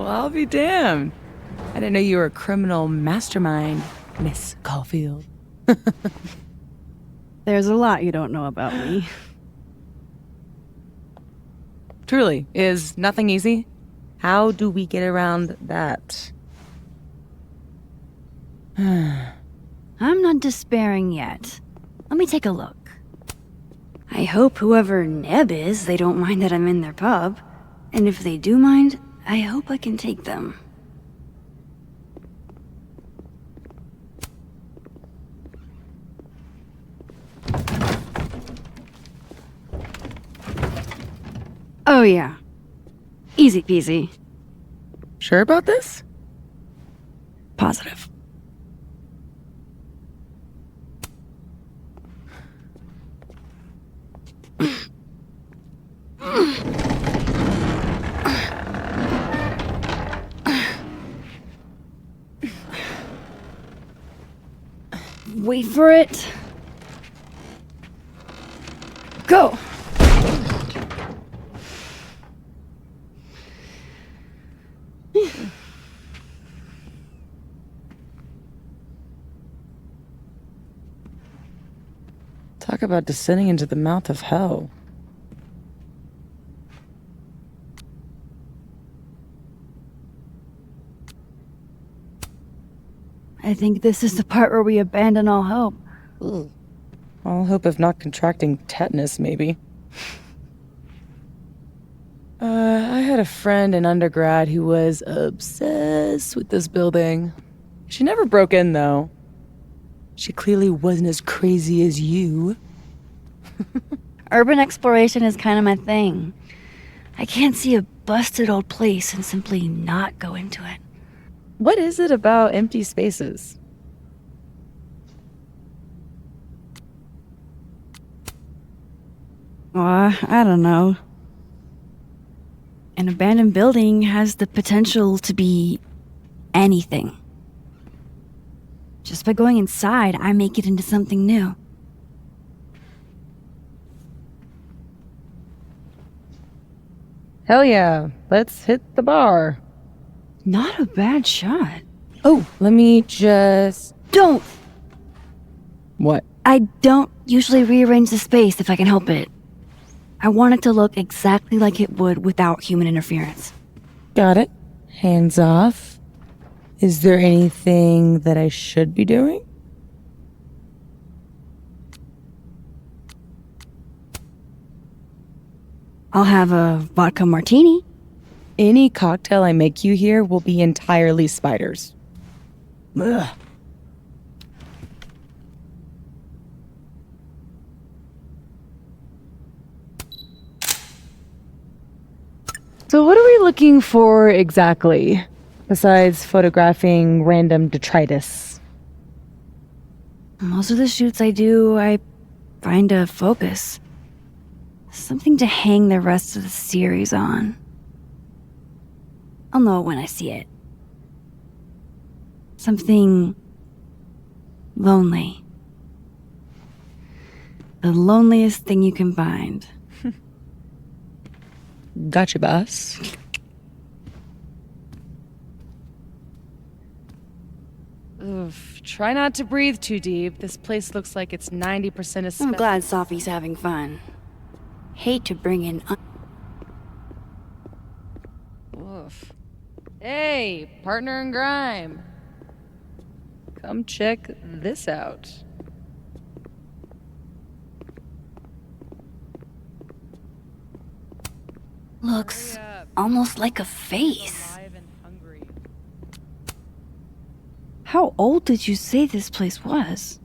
I'll be damned. I didn't know you were a criminal mastermind, Miss Caulfield. There's a lot you don't know about me. Truly, is nothing easy? How do we get around that? I'm not despairing yet. Let me take a look. I hope whoever Neb is, they don't mind that I'm in their pub. And if they do mind, I hope I can take them. Oh yeah. Easy peasy. Sure about this? Positive. Wait for it. Go! Talk about descending into the mouth of hell. I think this is the part where we abandon all hope. Ugh. All hope of not contracting tetanus, maybe. I had a friend in undergrad who was obsessed with this building. She never broke in, though. She clearly wasn't as crazy as you. Urban exploration is kind of my thing. I can't see a busted old place and simply not go into it. What is it about empty spaces? I don't know. An abandoned building has the potential to be anything. Just by going inside, I make it into something new. Hell yeah, let's hit the bar. Not a bad shot. Oh, let me just... Don't! What? I don't usually rearrange the space if I can help it. I want it to look exactly like it would without human interference. Got it. Hands off. Is there anything that I should be doing? I'll have a vodka martini. Any cocktail I make you here will be entirely spiders. Ugh. So what are we looking for exactly, besides photographing random detritus? Most of the shoots I do, I find a focus. Something to hang the rest of the series on. I'll know it when I see it. Something lonely. The loneliest thing you can find. Gotcha, boss. Oof, try not to breathe too deep. This place looks like it's 90% asbestos. I'm glad Sophie's having fun. Hate to bring in Oof. Hey, partner in crime. Come check this out. Looks almost like a face. How old did you say this place was?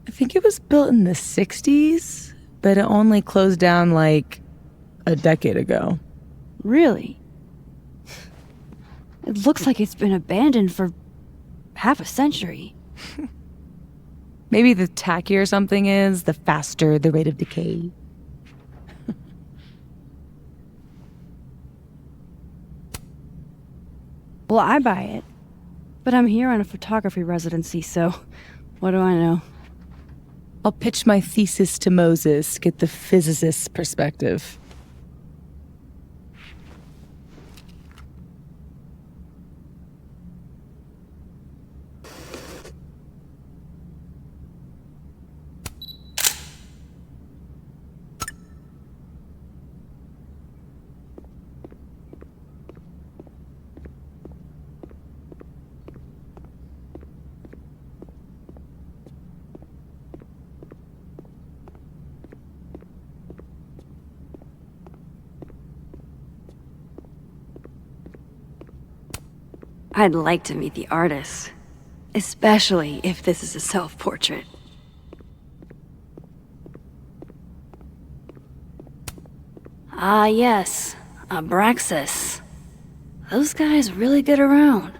I think it was built in the 60s, but it only closed down like a decade ago. Really? It looks like it's been abandoned for half a century. Maybe the tackier something is, the faster the rate of decay. Well, I buy it. But I'm here on a photography residency, so what do I know? I'll pitch my thesis to Moses, get the physicist's perspective. I'd like to meet the artist, especially if this is a self-portrait. Ah, yes, Abraxas. Those guys really get around.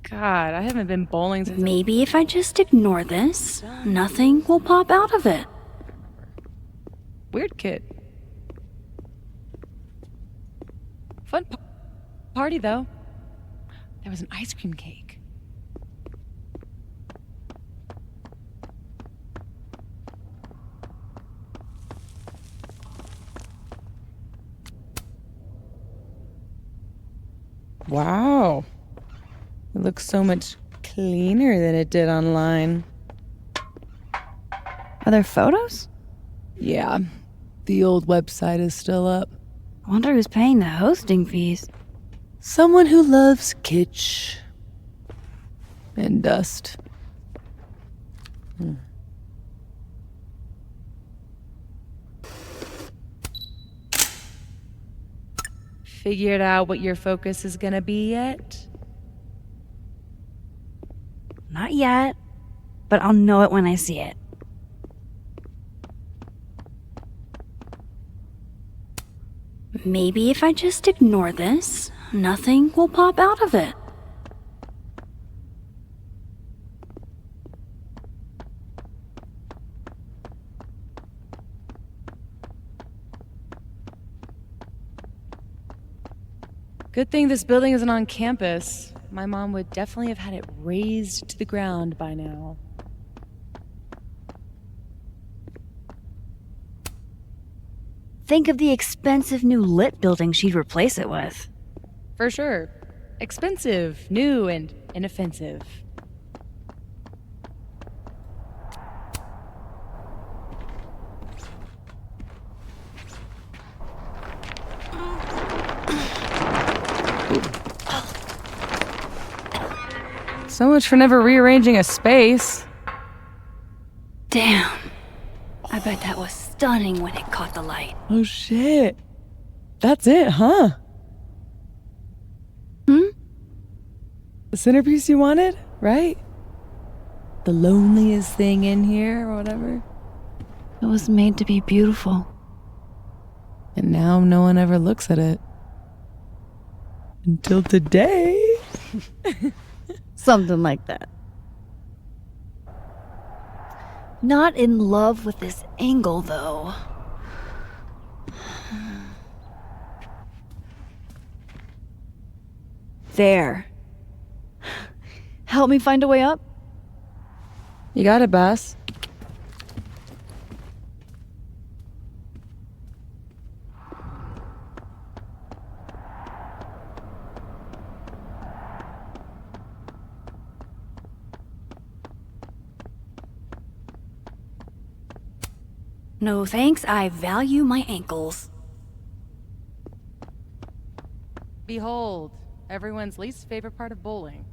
God, I haven't been bowling since... Maybe if I just ignore this, nothing will pop out of it. Weird kid. Fun party, though. There was an ice cream cake. Wow. It looks so much cleaner than it did online. Are there photos? Yeah, the old website is still up. I wonder who's paying the hosting fees. Someone who loves kitsch and dust. Figured out what your focus is gonna be yet? Not yet, but I'll know it when I see it. Maybe if I just ignore this, nothing will pop out of it. Good thing this building isn't on campus. My mom would definitely have had it razed to the ground by now. Think of the expensive new lit building she'd replace it with. For sure. Expensive, new, and inoffensive. So much for never rearranging a space. Damn. I bet that was stunning when it caught the light. Oh shit. That's it, huh? The centerpiece you wanted, right? The loneliest thing in here, or whatever. It was made to be beautiful. And now no one ever looks at it. Until today. Something like that. Not in love with this angle, though. There. Help me find a way up? You got it, boss. No thanks, I value my ankles. Behold, everyone's least favorite part of bowling.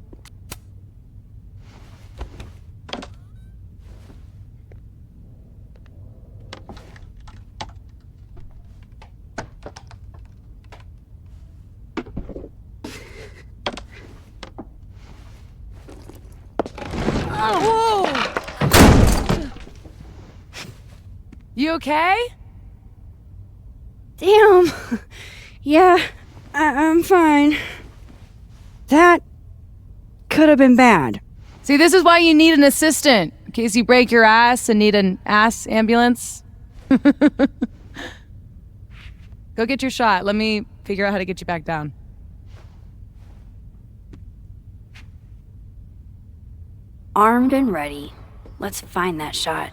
Whoa! You okay? Damn. Yeah, I'm fine. That could have been bad. See, this is why you need an assistant, in case you break your ass and need an ass ambulance. Go get your shot. Let me figure out how to get you back down. Armed and ready. Let's find that shot.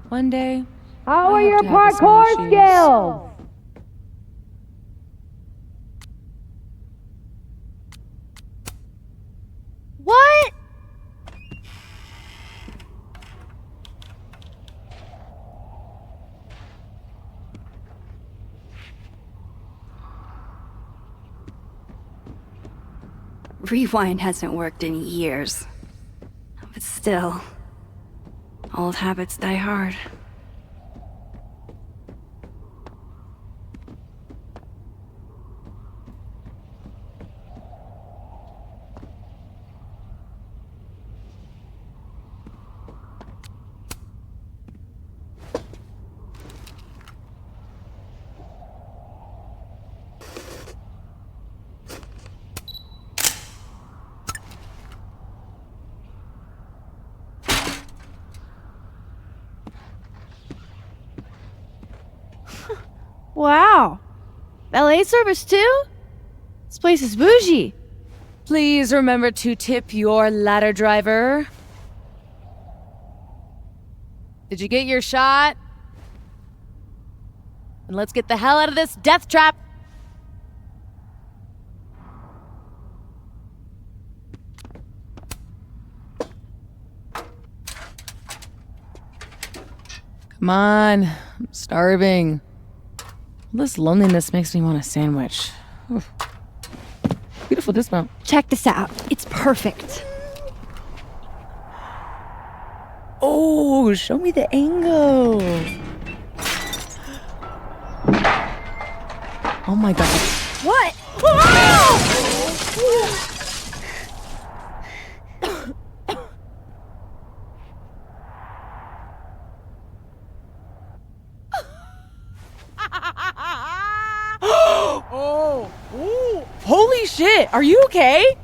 One day, How I'll are have your to have the parkour small shoes. skills? What? Rewind hasn't worked in years. But still, old habits die hard. Wow. Valet service too? This place is bougie. Please remember to tip your ladder driver. Did you get your shot? And let's get the hell out of this death trap. Come on, I'm starving. This loneliness makes me want a sandwich. Oof. Beautiful dismount. Check this out. It's perfect. Oh, show me the angle. Oh my god. What? Oh, ooh. Holy shit, are you okay?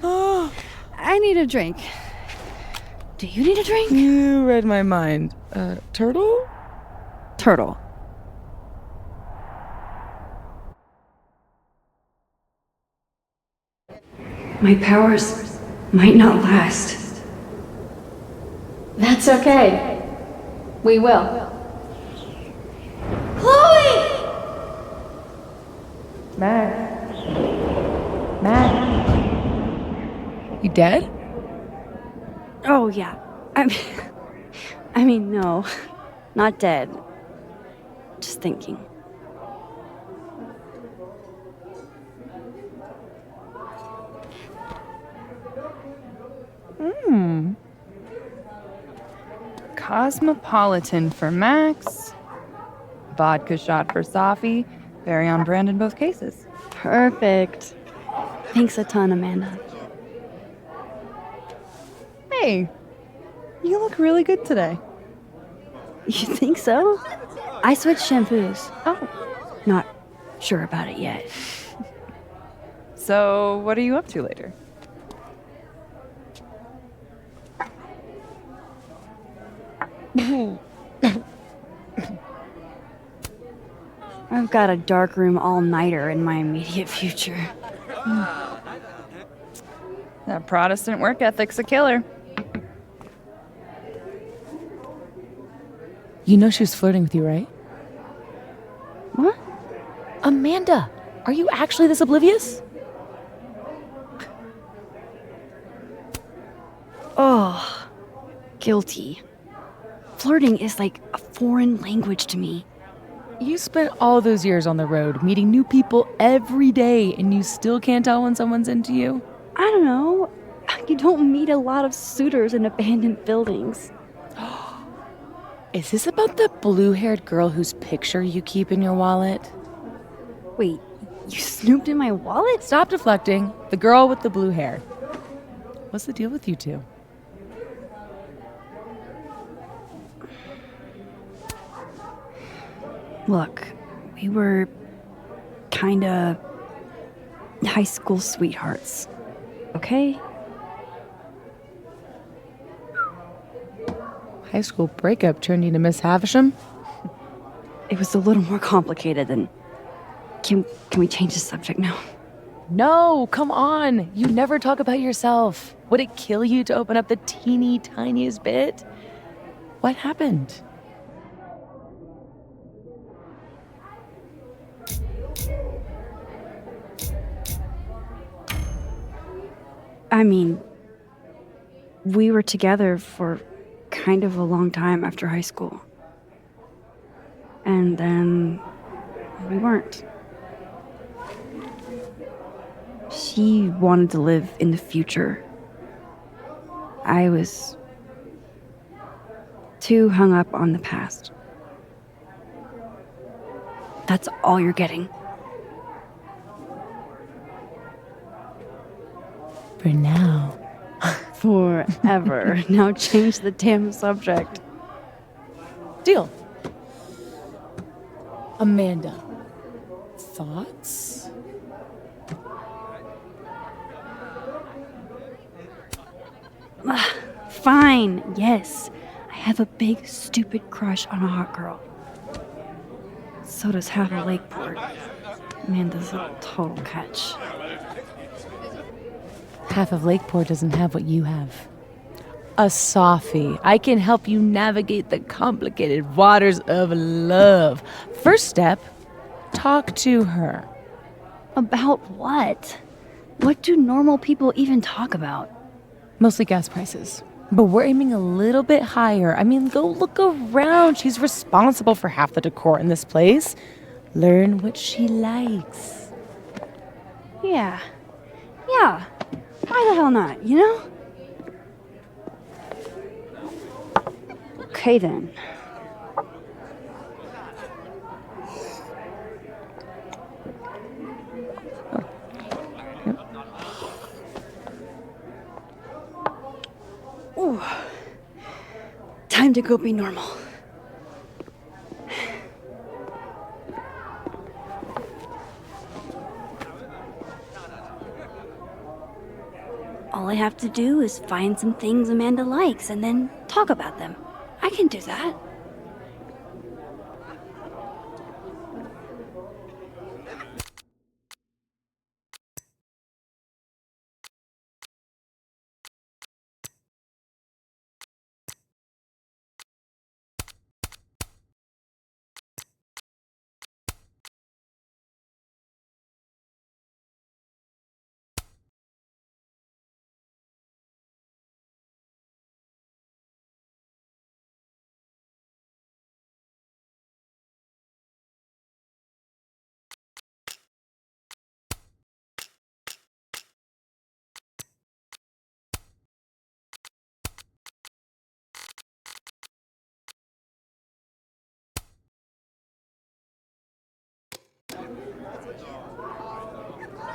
I need a drink. Do you need a drink? You read my mind. Turtle? Turtle. My powers might not last. That's okay. We will. Matt. You dead? Oh, yeah. I mean, no. Not dead. Just thinking. Cosmopolitan for Max. Vodka shot for Safi. Very on brand in both cases. Perfect. Thanks a ton, Amanda. Hey, you look really good today. You think so? I switched shampoos. Oh. Not sure about it yet. So, what are you up to later? I've got a darkroom all-nighter in my immediate future. That Protestant work ethic's a killer. You know she was flirting with you, right? What? Amanda, are you actually this oblivious? Oh, guilty. Flirting is like a foreign language to me. You spent all those years on the road, meeting new people every day, and you still can't tell when someone's into you? I don't know. You don't meet a lot of suitors in abandoned buildings. Is this about the blue-haired girl whose picture you keep in your wallet? Wait, you snooped in my wallet? Stop deflecting. The girl with the blue hair. What's the deal with you two? Look, we were kinda high school sweethearts, okay? High school breakup turned you to Miss Havisham? It was a little more complicated than... Can we change the subject now? No, come on. You never talk about yourself. Would it kill you to open up the teeny tiniest bit? What happened? I mean, we were together for kind of a long time after high school. And then we weren't. She wanted to live in the future. I was too hung up on the past. That's all you're getting. For now. Forever. Now change the damn subject. Deal. Amanda. Thoughts? Fine, yes. I have a big, stupid crush on a hot girl. So does half of Lakeport. Amanda's a total catch. Half of Lakeport doesn't have what you have. A Sophy. I can help you navigate the complicated waters of love. First step, talk to her. About what? What do normal people even talk about? Mostly gas prices. But we're aiming a little bit higher. I mean, go look around. She's responsible for half the decor in this place. Learn what she likes. Yeah. Yeah. Why the hell not, you know? Okay then. Ooh. Time to go be normal. All I have to do is find some things Amanda likes and then talk about them. I can do that.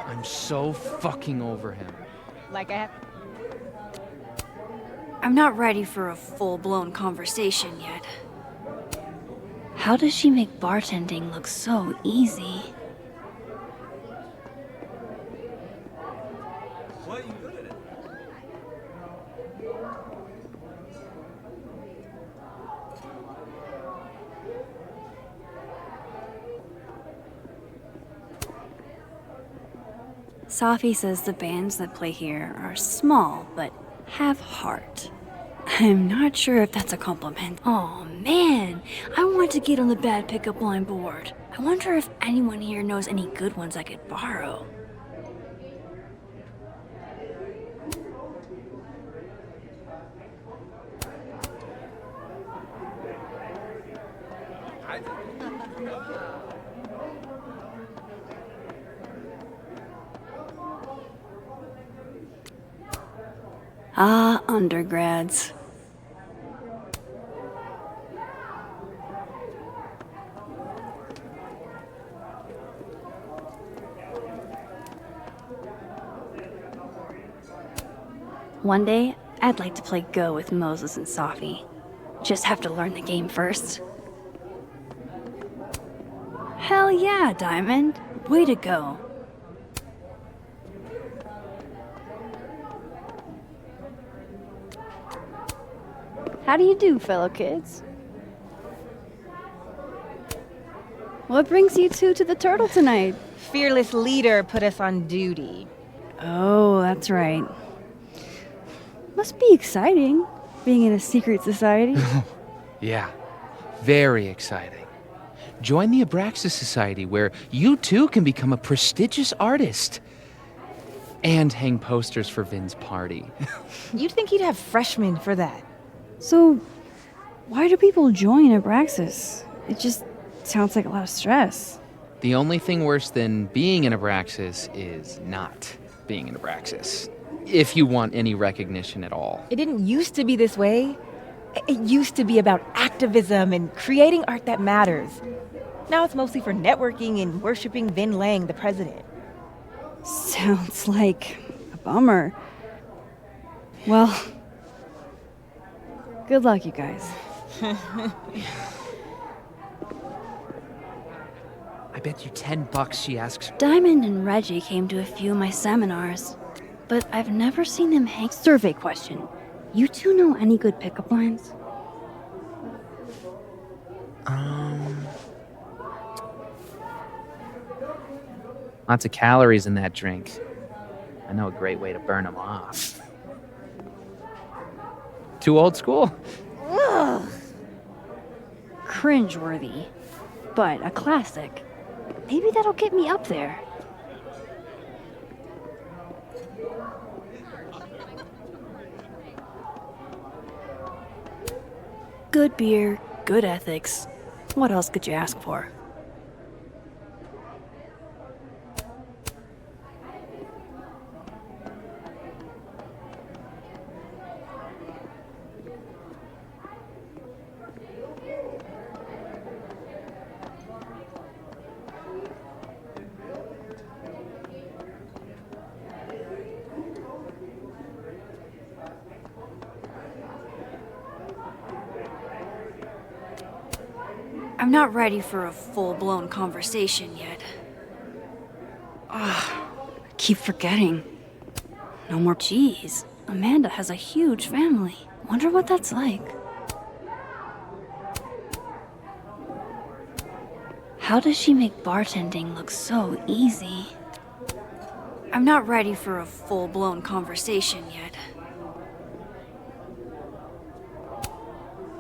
I'm so fucking over him. I'm not ready for a full-blown conversation yet. How does she make bartending look so easy? Safi says the bands that play here are small, but have heart. I'm not sure if that's a compliment. Oh man, I want to get on the bad pickup line board. I wonder if anyone here knows any good ones I could borrow. Ah, undergrads. One day, I'd like to play Go with Moses and Safi. Just have to learn the game first. Hell yeah, Diamond. Way to go. How do you do, fellow kids? What brings you two to the Turtle tonight? Fearless leader put us on duty. Oh, that's right. Must be exciting, being in a secret society. Yeah, very exciting. Join the Abraxas Society, where you too can become a prestigious artist. And hang posters for Vin's party. You'd think he'd have freshmen for that. So, why do people join Abraxas? It just sounds like a lot of stress. The only thing worse than being in Abraxas is not. being in Abraxas. If you want any recognition at all. It didn't used to be this way. It used to be about activism and creating art that matters. Now it's mostly for networking and worshiping Vin Lang, the president. Sounds like a bummer. Well, good luck, you guys. I bet you $10 she asks. Diamond and Reggie came to a few of my seminars, but I've never seen them hang. Survey question. You two know any good pickup lines? Lots of calories in that drink. I know a great way to burn them off. Too old school? Ugh. Cringeworthy, but a classic. Maybe that'll get me up there. Good beer, good ethics. What else could you ask for? I'm not ready for a full-blown conversation yet. I keep forgetting. No more cheese. Amanda has a huge family. Wonder what that's like. How does she make bartending look so easy? I'm not ready for a full-blown conversation yet.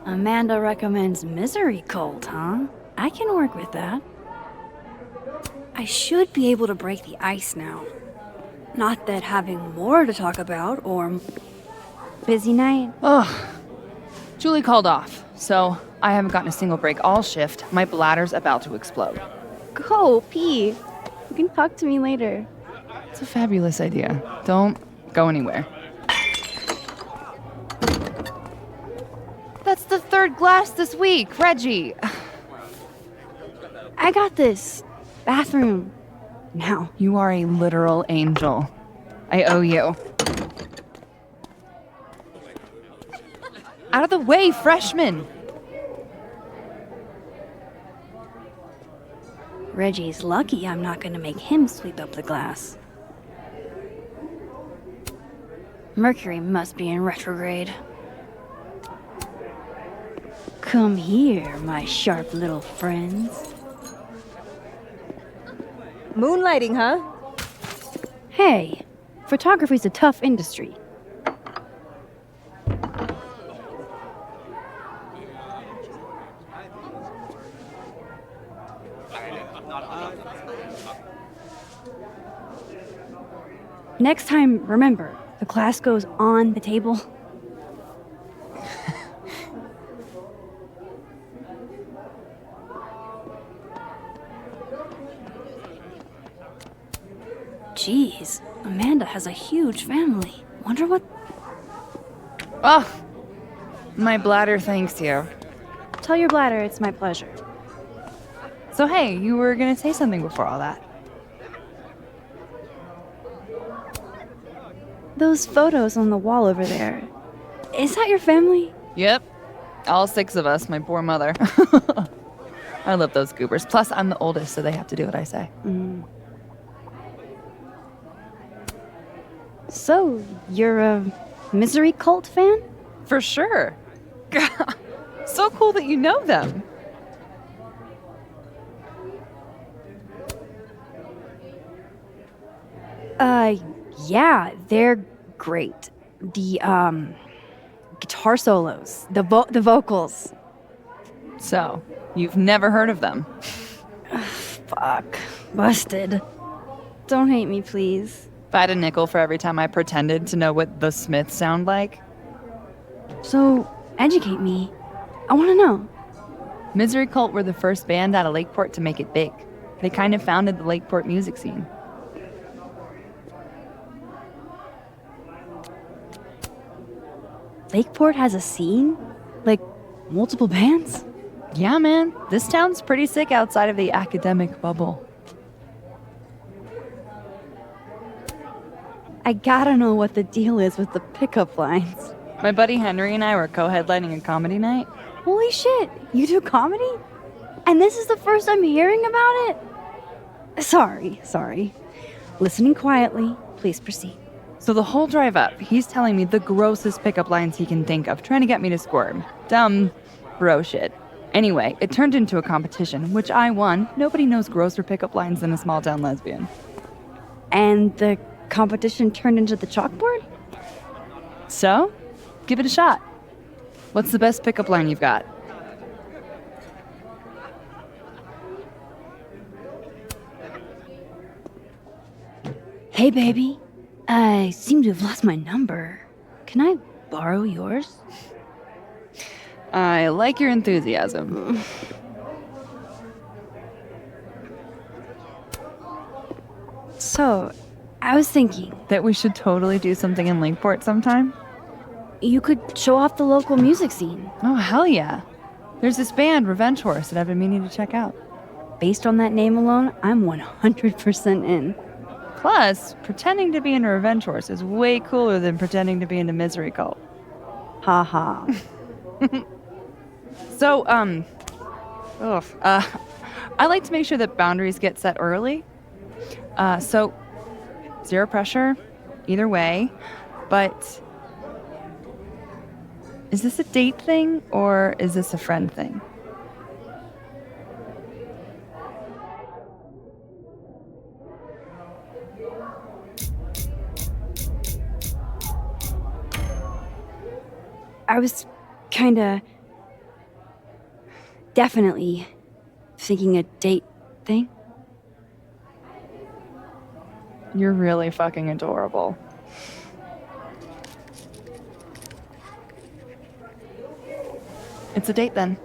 Amanda recommends Misery Cult, huh? I can work with that. I should be able to break the ice now. Not that having more to talk about or... Busy night? Oh, Julie called off, so I haven't gotten a single break all shift. My bladder's about to explode. Go, pee. You can talk to me later. It's a fabulous idea. Don't go anywhere. That's the third glass this week, Reggie. I got this. Bathroom. Now. You are a literal angel. I owe you. Out of the way, freshman! Reggie's lucky I'm not gonna make him sweep up the glass. Mercury must be in retrograde. Come here, my sharp little friends. Moonlighting, huh? Hey, photography's a tough industry. Next time, remember, the glass goes on the table. Jeez, Amanda has a huge family. Wonder what... Oh, my bladder thanks you. Tell your bladder it's my pleasure. So hey, you were gonna say something before all that. Those photos on the wall over there. Is that your family? Yep. All 6 of us, my poor mother. I love those goobers. Plus, I'm the oldest, so they have to do what I say. So, you're a Misery Cult fan? For sure. So cool that you know them. Yeah, they're great. The, guitar solos, the vocals. So, you've never heard of them? Fuck. Busted. Don't hate me, please. If I had a nickel for every time I pretended to know what the Smiths sound like. So, educate me. I want to know. Misery Cult were the first band out of Lakeport to make it big. They kind of founded the Lakeport music scene. Lakeport has a scene? Like, multiple bands? Yeah, man. This town's pretty sick outside of the academic bubble. I gotta know what the deal is with the pickup lines. My buddy Henry and I were co-headlining a comedy night. Holy shit, you do comedy? And this is the first I'm hearing about it? Sorry. Listening quietly, please proceed. So the whole drive up, he's telling me the grossest pickup lines he can think of, trying to get me to squirm. Dumb bro shit. Anyway, it turned into a competition, which I won. Nobody knows grosser pickup lines than a small town lesbian. And the competition turned into the chalkboard? So, give it a shot. What's the best pickup line you've got? Hey, baby. I seem to have lost my number. Can I borrow yours? I like your enthusiasm. So, I was thinking, That we should totally do something in Lakeport sometime? you could show off the local music scene. Oh, hell yeah. There's this band, Revenge Horse, that I've been meaning to check out. Based on that name alone, I'm 100% in. Plus, pretending to be in a Revenge Horse is way cooler than pretending to be in a misery cult. Ha ha. So, I like to make sure that boundaries get set early. So, zero pressure, either way. But, is this a date thing or is this a friend thing? I was kinda... definitely thinking a date thing. You're really fucking adorable. It's a date then.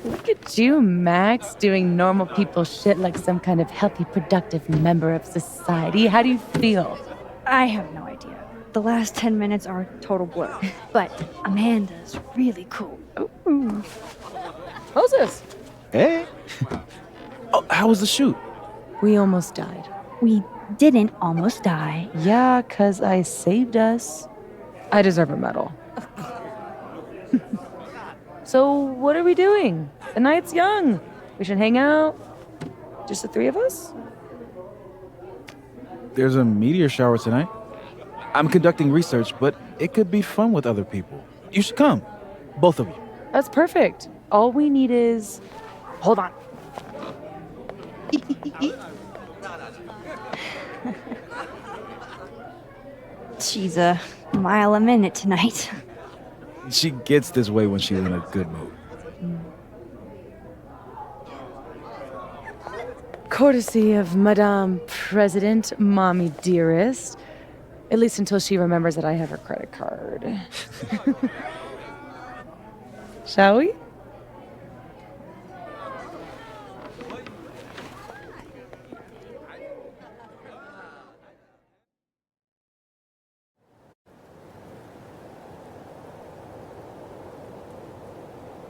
Look at you, Max, doing normal people shit like some kind of healthy, productive member of society. How do you feel? I have no idea. The last 10 minutes are a total blur. But Amanda's really cool. Moses! Hey. Oh, how was the shoot? We almost died. We didn't almost die. Yeah, 'cause I saved us. I deserve a medal. So, what are we doing? The night's young. We should hang out. Just the three of us? There's a meteor shower tonight. I'm conducting research, but it could be fun with other people. You should come. Both of you. That's perfect. All we need is... Hold on. She's a mile a minute tonight. She gets this way when she's in a good mood. Courtesy of Madame President, Mommy Dearest. At least until she remembers that I have her credit card. Shall we?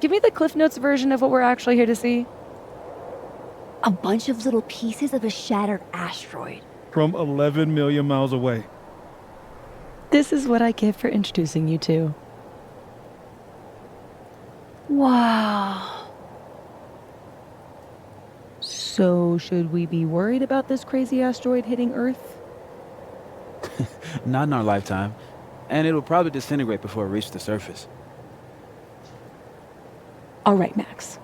Give me the Cliff Notes version of what we're actually here to see. A bunch of little pieces of a shattered asteroid. From 11 million miles away. This is what I get for introducing you to. Wow. So, should we be worried about this crazy asteroid hitting Earth? Not in our lifetime. And it'll probably disintegrate before it reaches the surface. All right, Max.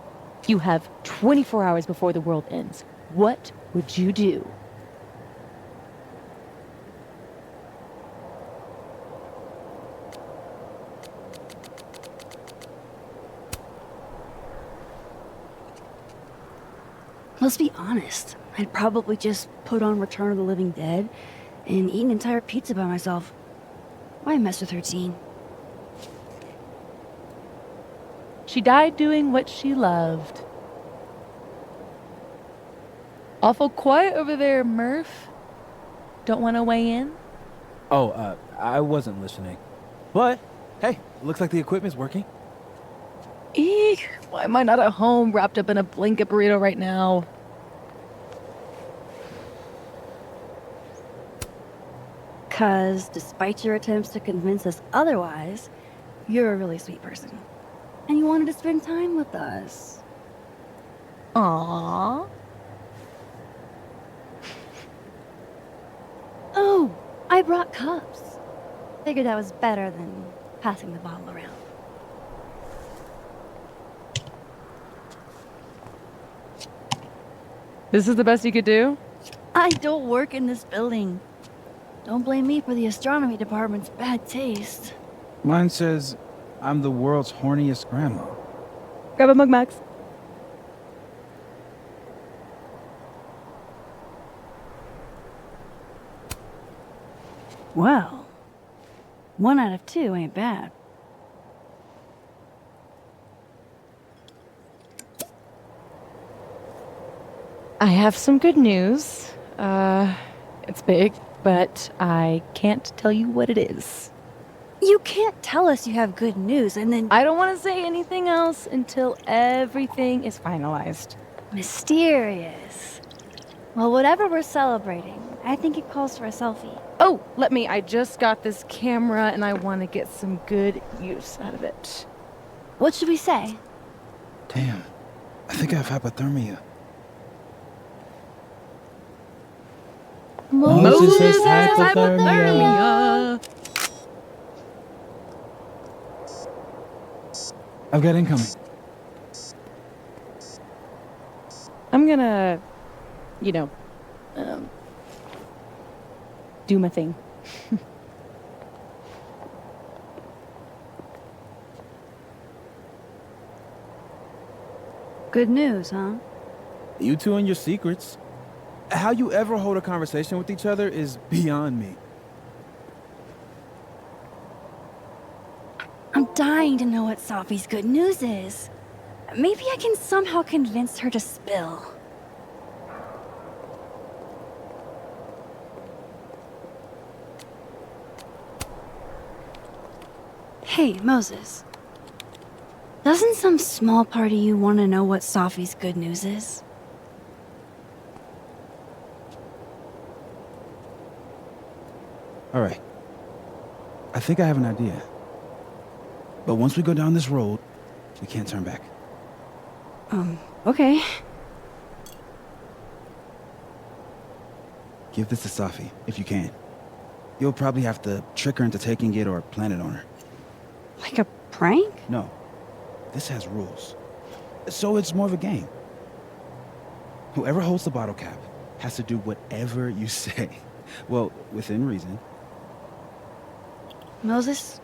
You have 24 hours before the world ends. What would you do? Let's be honest. I'd probably just put on Return of the Living Dead and eat an entire pizza by myself. Why mess with her teen? She died doing what she loved. Awful quiet over there, Murph. Don't want to weigh in? Oh, I wasn't listening. But, hey, looks like the equipment's working. Eek, why am I not at home wrapped up in a blanket burrito right now? Cause despite your attempts to convince us otherwise, you're a really sweet person. And you wanted to spend time with us. Aww. Oh, I brought cups. Figured that was better than passing the bottle around. This is the best you could do? I don't work in this building. Don't blame me for the astronomy department's bad taste. Mine says I'm the world's horniest grandma. Grab a mug, Max. Well, 1 out of 2 ain't bad. I have some good news. It's big, but I can't tell you what it is. You can't tell us you have good news and then I don't want to say anything else until everything is finalized. mysterious. Well, whatever we're celebrating, I think it calls for a selfie. Oh, I just got this camera and I want to get some good use out of it. What should we say? Damn, I think I have hypothermia. Moses has has hypothermia. I've got incoming. I'm gonna, do my thing. Good news, huh? You two and your secrets. How you ever hold a conversation with each other is beyond me. I'm dying to know what Sophie's good news is. Maybe I can somehow convince her to spill. Hey, Moses. Doesn't some small part of you want to know what Sophie's good news is? All right. I think I have an idea. But once we go down this road, we can't turn back. Okay. Give this to Safi, if you can. You'll probably have to trick her into taking it or plant it on her. Like a prank? No. This has rules. So it's more of a game. Whoever holds the bottle cap has to do whatever you say. Well, within reason. Moses,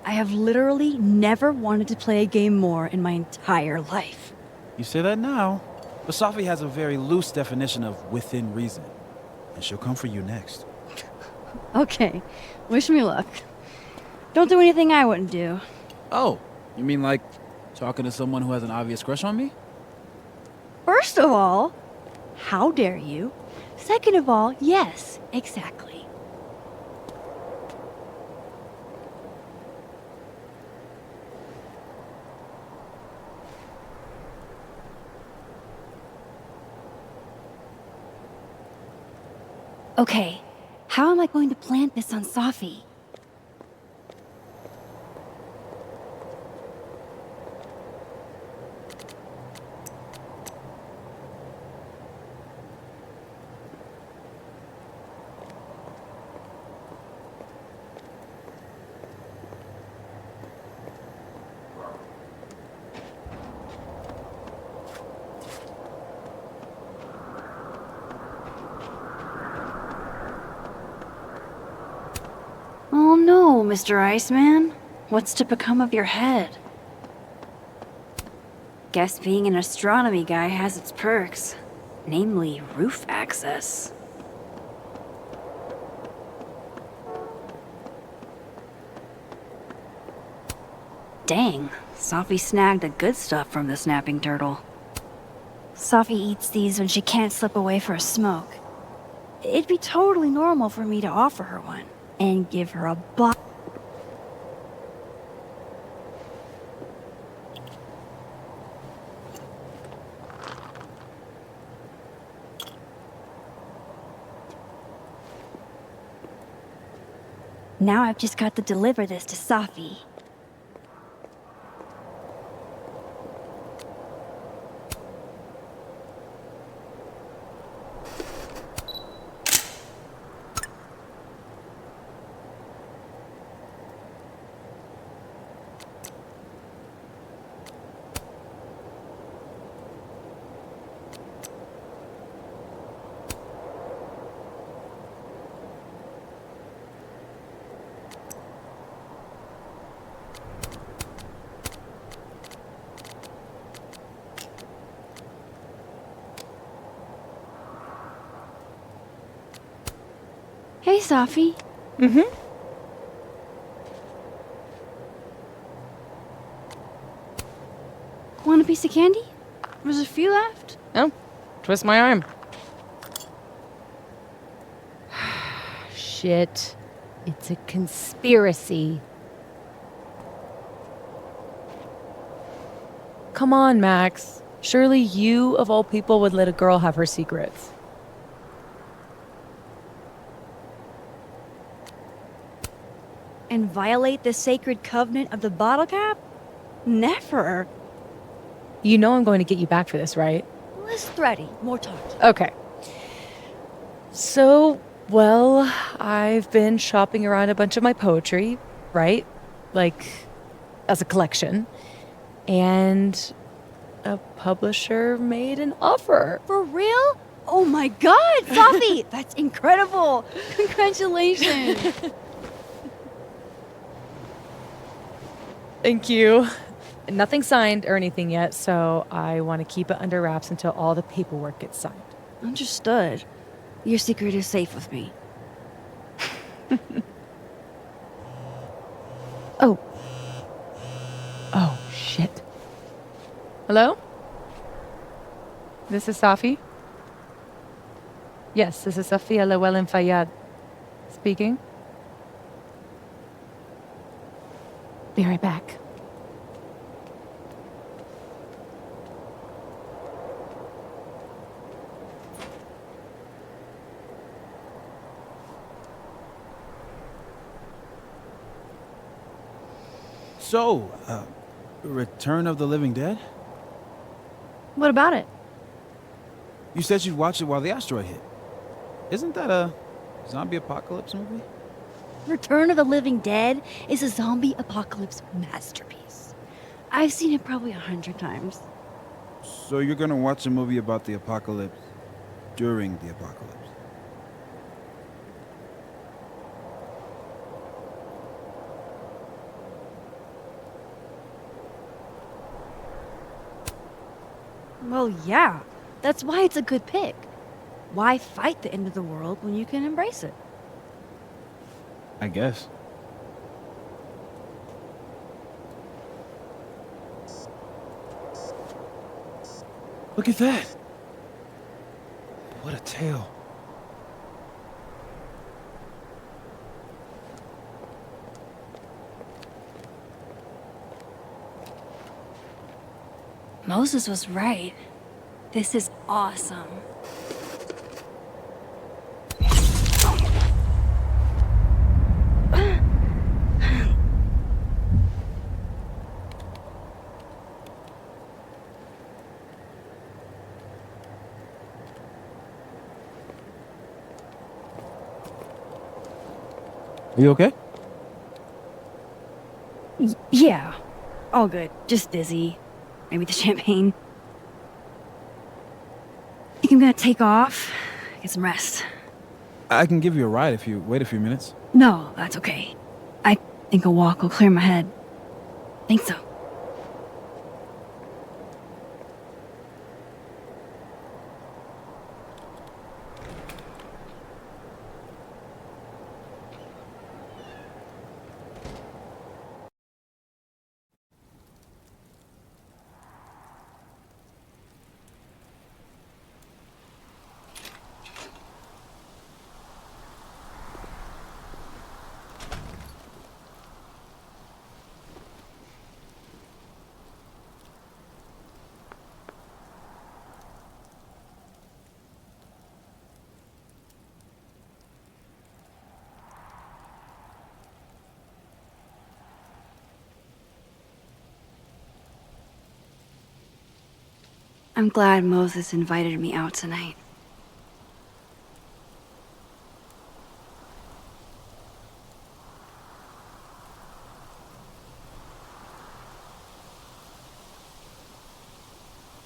I have literally never wanted to play a game more in my entire life. You say that now, but Safi has a very loose definition of within reason. And she'll come for you next. Okay, wish me luck. Don't do anything I wouldn't do. Oh, you mean like talking to someone who has an obvious crush on me? First of all, how dare you? Second of all, yes, exactly. Okay, how am I going to plant this on Safi? Oh no, Mr. Iceman. What's to become of your head? Guess being an astronomy guy has its perks. Namely, roof access. Dang, Safi snagged the good stuff from the snapping turtle. Safi eats these when she can't slip away for a smoke. It'd be totally normal for me to offer her one and give her a box. Now I've just got to deliver this to Safi. Hey, Safi. Mm-hmm. Want a piece of candy? There's a few left. Oh, twist my arm. Shit. It's a conspiracy. Come on, Max. Surely you, of all people, would let a girl have her secrets. And violate the sacred covenant of the bottle cap? Never. You know I'm going to get you back for this, right? Less thready, more talk. Okay. So, well, I've been shopping around a bunch of my poetry, right? Like, as a collection. And a publisher made an offer. For real? Oh my god, Safi! That's incredible! Congratulations! Thank you. Nothing signed or anything yet, so I want to keep it under wraps until all the paperwork gets signed. Understood. Your secret is safe with me. Oh. Oh, shit. Hello? This is Safi? Yes, this is Safia Llewellyn Fayyad speaking. Be right back. So, Return of the Living Dead? What about it? You said you'd watch it while the asteroid hit. Isn't that a zombie apocalypse movie? Return of the Living Dead is a zombie apocalypse masterpiece. I've seen it probably 100 times. So you're gonna watch a movie about the apocalypse during the apocalypse? Well, yeah. That's why it's a good pick. Why fight the end of the world when you can embrace it? I guess. Look at that! What a tale. Moses was right. This is awesome. Are you okay? Yeah. All good. Just dizzy. Maybe the champagne. Think I'm gonna take off, get some rest. I can give you a ride if you wait a few minutes. No, that's okay. I think a walk will clear my head. Think so. I'm glad Moses invited me out tonight.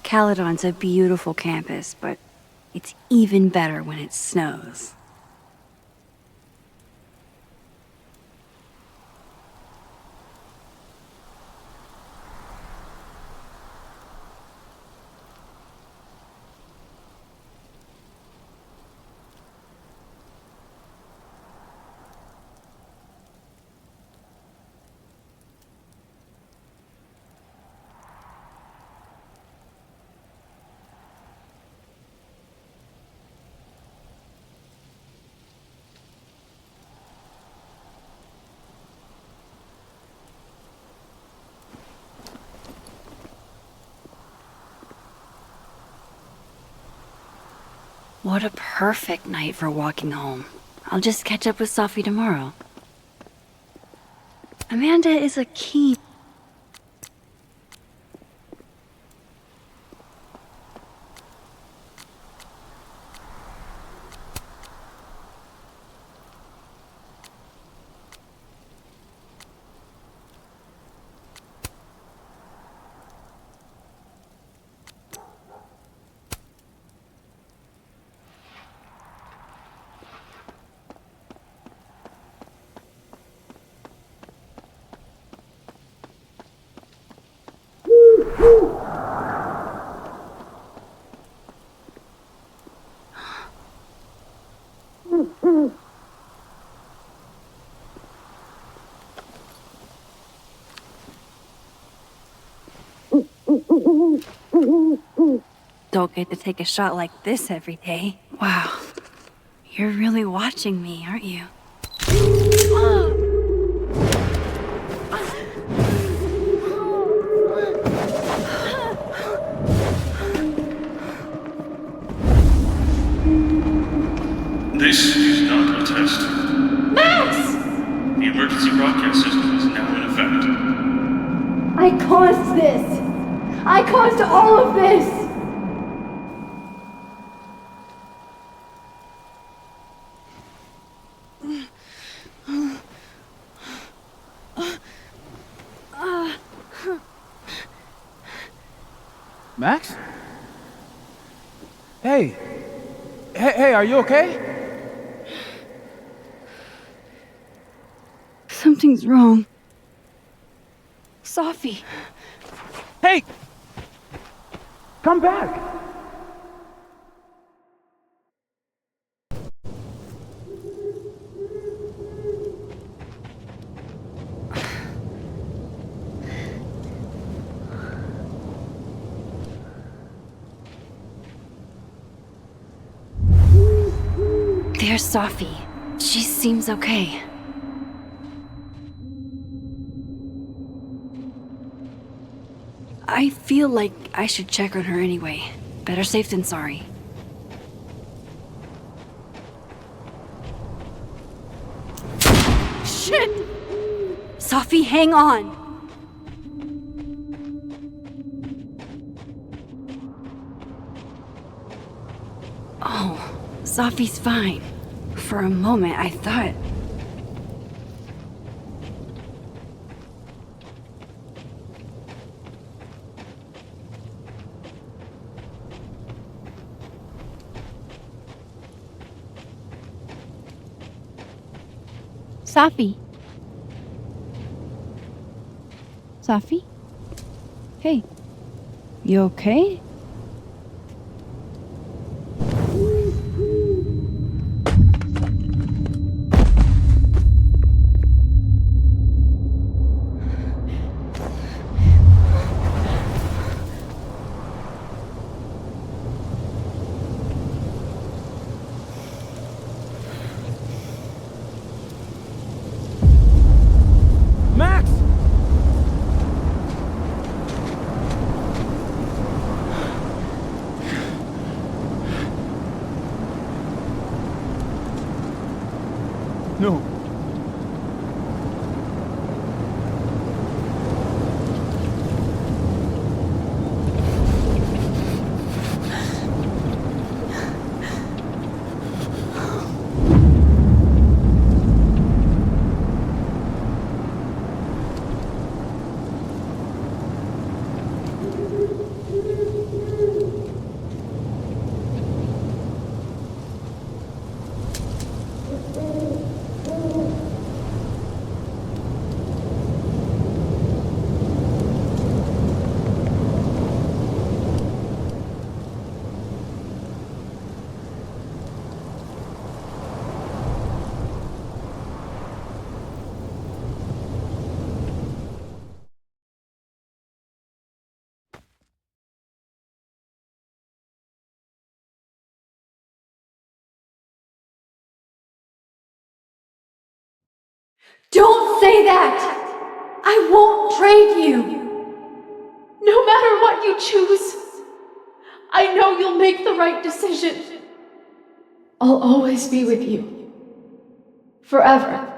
Caledon's a beautiful campus, but it's even better when it snows. What a perfect night for walking home. I'll just catch up with Sophie tomorrow. Amanda is a keen... Don't get to take a shot like this every day. Wow. You're really watching me, aren't you? This is not a test. Max! The emergency broadcast system is now in effect. I caused this! I caused all of this! Max? Hey. Hey, are you okay? Something's wrong. Sophie. Hey! Come back! There's Sophie. She seems okay. I feel like I should check on her anyway. Better safe than sorry. Shit! Sophie, hang on! Oh, Sophie's fine. For a moment, I thought... Sophie. Sophie? Hey. You okay? Max! No. Don't say that! I won't trade you! No matter what you choose, I know you'll make the right decision. I'll always be with you. Forever.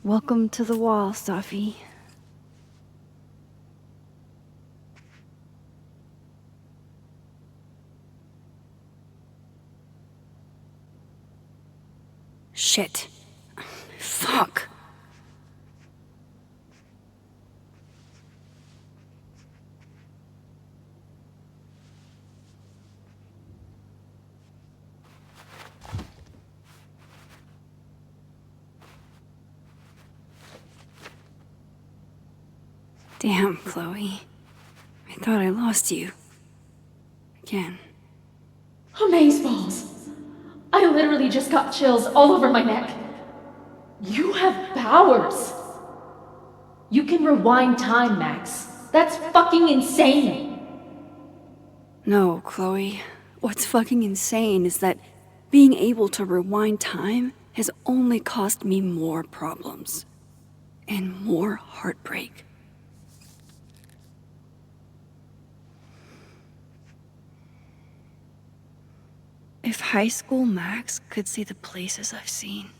Welcome to the wall, Safi. Shit. Fuck. Damn, Chloe. I thought I lost you. Again. Amazeballs! I literally just got chills all over my neck. You have powers! You can rewind time, Max. That's fucking insane! No, Chloe. What's fucking insane is that being able to rewind time has only cost me more problems. And more heartbreak. If high school Max could see the places I've seen,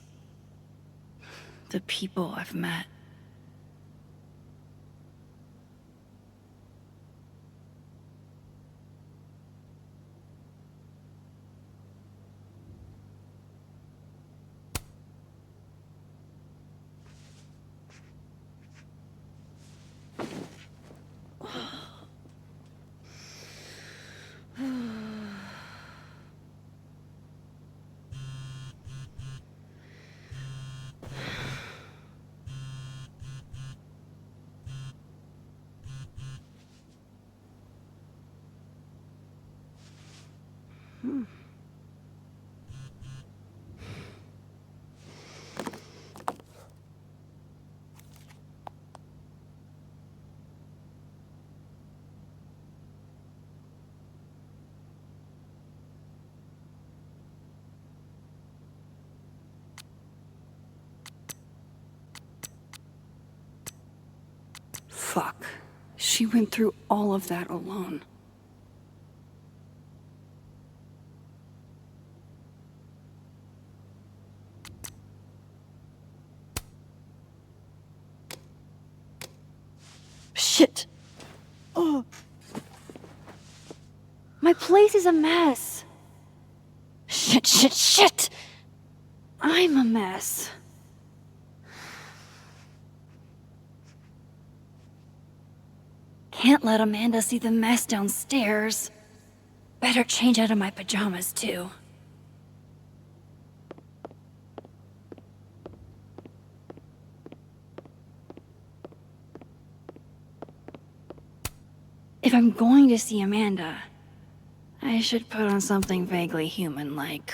the people I've met. Fuck. She went through all of that alone. Shit. Oh. My place is a mess. Shit. I'm a mess. Can't let Amanda see the mess downstairs. Better change out of my pajamas, too. If I'm going to see Amanda, I should put on something vaguely human-like.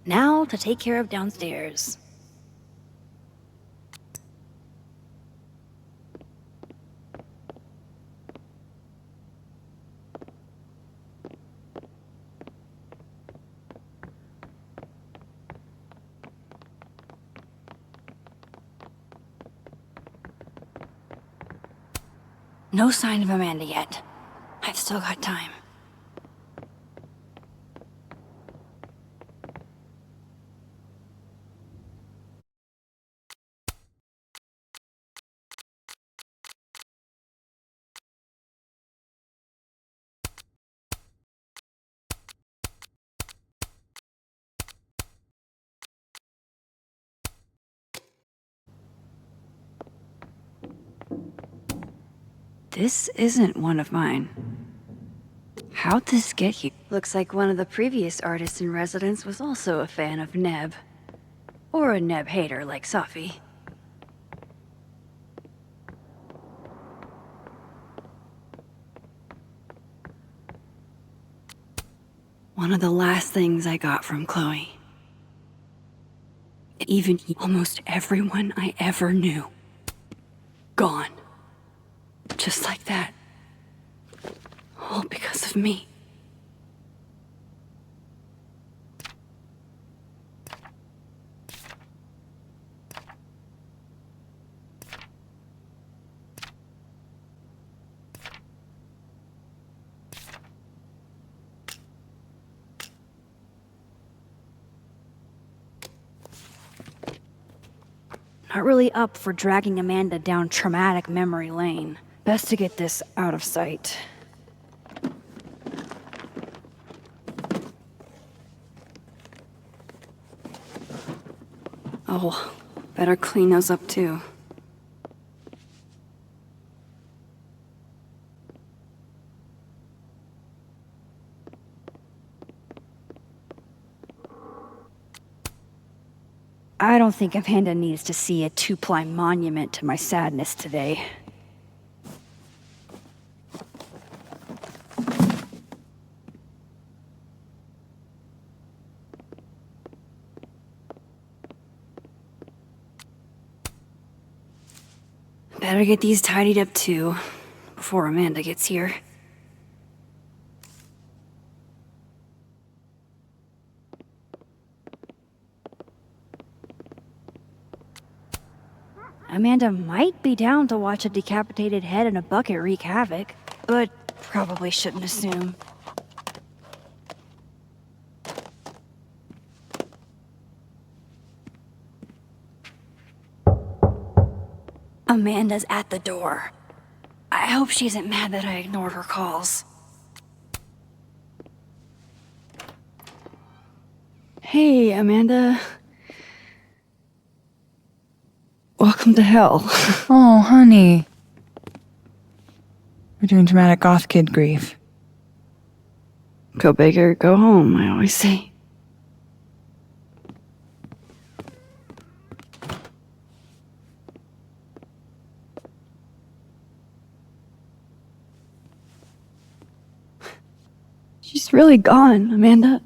Now to take care of downstairs. No sign of Amanda yet. I've still got time. this isn't one of mine. How'd this get here? Looks like one of the previous artists in residence was also a fan of Neb. Or a Neb hater like Safi. One of the last things I got from Chloe. Even almost everyone I ever knew. Gone. Just like that. All because of me. Not really up for dragging Amanda down traumatic memory lane. Best to get this out of sight. Oh, better clean those up too. I don't think Amanda needs to see a 2-ply monument to my sadness today. Better get these tidied up too, before Amanda gets here. Amanda might be down to watch a decapitated head in a bucket wreak havoc, but probably shouldn't assume. Amanda's at the door. I hope she isn't mad that I ignored her calls. Hey, Amanda. Welcome to hell. Oh, honey. We're doing dramatic goth kid grief. Go big or go home, I always say. She's really gone, Amanda.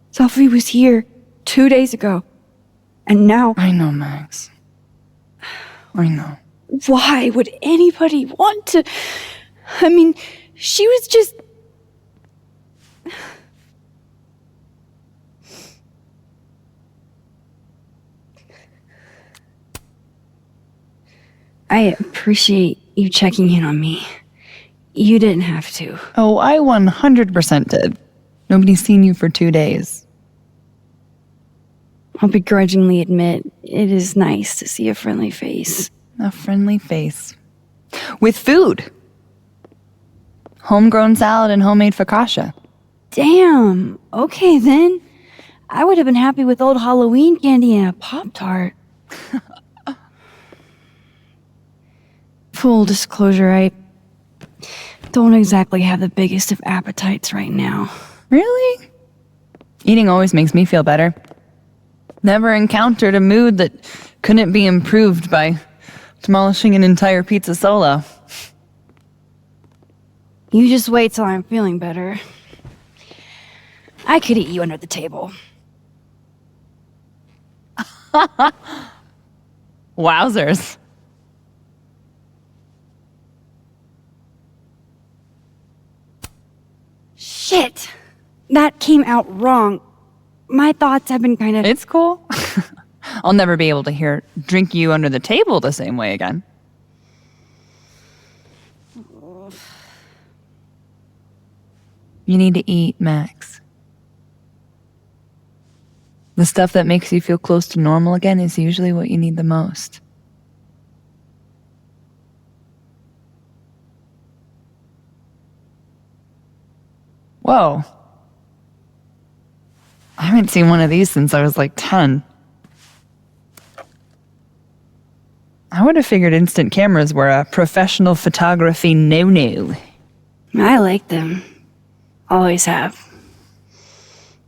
Sophie was here 2 days ago. And now... I know, Max. I know. Why would anybody want to... I mean, she was just... I appreciate you checking in on me. You didn't have to. Oh, I 100% did. Nobody's seen you for 2 days. I'll begrudgingly admit, it is nice to see a friendly face. A friendly face. With food. Homegrown salad and homemade focaccia. Damn. Okay, then. I would have been happy with old Halloween candy and a Pop-Tart. Full disclosure, I don't exactly have the biggest of appetites right now. Really? Eating always makes me feel better. Never encountered a mood that couldn't be improved by demolishing an entire pizza solo. You just wait till I'm feeling better. I could eat you under the table. Wowzers. Shit! That came out wrong. My thoughts have been kind of... It's cool. I'll never be able to drink you under the table the same way again. You need to eat, Max. The stuff that makes you feel close to normal again is usually what you need the most. Whoa. I haven't seen one of these since I was like 10. I I would have figured instant cameras were a professional photography no-no. I like them. Always have.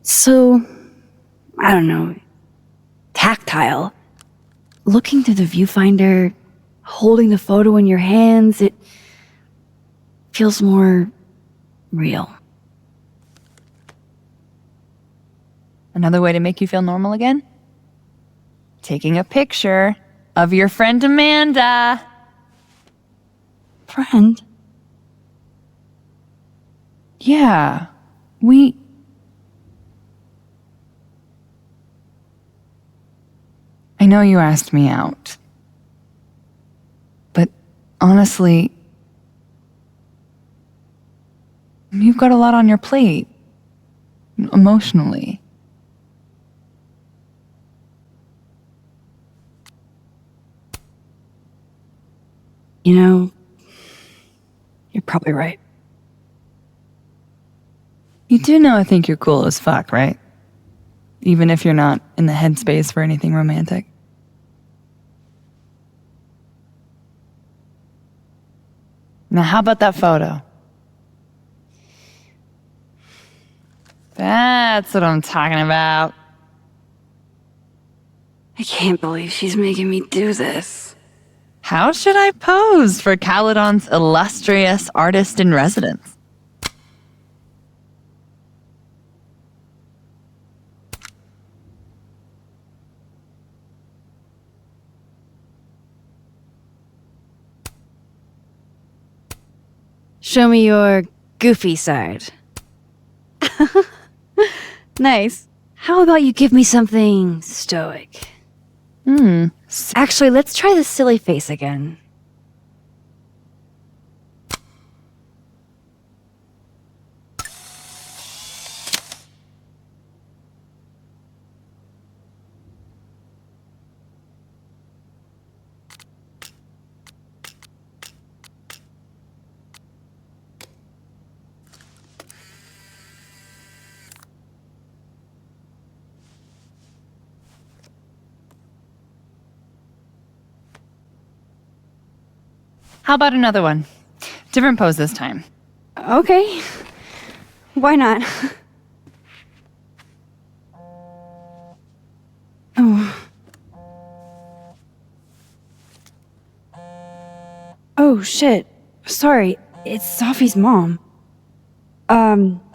So, I don't know, tactile. Looking through the viewfinder, holding the photo in your hands, it feels more real. Another way to make you feel normal again? Taking a picture of your friend Amanda. Friend? Yeah, I know you asked me out. But honestly, you've got a lot on your plate. Emotionally. You know, you're probably right. You do know I think you're cool as fuck, right? Even if you're not in the headspace for anything romantic. Now, how about that photo? That's what I'm talking about. I can't believe she's making me do this. How should I pose for Caledon's illustrious artist in residence? Show me your goofy side. Nice. How about you give me something stoic? Actually, let's try the silly face again. How about another one? Different pose this time. Okay. Why not? Oh. Oh, shit. Sorry, it's Sophie's mom.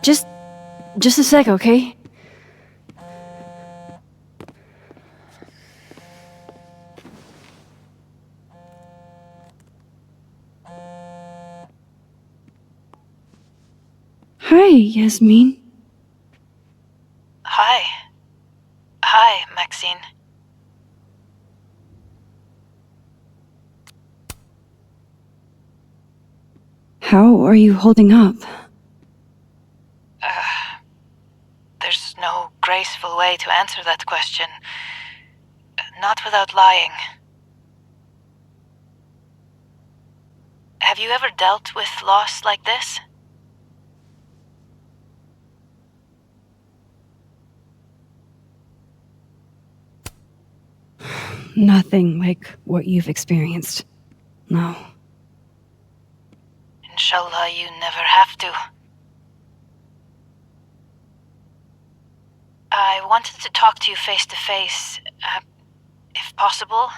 Just a sec, okay? Hi, Yasmin. Hi, Maxine. How are you holding up? There's no graceful way to answer that question. Not without lying. Have you ever dealt with loss like this? Nothing like what you've experienced. No. Inshallah, you never have to. I wanted to talk to you face to face, if possible.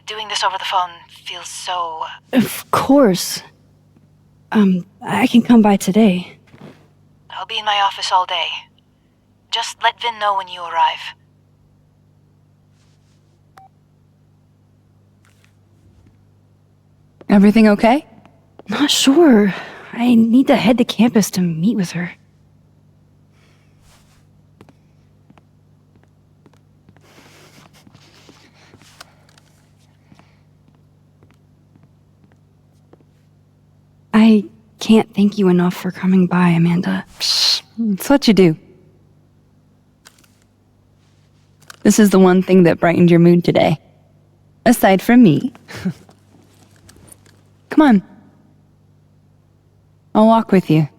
Doing this over the phone feels so... Of course. I can come by today. I'll be in my office all day. Just let Vin know when you arrive. Everything okay? Not sure. I need to head to campus to meet with her. I can't thank you enough for coming by, Amanda. It's what you do. This is the one thing that brightened your mood today. Aside from me. Come on. I'll walk with you.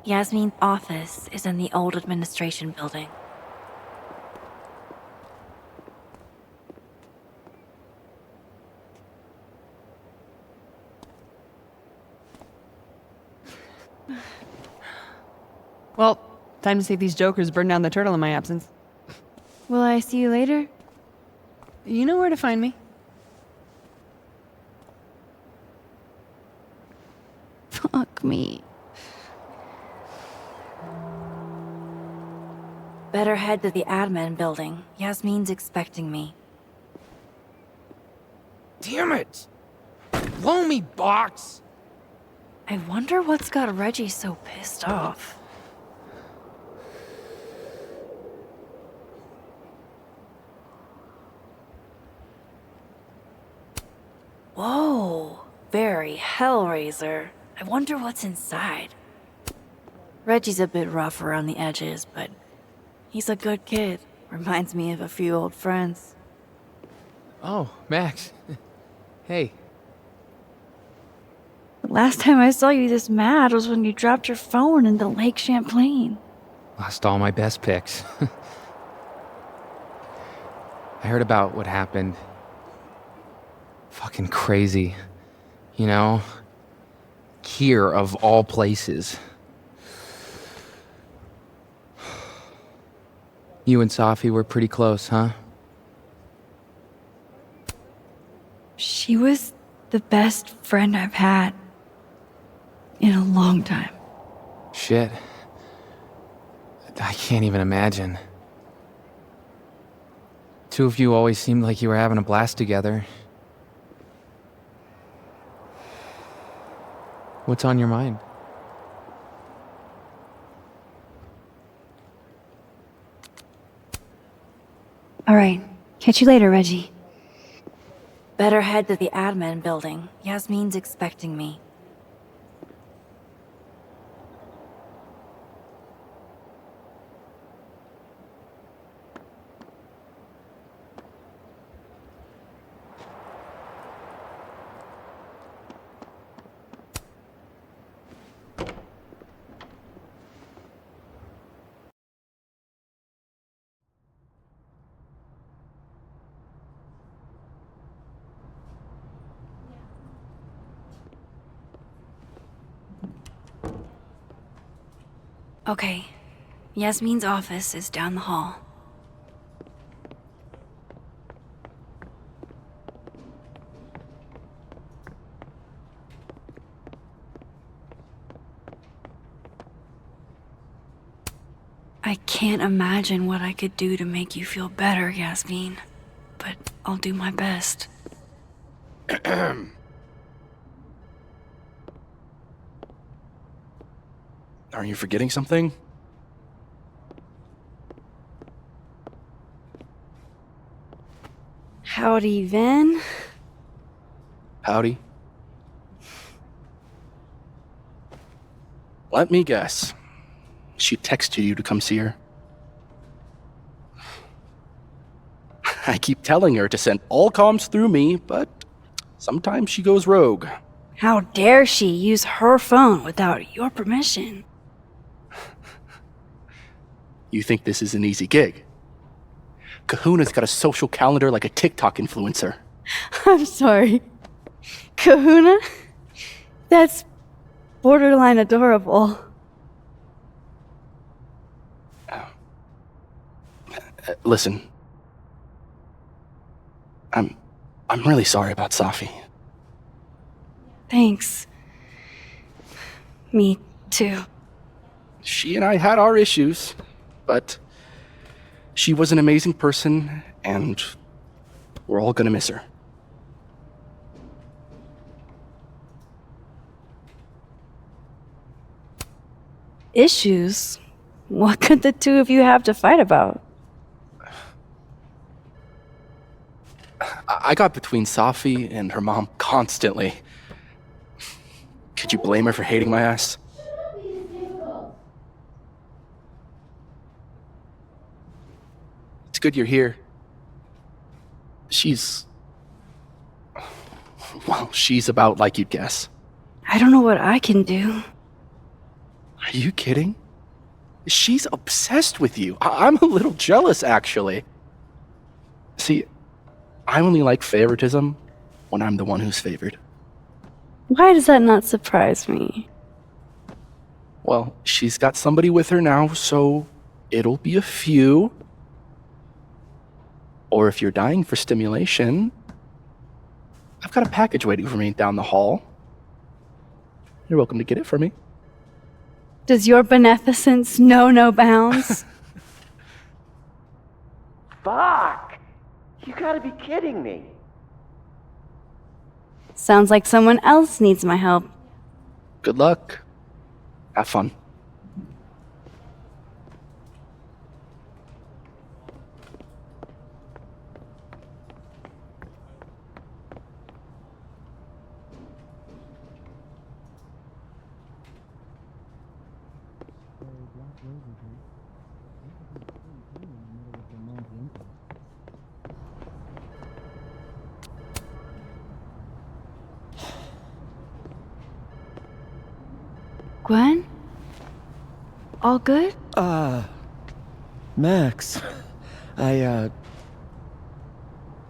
Yasmin's office is in the old administration building. Well, time to see if these jokers burn down the turtle in my absence. Will I see you later? You know where to find me. Fuck me. Better head to the admin building. Yasmin's expecting me. Damn it! Blow me, box! I wonder what's got Reggie so pissed off. Whoa, very Hellraiser. I wonder what's inside. Reggie's a bit rough around the edges, but he's a good kid. Reminds me of a few old friends. Oh, Max. Hey. The last time I saw you this mad was when you dropped your phone into Lake Champlain. Lost all my best picks. I heard about what happened. Fucking crazy. You know? Here, of all places. You and Safi were pretty close, huh? She was the best friend I've had in a long time. Shit. I can't even imagine. Two of you always seemed like you were having a blast together. What's on your mind? All right. Catch you later, Reggie. Better head to the admin building. Yasmin's expecting me. Okay. Yasmin's office is down the hall. I can't imagine what I could do to make you feel better, Yasmin. But I'll do my best. Are you forgetting something? Howdy, Vin. Howdy. Let me guess. She texted you to come see her? I keep telling her to send all comms through me, but sometimes she goes rogue. How dare she use her phone without your permission? You think this is an easy gig? Kahuna's got a social calendar like a TikTok influencer. I'm sorry. Kahuna? That's borderline adorable. Listen. I'm really sorry about Safi. Thanks. Me too. She and I had our issues, but she was an amazing person, and we're all gonna miss her. Issues? What could the two of you have to fight about? I got between Safi and her mom constantly. Could you blame her for hating my ass? It's good you're here. She's about like you'd guess. I don't know what I can do. Are you kidding? She's obsessed with you. I'm a little jealous, actually. See, I only like favoritism when I'm the one who's favored. Why does that not surprise me? Well, she's got somebody with her now, so it'll be a few. Or if you're dying for stimulation, I've got a package waiting for me down the hall. You're welcome to get it for me. Does your beneficence know no bounds? Fuck! You gotta be kidding me. Sounds like someone else needs my help. Good luck. Have fun. Gwen? All good? Max.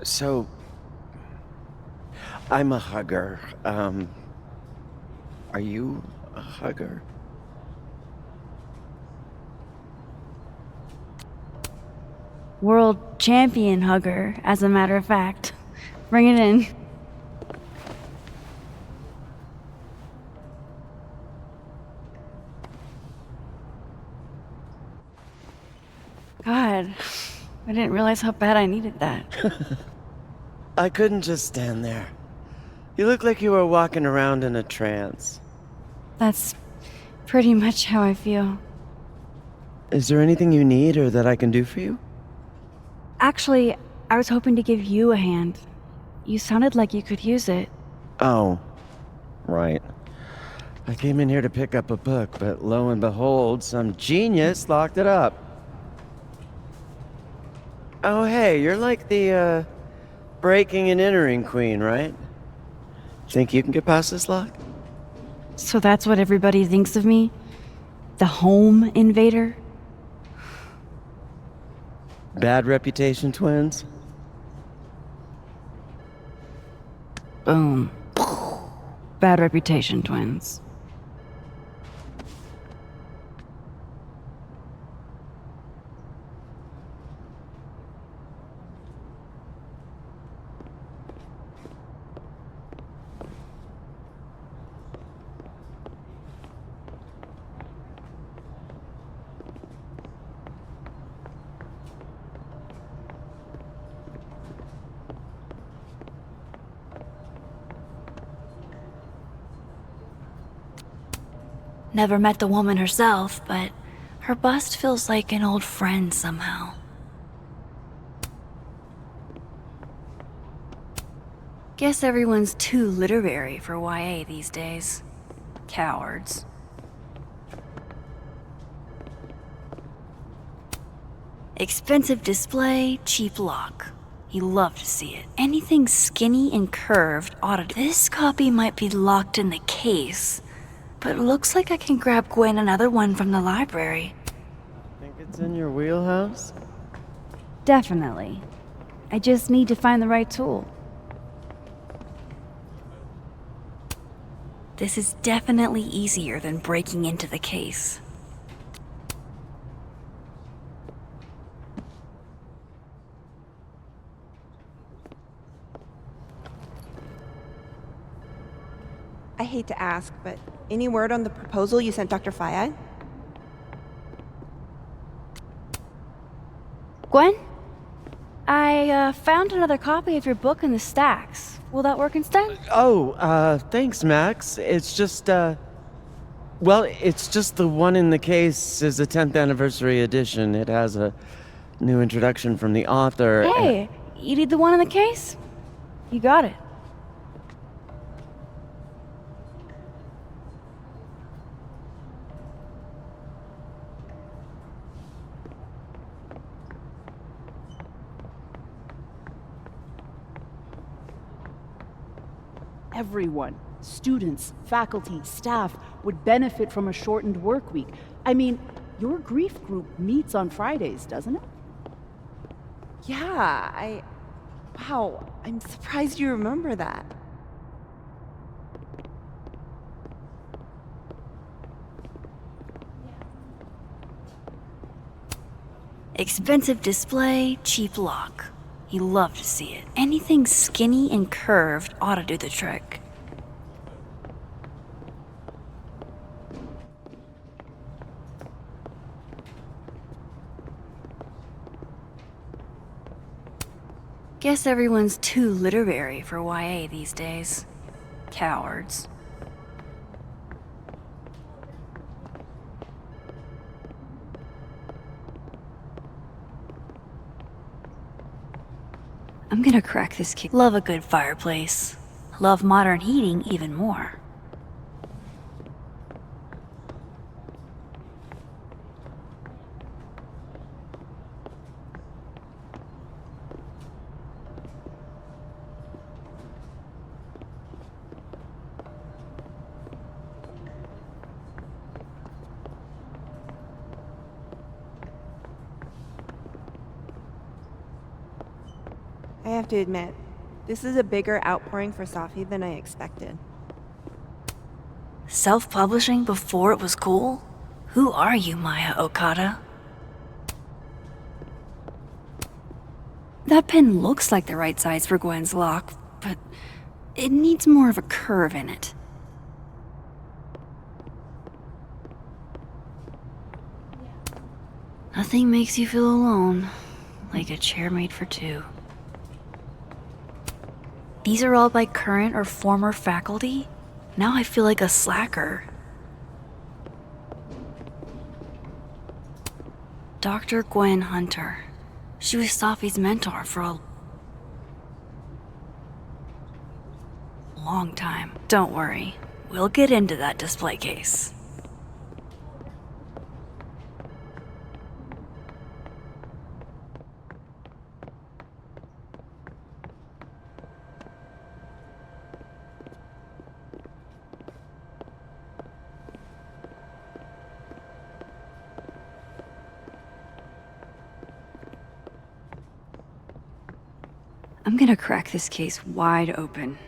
So... I'm a hugger. Are you a hugger? World champion hugger, as a matter of fact. Bring it in. God, I didn't realize how bad I needed that. I couldn't just stand there. You look like you were walking around in a trance. That's pretty much how I feel. Is there anything you need or that I can do for you? Actually, I was hoping to give you a hand. You sounded like you could use it. Oh, right. I came in here to pick up a book, but lo and behold, some genius locked it up. Oh, hey, you're like the, breaking and entering queen, right? Think you can get past this lock? So that's what everybody thinks of me? The home invader? Bad reputation, twins? Boom. Bad reputation, twins. Never met the woman herself, but her bust feels like an old friend somehow. Guess everyone's too literary for YA these days. Cowards. Expensive display, cheap lock. He loved to see it. Anything skinny and curved ought to... This copy might be locked in the case, but it looks like I can grab Gwen another one from the library. Think it's in your wheelhouse? Definitely. I just need to find the right tool. This is definitely easier than breaking into the case. I hate to ask, but any word on the proposal you sent Dr. Fayad? Gwen? I found another copy of your book in the stacks. Will that work instead? Oh, thanks, Max. It's just, well, it's just the one in the case is a 10th anniversary edition. It has a new introduction from the author. Hey, you need the one in the case? You got it. Everyone, Students, faculty, staff would benefit from a shortened work week. I mean, your grief group meets on Fridays, doesn't it? Yeah, Wow, I'm surprised you remember that. Expensive display, cheap lock. You love to see it. Anything skinny and curved ought to do the trick. Guess everyone's too literary for YA these days. Cowards. I'm gonna crack this case. Love a good fireplace. Love modern heating even more. I have to admit, this is a bigger outpouring for Safi than I expected. Self-publishing before it was cool? Who are you, Maya Okada? That pen looks like the right size for Gwen's lock, but it needs more of a curve in it. Nothing makes you feel alone like a chair made for two. These are all by current or former faculty? Now I feel like a slacker. Dr. Gwen Hunter. She was Safi's mentor for a long time. Don't worry, we'll get into that display case. I'm gonna crack this case wide open.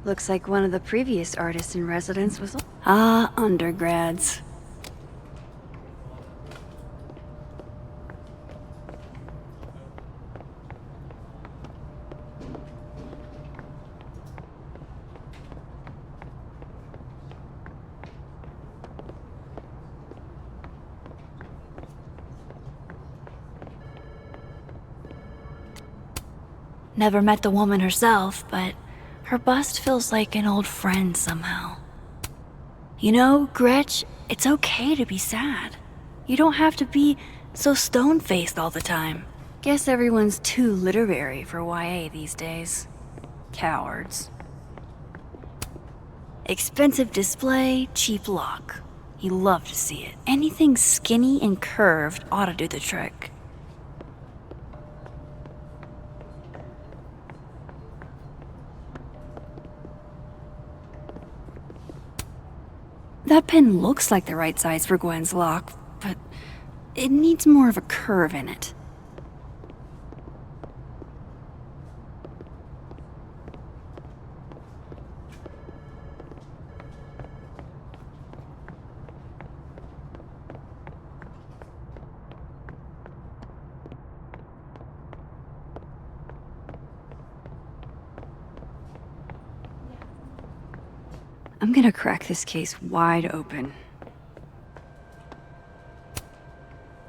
Looks like one of the previous artists in residence was... Ah, undergrads. Never met the woman herself, but her bust feels like an old friend somehow. You know, Gretch, it's okay to be sad. You don't have to be so stone-faced all the time. Guess everyone's too literary for YA these days. Cowards. Expensive display, cheap lock. You love to see it. Anything skinny and curved ought to do the trick. That pen looks like the right size for Gwen's lock, but it needs more of a curve in it. I'm gonna crack this case wide open.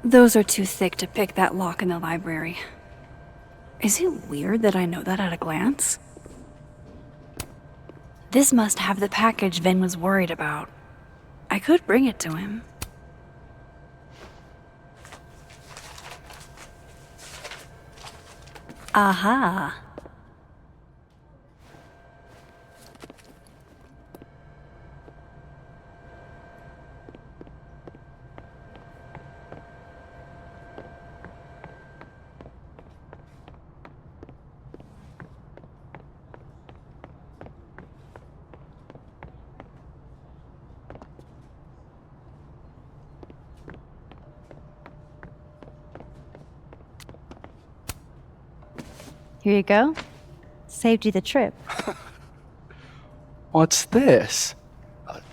Those are too thick to pick that lock in the library. Is it weird that I know that at a glance? This must have the package Vin was worried about. I could bring it to him. Aha. Here you go. Saved you the trip. What's this?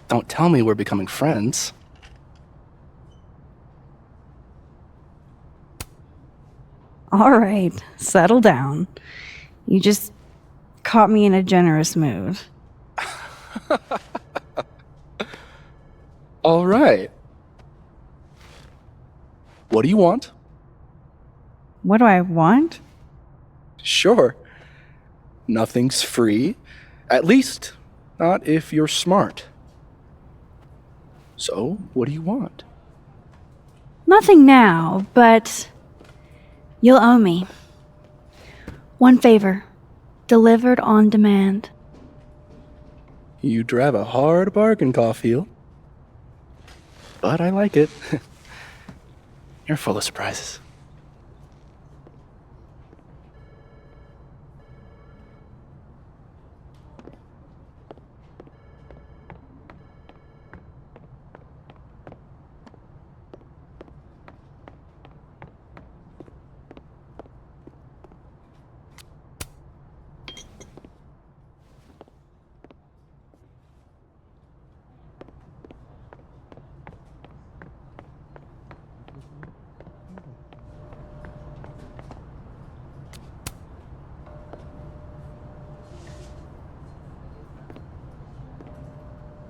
Don't tell me we're becoming friends. All right, settle down. You just caught me in a generous mood. All right. What do you want? What do I want? Sure. Nothing's free. At least, not if you're smart. So, what do you want? Nothing now, but you'll owe me. One favor, delivered on demand. You drive a hard bargain, Caulfield. But I like it. You're full of surprises.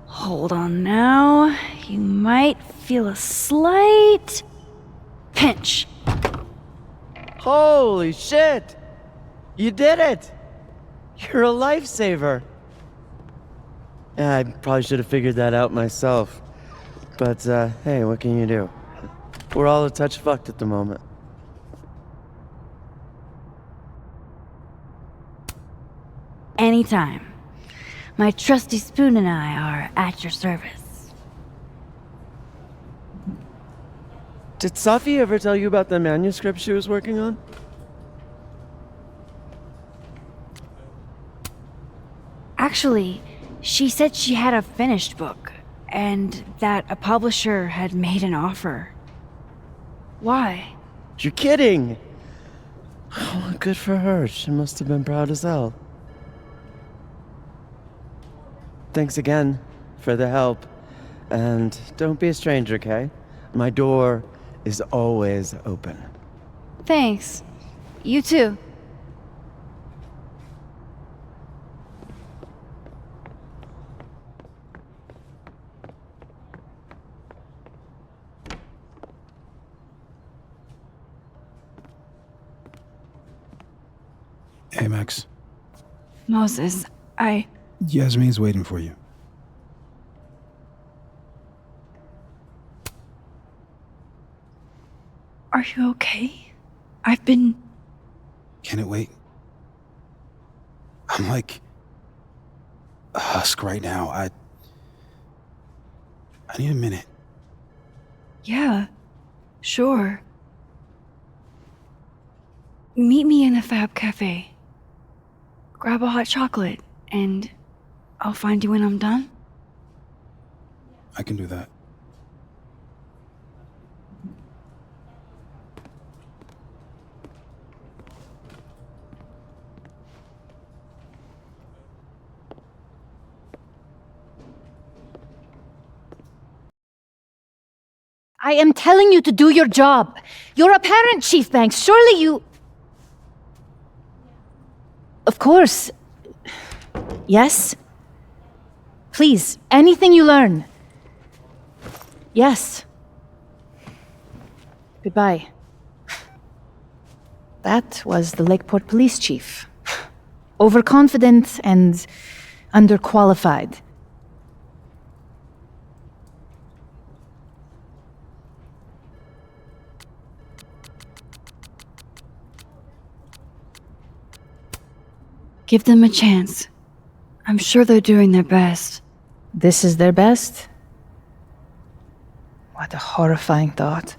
Hold on now. You might feel a slight pinch. Holy shit! You did it! You're a lifesaver. Yeah, I probably should have figured that out myself. But, hey, what can you do? We're all a touch fucked at the moment. Anytime. My trusty spoon and I are at your service. Did Safi ever tell you about the manuscript she was working on? Actually, she said she had a finished book, and that a publisher had made an offer. Why? You're kidding! Oh, good for her. She must have been proud as hell. Thanks again for the help. And don't be a stranger, okay? My door is always open. Thanks. You too. Hey, Max. Moses, Yasmin's waiting for you. Are you okay? I've been... Can it wait? I'm like a husk right now. I need a minute. Yeah, sure. Meet me in a Fab Cafe. Grab a hot chocolate, and I'll find you when I'm done. I can do that. I am telling you to do your job. You're a parent, Chief Banks. Surely you... Of course. Yes? Please, anything you learn. Yes. Goodbye. That was the Lakeport police chief. Overconfident and underqualified. Give them a chance. I'm sure they're doing their best. This is their best? What a horrifying thought.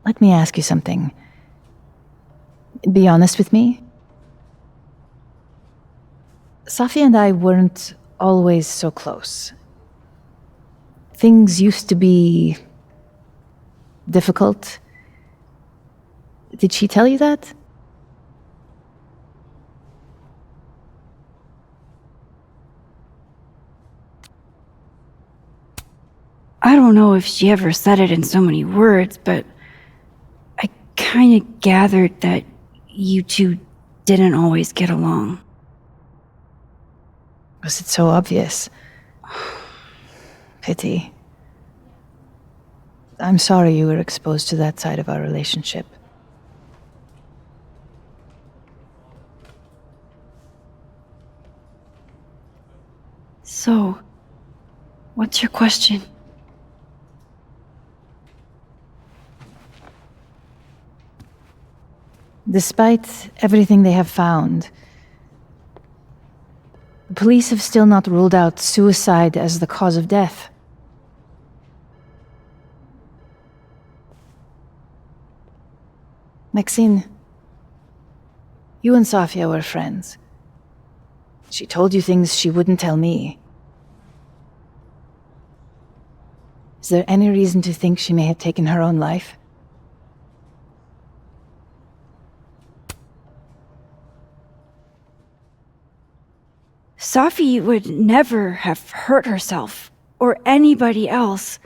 Let me ask you something. Be honest with me. Safi and I weren't always so close. Things used to be difficult. Did she tell you that? I don't know if she ever said it in so many words, but I kinda gathered that you two didn't always get along. Was it so obvious? Pity. I'm sorry you were exposed to that side of our relationship. So, what's your question? Despite everything they have found, the police have still not ruled out suicide as the cause of death. Maxine, you and Safia were friends. She told you things she wouldn't tell me. Is there any reason to think she may have taken her own life? Safi would never have hurt herself, or anybody else.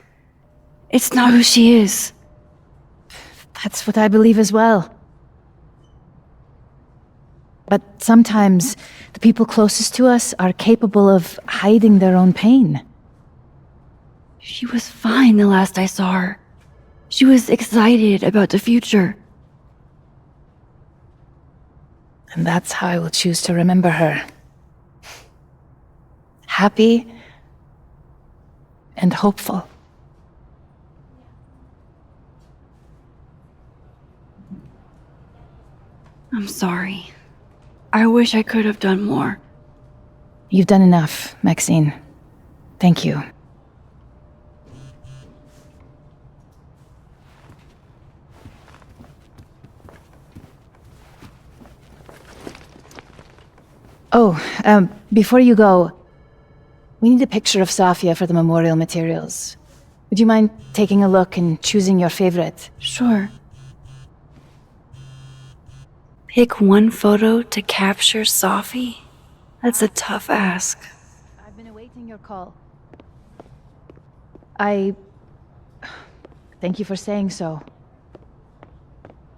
It's not who she is. That's what I believe as well. But sometimes the people closest to us are capable of hiding their own pain. She was fine the last I saw her. She was excited about the future. And that's how I will choose to remember her. Happy and hopeful. I'm sorry. I wish I could have done more. You've done enough, Maxine. Thank you. Oh, before you go, we need a picture of Safia for the memorial materials. Would you mind taking a look and choosing your favorite? Sure. Pick one photo to capture Safi? That's a tough ask. I've been awaiting your call. Thank you for saying so.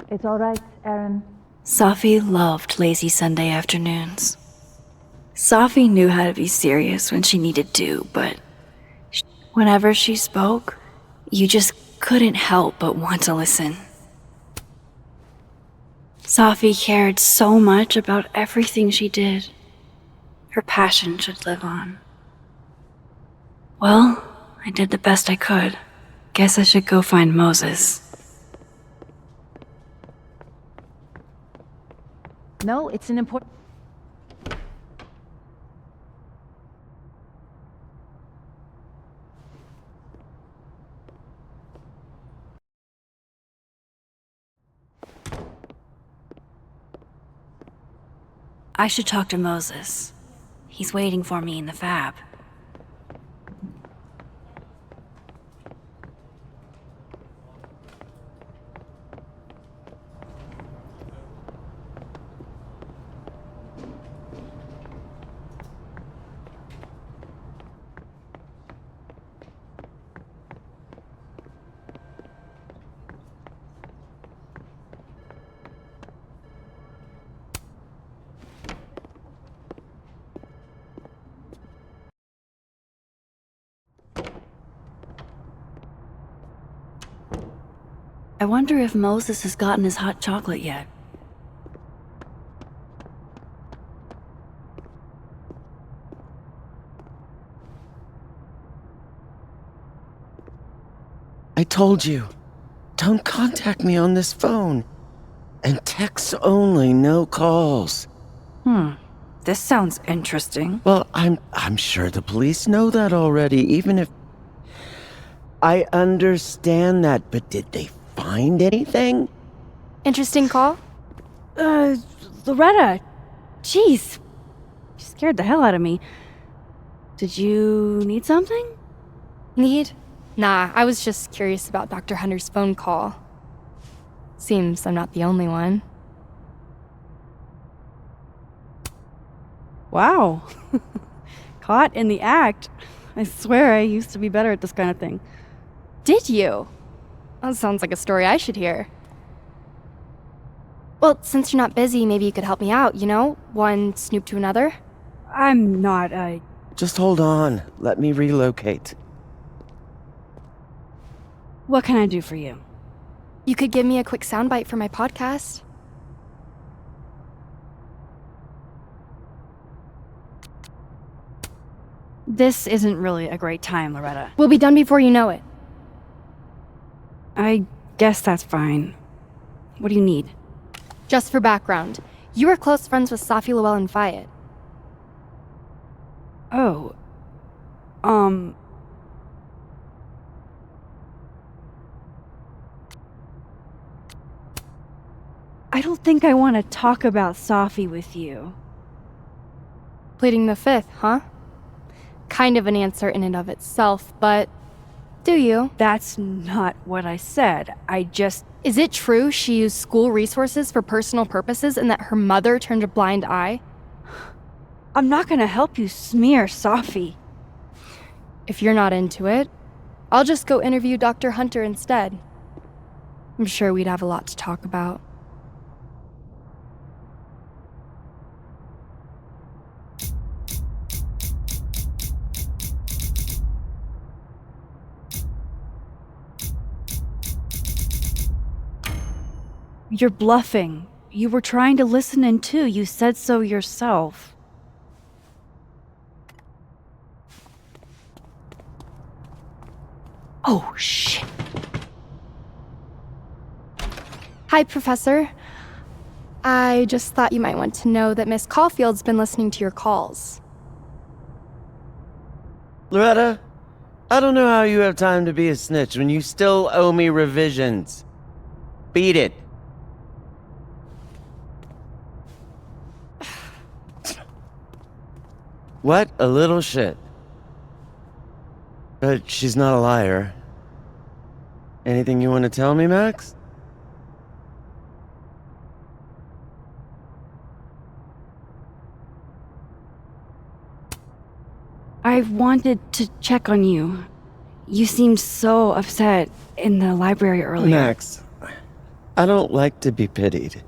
It's all right, Aaron. Safi loved lazy Sunday afternoons. Safi knew how to be serious when she needed to, but whenever she spoke, you just couldn't help but want to listen. Safi cared so much about everything she did. Her passion should live on. Well, I did the best I could. Guess I should go find Moses. No, it's an important... I should talk to Moses. He's waiting for me in the fab. I wonder if Moses has gotten his hot chocolate yet. I told you, don't contact me on this phone. And texts only, no calls. This sounds interesting. Well, I'm sure the police know that already, even if... I understand that, but did they find anything? Interesting call? Loretta, jeez. You scared the hell out of me. Did you need something? Need? Nah, I was just curious about Dr. Hunter's phone call. Seems I'm not the only one. Wow. Caught in the act. I swear I used to be better at this kind of thing. Did you? That sounds like a story I should hear. Well, since you're not busy, maybe you could help me out, you know? One snoop to another? I'm not, Just hold on. Let me relocate. What can I do for you? You could give me a quick soundbite for my podcast. This isn't really a great time, Loretta. We'll be done before you know it. I guess that's fine. What do you need? Just for background, you were close friends with Safi Llewellyn Fayed. Oh. I don't think I want to talk about Safi with you. Pleading the fifth, huh? Kind of an answer in and of itself, but do you? That's not what I said. Is it true she used school resources for personal purposes and that her mother turned a blind eye? I'm not gonna help you smear Safi. If you're not into it, I'll just go interview Dr. Hunter instead. I'm sure we'd have a lot to talk about. You're bluffing. You were trying to listen in too. You said so yourself. Oh, shit. Hi, Professor. I just thought you might want to know that Miss Caulfield's been listening to your calls. Loretta, I don't know how you have time to be a snitch when you still owe me revisions. Beat it. What a little shit. But she's not a liar. Anything you want to tell me, Max? I wanted to check on you. You seemed so upset in the library earlier. Max, I don't like to be pitied.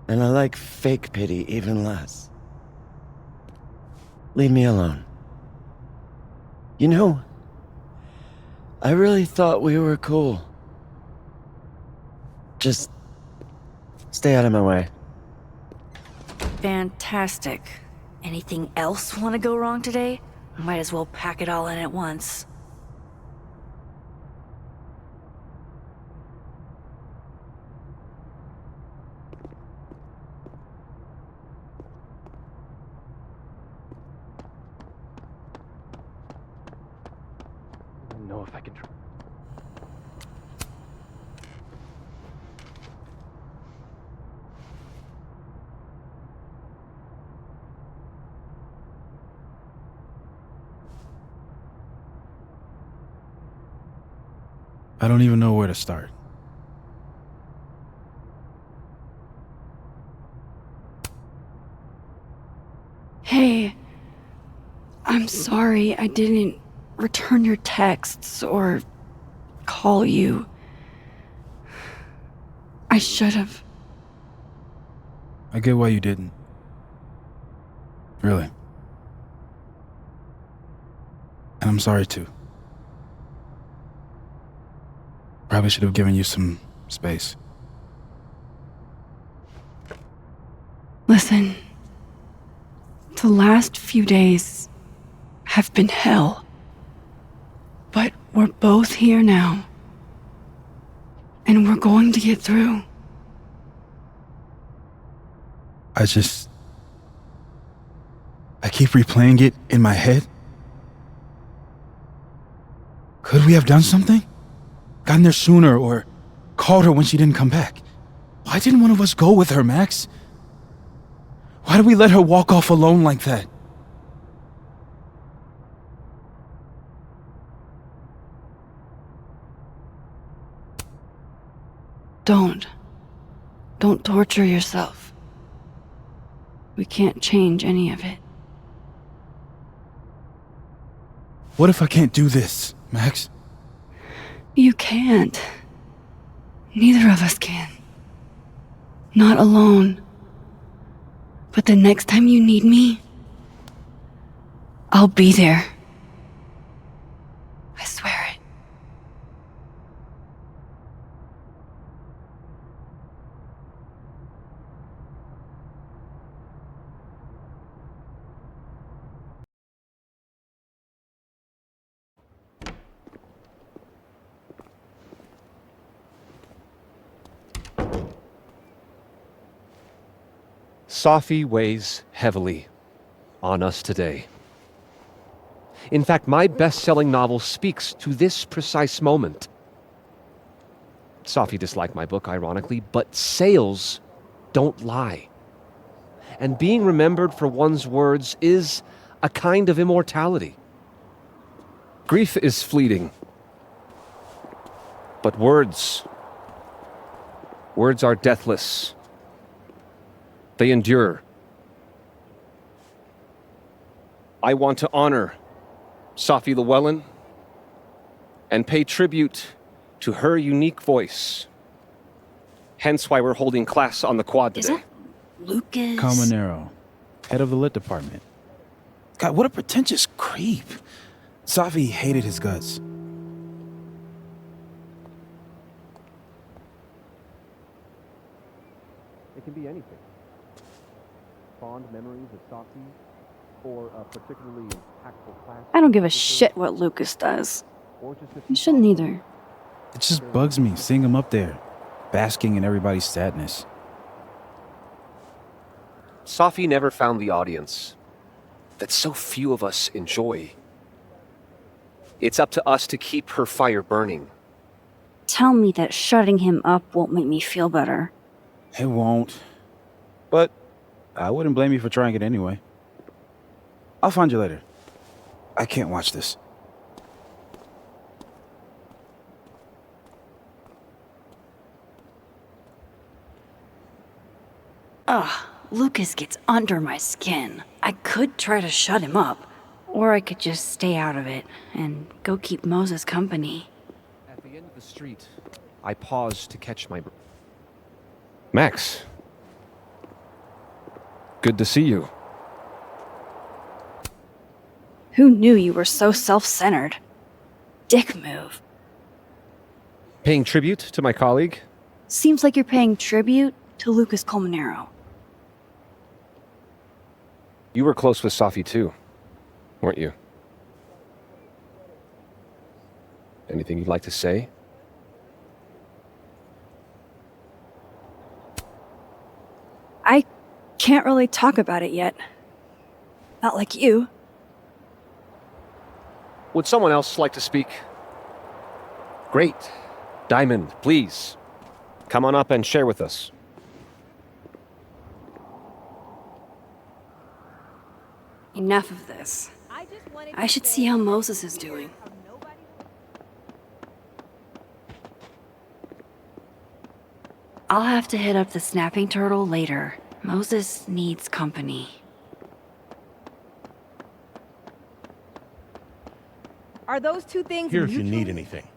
And I like fake pity even less. Leave me alone. You know, I really thought we were cool. Just stay out of my way. Fantastic. Anything else want to go wrong today? Might as well pack it all in at once. I don't know if I can try. I don't even know where to start. Hey, I'm sorry I didn't return your texts or call you. I should have. I get why you didn't. Really. And I'm sorry too. probably should have given you some space. Listen, the last few days have been hell. But we're both here now. And we're going to get through. I keep replaying it in my head. Could we have done something? Gotten there sooner or called her when she didn't come back? Why didn't one of us go with her, Max? Why did we let her walk off alone like that? Don't torture yourself. We can't change any of it. What if I can't do this, Max? You can't. Neither of us can. Not alone. But the next time you need me, I'll be there. I swear it. Safi weighs heavily on us today. In fact, my best-selling novel speaks to this precise moment. Safi disliked my book, ironically, but sales don't lie. And being remembered for one's words is a kind of immortality. Grief is fleeting. But words are deathless. They endure. I want to honor Safi Llewellyn and pay tribute to her unique voice. Hence why we're holding class on the quad today. Is that Lucas? Calmanero, head of the lit department. God, what a pretentious creep. Safi hated his guts. It can be anything. Fond memories of Safi, or a particularly impactful class. I don't give a shit what Lucas does. You shouldn't either. It just bugs me seeing him up there, basking in everybody's sadness. Safi never found the audience that so few of us enjoy. It's up to us to keep her fire burning. Tell me that shutting him up won't make me feel better. It won't. But I wouldn't blame you for trying it anyway. I'll find you later. I can't watch this. Ugh, Lucas gets under my skin. I could try to shut him up, or I could just stay out of it and go keep Moses company. At the end of the street, I paused to catch my breath. Max. Good to see you. Who knew you were so self-centered? Dick move. Paying tribute to my colleague? Seems like you're paying tribute to Lucas Calmanero. You were close with Safi too, weren't you? Anything you'd like to say? I can't really talk about it yet. Not like you. Would someone else like to speak? Great. Diamond, please. Come on up and share with us. Enough of this. I should see how Moses is doing. I'll have to hit up the Snapping Turtle later. Moses needs company. Are those two things Here if you mutual? need anything.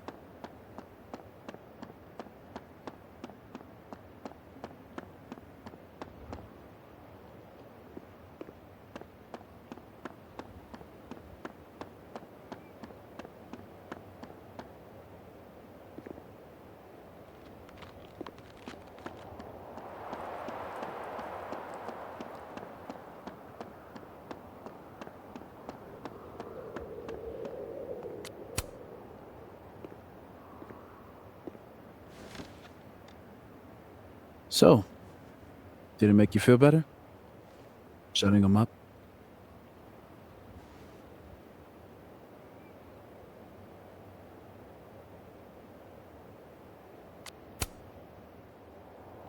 So, did it make you feel better? Shutting him up?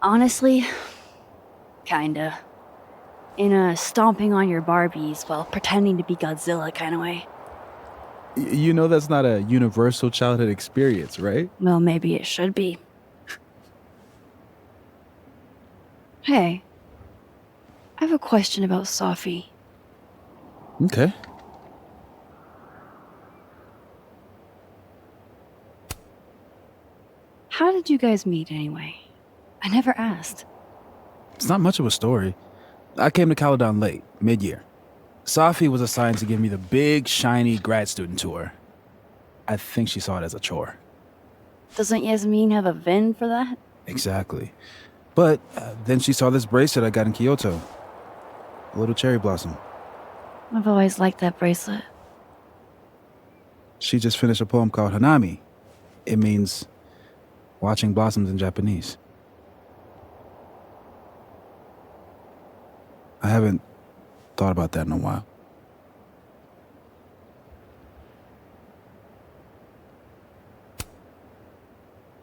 Honestly, kinda. In a stomping on your Barbies while pretending to be Godzilla kind of way. You know that's not a universal childhood experience, right? Well, maybe it should be. Hey, I have a question about Sophie. Okay. How did you guys meet anyway? I never asked. It's not much of a story. I came to Caledon late, mid-year. Sophie was assigned to give me the big, shiny grad student tour. I think she saw it as a chore. Doesn't Yasmin have a VIN for that? Exactly. But then she saw this bracelet I got in Kyoto. A little cherry blossom. I've always liked that bracelet. She just finished a poem called Hanami. It means watching blossoms in Japanese. I haven't thought about that in a while.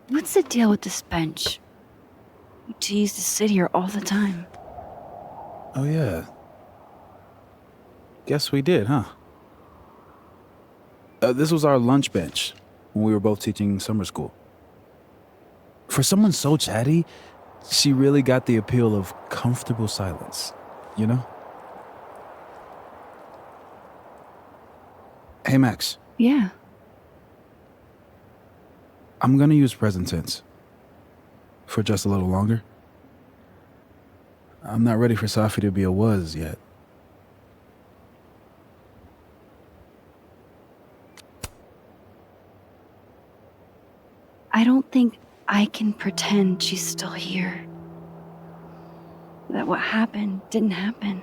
What's the deal with this bench? We used to sit here all the time. Oh, yeah. Guess we did, huh? This was our lunch bench when we were both teaching summer school. For someone so chatty, she really got the appeal of comfortable silence, you know? Hey, Max. Yeah. I'm gonna use present tense. For just a little longer. I'm not ready for Sophie to be a was yet. I don't think I can pretend she's still here. That what happened didn't happen.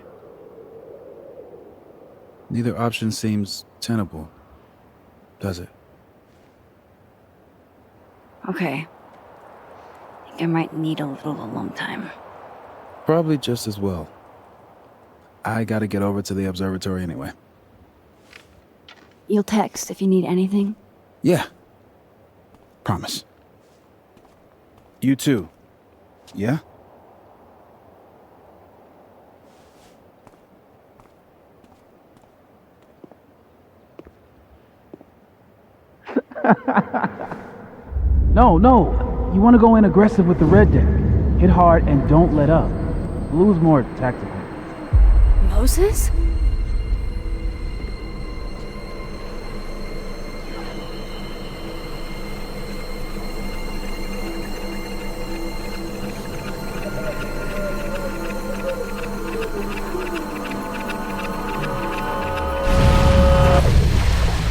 Neither option seems tenable, does it? Okay. I think I might need a little alone time. Probably just as well. I gotta get over to the observatory anyway. You'll text if you need anything? Yeah. Promise. You too. Yeah? No. You want to go in aggressive with the red deck. Hit hard and don't let up. Blue's more tactical. Moses?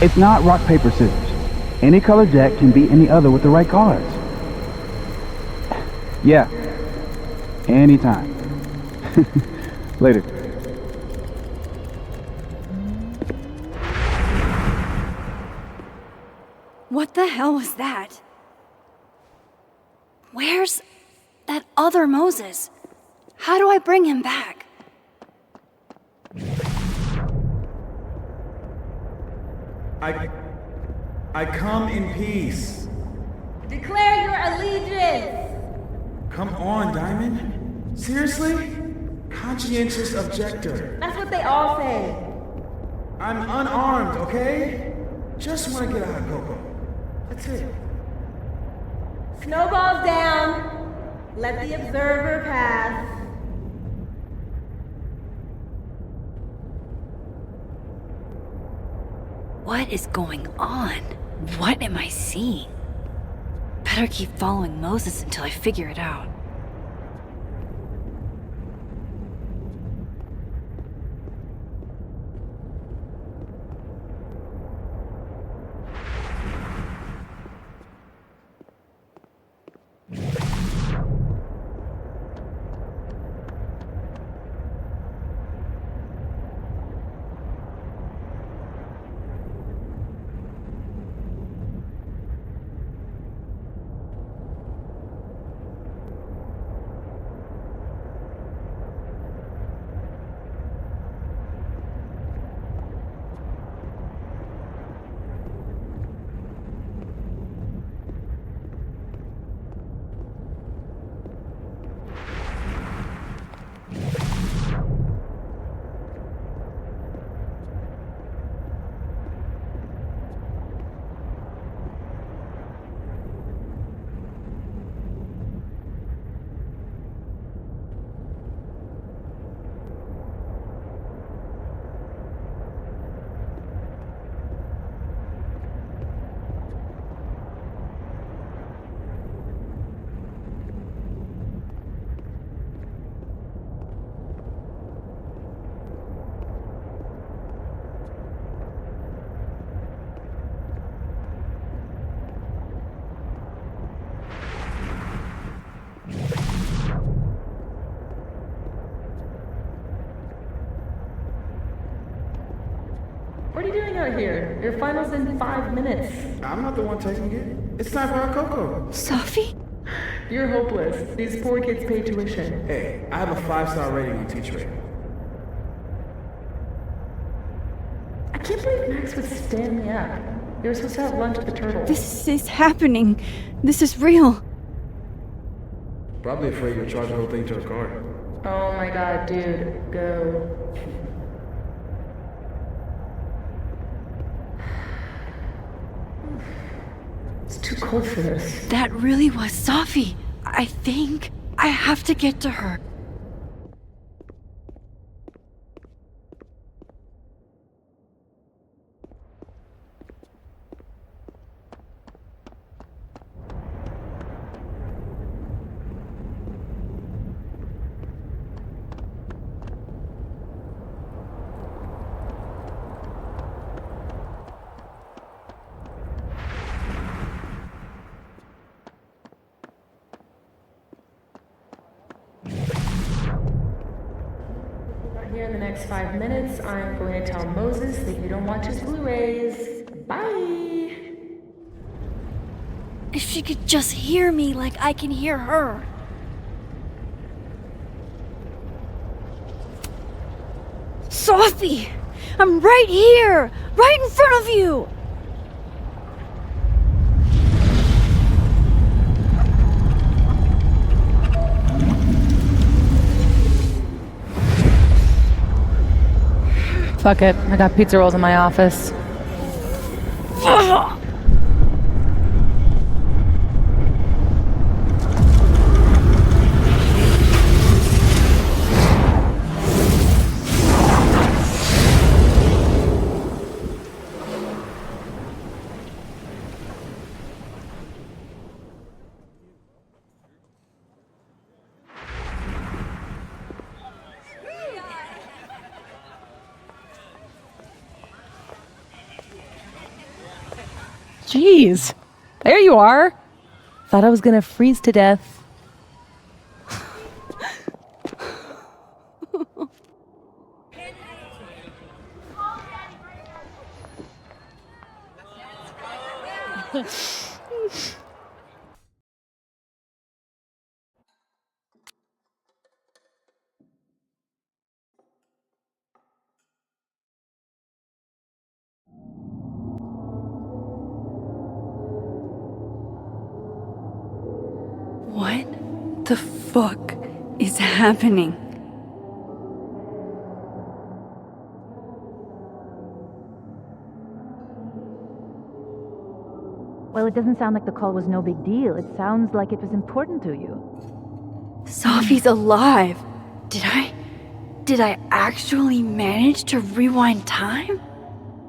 It's not rock, paper, scissors. Any color deck can beat any other with the right cards. Yeah. Anytime. Later. What the hell was that? Where's that other Moses? How do I bring him back? I come in peace. Declare your allegiance! Come on, Diamond. Seriously? Conscientious objector. That's what they all say. I'm unarmed, okay? Just want to get out of Coco. That's it. Snowballs down. Let the observer pass. What is going on? What am I seeing? Better keep following Moses until I figure it out. What are you doing out here? Your final's in 5 minutes. I'm not the one taking it. It's time for our Coco. Safi? You're hopeless. These poor kids pay tuition. Hey, I have a 5-star rating on TeachRate. I can't believe Max would stand me up. You were supposed to have lunch at the Turtle. This is happening. This is real. Probably afraid you'll charge the whole thing to her card. Oh my god, dude. Go. It's too cold for this. That really was Safi. I think I have to get to her. Here in the next 5 minutes, I'm going to tell Moses that you don't watch his Blu-rays. Bye! If she could just hear me like I can hear her. Safi! I'm right here! Right in front of you! Fuck it. I got pizza rolls in my office. Jeez. There you are. Thought I was gonna freeze to death. What the fuck is happening? Well, it doesn't sound like the call was no big deal. It sounds like it was important to you. Safi's alive. Did I actually manage to rewind time?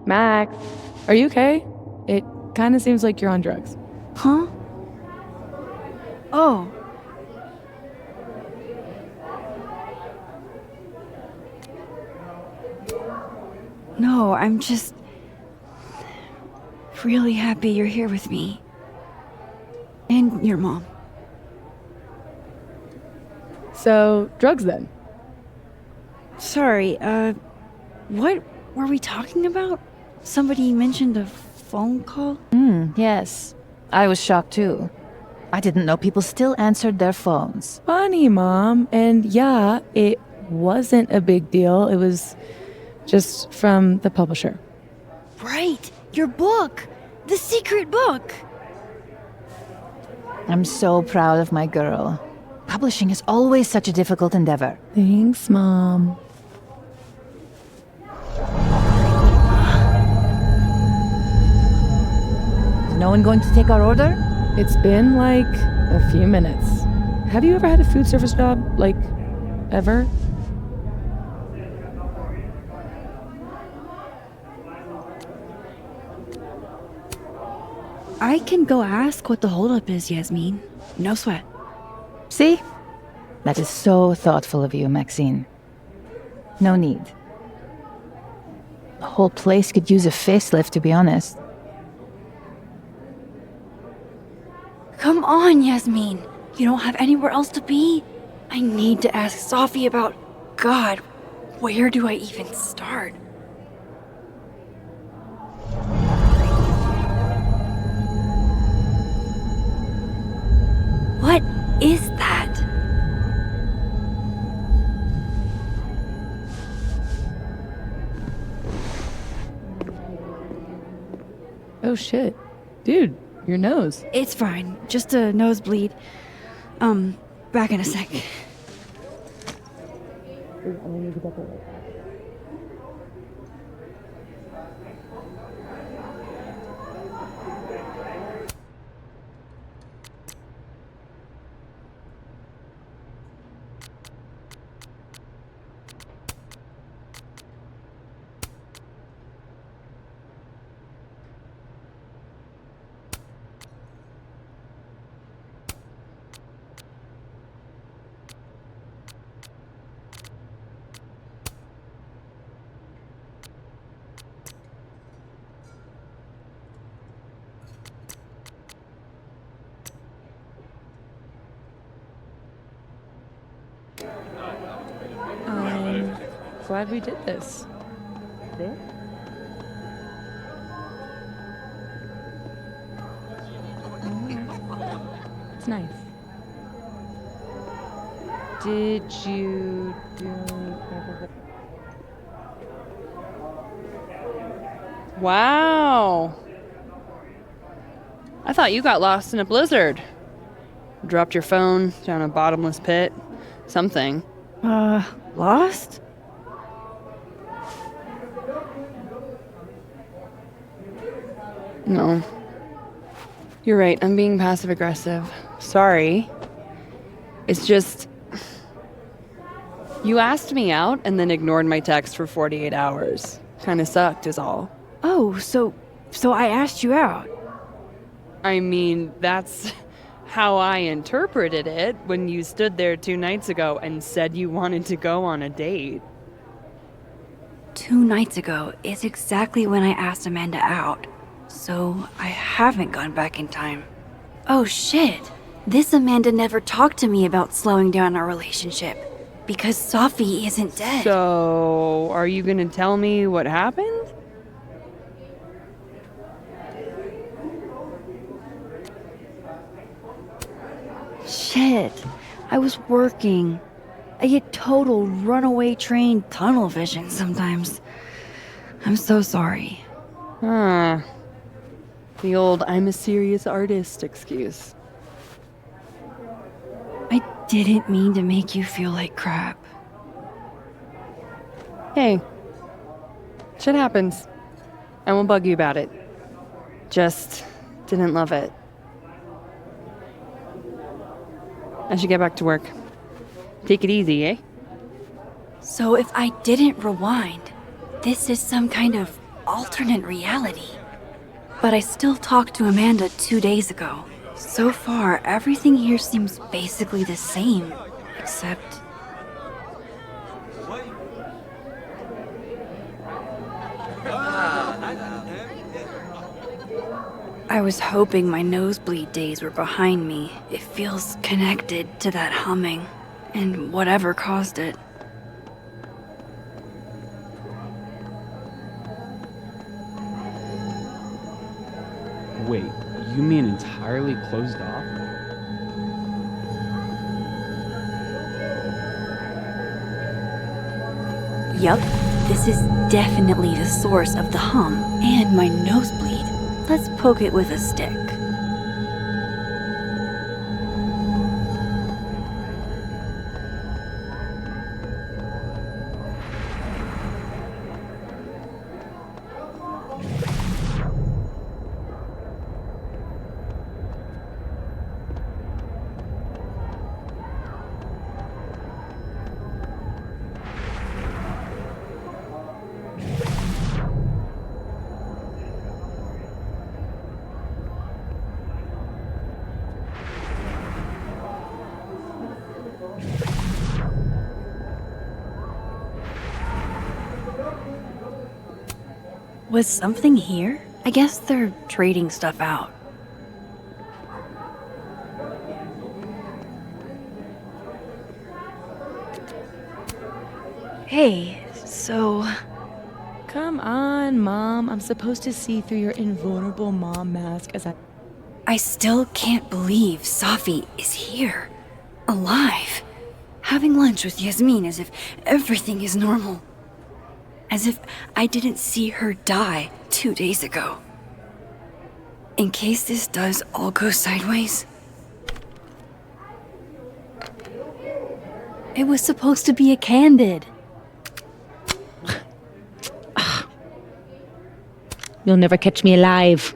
Max, are you okay? It kind of seems like you're on drugs. Huh? Oh. No, I'm just really happy you're here with me. And your mom. So, drugs then? Sorry, what were we talking about? Somebody mentioned a phone call? Yes. I was shocked too. I didn't know people still answered their phones. Funny, Mom. And yeah, it wasn't a big deal. It was just from the publisher. Right! Your book! The secret book! I'm so proud of my girl. Publishing is always such a difficult endeavor. Thanks, Mom. Is no one going to take our order? It's been like a few minutes. Have you ever had a food service job? Like, ever? I can go ask what the holdup is, Yasmin. No sweat. See? That is so thoughtful of you, Maxine. No need. The whole place could use a facelift, to be honest. Come on, Yasmin. You don't have anywhere else to be? I need to ask Safi about... God, where do I even start? Oh shit. Dude, your nose. It's fine. Just a nosebleed. Back in a sec. I'm glad we did this. It's nice. Did you do... Wow! I thought you got lost in a blizzard. Dropped your phone down a bottomless pit. Something. Lost? No. You're right, I'm being passive aggressive. Sorry. It's just... You asked me out and then ignored my text for 48 hours. Kinda sucked is all. Oh, so I asked you out. I mean, that's how I interpreted it when you stood there 2 nights ago and said you wanted to go on a date. 2 nights ago is exactly when I asked Amanda out. So I haven't gone back in time. Oh shit. This Amanda never talked to me about slowing down our relationship. Because Safi isn't dead. So, are you gonna tell me what happened? Shit. I was working. I get total runaway train tunnel vision sometimes. I'm so sorry. Huh. The old I'm a serious artist excuse. I didn't mean to make you feel like crap. Hey. Shit happens. I won't bug you about it. Just didn't love it. I should get back to work. Take it easy, eh? So if I didn't rewind, this is some kind of alternate reality. But I still talked to Amanda 2 days ago. So far, everything here seems basically the same, except... I was hoping my nosebleed days were behind me. It feels connected to that humming, and whatever caused it. Wait, you mean entirely closed off? Yup, this is definitely the source of the hum and my nosebleed. Let's poke it with a stick. Was something here? I guess they're trading stuff out. Hey, so... Come on, Mom. I'm supposed to see through your invulnerable mom mask as I still can't believe Safi is here. Alive. Having lunch with Yasmin as if everything is normal. As if I didn't see her die 2 days ago. In case this does all go sideways. It was supposed to be a candid. You'll never catch me alive.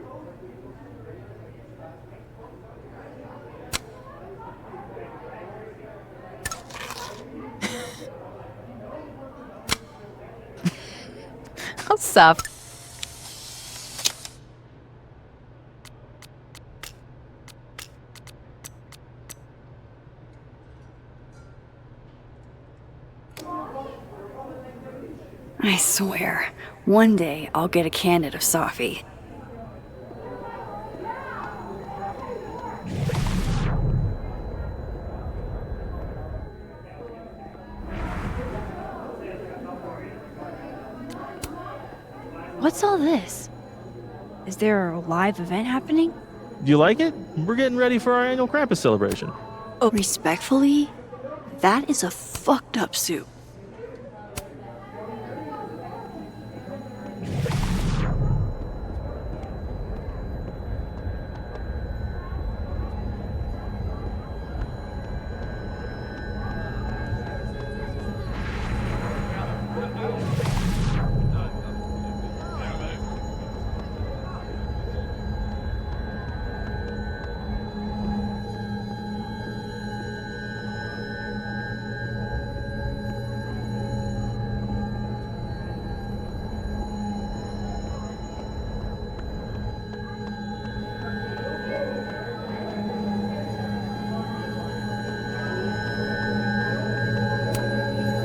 How soft. I swear, one day I'll get a candid of Safi. What's all this? Is there a live event happening? Do you like it? We're getting ready for our annual Krampus celebration. Oh, respectfully, that is a fucked up suit.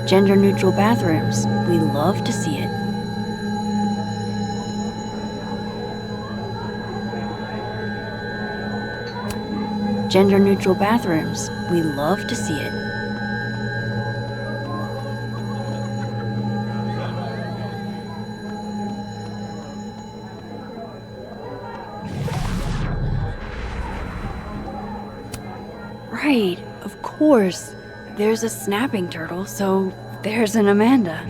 Gender-neutral bathrooms. We love to see it. Gender-neutral bathrooms. We love to see it. Right, of course. There's a snapping turtle, so there's an Amanda.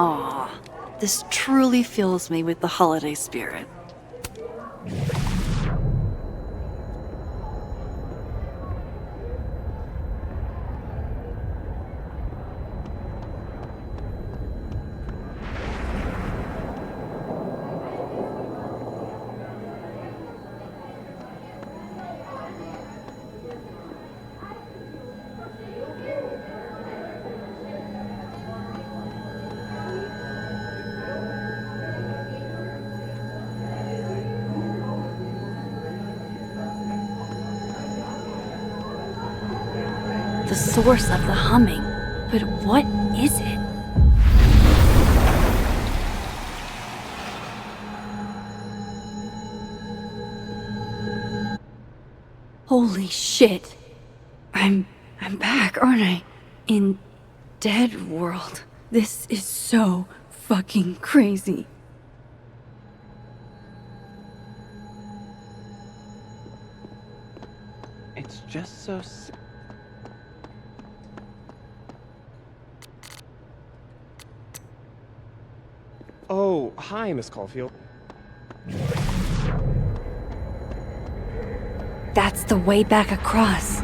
Aw, this truly fills me with the holiday spirit. The source of the humming. But what is it? Holy shit. I'm back, aren't I? In Dead World. This is so fucking crazy. It's just so Oh, hi, Miss Caulfield. That's the way back across.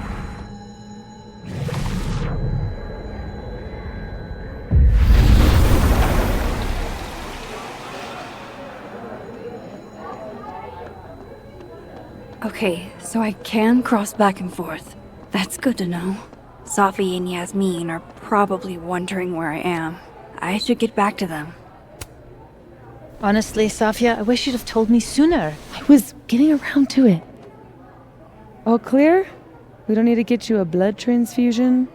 Okay, so I can cross back and forth. That's good to know. Safi and Yasmin are probably wondering where I am. I should get back to them. Honestly, Safia, I wish you'd have told me sooner. I was getting around to it. All clear? We don't need to get you a blood transfusion?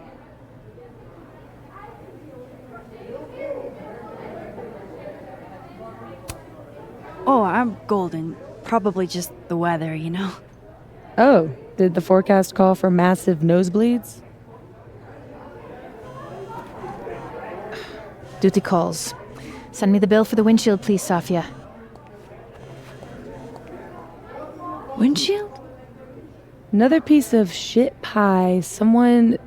Oh, I'm golden. Probably just the weather, you know? Oh, did the forecast call for massive nosebleeds? Duty calls. Send me the bill for the windshield, please, Safia. Windshield? Another piece of shit pie. Someone...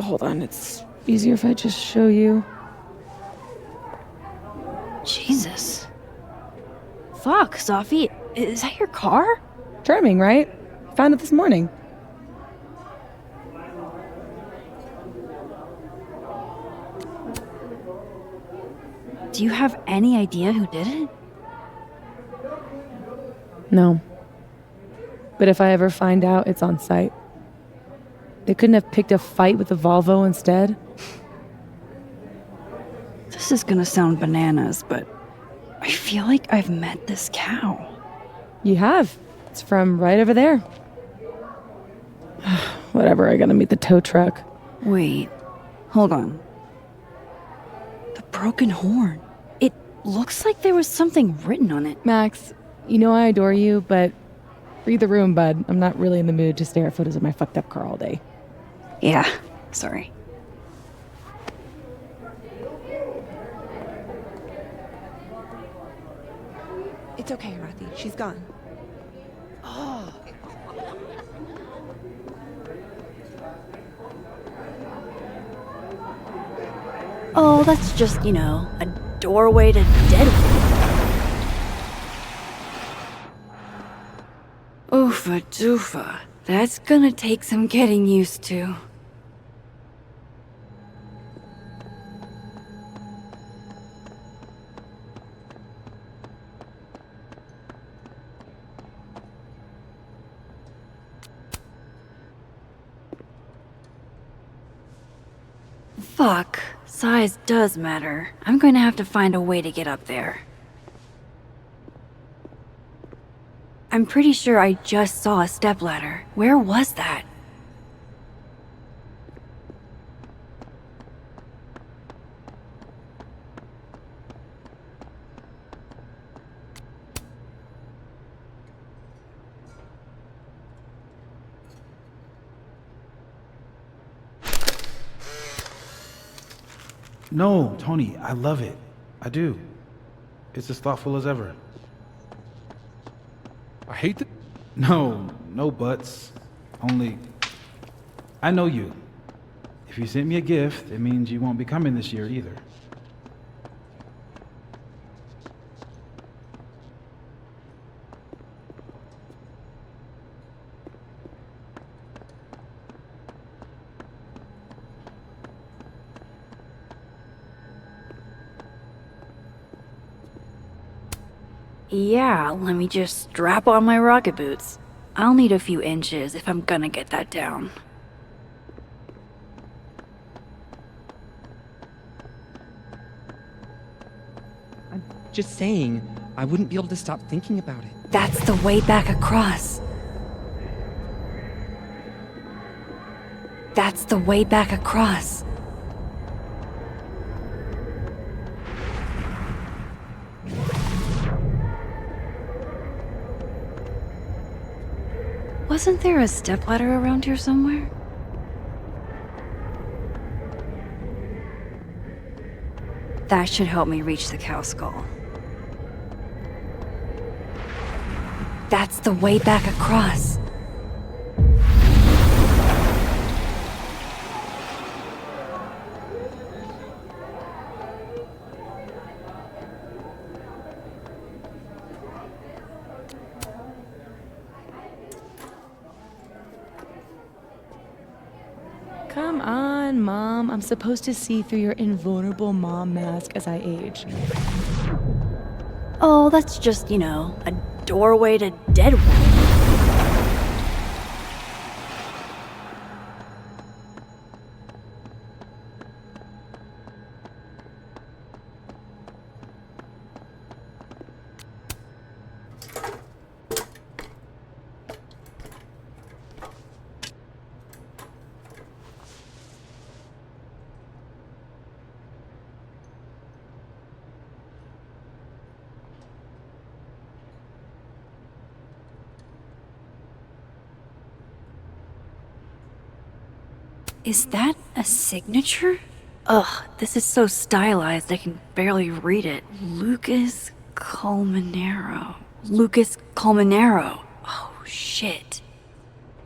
Hold on, it's easier if I just show you. Jesus. Fuck, Safi. Is that your car? Charming, right? Found it this morning. Do you have any idea who did it? No. But if I ever find out, it's on site. They couldn't have picked a fight with the Volvo instead? This is gonna sound bananas, but I feel like I've met this cow. You have. It's from right over there. Whatever, I gotta meet the tow truck. Wait, hold on. The broken horn. It looks like there was something written on it. Max, you know I adore you, but read the room, bud. I'm not really in the mood to stare at photos of my fucked up car all day. Yeah, sorry. It's okay, Rathi. She's gone. Oh. Oh, that's just, a doorway to Deadwood. Oofa doofa. That's gonna take some getting used to. Fuck. Size does matter. I'm going to have to find a way to get up there. I'm pretty sure I just saw a stepladder. Where was that? No, Tony, I love it. I do. It's as thoughtful as ever. I hate that. No buts. Only, I know you. If you sent me a gift, it means you won't be coming this year either. Yeah, let me just strap on my rocket boots. I'll need a few inches if I'm gonna get that down. I'm just saying, I wouldn't be able to stop thinking about it. That's the way back across. That's the way back across. Wasn't there a stepladder around here somewhere? That should help me reach the cow skull. That's the way back across. Come on, Mom. I'm supposed to see through your invulnerable mom mask as I age. Oh, that's just, a doorway to Deadwood. Is that a signature? Ugh, this is so stylized I can barely read it. Lucas Colmenero. Lucas Colmenero. Oh, shit.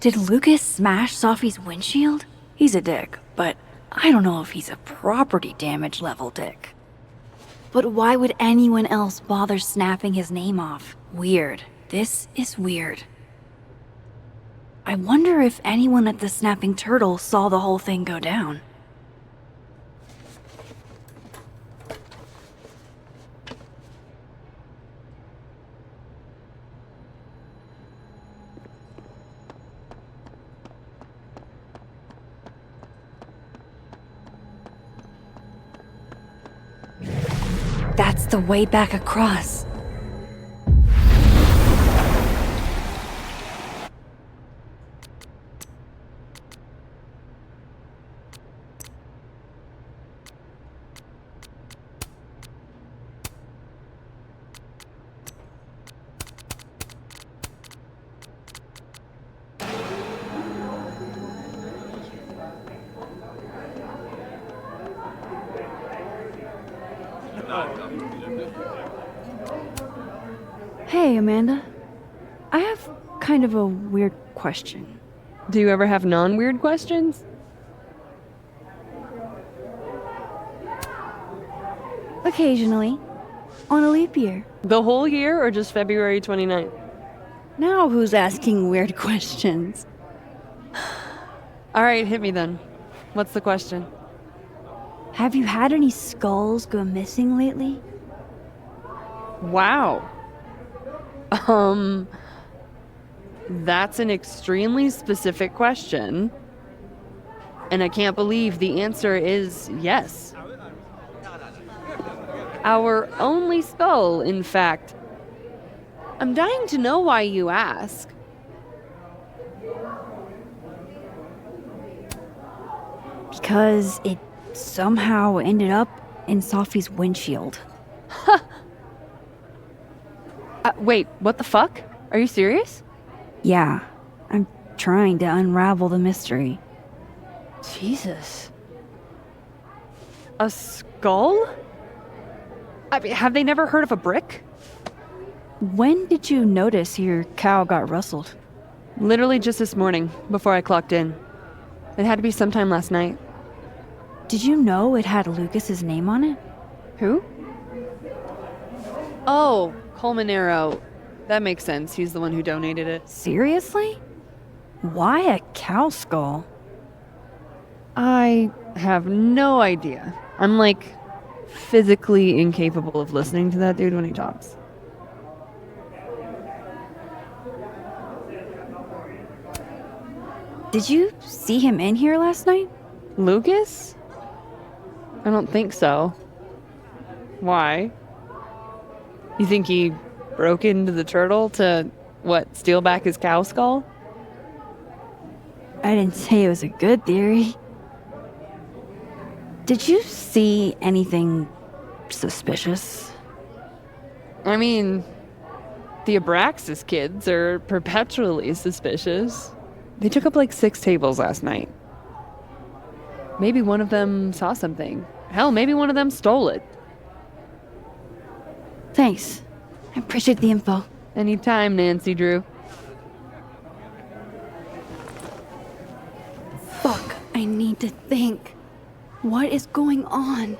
Did Lucas smash Sophie's windshield? He's a dick, but I don't know if he's a property damage level dick. But why would anyone else bother snapping his name off? Weird. This is weird. I wonder if anyone at the Snapping Turtle saw the whole thing go down. That's the way back across. Hey, Amanda. I have kind of a weird question. Do you ever have non-weird questions? Occasionally. On a leap year. The whole year or just February 29th? Now who's asking weird questions? All right, hit me then. What's the question? Have you had any skulls go missing lately? Wow. That's an extremely specific question. And I can't believe the answer is yes. Our only skull, in fact. I'm dying to know why you ask. Because it somehow ended up in Sophie's windshield. Wait, what the fuck? Are you serious? Yeah, I'm trying to unravel the mystery. Jesus. A skull? I mean, have they never heard of a brick? When did you notice your cow got rustled? Literally just this morning, before I clocked in. It had to be sometime last night. Did you know it had Lucas's name on it? Who? Oh, Colmenero. That makes sense. He's the one who donated it. Seriously? Why a cow skull? I have no idea. I'm like physically incapable of listening to that dude when he talks. Did you see him in here last night? Lucas? I don't think so. Why? You think he broke into the turtle to, what, steal back his cow skull? I didn't say it was a good theory. Did you see anything suspicious? I mean, the Abraxas kids are perpetually suspicious. They took up like 6 tables last night. Maybe one of them saw something. Hell, maybe one of them stole it. Thanks. I appreciate the info. Anytime, Nancy Drew. Fuck, I need to think. What is going on?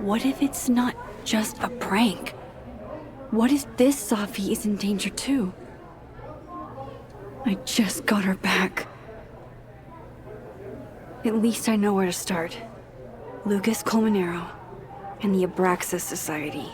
What if it's not just a prank? What if this Sophie is in danger too? I just got her back. At least I know where to start. Lucas Colmenero and the Abraxas Society.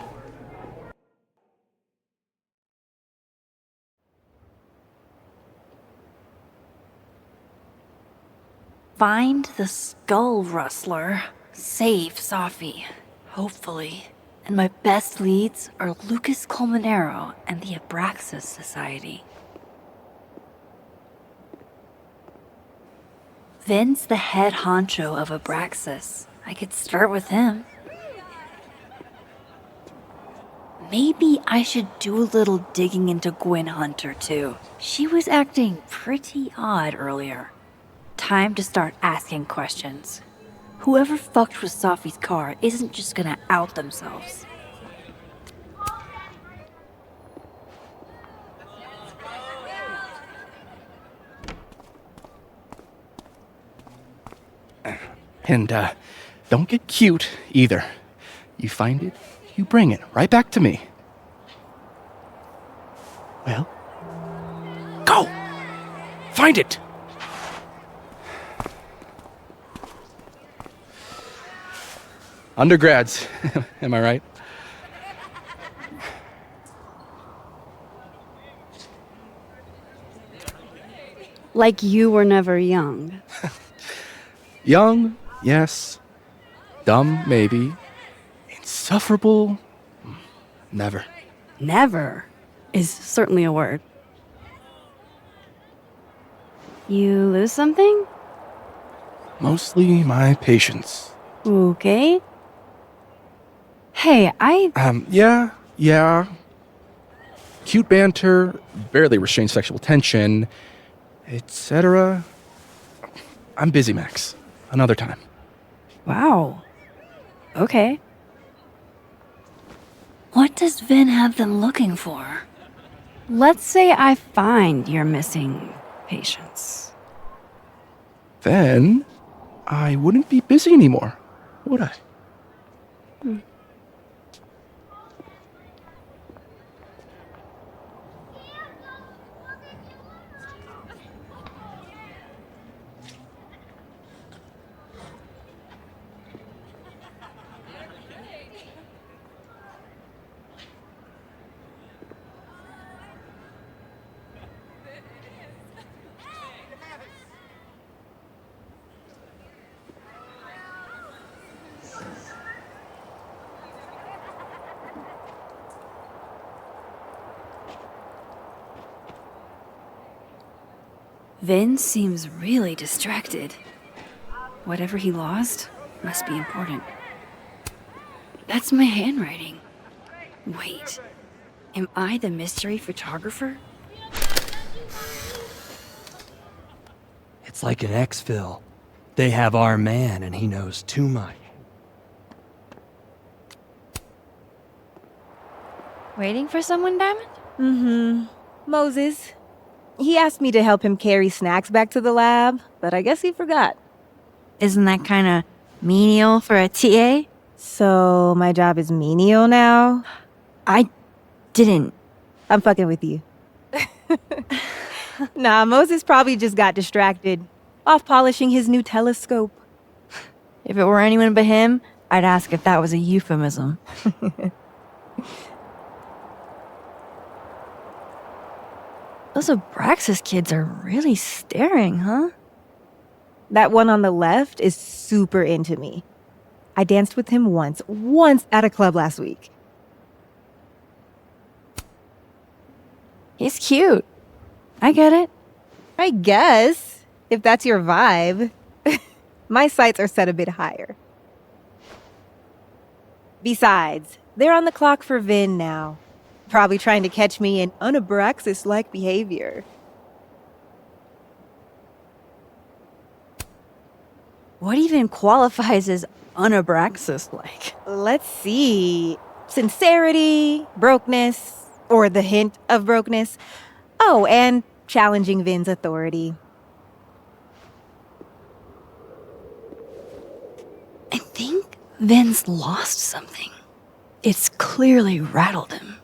find the Skull Rustler, save Safi, hopefully. And my best leads are Lucas Colmenero and the Abraxas Society. Vin's the head honcho of Abraxas. I could start with him. Maybe I should do a little digging into Gwen Hunter, too. She was acting pretty odd earlier. Time to start asking questions. Whoever fucked with Safi's car isn't just gonna out themselves. And, don't get cute, either. You find it, you bring it right back to me. Well, go! Find it! Undergrads, am I right? Like you were never young. Young, yes. Dumb, maybe. Insufferable, never. Never is certainly a word. You lose something? Mostly my patience. Okay. Hey, Yeah. Cute banter, barely restrained sexual tension, etc. I'm busy, Max. Another time. Wow. Okay. What does Vin have them looking for? Let's say I find your missing patience. Then I wouldn't be busy anymore, would I? Vin seems really distracted. Whatever he lost must be important. That's my handwriting. Wait, am I the mystery photographer? It's like an exfil. They have our man and he knows too much. Waiting for someone, Diamond? Mm-hmm. Moses. He asked me to help him carry snacks back to the lab, but I guess he forgot. Isn't that kind of menial for a TA? So my job is menial now? I didn't. I'm fucking with you. Nah, Moses probably just got distracted. Off polishing his new telescope. If it were anyone but him, I'd ask if that was a euphemism. Those Abraxas kids are really staring, huh? That one on the left is super into me. I danced with him once at a club last week. He's cute. I get it. I guess, if that's your vibe. My sights are set a bit higher. Besides, they're on the clock for Vin now. Probably trying to catch me in un-Abraxas-like behavior. What even qualifies as un-Abraxas-like? Let's see. Sincerity, brokenness, or the hint of brokenness. Oh, and challenging Vin's authority. I think Vin's lost something. It's clearly rattled him.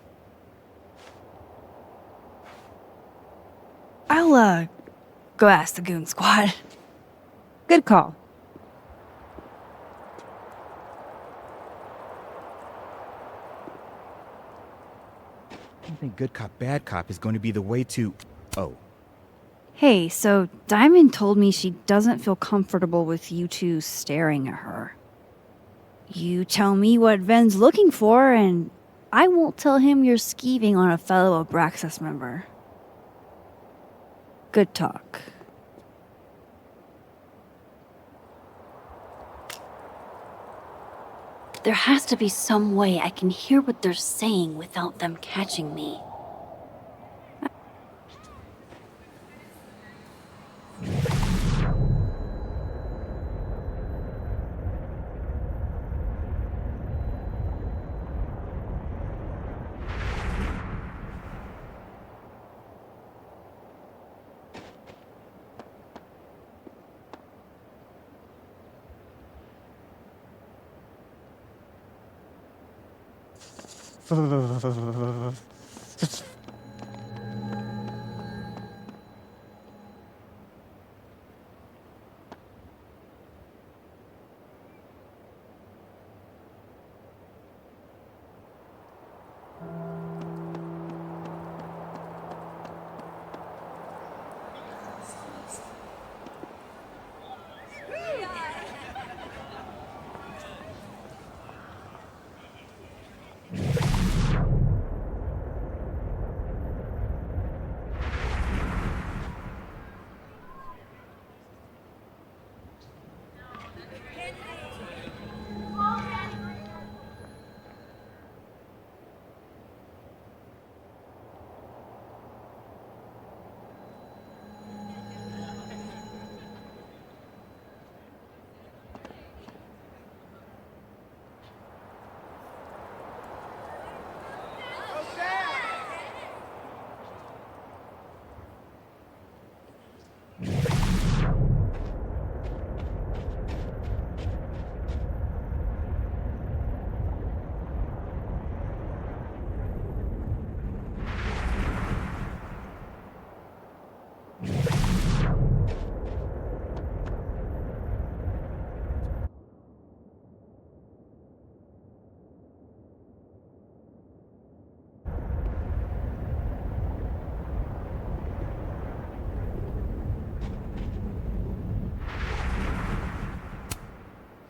I'll, go ask the goon squad. Good call. I don't think good cop, bad cop is going to be the way to... Oh. Hey, so Diamond told me she doesn't feel comfortable with you two staring at her. You tell me what Ven's looking for, and I won't tell him you're skeeving on a fellow Abraxas member. Good talk. There has to be some way I can hear what they're saying without them catching me.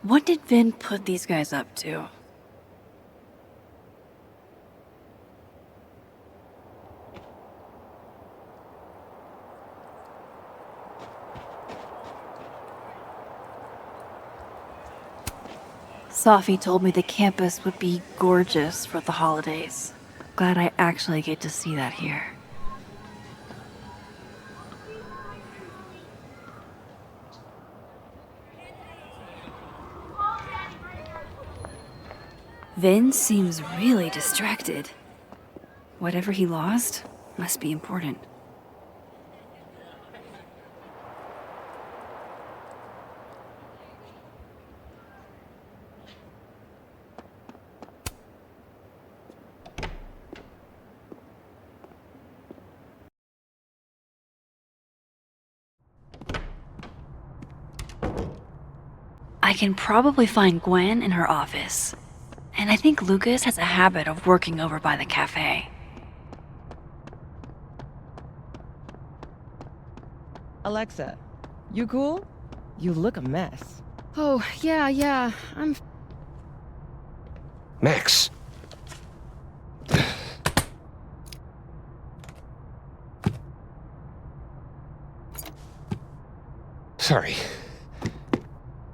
What did Vin put these guys up to? Safi told me the campus would be gorgeous for the holidays. Glad I actually get to see that here. Vin seems really distracted. Whatever he lost must be important. I can probably find Gwen in her office. And I think Lucas has a habit of working over by the cafe. Alexa, you cool? You look a mess. Oh, yeah, I'm... Max! Sorry.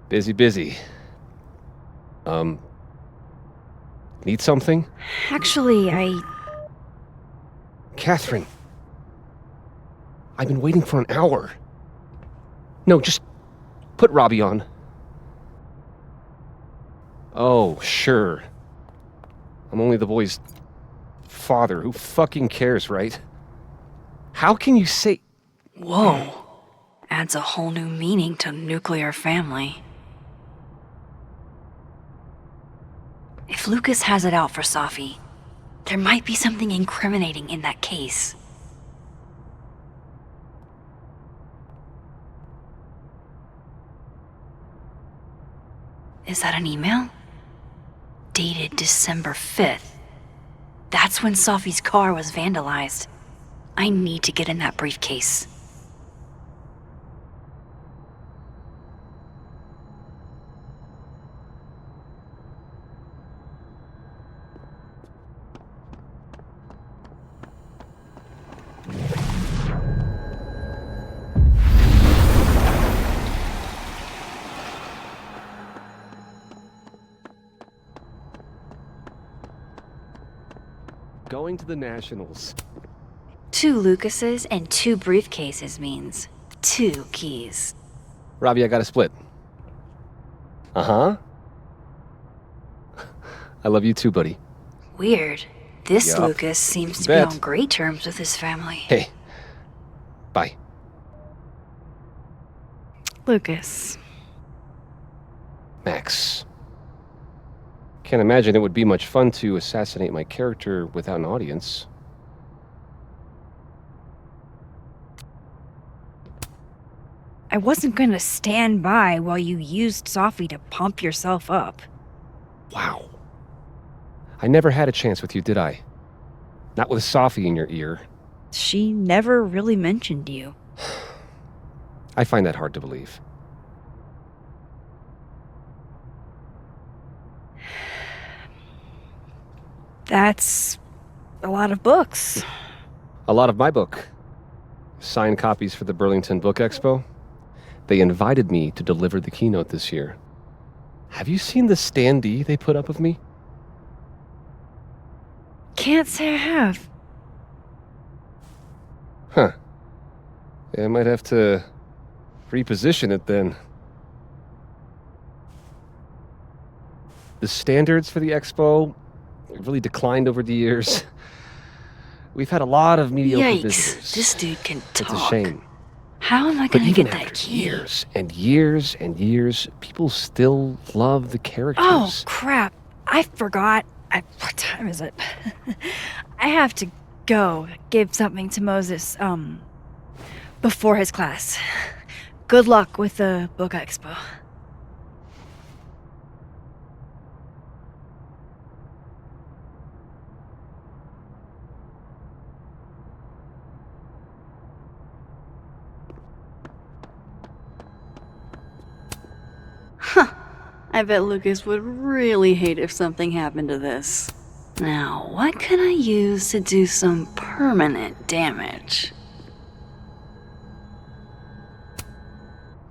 Busy. Need something? Actually, Catherine. I've been waiting for an hour. No, just put Robbie on. Oh, sure. I'm only the boy's father. Who fucking cares, right? How can you say... Whoa. Adds a whole new meaning to nuclear family. If Lucas has it out for Safi, there might be something incriminating in that case. Is that an email? Dated December 5th. That's when Safi's car was vandalized. I need to get in that briefcase. going to the Nationals. 2 Lucases and 2 briefcases means 2 keys. Robbie, I got a split. Uh-huh. I love you too, buddy. Weird. This Yup. Lucas seems to be Bet. on great terms with his family. Hey. Bye. Lucas. Max. Can't imagine it would be much fun to assassinate my character without an audience. I wasn't gonna stand by while you used Sophie to pump yourself up. Wow. I never had a chance with you, did I? Not with Sophie in your ear. She never really mentioned you. I find that hard to believe. That's a lot of books. A lot of my book. Signed copies for the Burlington Book Expo. They invited me to deliver the keynote this year. Have you seen the standee they put up of me? Can't say I have. Huh. Yeah, I might have to reposition it then. The standards for the expo have really declined over the years. We've had a lot of mediocre Yikes, visitors. this dude can talk. It's a shame. How am I But gonna even get that after key? years and years and years, people still love the characters. Oh, crap. I forgot. What time is it? I have to go give something to Moses, before his class. Good luck with the book expo. Huh. I bet Lucas would really hate if something happened to this. Now, what can I use to do some permanent damage?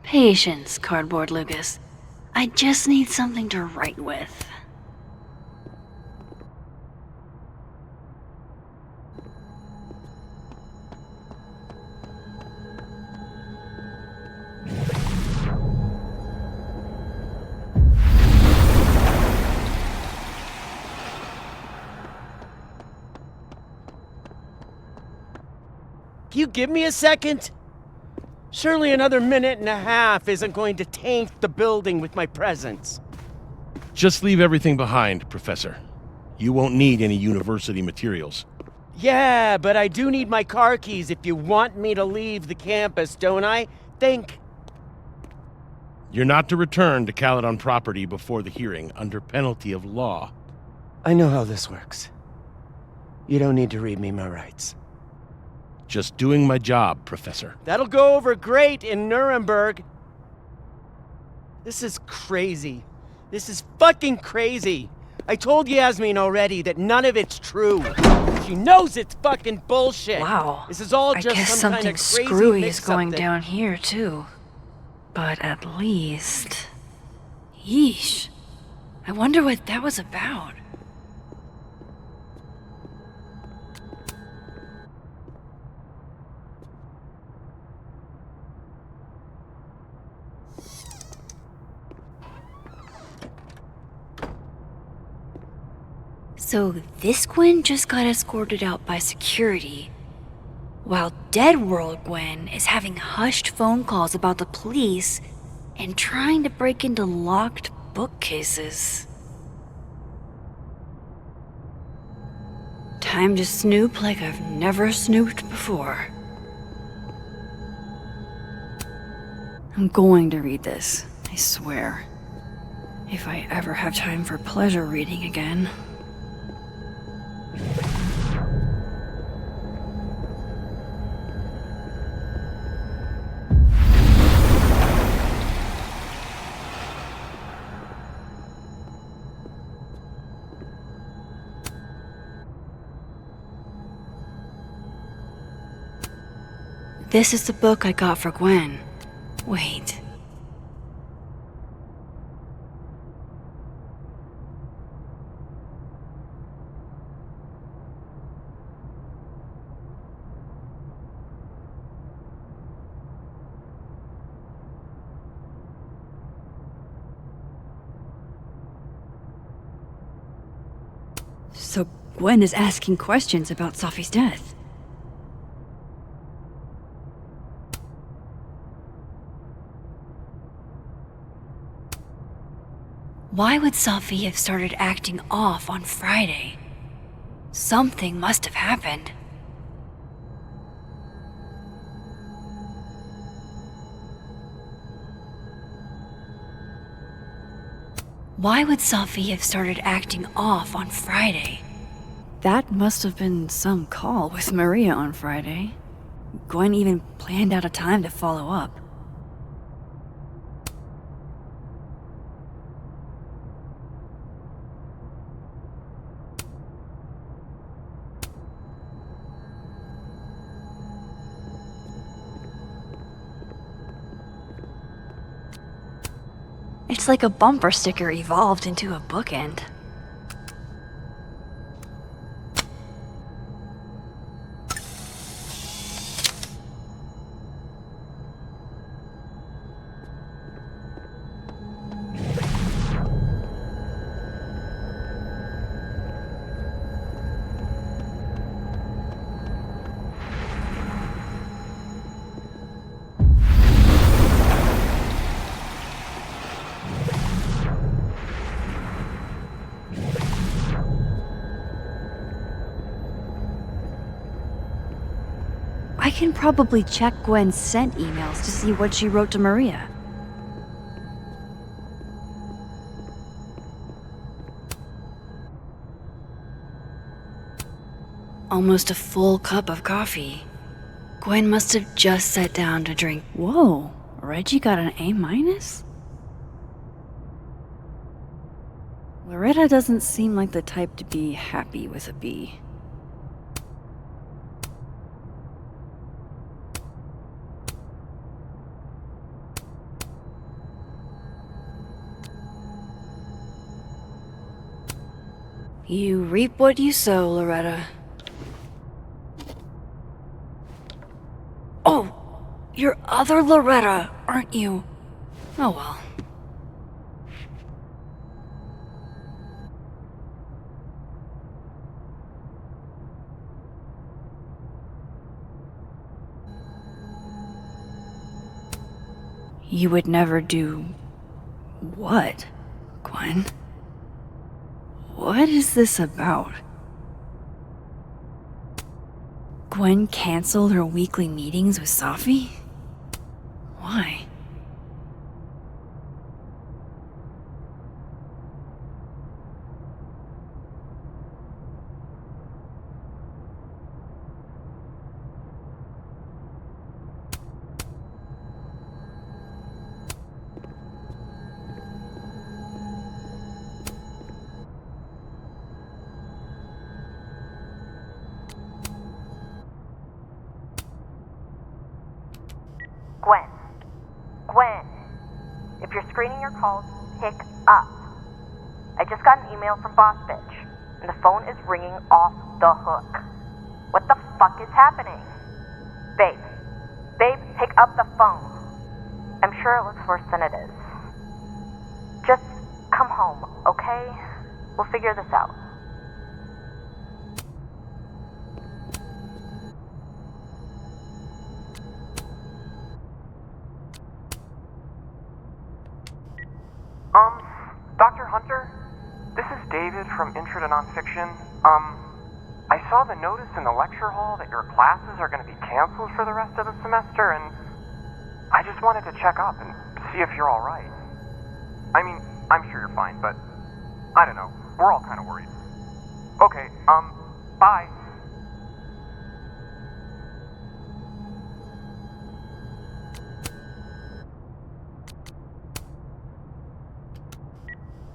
Patience, Cardboard Lucas. I just need something to write with. Can you give me a second? Surely another minute and a half isn't going to taint the building with my presence. Just leave everything behind, Professor. You won't need any university materials. Yeah, but I do need my car keys if you want me to leave the campus, don't I? Think. You're not to return to Caledon property before the hearing under penalty of law. I know how this works. You don't need to read me my rights. Just doing my job, Professor. That'll go over great in Nuremberg. This is crazy. This is fucking crazy. I told Yasmin already that none of it's true. She knows it's fucking bullshit. Wow. This is all I just guess some kind something of crazy screwy is mix-up going that- down here, too. But at least... Yeesh. I wonder what that was about. So this Gwen just got escorted out by security, while Dead World Gwen is having hushed phone calls about the police and trying to break into locked bookcases. Time to snoop like I've never snooped before. I'm going to read this, I swear. If I ever have time for pleasure reading again. This is the book I got for Gwen. Wait. So Gwen is asking questions about Safi's death. Why would Safi have started acting off on Friday? Something must have happened. Why would Safi have started acting off on Friday? That must have been some call with Maria on Friday. Gwen even planned out a time to follow up. It's like a bumper sticker evolved into a bookend. I can probably check Gwen's sent emails to see what she wrote to Maria. Almost a full cup of coffee. Gwen must have just sat down to drink. Whoa, Reggie got an A-? Loretta doesn't seem like the type to be happy with a B. You reap what you sow, Loretta. Oh, you're other Loretta, aren't you? Oh well. You would never do... what, Gwen? What is this about? Gwen canceled her weekly meetings with Safi? Why? Gwen, if you're screening your calls, pick up. I just got an email from Boss Bitch, and the phone is ringing off the hook. What the fuck is happening? Babe, pick up the phone. I'm sure it looks worse than it is. Just come home, okay? We'll figure this out. Dr. Hunter? This is David from Intro to Nonfiction. I saw the notice in the lecture hall that your classes are going to be canceled for the rest of the semester, and I just wanted to check up and see if you're all right. I mean, I'm sure you're fine, but I don't know. We're all kind of worried. Okay, bye.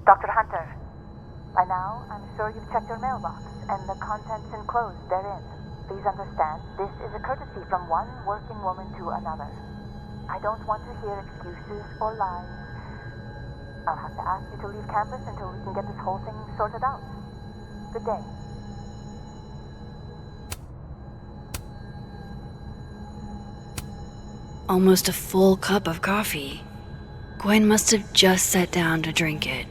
Dr. Hunter, by now, I'm sure you've checked your mailbox and the contents enclosed therein. Please understand, this is a courtesy from one working woman to another. I don't want to hear excuses or lies. I'll have to ask you to leave campus until we can get this whole thing sorted out. Good day. Almost a full cup of coffee. Gwen must have just sat down to drink it.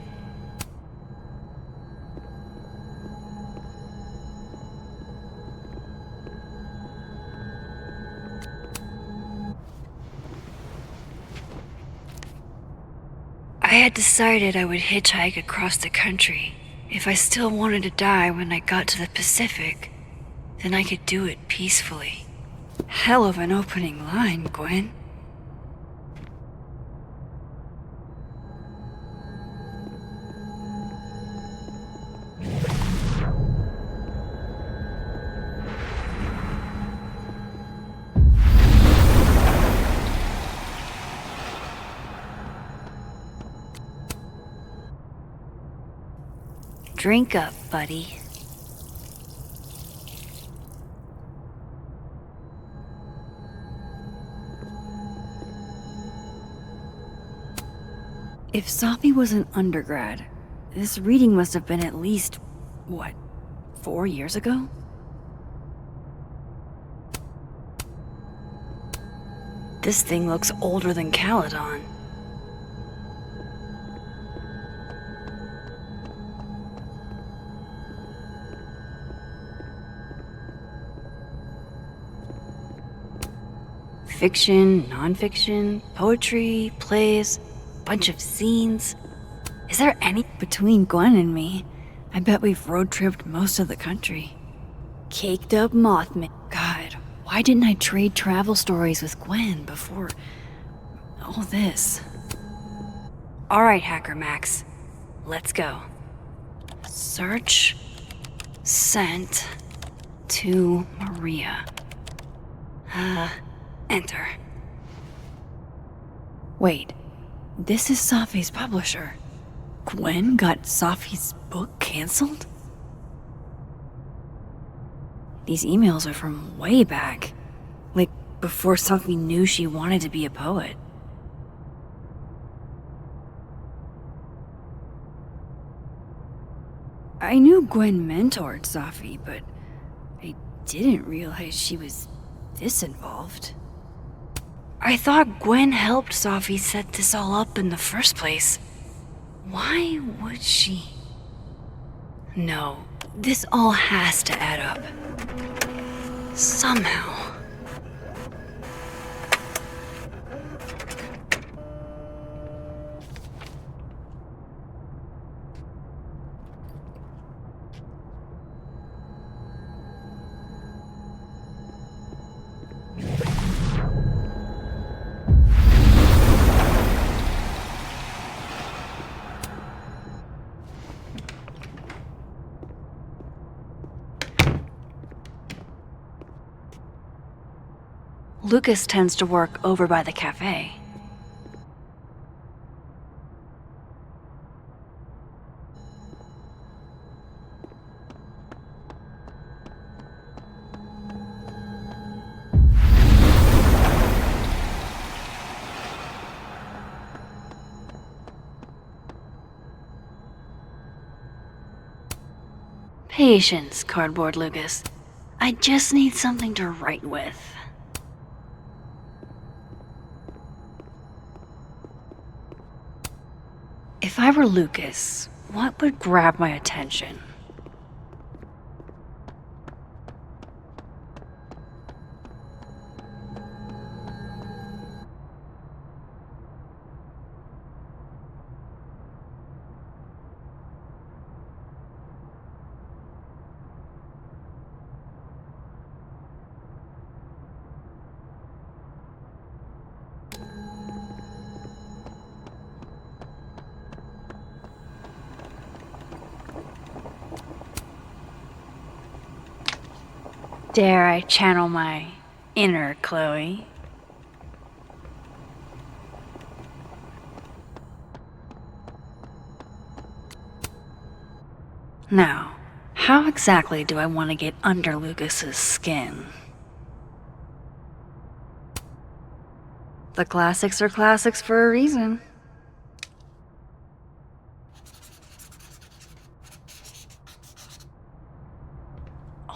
had decided I would hitchhike across the country. If I still wanted to die when I got to the Pacific, then I could do it peacefully. Hell of an opening line, Gwen. Drink up, buddy. If Safi was an undergrad, this reading must have been at least, 4 years ago? This thing looks older than Caledon. Fiction, nonfiction, poetry, plays, bunch of scenes. Is there any between Gwen and me? I bet we've road-tripped most of the country. Caked up Mothman. God, why didn't I trade travel stories with Gwen before all this? Alright, Hacker Max. Let's go. Search. Sent. To Maria. Enter. Wait, this is Safi's publisher. Gwen got Safi's book canceled? These emails are from way back. Like, before Safi knew she wanted to be a poet. I knew Gwen mentored Safi, but I didn't realize she was this involved. I thought Gwen helped Safi set this all up in the first place. Why would she? No, this all has to add up. Somehow. Lucas tends to work over by the cafe. Patience, Cardboard Lucas. I just need something to write with. If I were Lucas, what would grab my attention? Dare I channel my inner Chloe? Now, how exactly do I want to get under Lucas's skin? The classics are classics for a reason.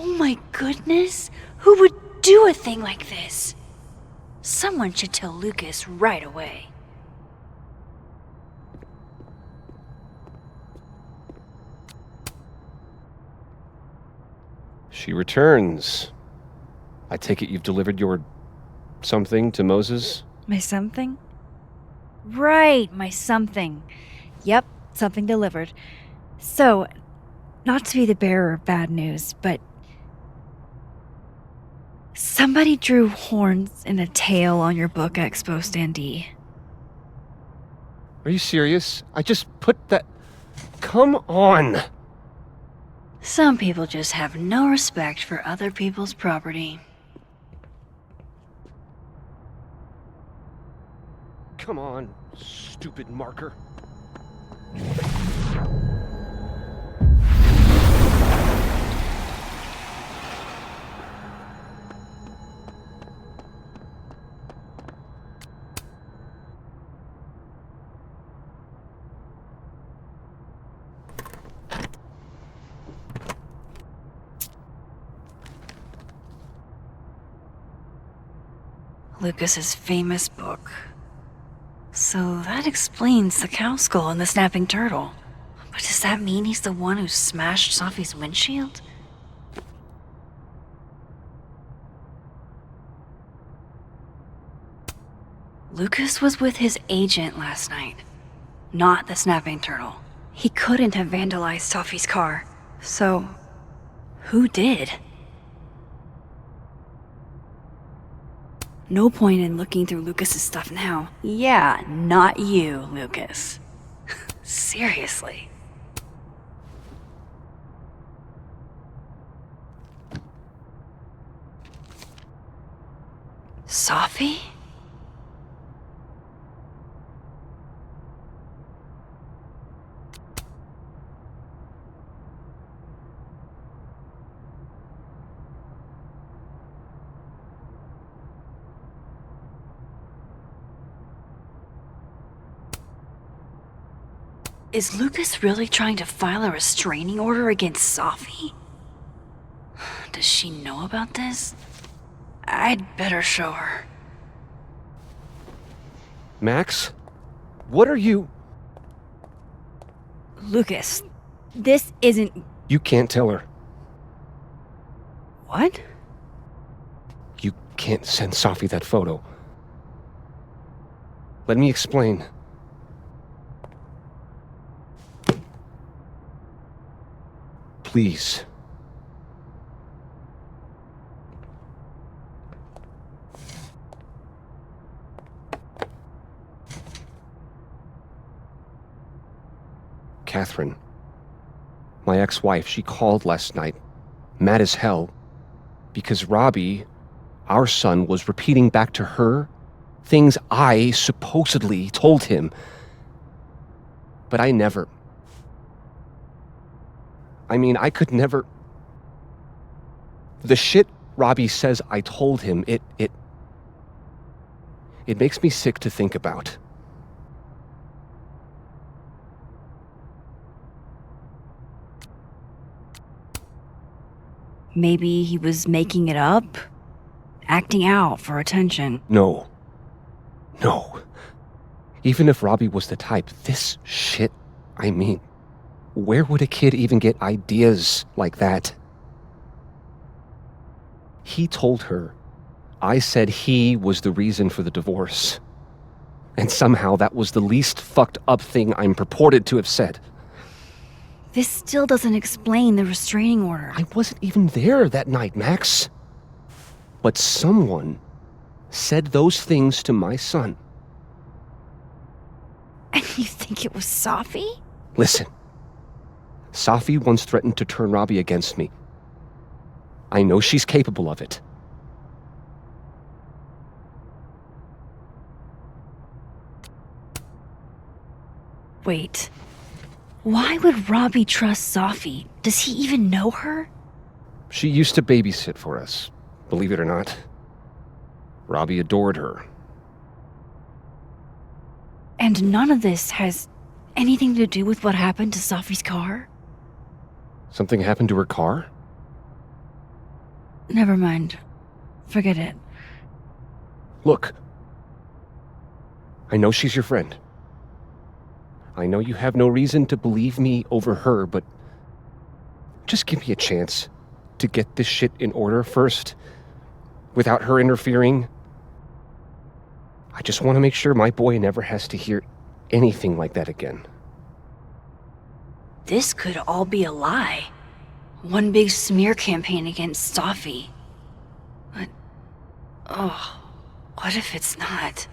Oh my goodness, who would do a thing like this? Someone should tell Lucas right away. She returns. I take it you've delivered your something to Moses? My something? Right, my something. Yep, something delivered. So, not to be the bearer of bad news, but somebody drew horns and a tail on your book Expo standee. Are you serious? I just put that... Come on! Some people just have no respect for other people's property. Come on, stupid marker. Lucas's famous book. So that explains the cow skull and the snapping turtle. But does that mean he's the one who smashed Sophie's windshield? Lucas was with his agent last night, not the snapping turtle. He couldn't have vandalized Sophie's car. So, who did? No point in looking through Lucas's stuff now. Yeah, not you, Lucas. Seriously. Sophie? Is Lucas really trying to file a restraining order against Sophie? Does she know about this? I'd better show her. Max? What are you... Lucas, this isn't... You can't tell her. What? You can't send Sophie that photo. Let me explain. Please. Catherine, my ex-wife, she called last night, mad as hell, because Robbie, our son, was repeating back to her things I supposedly told him. But I never... I could never... The shit Robbie says I told him, it makes me sick to think about. Maybe he was making it up? Acting out for attention? No. Even if Robbie was the type, this shit, where would a kid even get ideas like that? He told her I said he was the reason for the divorce. And somehow that was the least fucked up thing I'm purported to have said. This still doesn't explain the restraining order. I wasn't even there that night, Max. But someone said those things to my son. And you think it was Sophie? Listen. Sophie once threatened to turn Robbie against me. I know she's capable of it. Wait. Why would Robbie trust Sophie? Does he even know her? She used to babysit for us, believe it or not. Robbie adored her. And none of this has anything to do with what happened to Sophie's car? Something happened to her car? Never mind. Forget it. Look. I know she's your friend. I know you have no reason to believe me over her, but just give me a chance to get this shit in order first, without her interfering. I just want to make sure my boy never has to hear anything like that again. this could all be a lie. One big smear campaign against Safi. But, oh, what if it's not?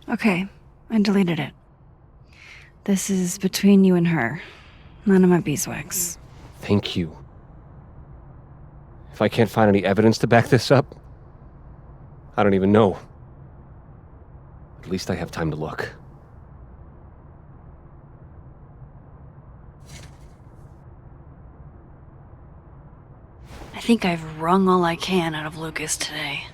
Okay, I deleted it. This is between you and her. None of my beeswax. Thank you. If I can't find any evidence to back this up, I don't even know. At least I have time to look. I think I've wrung all I can out of Lucas today.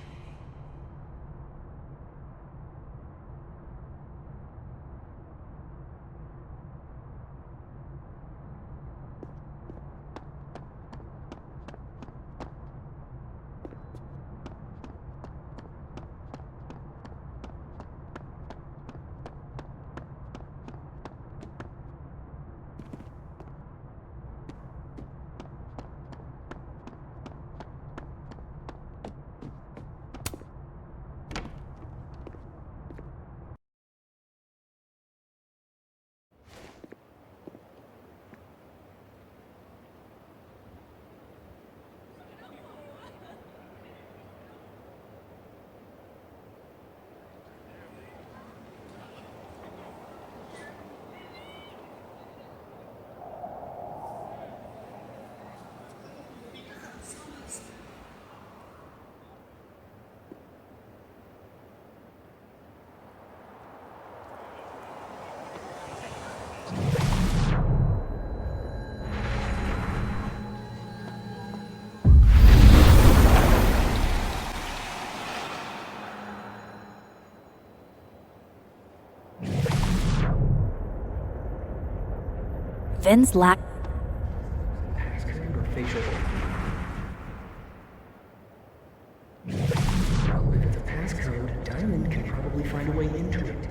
Vin's lack. Passcode or facial. Well, if it's a passcode, Diamond can probably find a way into it.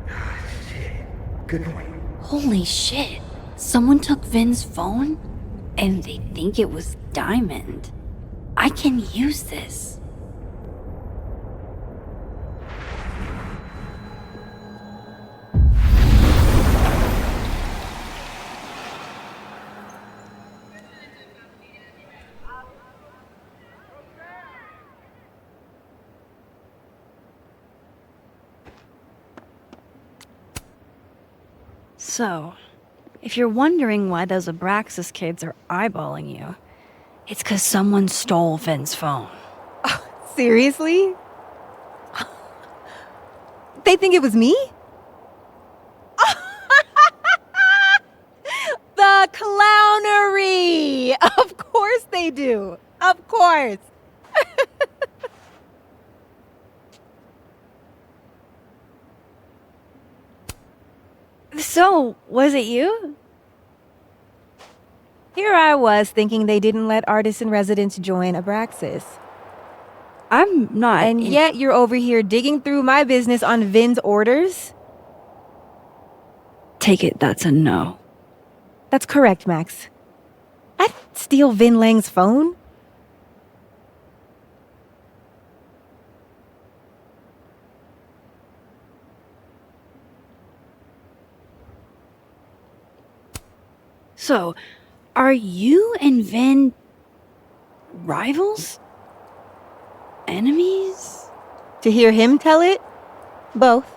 Ah, shit. Good point. Holy shit. Someone took Vin's phone? And they think it was Diamond. I can use this. So, if you're wondering why those Abraxas kids are eyeballing you, it's because someone stole Vin's phone. Seriously? They think it was me? The clownery! Of course they do. Of course. So, was it you? Here I was thinking they didn't let artists in residence join Abraxas. I'm not. And yet you're over here digging through my business on Vin's orders? Take it that's a no. That's correct, Max. I'd steal Vin Lang's phone. So, are you and Vin rivals? Enemies? To hear him tell it? Both.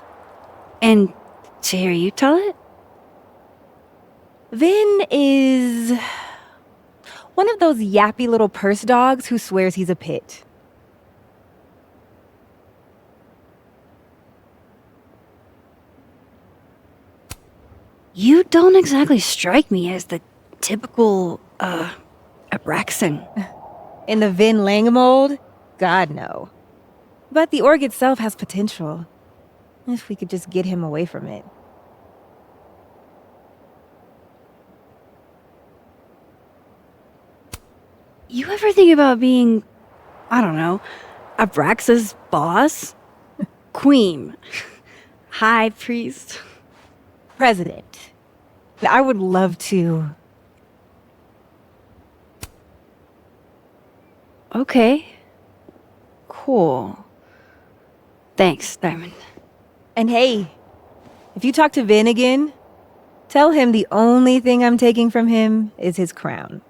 And to hear you tell it? Vin is one of those yappy little purse dogs who swears he's a pit. You don't exactly strike me as the typical, Abraxan. In the Vin Lang mold? God, no. But the org itself has potential. If we could just get him away from it. You ever think about being, I don't know, Abraxas' boss? Queen. High priest. President. I would love to. Okay. Cool. Thanks, Diamond. And hey, if you talk to Vin again, tell him the only thing I'm taking from him is his crown.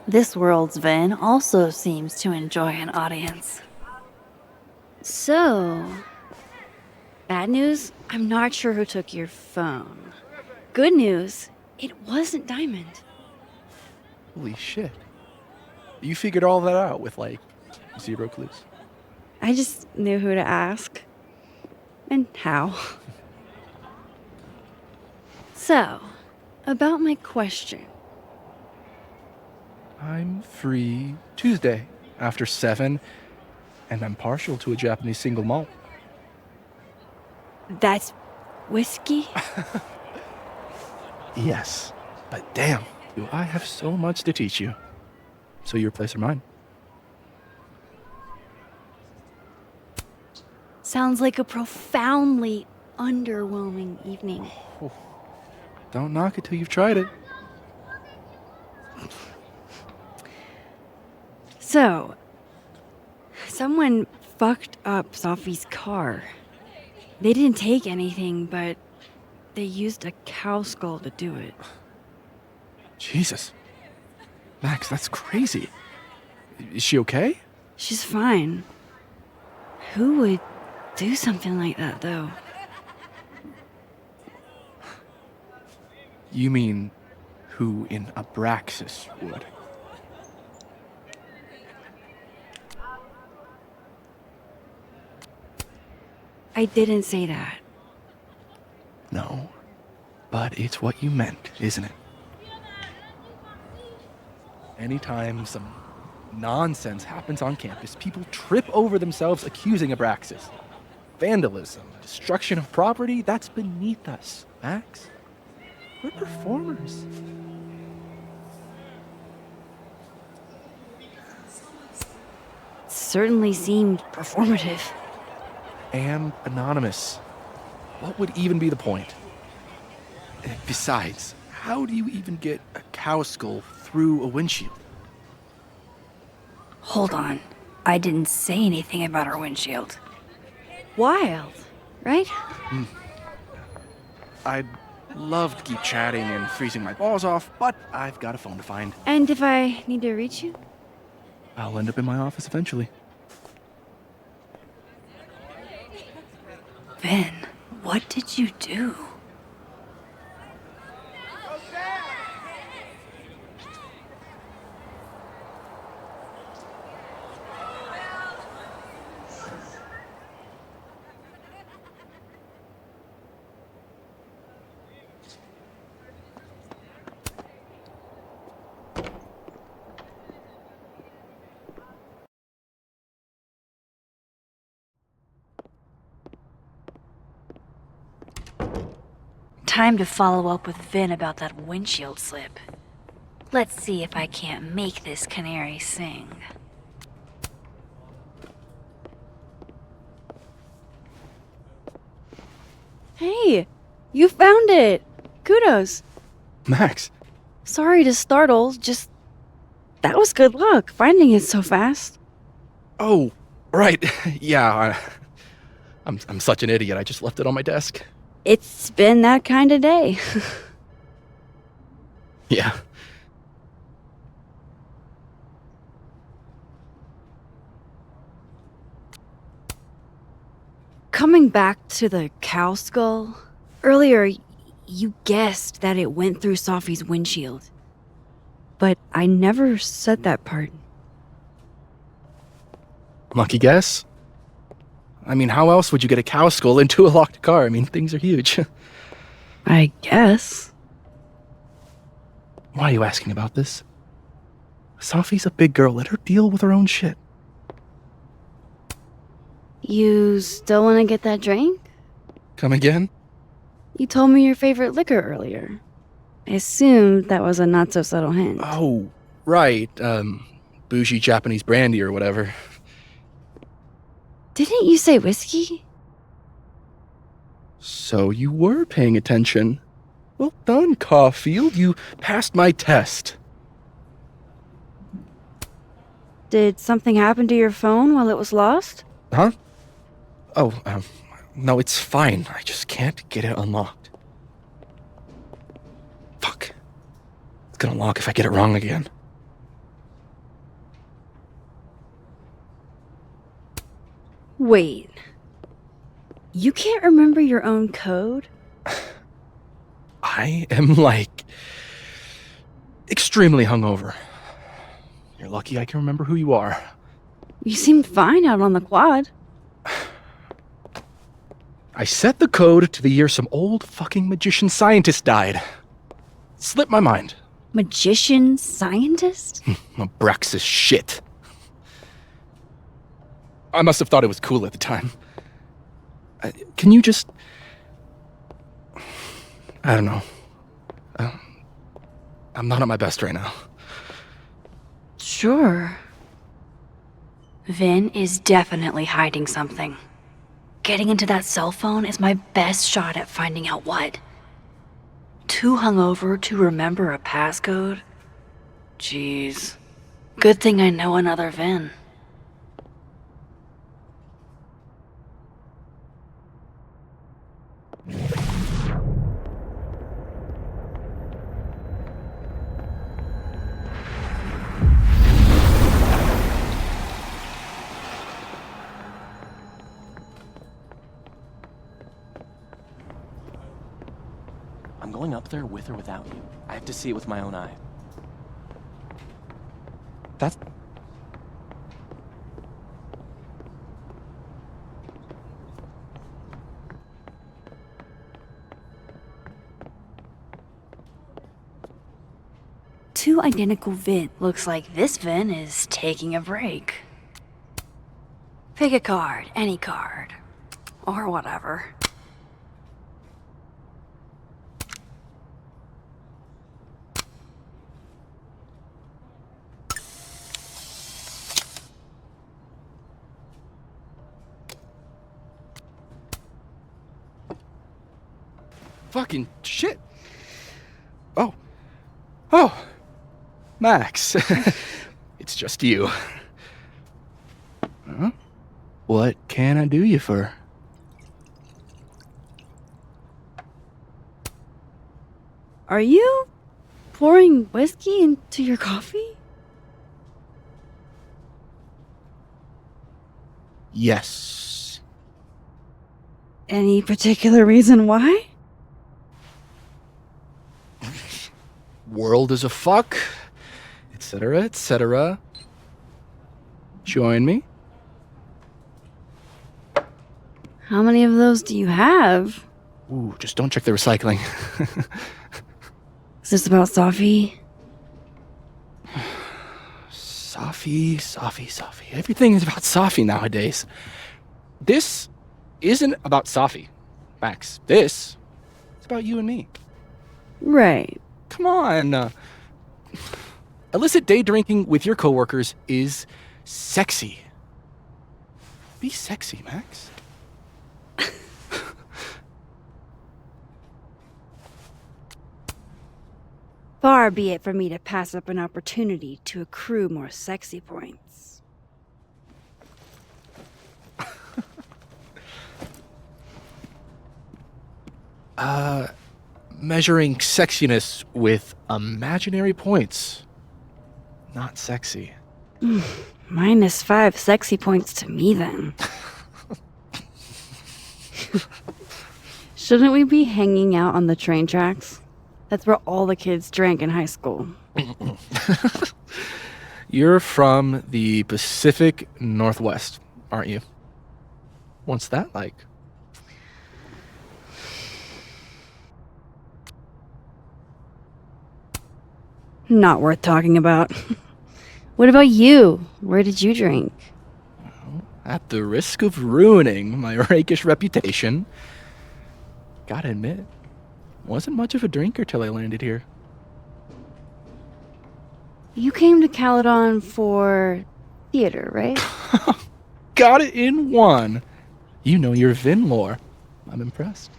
This world's Vin also seems to enjoy an audience. So, bad news, I'm not sure who took your phone. Good news, it wasn't Diamond. Holy shit. You figured all that out with, like, 0 clues. I just knew who to ask. And how. So, about my question. I'm free Tuesday after 7, and I'm partial to a Japanese single malt. That's whiskey? Yes, but damn, do I have so much to teach you. So your place or mine? Sounds like a profoundly underwhelming evening. Don't knock it till you've tried it. So, someone fucked up Sophie's car. They didn't take anything, but they used a cow skull to do it. Jesus. Max, that's crazy. Is she okay? She's fine. Who would do something like that, though? You mean who in Abraxas would? I didn't say that. No, but it's what you meant, isn't it? Anytime some nonsense happens on campus, people trip over themselves accusing Abraxas. Vandalism, destruction of property, that's beneath us, Max. We're performers. Certainly seemed performative. And anonymous. What would even be the point? Besides, how do you even get a cow skull through a windshield? Hold on. I didn't say anything about our windshield. Wild, right? I'd love to keep chatting and freezing my balls off, but I've got a phone to find. And if I need to reach you? I'll end up in my office eventually. Vin, what did you do? Time to follow up with Vin about that windshield slip. Let's see if I can't make this canary sing. Hey, you found it! Kudos! Max! Sorry to startle, just... that was good luck, finding it so fast. Oh, right. Yeah, I'm such an idiot. I just left it on my desk. It's been that kind of day. Yeah. Coming back to the cow skull, earlier you guessed that it went through Sophie's windshield. But I never said that part. Lucky guess? I mean, how else would you get a cow skull into a locked car? I mean, things are huge. I guess. Why are you asking about this? Sophie's a big girl. Let her deal with her own shit. You still want to get that drink? Come again? You told me your favorite liquor earlier. I assumed that was a not-so-subtle hint. Oh, right. Bougie Japanese brandy or whatever. Didn't you say whiskey? So you were paying attention. Well done, Caulfield. You passed my test. Did something happen to your phone while it was lost? Huh? Oh, no, it's fine. I just can't get it unlocked. Fuck. It's gonna lock if I get it wrong again. Wait. You can't remember your own code? I am, extremely hungover. You're lucky I can remember who you are. You seemed fine out on the quad. I set the code to the year some old fucking magician scientist died. Slipped my mind. Magician scientist? Abraxas shit. I must have thought it was cool at the time. Can you just... I don't know. I'm not at my best right now. Sure. Vin is definitely hiding something. Getting into that cell phone is my best shot at finding out what. Too hungover to remember a passcode? Jeez. Good thing I know another Vin. I'm going up there with or without you. I have to see it with my own eye. That's... Two identical Vin. Looks like this Vin is taking a break. Pick a card, any card. Or whatever. Fucking shit. Oh. Max. It's just you. Huh? What can I do you for? Are you pouring whiskey into your coffee? Yes. Any particular reason why? World is a fuck, etc., etc. Join me. How many of those do you have? Ooh, just don't check the recycling. Is this about Safi? Safi. Everything is about Safi nowadays. This isn't about Safi, Max. This is about you and me. Right. Come on. Illicit day drinking with your coworkers is sexy. Be sexy, Max. Far be it for me to pass up an opportunity to accrue more sexy points. Measuring sexiness with imaginary points. Not sexy. -5 sexy points to me, then. Shouldn't we be hanging out on the train tracks? That's where all the kids drank in high school. You're from the Pacific Northwest, aren't you? What's that like? Not worth talking about. What about you? Where did you drink? at the risk of ruining my rakish reputation, gotta admit, wasn't much of a drinker till I landed here. You came to Caledon for theater, right? Got it in one. You know your Vin lore. I'm impressed.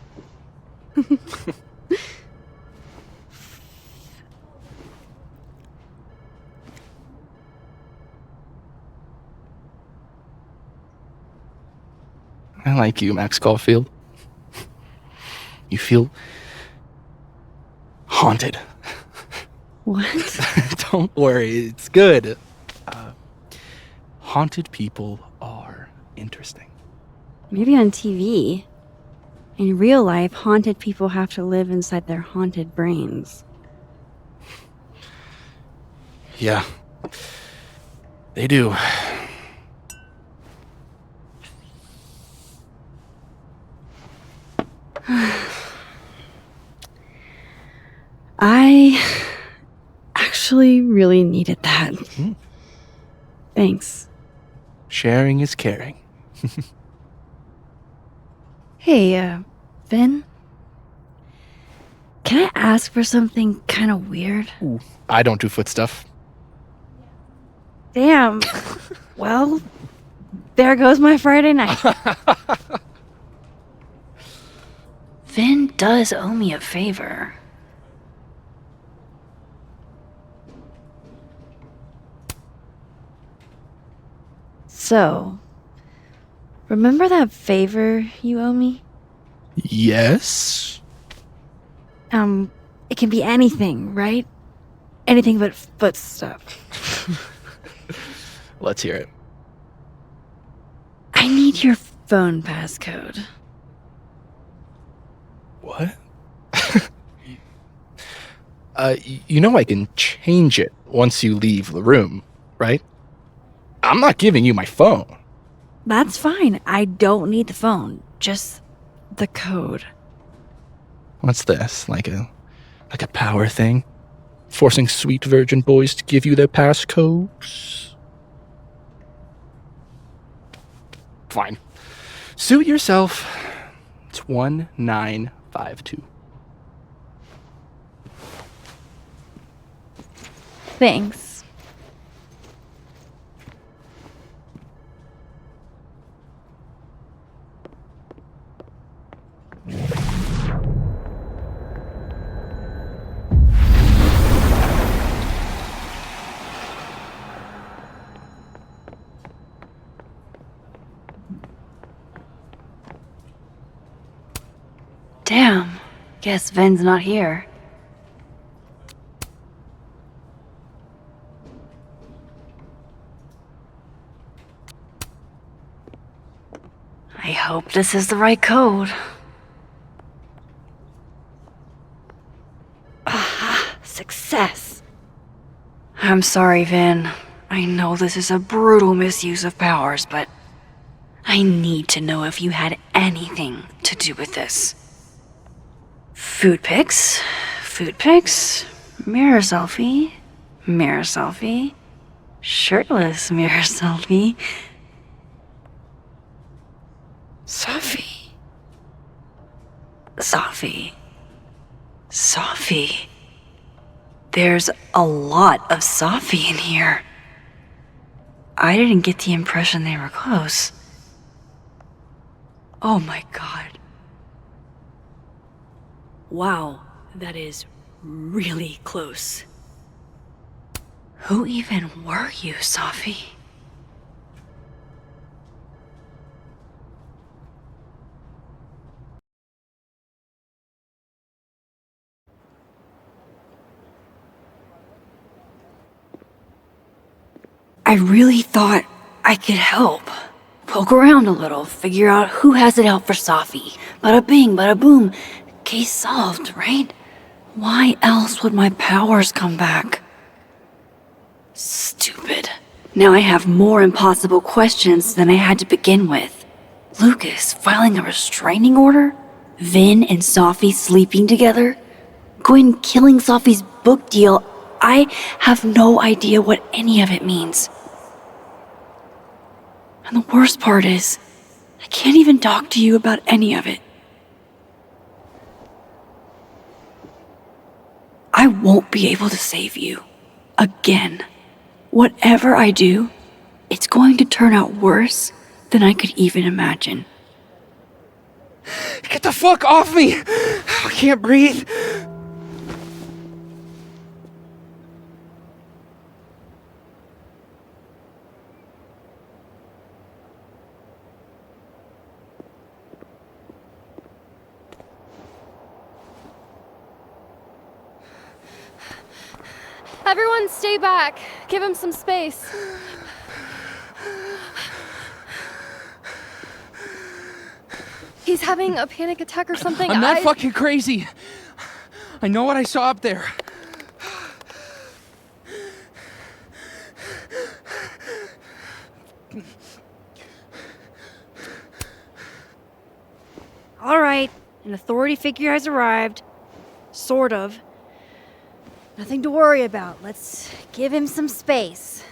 I like you, Max Caulfield. You feel haunted. What? Don't worry, it's good. Haunted people are interesting. Maybe on TV. In real life, haunted people have to live inside their haunted brains. Yeah, they do. I actually really needed that. Thanks. Sharing is caring. Hey, Vin? Can I ask for something kind of weird? Ooh, I don't do foot stuff. Damn. Well, there goes my Friday night. Vin does owe me a favor. So, remember that favor you owe me? Yes? It can be anything, right? Anything but foot stuff. Let's hear it. I need your phone passcode. What? You know I can change it once you leave the room, right? I'm not giving you my phone. That's fine. I don't need the phone. Just the code. What's this? Like a power thing? Forcing sweet virgin boys to give you their passcodes? Fine. Suit yourself. It's 1952. Thanks. Damn. Guess Vin's not here. I hope this is the right code. Aha! Success! I'm sorry, Vin. I know this is a brutal misuse of powers, but I need to know if you had anything to do with this. Food pics, mirror selfie, shirtless mirror selfie. Safi. There's a lot of Safi in here. I didn't get the impression they were close. Oh my god. Wow, that is really close. Who even were you, Safi? I really thought I could help. Poke around a little, figure out who has it out for Safi. Bada bing, bada boom. Case solved, right? Why else would my powers come back? Stupid. Now I have more impossible questions than I had to begin with. Lucas filing a restraining order? Vin and Safi sleeping together? Gwen killing Safi's book deal? I have no idea what any of it means. And the worst part is, I can't even talk to you about any of it. I won't be able to save you. Again. Whatever I do, it's going to turn out worse than I could even imagine. Get the fuck off me! I can't breathe. Everyone stay back. Give him some space. He's having a panic attack or something. I'm not fucking crazy. I know what I saw up there. All right, an authority figure has arrived. Sort of. Nothing to worry about. Let's give him some space.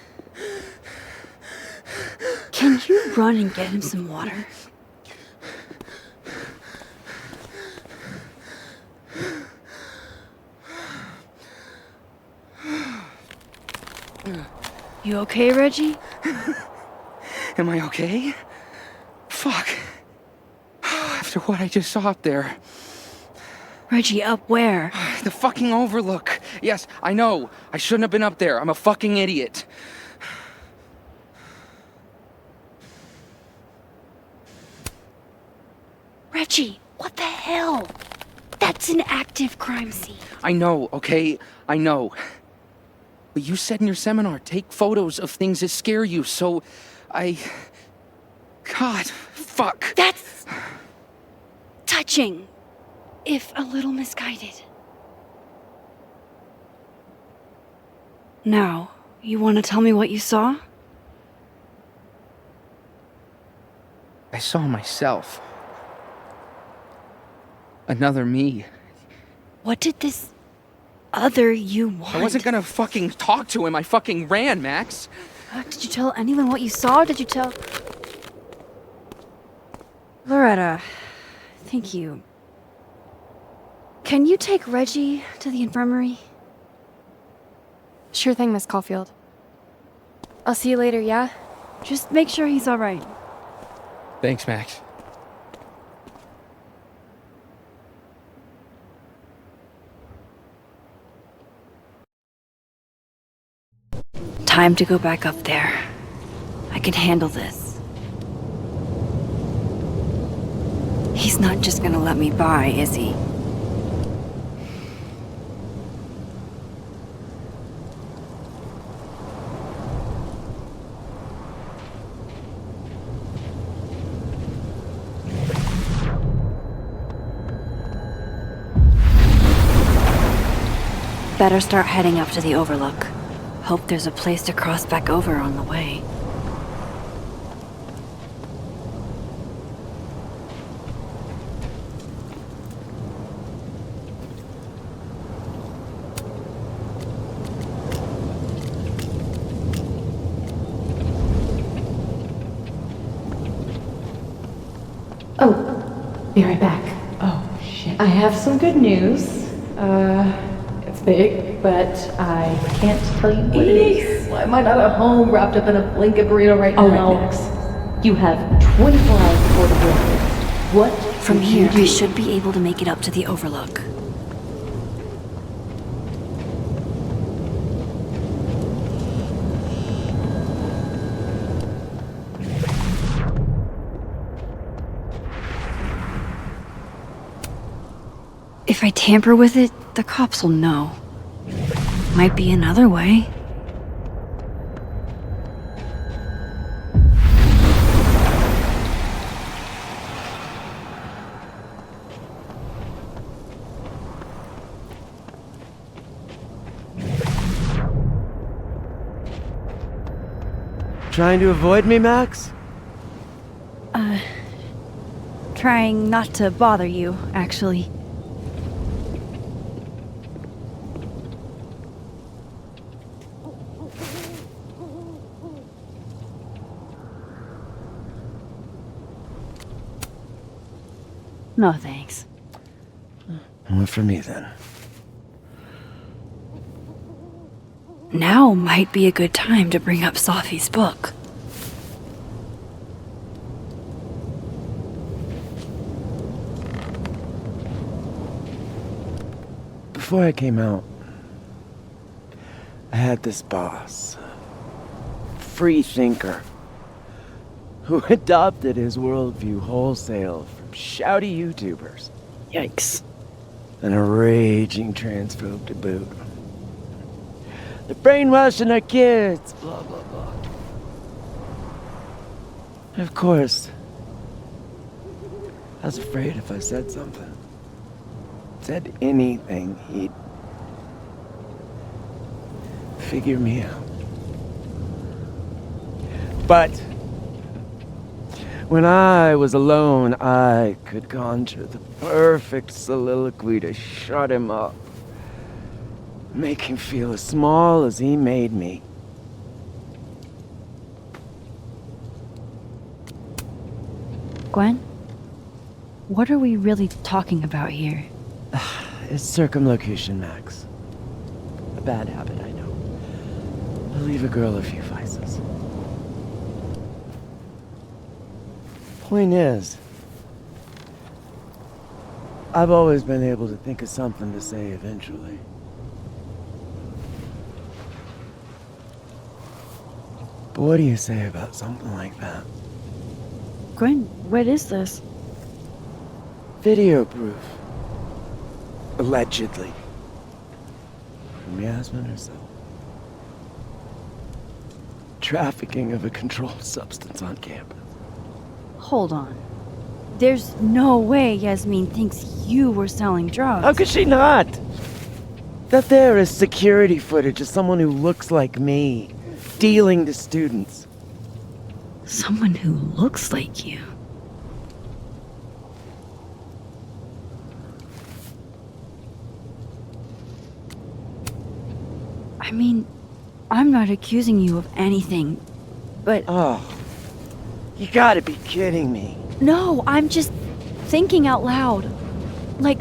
Can you run and get him some water? You okay, Reggie? Am I okay? Fuck. After what I just saw up there. Reggie, up where? The fucking overlook. Yes, I know. I shouldn't have been up there. I'm a fucking idiot. Reggie, what the hell? That's an active crime scene. I know, okay? I know. But you said in your seminar, take photos of things that scare you, so God, fuck. That's touching, if a little misguided. Now, you want to tell me what you saw? I saw myself. Another me. What did this other you want? I wasn't gonna fucking talk to him. I fucking ran, Max. Did you tell anyone what you saw? Did you tell... Loretta, thank you. Can you take Reggie to the infirmary? Sure thing, Miss Caulfield. I'll see you later, yeah? Just make sure he's all right. Thanks, Max. Time to go back up there. I can handle this. He's not just gonna let me by, is he? Better start heading up to the overlook. Hope there's a place to cross back over on the way. Oh, be right back. Oh, shit. I have some good news. It's big, but I can't tell you what it is. Why am I not at home wrapped up in a blanket burrito right now? All right, Max. You have 24 hours before the war. What From would here, you do? I should be able to make it up to the overlook. If I tamper with it, the cops will know. Might be another way. Trying to avoid me, Max? Trying not to bother you, actually. No thanks. One for me then. Now might be a good time to bring up Safi's book. Before I came out, I had this boss, free thinker, who adopted his worldview wholesale from shouty YouTubers. Yikes. And a raging transphobe to boot. They're brainwashing our kids, blah, blah, blah. And of course, I was afraid if I said something, said anything, he'd figure me out. But when I was alone, I could conjure the perfect soliloquy to shut him up. Make him feel as small as he made me. Gwen? What are we really talking about here? It's circumlocution, Max. A bad habit, I know. I'll leave a girl a few vices. Point is, I've always been able to think of something to say eventually. But what do you say about something like that? Gwen, what is this? Video proof. Allegedly. From Yasmin herself. Trafficking of a controlled substance on campus. Hold on. There's no way Yasmin thinks you were selling drugs. How could she not? That there is security footage of someone who looks like me, dealing to students. Someone who looks like you. I mean, I'm not accusing you of anything, but... Oh, you gotta be kidding me. No, I'm just thinking out loud. Like,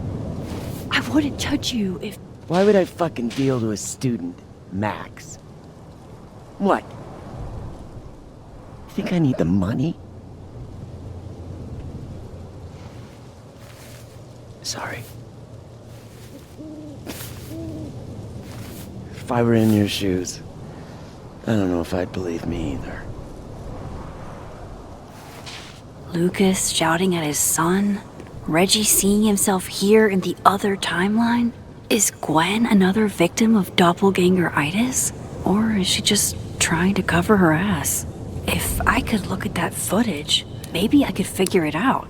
I wouldn't touch you if... Why would I fucking deal to a student, Max? What? You think I need the money? Sorry. If I were in your shoes, I don't know if I'd believe me either. Lucas shouting at his son? Reggie seeing himself here in the other timeline? Is Gwen another victim of doppelganger-itis? Or is she just trying to cover her ass? If I could look at that footage, maybe I could figure it out.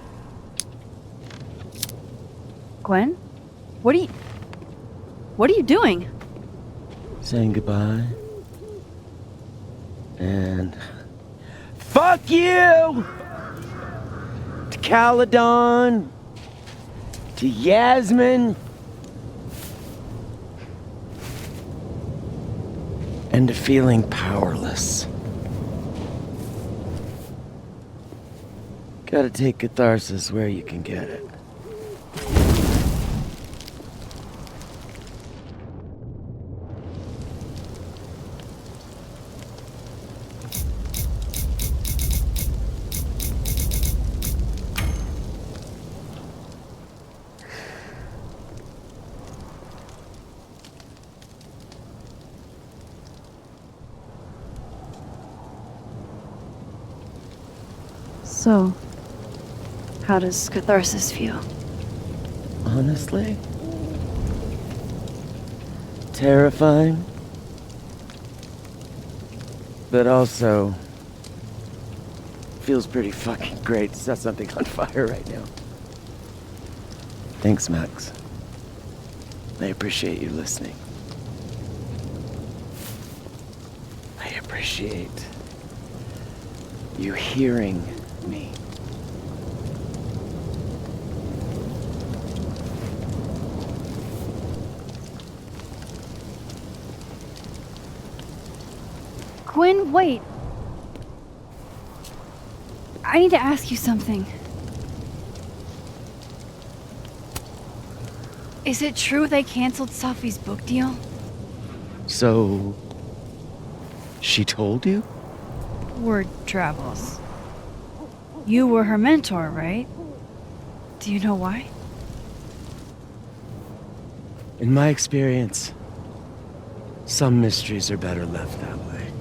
Gwen? What are you doing? Saying goodbye. And... Fuck you! To Caledon. To Yasmin. And to feeling powerless. Gotta take catharsis where you can get it. So, how does catharsis feel? Honestly? Terrifying. But also... feels pretty fucking great to set something on fire right now. Thanks, Max. I appreciate you listening. I appreciate you hearing me. Gwen, wait. I need to ask you something. Is it true they canceled Sophie's book deal? So... she told you? Word travels. You were her mentor, right? Do you know why? In my experience, some mysteries are better left that way.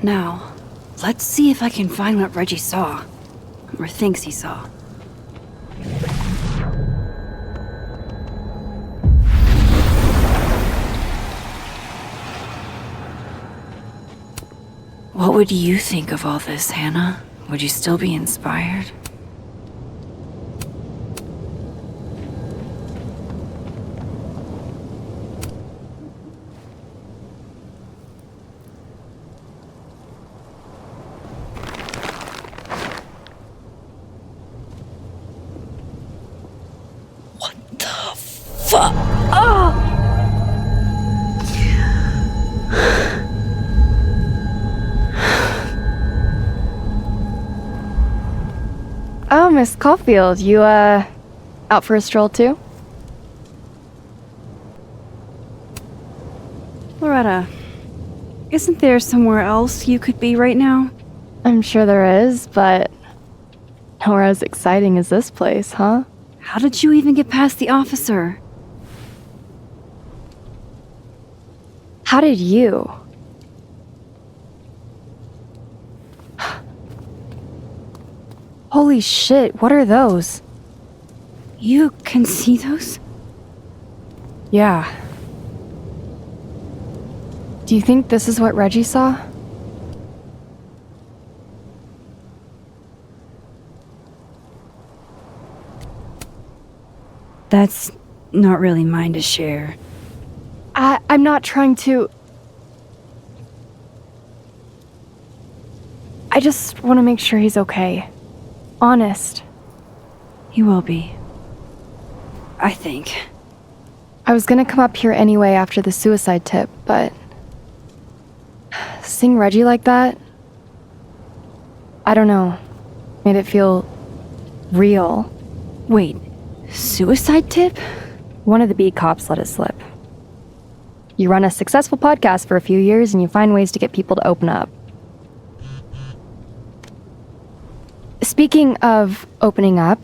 Now, let's see if I can find what Reggie saw. Or thinks he saw. What would you think of all this, Hannah? Would you still be inspired? Fuck! Oh, Miss Caulfield, you, out for a stroll too? Loretta, isn't there somewhere else you could be right now? I'm sure there is, but nowhere as exciting as this place, huh? How did you even get past the officer? How did you? Holy shit, what are those? You can see those? Yeah. Do you think this is what Reggie saw? That's not really mine to share. I'm not trying to... I just want to make sure he's okay. Honest. He will be. I think. I was gonna come up here anyway after the suicide tip, but... seeing Reggie like that... I don't know. Made it feel... real. Wait, suicide tip? One of the beat cops let it slip. You run a successful podcast for a few years and you find ways to get people to open up. Speaking of opening up,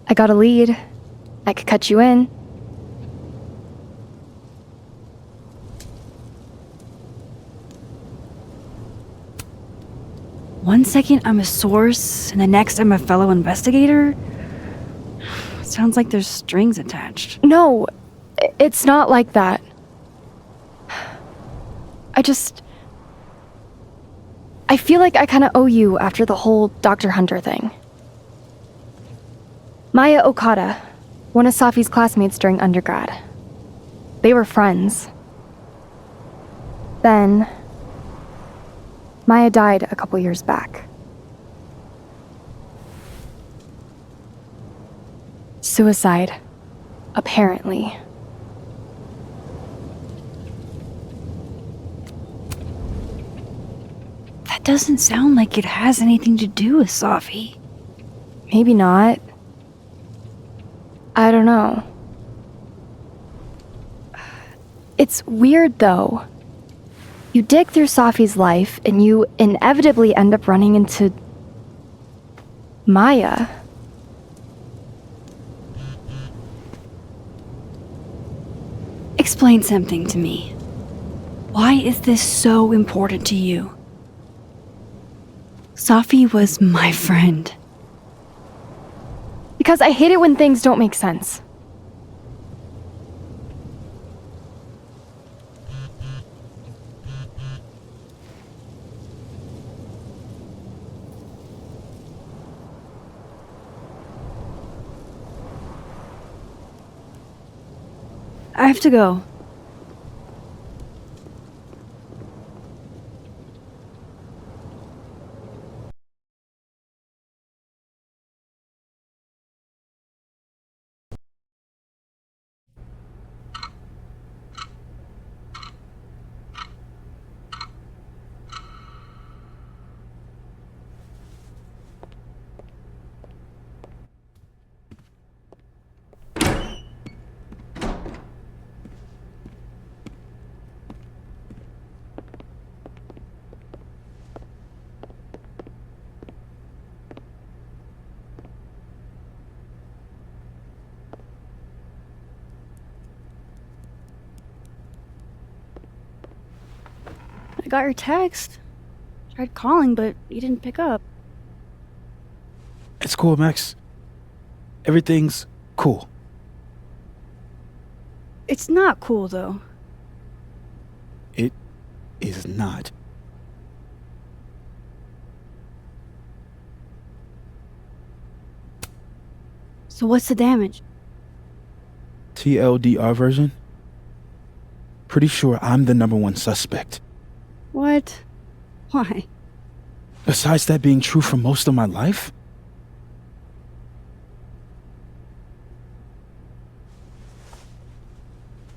I got a lead. I could cut you in. One second I'm a source, and the next I'm a fellow investigator? Sounds like there's strings attached. No, it's not like that. I feel like I kinda owe you after the whole Dr. Hunter thing. Maya Okada, one of Safi's classmates during undergrad. They were friends. Then, Maya died a couple years back. Suicide, apparently. That doesn't sound like it has anything to do with Safi. Maybe not. I don't know. It's weird, though. You dig through Safi's life, and you inevitably end up running into... Maya. Explain something to me. Why is this so important to you? Safi was my friend. Because I hate it when things don't make sense. I have to go. I got your text. Tried calling, but you didn't pick up. It's cool, Max. Everything's cool. It's not cool, though. It is not. So what's the damage? TLDR version? Pretty sure I'm the #1 suspect. What? Why? Besides that being true for most of my life?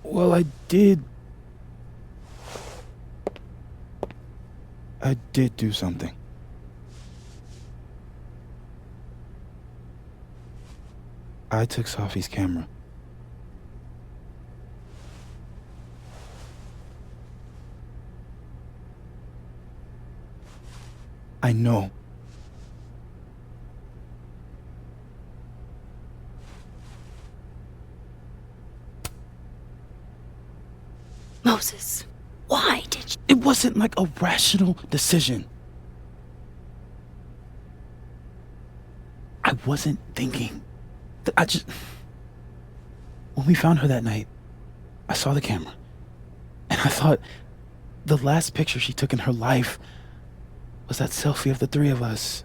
Well, I did do something. I took Sophie's camera. I know. Moses, why did you? It wasn't like a rational decision. I wasn't thinking. When we found her that night, I saw the camera. And I thought the last picture she took in her life was that selfie of the three of us.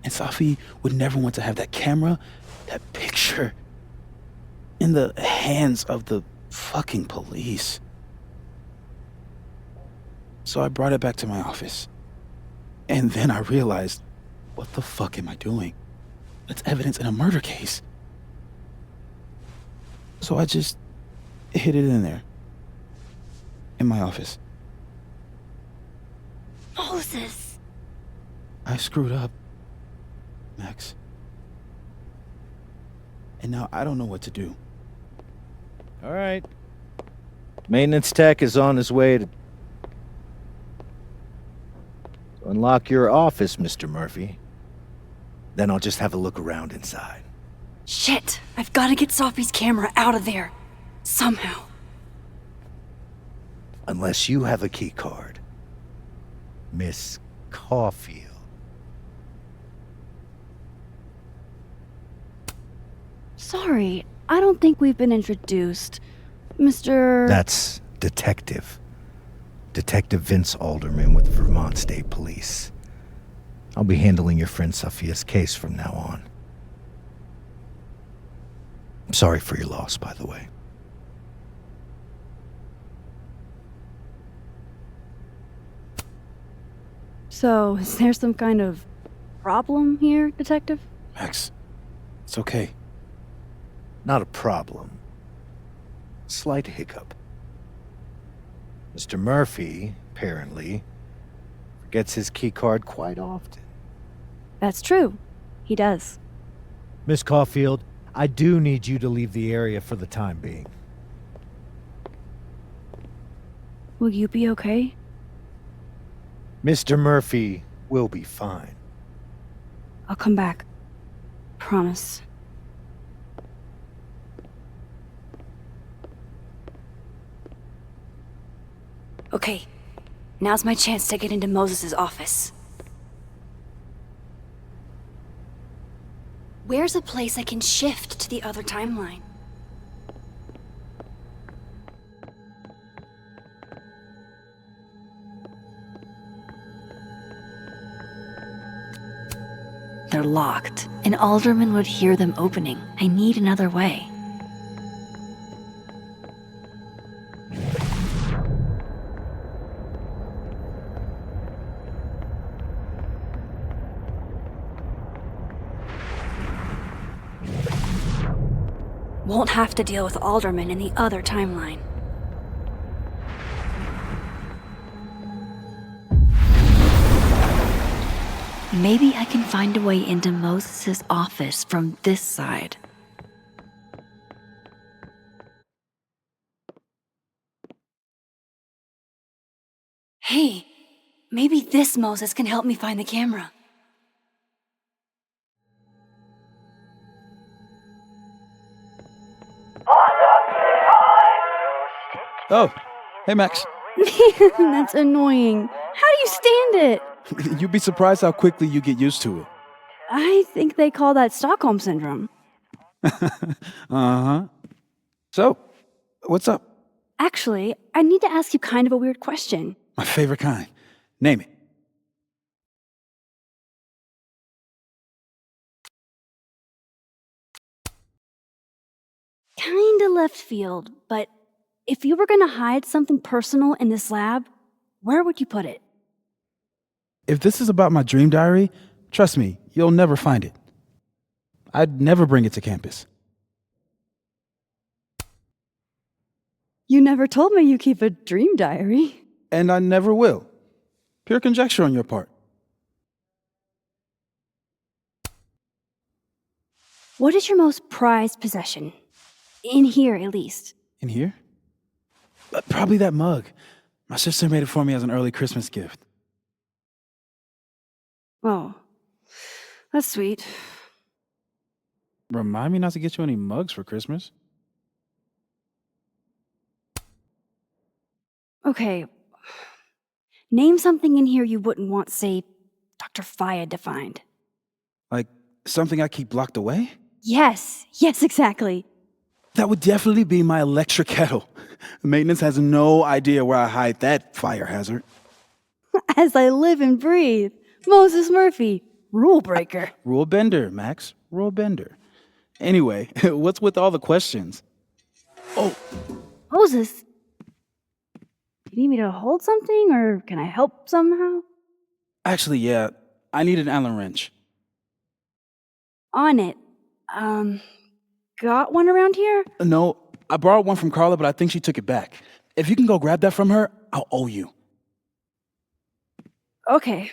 And Sophie would never want to have that camera, that picture, in the hands of the fucking police. So I brought it back to my office. And then I realized, what the fuck am I doing? That's evidence in a murder case. So I just hid it in there. In my office. Moses! I screwed up, Max. And now I don't know what to do. All right. Maintenance tech is on his way to unlock your office, Mr. Murphy. Then I'll just have a look around inside. Shit! I've got to get Sophie's camera out of there. Somehow. Unless you have a key card. Miss Caulfield. Sorry, I don't think we've been introduced. Mr. That's Detective. Detective Vince Alderman with Vermont State Police. I'll be handling your friend Sophia's case from now on. I'm sorry for your loss, by the way. So, is there some kind of problem here, Detective? Max, it's okay. Not a problem. Slight hiccup. Mr. Murphy, apparently, forgets his keycard quite often. That's true. He does. Miss Caulfield, I do need you to leave the area for the time being. Will you be okay? Mr. Murphy will be fine. I'll come back. Promise. Okay, now's my chance to get into Moses' office. Where's a place I can shift to the other timeline? They're locked, and Alderman would hear them opening. I need another way. Won't have to deal with Alderman in the other timeline. Maybe I can find a way into Moses' office from this side. Hey, maybe this Moses can help me find the camera. Oh, Hey, Max. Man, that's annoying. How do you stand it? You'd be surprised how quickly you get used to it. I think they call that Stockholm Syndrome. Uh-huh. So, what's up? Actually, I need to ask you kind of a weird question. My favorite kind. Name it. Kinda left field, but if you were gonna hide something personal in this lab, where would you put it? If this is about my dream diary, trust me, you'll never find it. I'd never bring it to campus. You never told me you keep a dream diary. And I never will. Pure conjecture on your part. What is your most prized possession? In here, at least. In here? Probably that mug. My sister made it for me as an early Christmas gift. Oh, that's sweet. Remind me not to get you any mugs for Christmas. Okay. Name something in here you wouldn't want, say, Dr. Fayed to find. Like something I keep locked away? Yes, exactly. That would definitely be my electric kettle. Maintenance has no idea where I hide that fire hazard. As I live and breathe. Moses Murphy, rule breaker. Rule bender, Max. Rule bender. Anyway, what's with all the questions? Oh, Moses, you need me to hold something, or can I help somehow? actually, yeah. I need an Allen wrench. On it. Got one around here? No, I borrowed one from Carla, but I think she took it back. If you can go grab that from her, I'll owe you. Okay.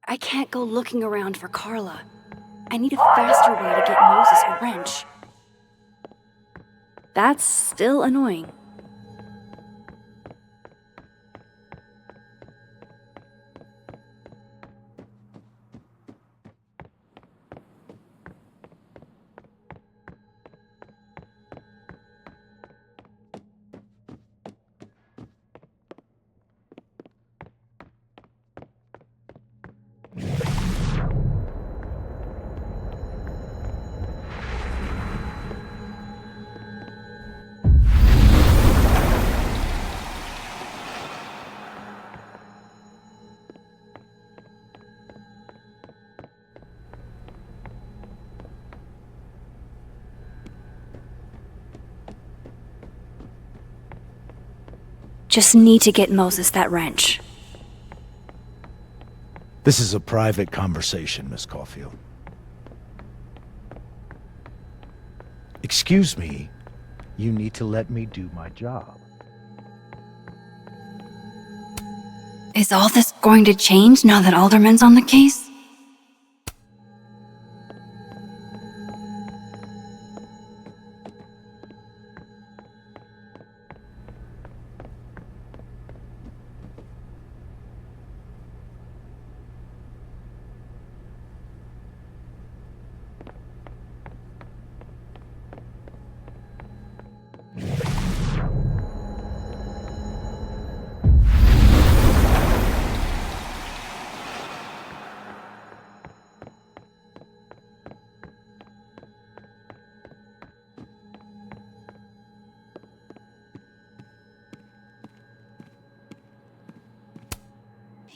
I can't go looking around for Carla. I need a faster way to get Moses a wrench. That's still annoying. Just need to get Moses that wrench. This is a private conversation, Miss Caulfield. Excuse me, you need to let me do my job. Is all this going to change now that Alderman's on the case?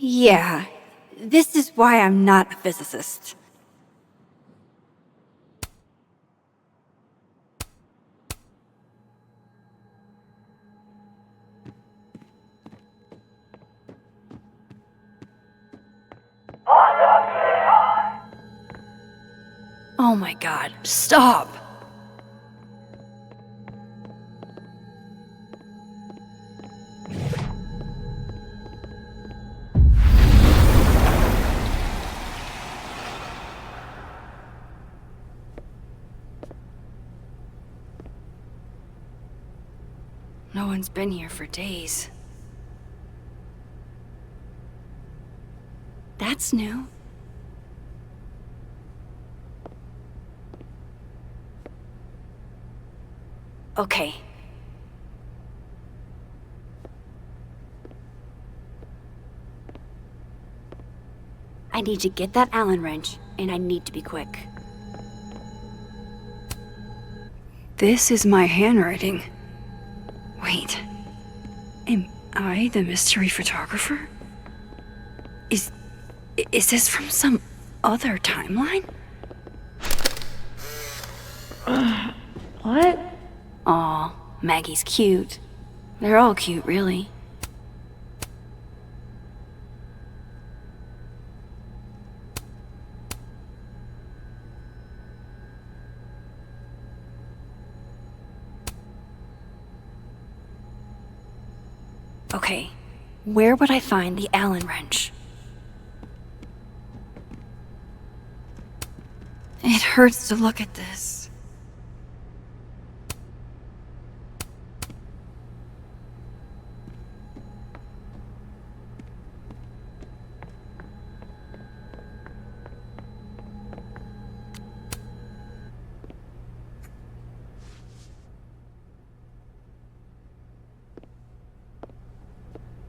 Yeah, this is why I'm not a physicist. Oh my god, stop! No one's been here for days. That's new. Okay. I need to get that Allen wrench, and I need to be quick. This is my handwriting. Wait. Am I the mystery photographer? Is this from some other timeline? What? Aw, Maggie's cute. They're all cute, really. Okay, where would I find the Allen wrench? It hurts to look at this.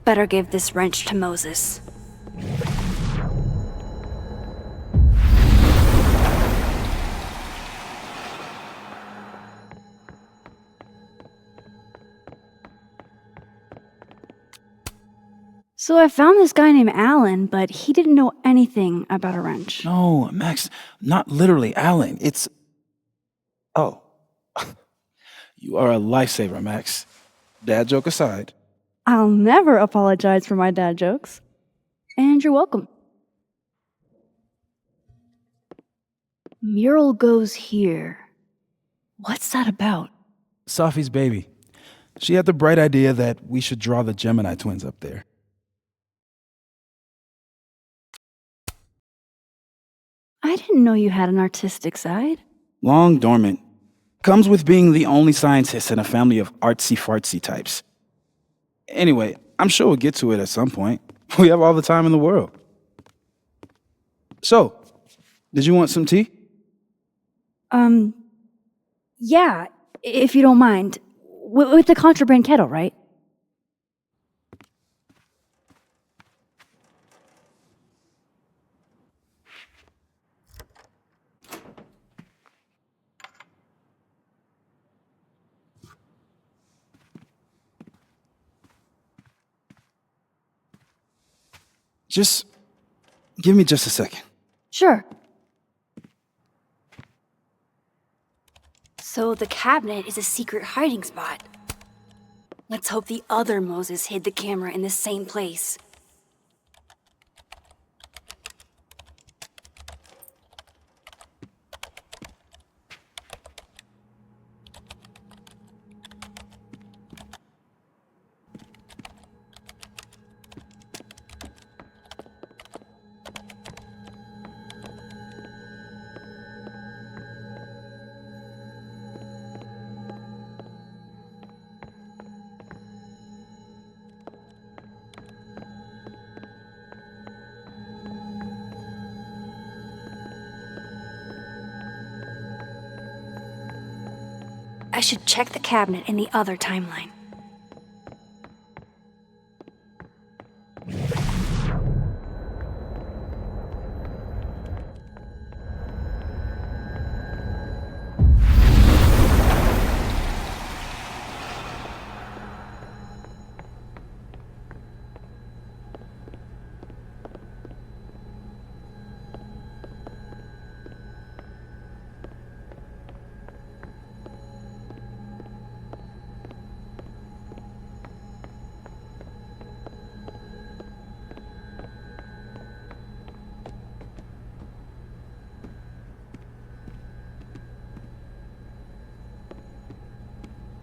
Better give this wrench to Moses. So I found this guy named Alan, but he didn't know anything about a wrench. No, Max, not literally Alan. It's... Oh. You are a lifesaver, Max. Dad joke aside. I'll never apologize for my dad jokes. And you're welcome. Mural goes here. What's that about? Safi's baby. She had the bright idea that we should draw the Gemini twins up there. I didn't know you had an artistic side. Long dormant. Comes with being the only scientist in a family of artsy-fartsy types. Anyway, I'm sure we'll get to it at some point. We have all the time in the world. So, did you want some tea? Yeah, if you don't mind. With the contraband kettle, right? Just give me just a second. Sure. So the cabinet is a secret hiding spot. Let's hope the other Moses hid the camera in the same place. I should check the cabinet in the other timeline.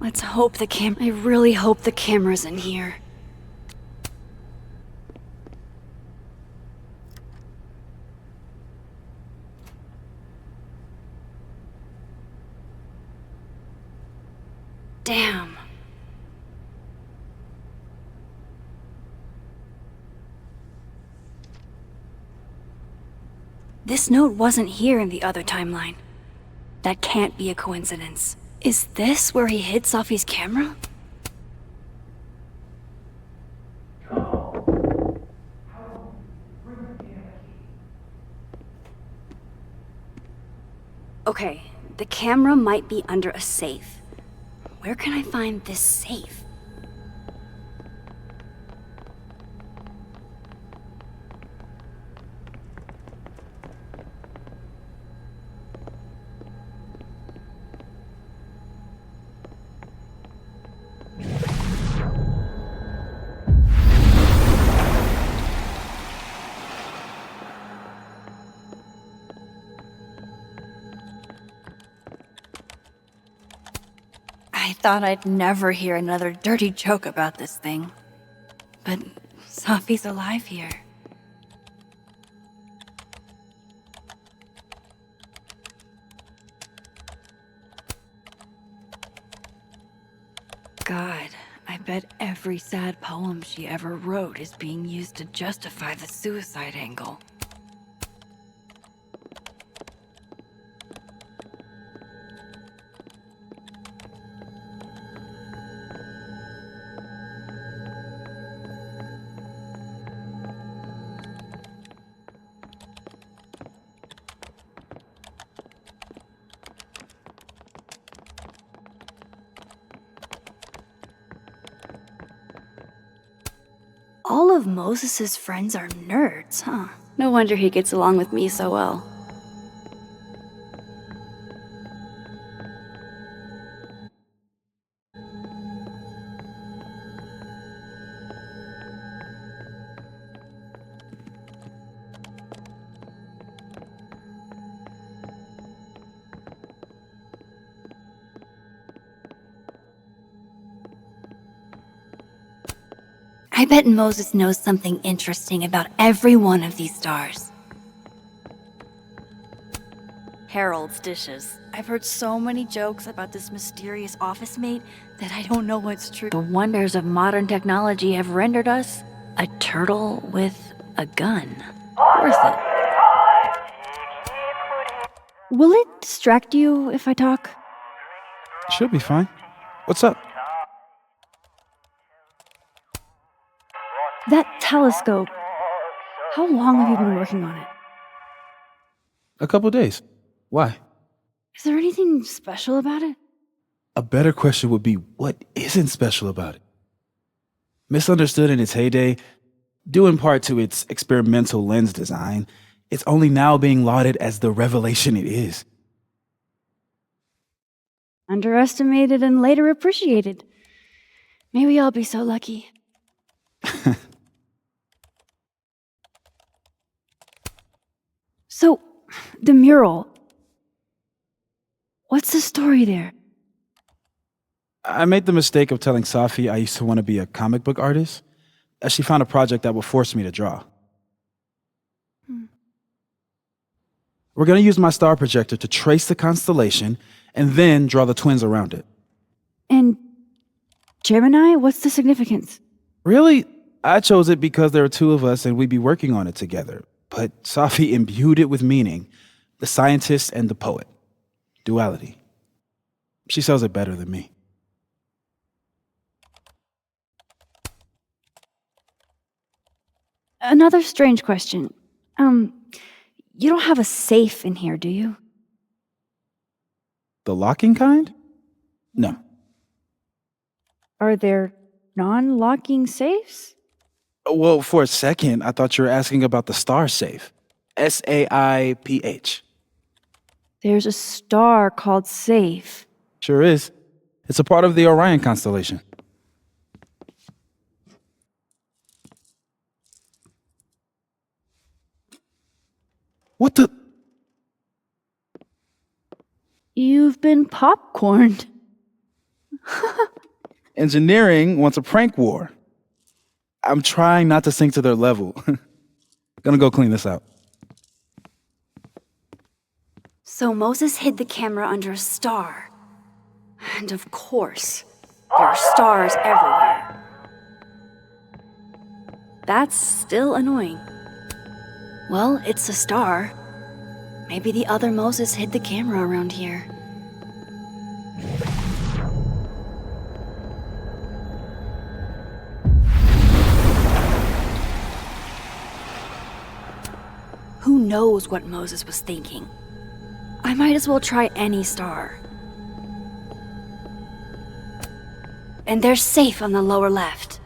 Let's hope I really hope the camera's in here. Damn. This note wasn't here in the other timeline. That can't be a coincidence. Is this where he hid Safi's camera? Okay, the camera might be under a safe. Where can I find this safe? I thought I'd never hear another dirty joke about this thing. But Safi's alive here. God, I bet every sad poem she ever wrote is being used to justify the suicide angle. All of Moses's friends are nerds, huh? No wonder he gets along with me so well. I bet Moses knows something interesting about every one of these stars. Harold's dishes. I've heard so many jokes about this mysterious office mate that I don't know what's true. The wonders of modern technology have rendered us a turtle with a gun. Worth it. Will it distract you if I talk? She'll be fine. What's up? That telescope. How long have you been working on it? A couple days. Why? Is there anything special about it? A better question would be, what isn't special about it? Misunderstood in its heyday, due in part to its experimental lens design, it's only now being lauded as the revelation it is. Underestimated and later appreciated. Maybe I'll be so lucky. So, the mural. What's the story there? I made the mistake of telling Safi I used to want to be a comic book artist, as she found a project that would force me to draw. We're going to use my star projector to trace the constellation and then draw the twins around it. And Gemini, what's the significance? Really? I chose it because there are two of us and we'd be working on it together. But Safi imbued it with meaning, the scientist and the poet. Duality. She sells it better than me. Another strange question. You don't have a safe in here, do you? The locking kind? No. Are there non-locking safes? Well, for a second, I thought you were asking about the star safe. SAIPH. There's a star called Safe. Sure is. It's a part of the Orion constellation. What the? You've been popcorned. Engineering wants a prank war. I'm trying not to sink to their level. Gonna go clean this out. So Moses hid the camera under a star. And of course, there are stars everywhere. That's still annoying. Well, it's a star. Maybe the other Moses hid the camera around here. Who knows what Moses was thinking? I might as well try any star. And they're safe on the lower left.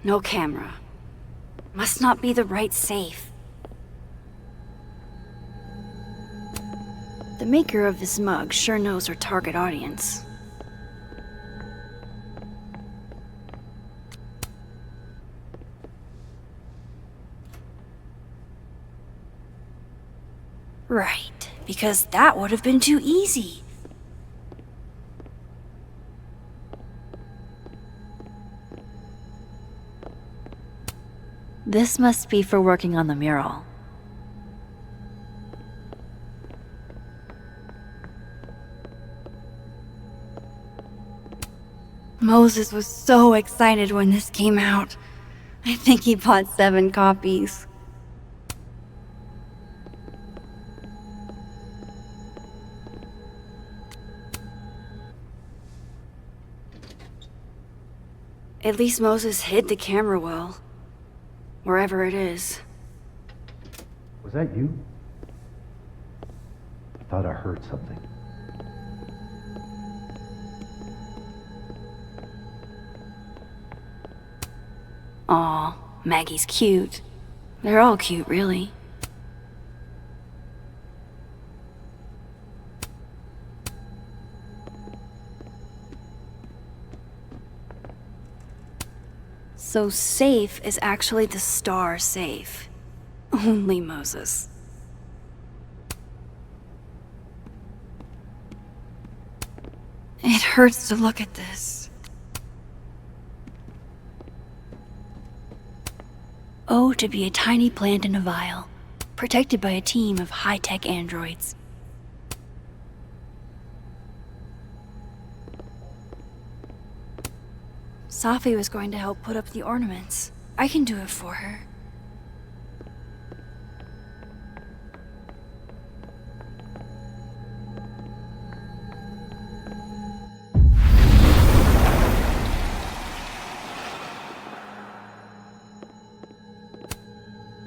No camera. Must not be the right safe. The maker of this mug sure knows her target audience. Right, because that would have been too easy. This must be for working on the mural. Moses was so excited when this came out. I think he bought 7 copies. At least Moses hid the camera well. Wherever it is. Was that you? I thought I heard something. Aw, Maggie's cute. They're all cute, really. So safe is actually the star safe. Only Moses. It hurts to look at this. Oh, to be a tiny plant in a vial, protected by a team of high-tech androids. Safi was going to help put up the ornaments. I can do it for her.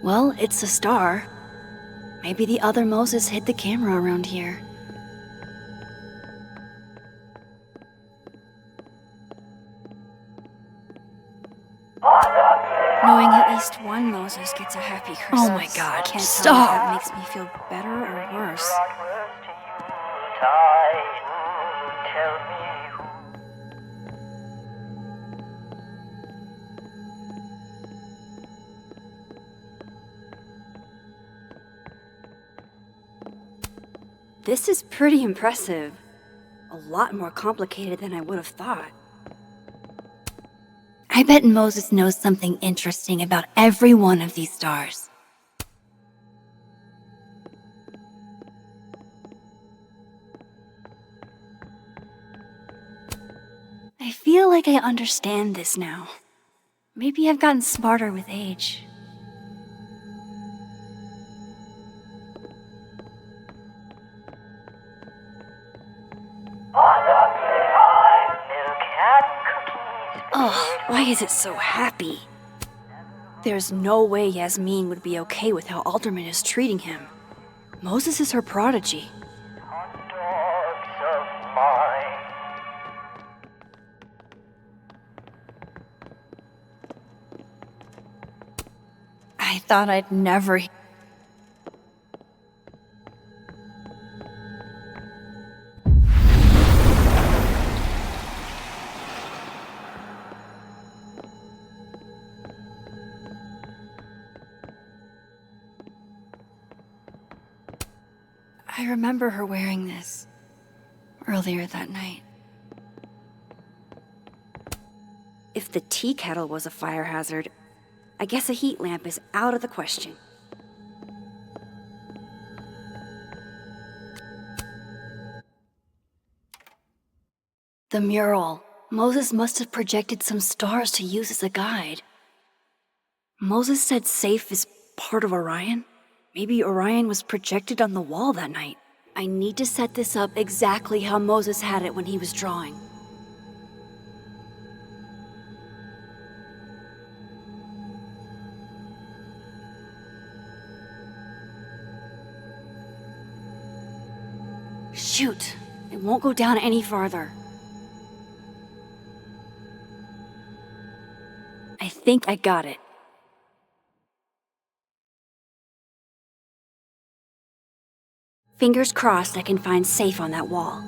Well, it's a star. Maybe the other Moses hid the camera around here. Knowing at least one Moses gets a happy Christmas. Oh my God, Can't stop! tell if that makes me feel better or worse. This is pretty impressive. A lot more complicated than I would have thought. I bet Moses knows something interesting about every one of these stars. I feel like I understand this now. Maybe I've gotten smarter with age. Oh, why is it so happy? There's no way Yasmin would be okay with how Alderman is treating him. Moses is her prodigy. I thought I'd never... I remember her wearing this earlier that night. If the tea kettle was a fire hazard, I guess a heat lamp is out of the question. The mural. Moses must have projected some stars to use as a guide. Moses said safe is part of Orion? Maybe Orion was projected on the wall that night. I need to set this up exactly how Moses had it when he was drawing. Shoot, it won't go down any farther. I think I got it. Fingers crossed I can find safe on that wall.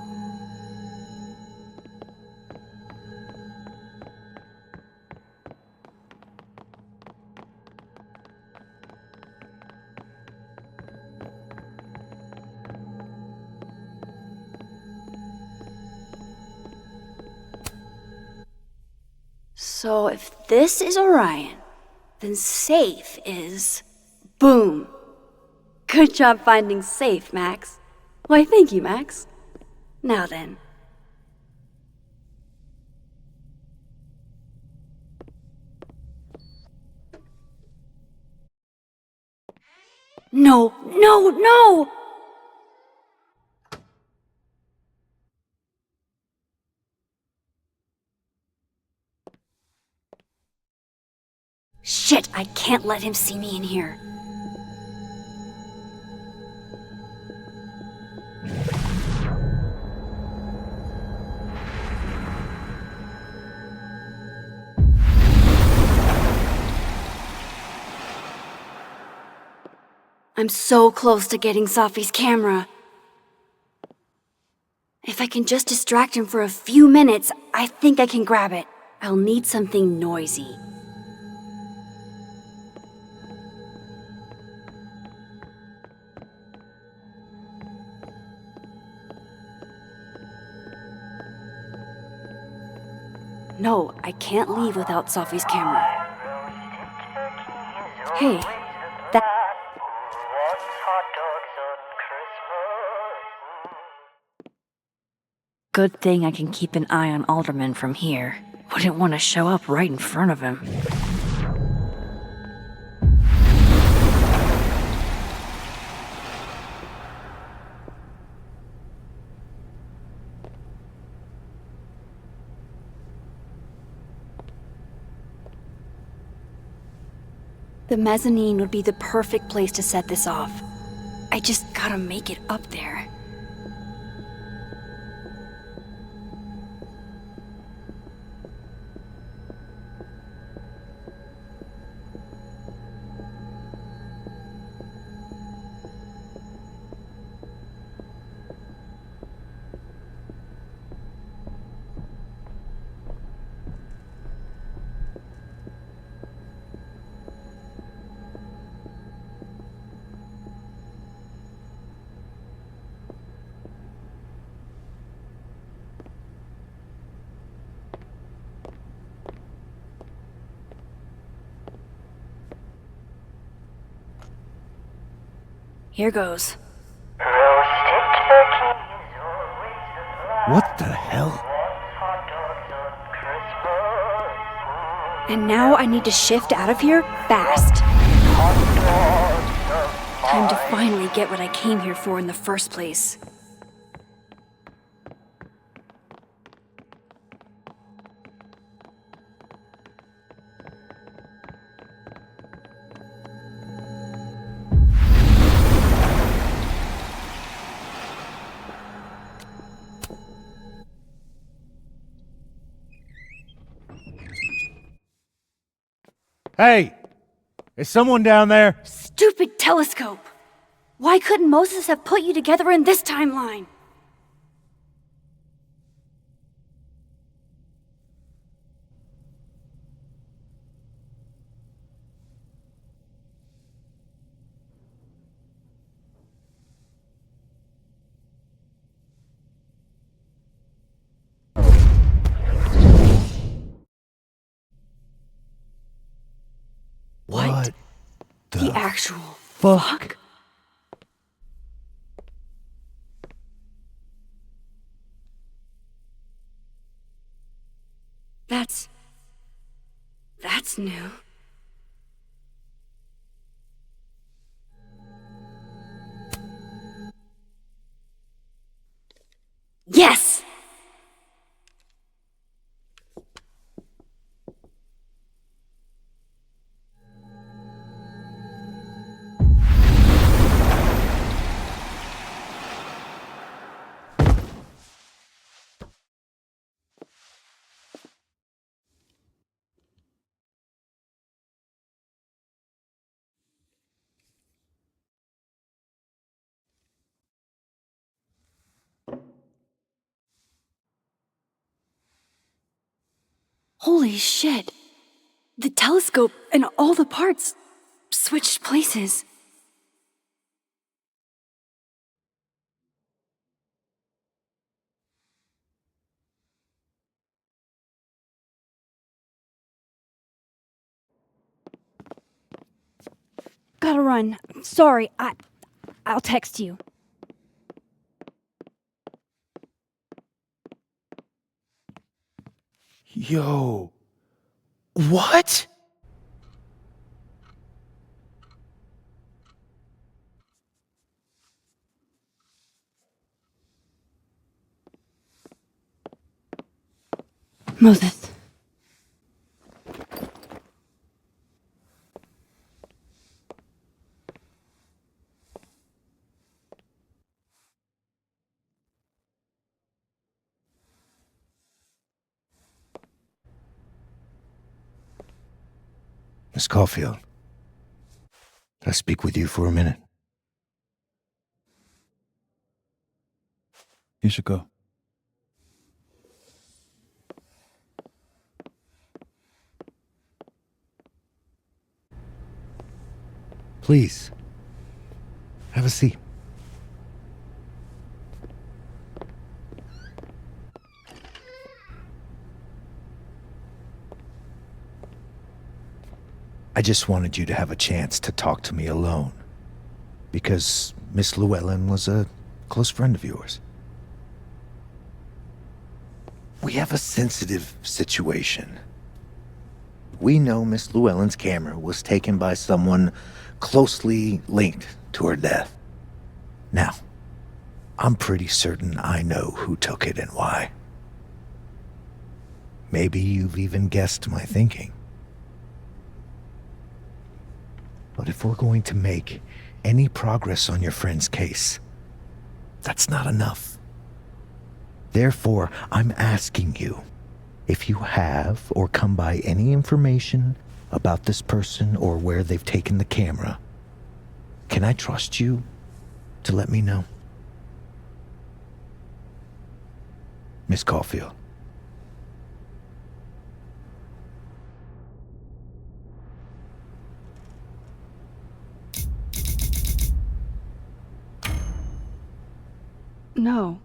So if this is Orion, then safe is... boom! Good job finding safe, Max. Why, thank you, Max. Now then. No, no, no! Shit, I can't let him see me in here. I'm so close to getting Safi's camera. If I can just distract him for a few minutes, I think I can grab it. I'll need something noisy. No, I can't leave without Safi's camera. Hey, that... Good thing I can keep an eye on Alderman from here. Wouldn't want to show up right in front of him. The mezzanine would be the perfect place to set this off. I just gotta make it up there. Here goes. What the hell? And now I need to shift out of here fast. Time to finally get what I came here for in the first place. Hey! Is someone down there? Stupid telescope! Why couldn't Moses have put you together in this timeline? What the actual fuck? That's new. Yes! Holy shit. The telescope and all the parts switched places. Gotta run. Sorry, I'll text you. Yo. What? Moses. Miss Caulfield, can I speak with you for a minute? You should go. Please, have a seat. I just wanted you to have a chance to talk to me alone, because Miss Llewellyn was a close friend of yours. We have a sensitive situation. We know Miss Llewellyn's camera was taken by someone closely linked to her death. Now, I'm pretty certain I know who took it and why. Maybe you've even guessed my thinking. But if we're going to make any progress on your friend's case, that's not enough. Therefore, I'm asking you, if you have or come by any information about this person or where they've taken the camera, can I trust you to let me know? Miss Caulfield. No.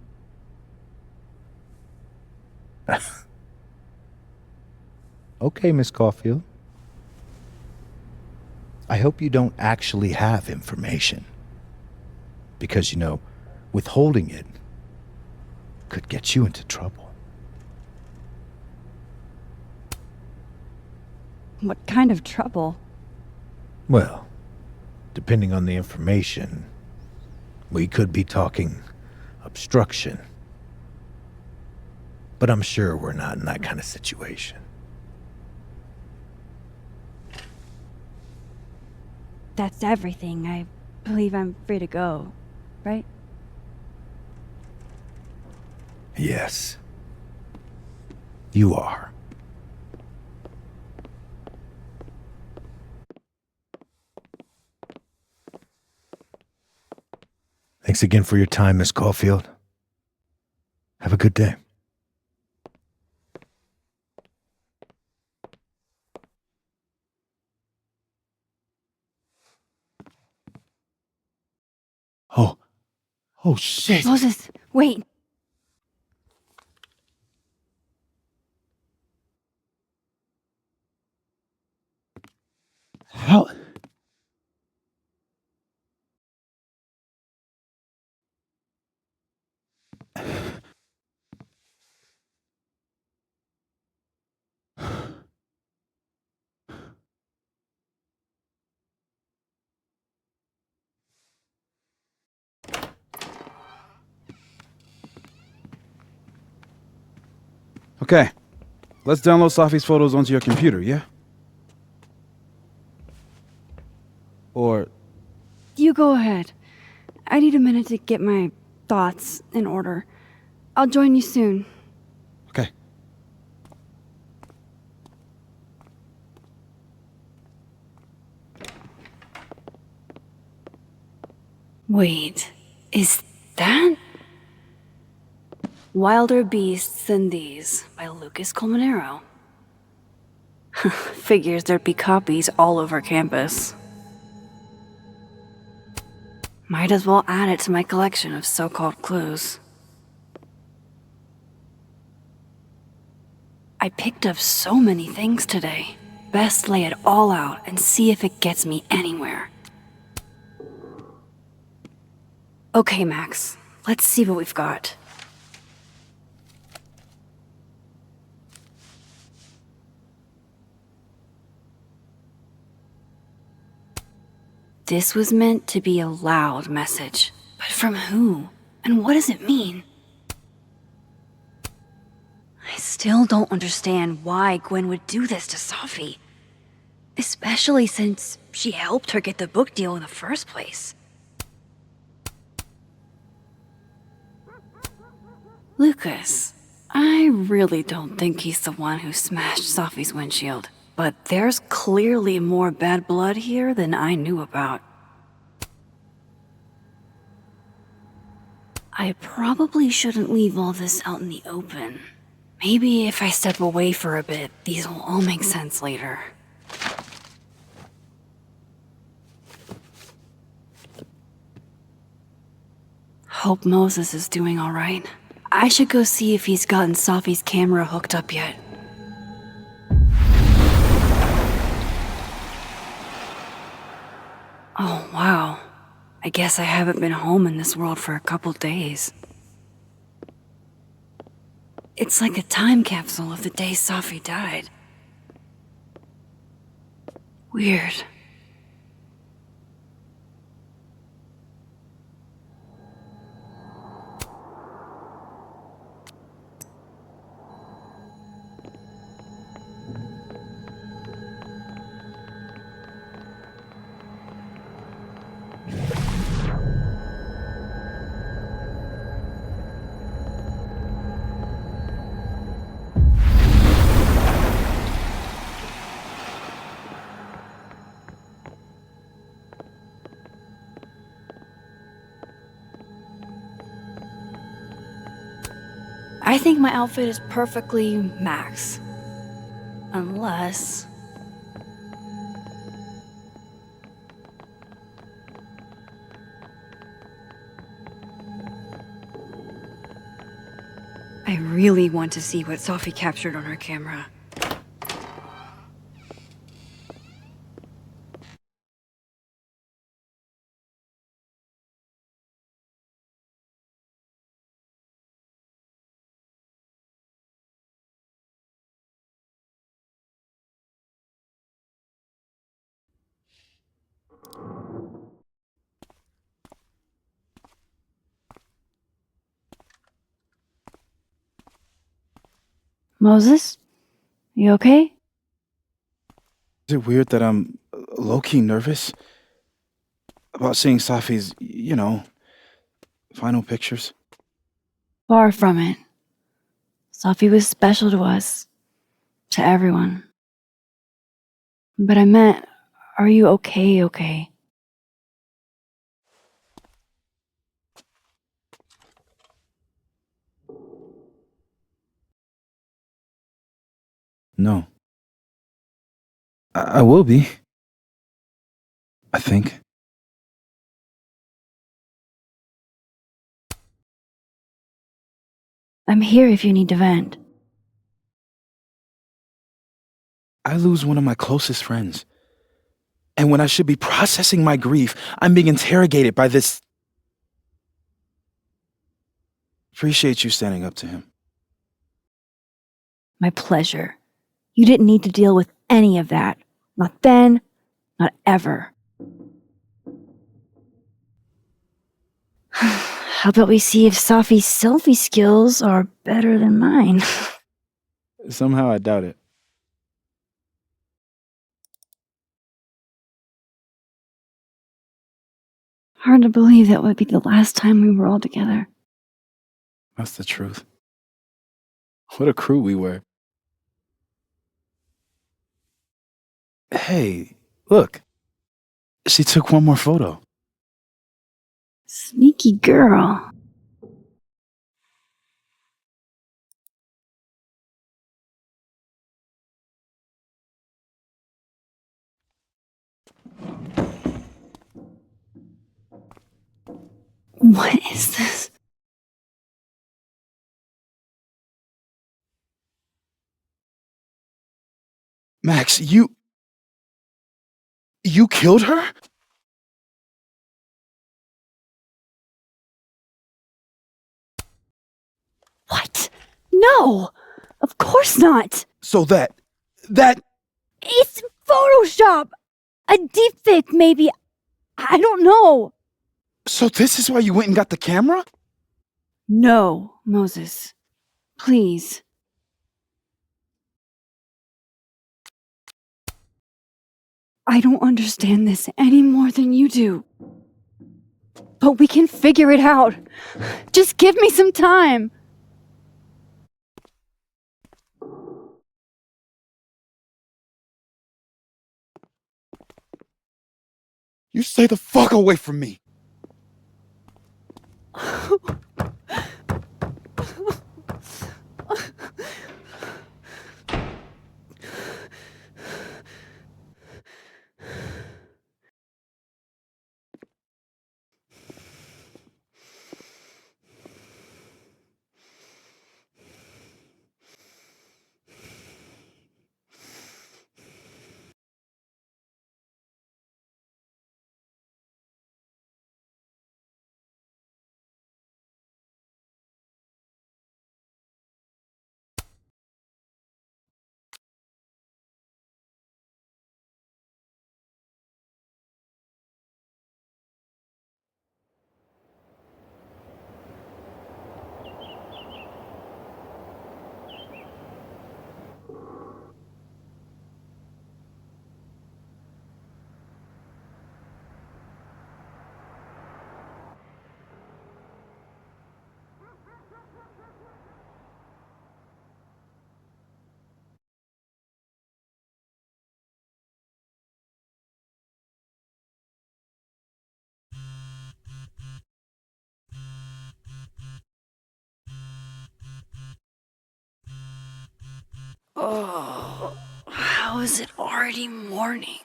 Okay, Miss Caulfield. I hope you don't actually have information. Because, you know, withholding it could get you into trouble. What kind of trouble? Well, depending on the information, we could be talking obstruction. But I'm sure we're not in that kind of situation. That's everything. I believe I'm free to go, right? Yes. You are. Thanks again for your time, Miss Caulfield. Have a good day. Oh shit! Moses, wait! How? Okay, let's download Safi's photos onto your computer, yeah? Or... You go ahead. I need a minute to get my thoughts in order. I'll join you soon. Okay. Wait, is that? Wilder Beasts Than These by Lucas Colmenero. Figures there'd be copies all over campus. Might as well add it to my collection of so-called clues. I picked up so many things today. Best lay it all out and see if it gets me anywhere. Okay, Max. Let's see what we've got. This was meant to be a loud message. But from who? And what does it mean? I still don't understand why Gwen would do this to Safi. Especially since she helped her get the book deal in the first place. Lucas, I really don't think he's the one who smashed Safi's windshield. But there's clearly more bad blood here than I knew about. I probably shouldn't leave all this out in the open. Maybe if I step away for a bit, these will all make sense later. Hope Moses is doing all right. I should go see if he's gotten Safi's camera hooked up yet. Oh, wow. I guess I haven't been home in this world for a couple days. It's like a time capsule of the day Safi died. Weird. I think my outfit is perfectly Max. Unless... I really want to see what Safi captured on her camera. Moses? You okay? Is it weird that I'm low-key nervous about seeing Safi's, final pictures? Far from it. Safi was special to us. To everyone. But I meant, are you okay? No. I will be. I think. I'm here if you need to vent. I lose one of my closest friends. And when I should be processing my grief, I'm being interrogated by this. Appreciate you standing up to him. My pleasure. You didn't need to deal with any of that. Not then, not ever. How about we see if Safi's selfie skills are better than mine? Somehow I doubt it. Hard to believe that would be the last time we were all together. That's the truth. What a crew we were. Hey, look. She took one more photo. Sneaky girl. What is this? Max, you killed her? What? No! Of course not! So that... It's Photoshop! A deepfake, maybe. I don't know. So this is why you went and got the camera? No, Moses. Please. I don't understand this any more than you do. But we can figure it out. Just give me some time. You stay the fuck away from me. Oh, how is it already morning?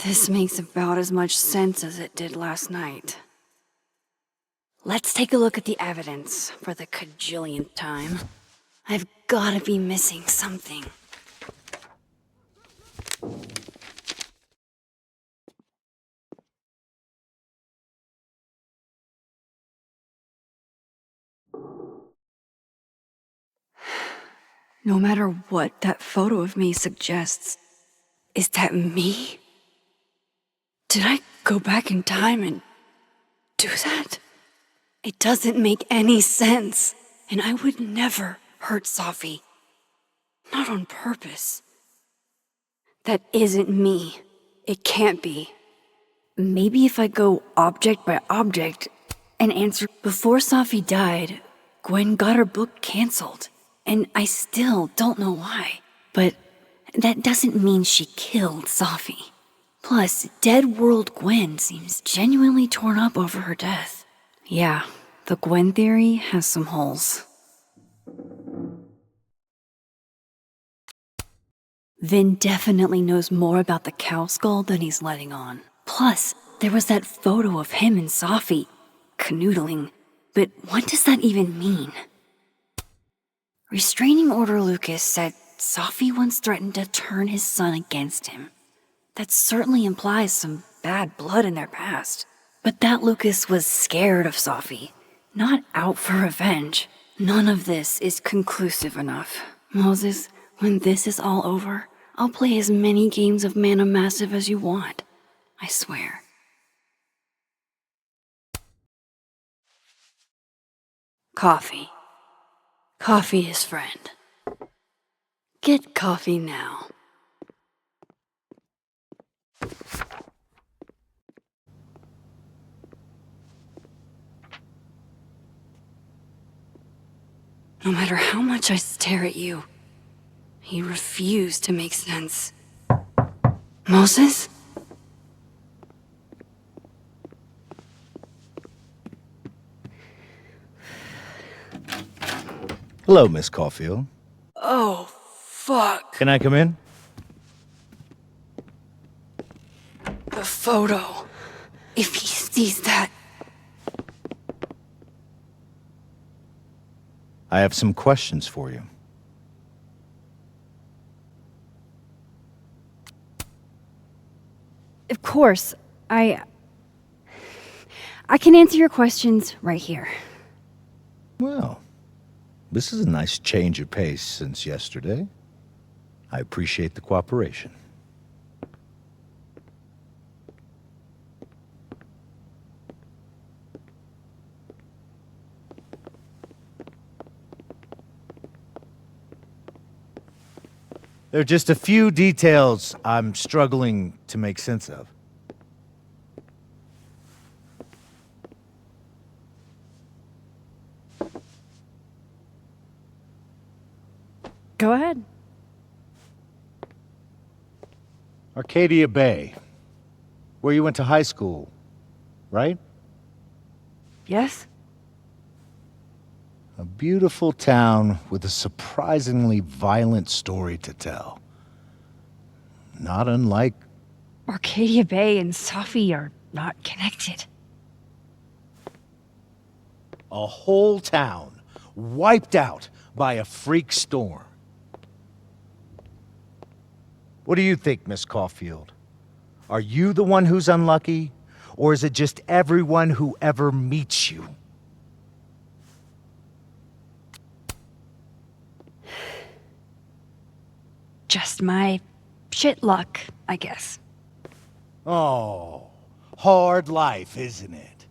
This makes about as much sense as it did last night. Let's take a look at the evidence for the cajillionth time. I've gotta be missing something. No matter what that photo of me suggests, is that me? Did I go back in time and do that? It doesn't make any sense, and I would never hurt Safi. Not on purpose. That isn't me. It can't be. Maybe if I go object by object and answer. Before Safi died, Gwen got her book canceled, and I still don't know why. But that doesn't mean she killed Safi. Plus, Dead World Gwen seems genuinely torn up over her death. Yeah, the Gwen theory has some holes. Vin definitely knows more about the cow skull than he's letting on. Plus, there was that photo of him and Safi canoodling. But what does that even mean? Restraining Order Lucas said Safi once threatened to turn his son against him. That certainly implies some bad blood in their past. But that Lucas was scared of Safi, not out for revenge. None of this is conclusive enough. Moses, when this is all over, I'll play as many games of Mana Massive as you want. I swear. Coffee. Coffee is friend. Get coffee now. No matter how much I stare at you, you refuse to make sense. Moses? Hello, Miss Caulfield. Oh, fuck. Can I come in? photo. If he sees that. I have some questions for you. Of course, I can answer your questions right here. Well, this is a nice change of pace since yesterday. I appreciate the cooperation. There are just a few details I'm struggling to make sense of. Go ahead. Arcadia Bay, where you went to high school, right? Yes? A beautiful town with a surprisingly violent story to tell. Not unlike... Arcadia Bay and Safi are not connected. A whole town wiped out by a freak storm. What do you think, Miss Caulfield? Are you the one who's unlucky, or is it just everyone who ever meets you? Just my shit luck, I guess. Oh, hard life, isn't it?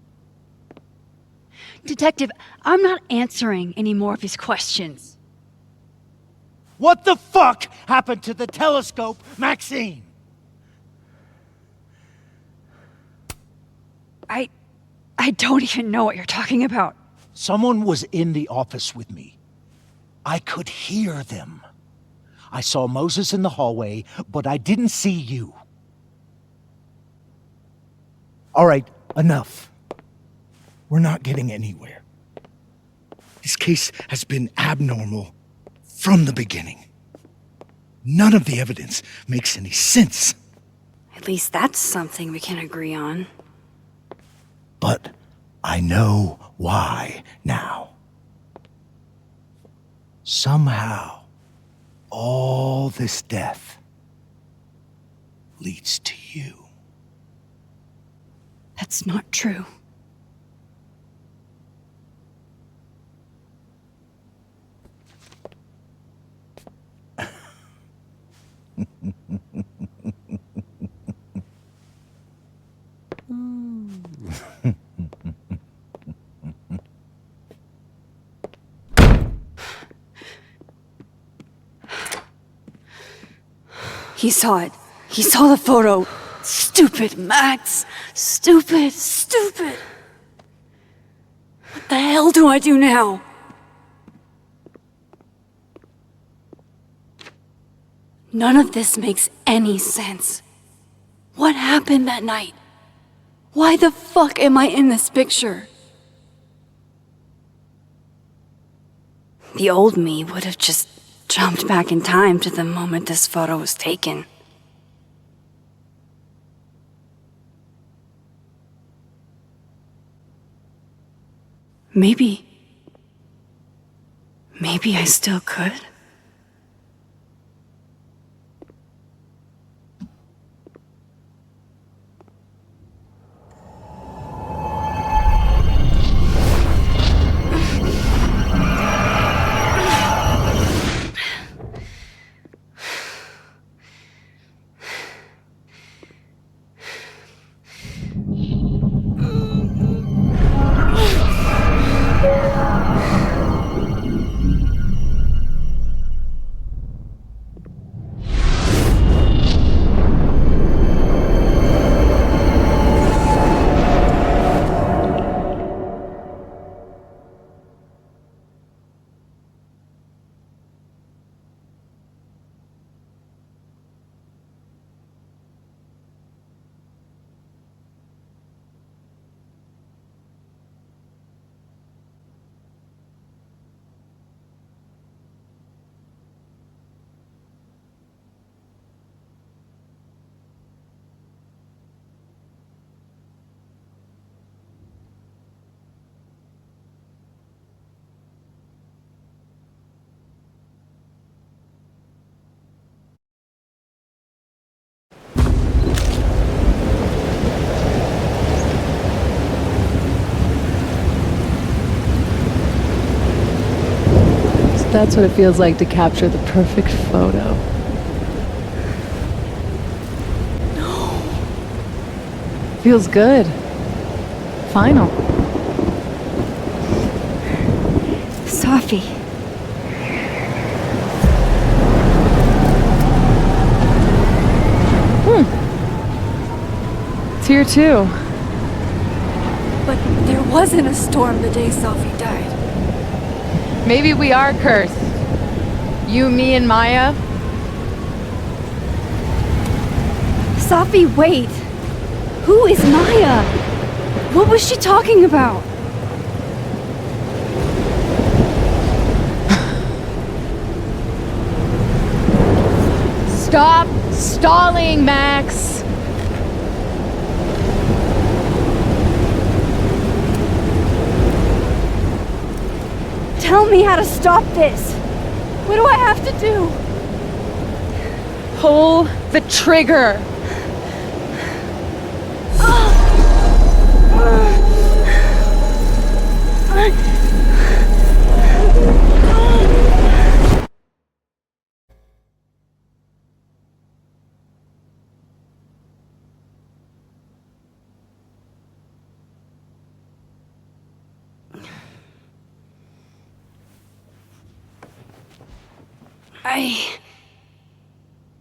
Detective, I'm not answering any more of his questions. What the fuck happened to the telescope, Maxine? I don't even know what you're talking about. Someone was in the office with me. I could hear them. I saw Moses in the hallway, but I didn't see you. All right, enough. We're not getting anywhere. This case has been abnormal from the beginning. None of the evidence makes any sense. At least that's something we can agree on. But I know why now. Somehow, all this death leads to you. That's not true. He saw it. He saw the photo. Stupid, Max. Stupid, stupid. What the hell do I do now? None of this makes any sense. What happened that night? Why the fuck am I in this picture? The old me would have just jumped back in time to the moment this photo was taken. Maybe I still could. That's what it feels like to capture the perfect photo. No. Feels good. Final. Sophie. It's here too. But there wasn't a storm the day Sophie died. Maybe we are cursed. You, me, and Maya. Sophie, wait. Who is Maya? What was she talking about? Stop stalling, Max. Tell me how to stop this. What do I have to do? Pull the trigger.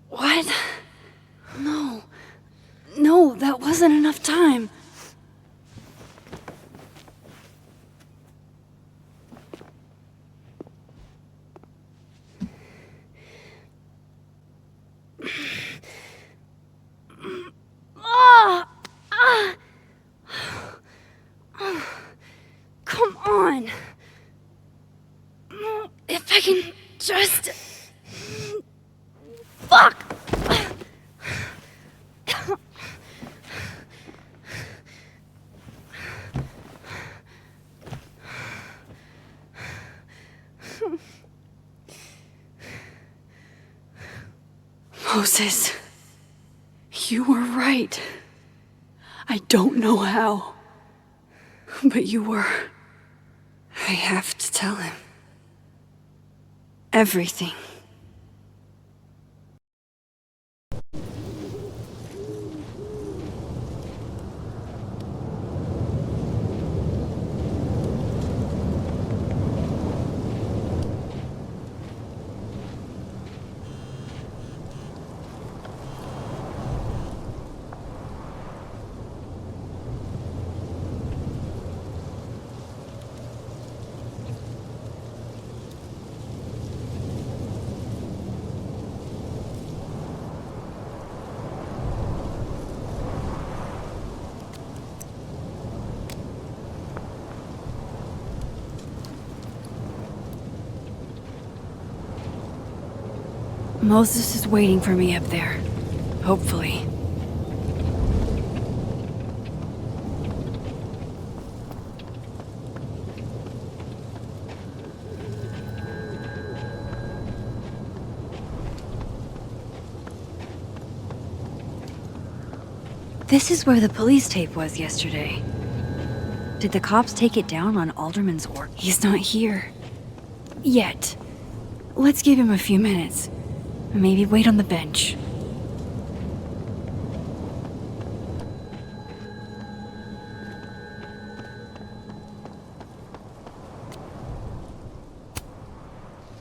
What? No. No, that wasn't enough time. Come on. If I can just... Fuck! Moses, you were right. I don't know how, but you were. I have to tell him. Everything. Moses is waiting for me up there. Hopefully. This is where the police tape was yesterday. Did the cops take it down on Alderman's order? He's not here. Yet. Let's give him a few minutes. Maybe wait on the bench.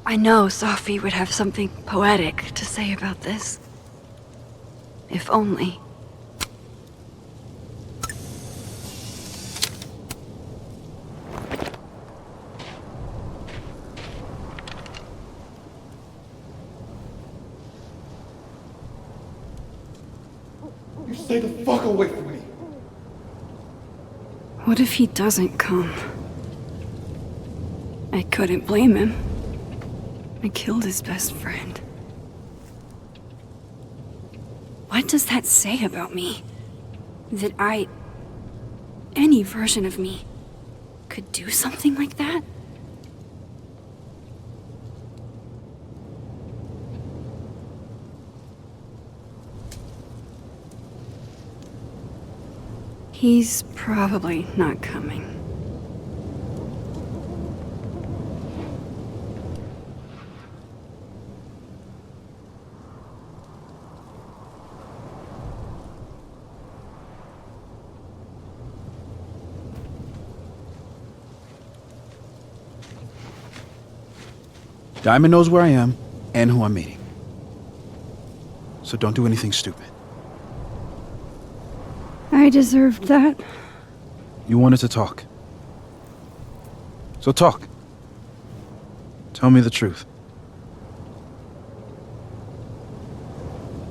I know Sophie would have something poetic to say about this. If only. Stay the fuck away from me. What if he doesn't come? I couldn't blame him. I killed his best friend. What does that say about me? That any version of me, could do something like that? He's probably not coming. Diamond knows where I am and who I'm meeting. So don't do anything stupid. I deserved that. You wanted to talk. So talk. Tell me the truth.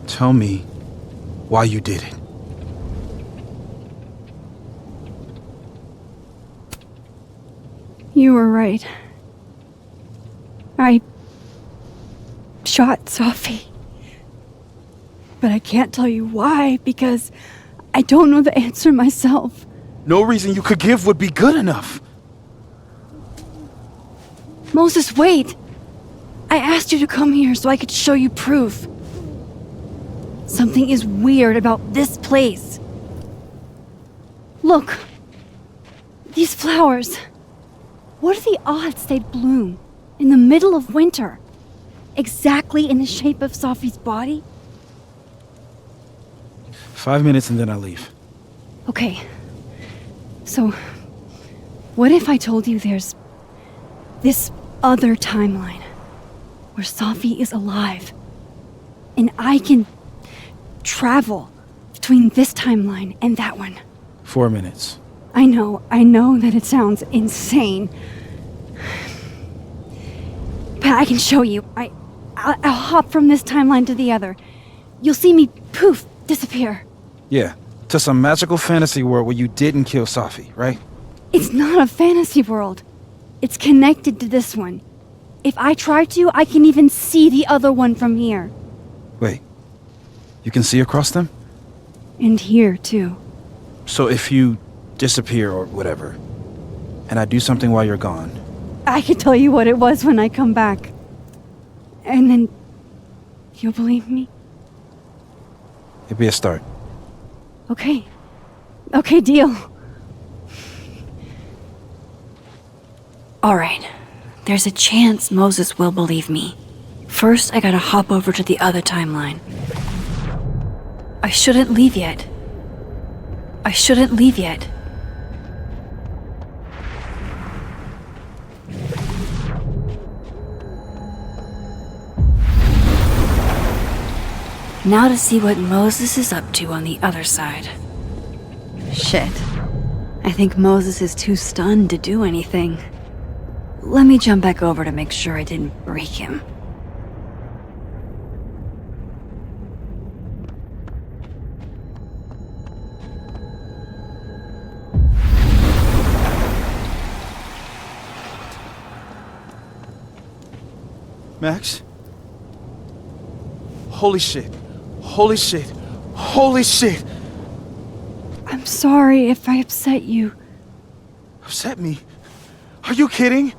Tell me why you did it. You were right. I shot Sophie. But I can't tell you why, because I don't know the answer myself. No reason you could give would be good enough. Moses, wait! I asked you to come here so I could show you proof. Something is weird about this place. Look. These flowers. What are the odds they'd bloom in the middle of winter? Exactly in the shape of Sophie's body? 5 minutes and then I leave. Okay. So, what if I told you there's this other timeline where Sophie is alive and I can travel between this timeline and that one? 4 minutes. I know that it sounds insane. But I can show you. I'll hop from this timeline to the other. You'll see me, poof, disappear. Yeah, to some magical fantasy world where you didn't kill Sophie, right? It's not a fantasy world. It's connected to this one. If I try to, I can even see the other one from here. Wait, you can see across them? And here, too. So if you disappear or whatever, and I do something while you're gone... I can tell you what it was when I come back. And then... you'll believe me? It'd be a start. Okay. Okay, deal. All right. There's a chance Moses will believe me. First, I gotta hop over to the other timeline. I shouldn't leave yet. I shouldn't leave yet. Now to see what Moses is up to on the other side. Shit. I think Moses is too stunned to do anything. Let me jump back over to make sure I didn't break him. Max? Holy shit. Holy shit. Holy shit! I'm sorry if I upset you. Upset me? Are you kidding?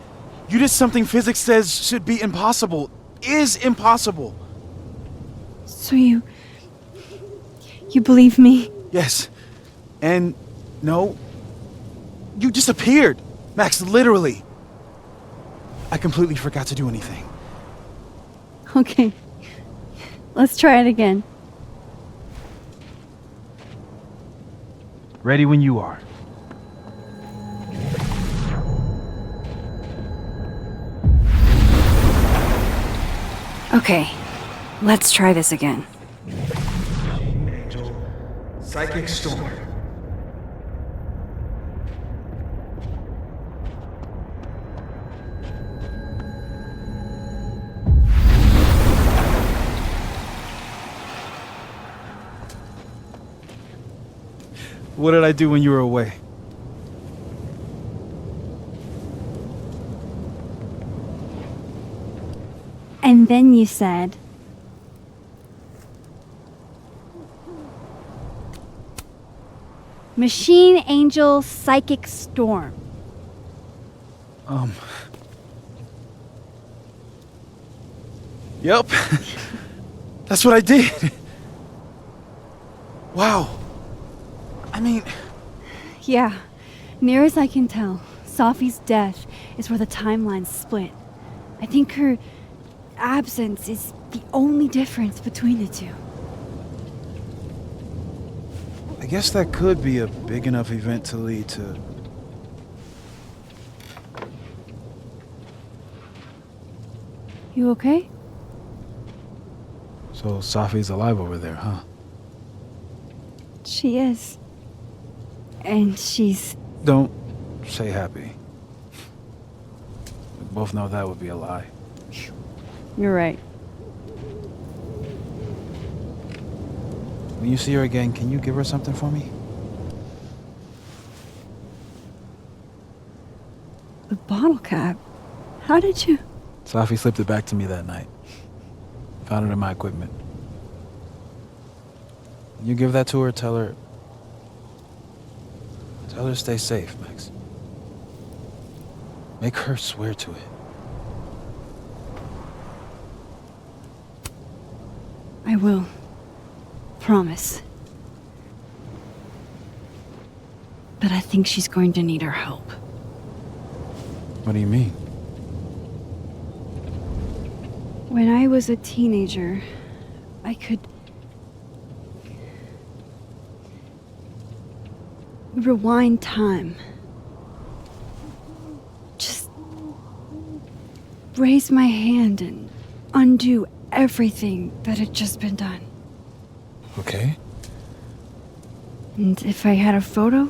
You did something physics says should be impossible. Is impossible. So you believe me? Yes. And no. You disappeared. Max, literally. I completely forgot to do anything. Okay. Let's try it again. Ready when you are. Okay, let's try this again. Angel, Psychic Storm. What did I do when you were away? And then you said... Machine Angel Psychic Storm. Yep. That's what I did. Wow. I mean... Yeah, near as I can tell, Sophie's death is where the timelines split. I think her absence is the only difference between the two. I guess that could be a big enough event to lead to... You okay? So Safi's alive over there, huh? She is. And she's... Don't say happy. We both know that would be a lie. You're right. When you see her again, can you give her something for me? The bottle cap? How did you... Safi slipped it back to me that night. Found it in my equipment. When you give that to her, tell her to stay safe, Max. Make her swear to it. I will. Promise. But I think she's going to need our help. What do you mean? When I was a teenager, I could rewind time. Just raise my hand and undo everything that had just been done. Okay. And if I had a photo,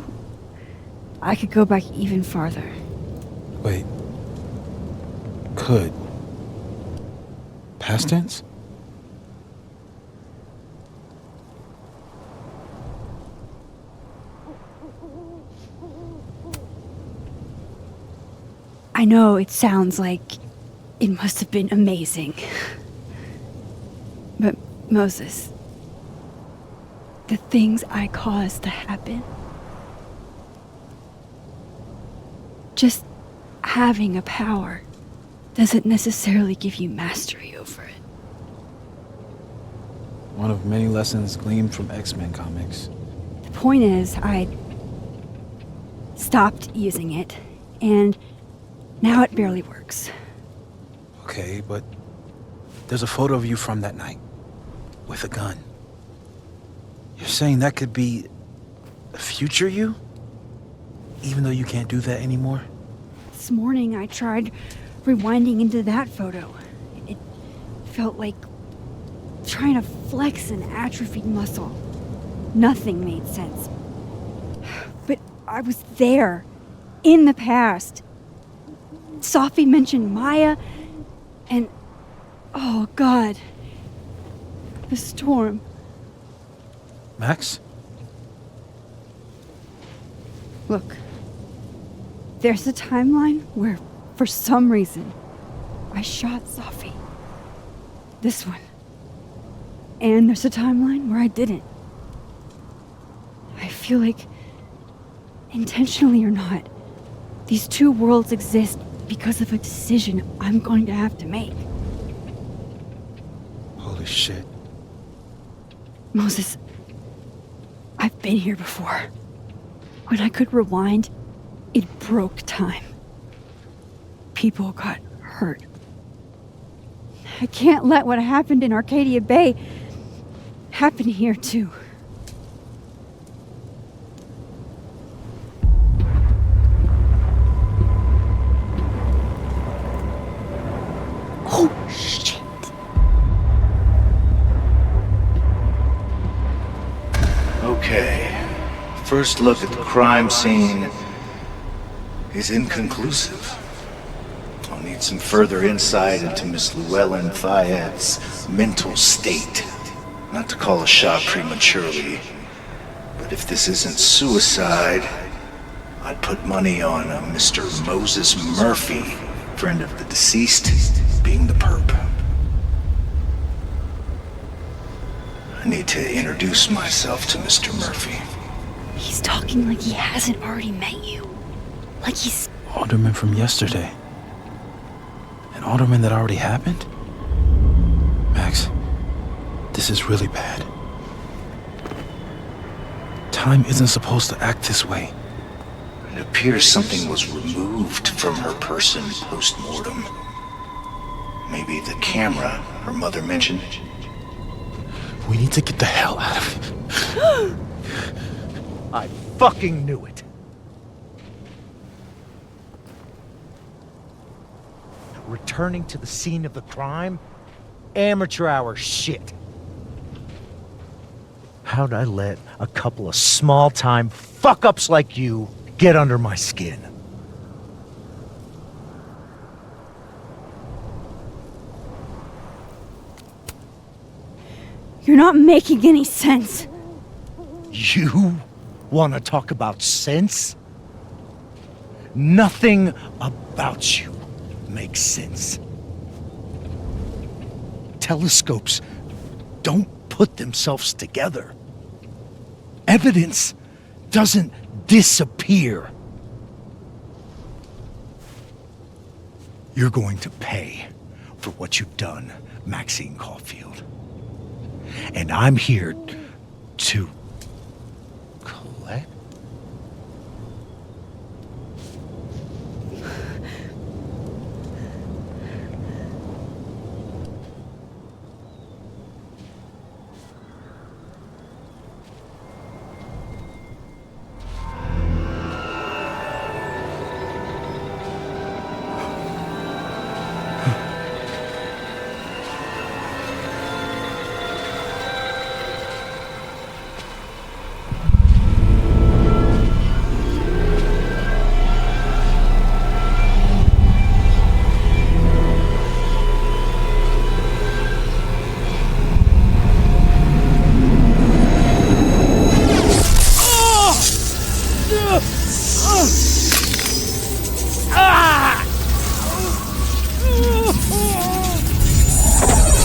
I could go back even farther. Wait. Could. Past tense? I know it sounds like it must have been amazing. But Moses, the things I caused to happen, just having a power doesn't necessarily give you mastery over it. One of many lessons gleaned from X-Men comics. The point is, I stopped using it, and now it barely works. Okay, but there's a photo of you from that night. With a gun. You're saying that could be a future you? Even though you can't do that anymore? This morning I tried rewinding into that photo. It felt like trying to flex an atrophied muscle. Nothing made sense. But I was there, in the past. Safi mentioned Maya, and oh God, the storm. Max? Look, there's a timeline where, for some reason, I shot Safi. This one. And there's a timeline where I didn't. I feel like, intentionally or not, these two worlds exist because of a decision I'm going to have to make. Holy shit. Moses, I've been here before. When I could rewind, it broke time. People got hurt. I can't let what happened in Arcadia Bay happen here too. Oh, shit. Okay. First look at the crime scene is inconclusive. I'll need some further insight into Miss Llewellyn Fayette's mental state. Not to call a shot prematurely, but if this isn't suicide, I'd put money on a Mr. Moses Murphy, friend of the deceased, being the perp. I need to introduce myself to Mr. Murphy. He's talking like he hasn't already met you. Like he's... Alderman from yesterday. An alderman that already happened? Max, this is really bad. Time isn't supposed to act this way. It appears something was removed from her person post-mortem. Maybe the camera her mother mentioned. We need to get the hell out of here. I fucking knew it. returning to the scene of the crime? Amateur hour shit. How'd I let a couple of small-time fuck-ups like you get under my skin? You're not making any sense. You want to talk about sense? Nothing about you makes sense. Telescopes don't put themselves together. Evidence doesn't disappear. You're going to pay for what you've done, Maxine Caulfield. And I'm here to collect.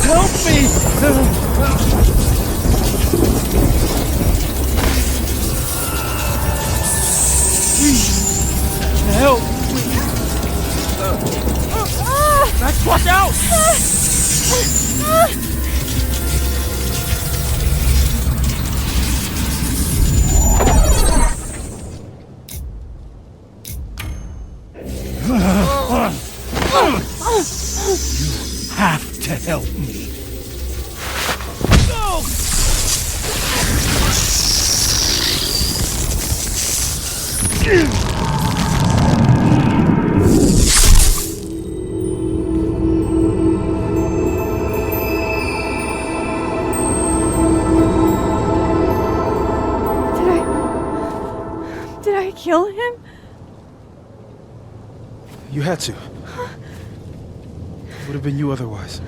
Help me! Help me! Max, watch out! You have to help me. Did I kill him? You had to. It would have been you otherwise.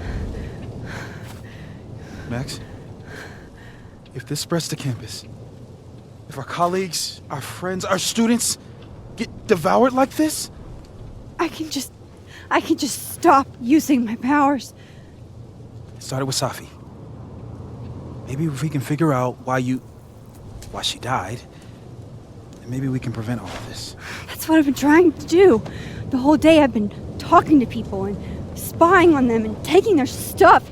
Max, if this spreads to campus, if our colleagues, our friends, our students get devoured like this, I can just stop using my powers. it started with Safi. Maybe if we can figure out why she died, then maybe we can prevent all of this. That's what I've been trying to do. The whole day I've been talking to people and spying on them and taking their stuff.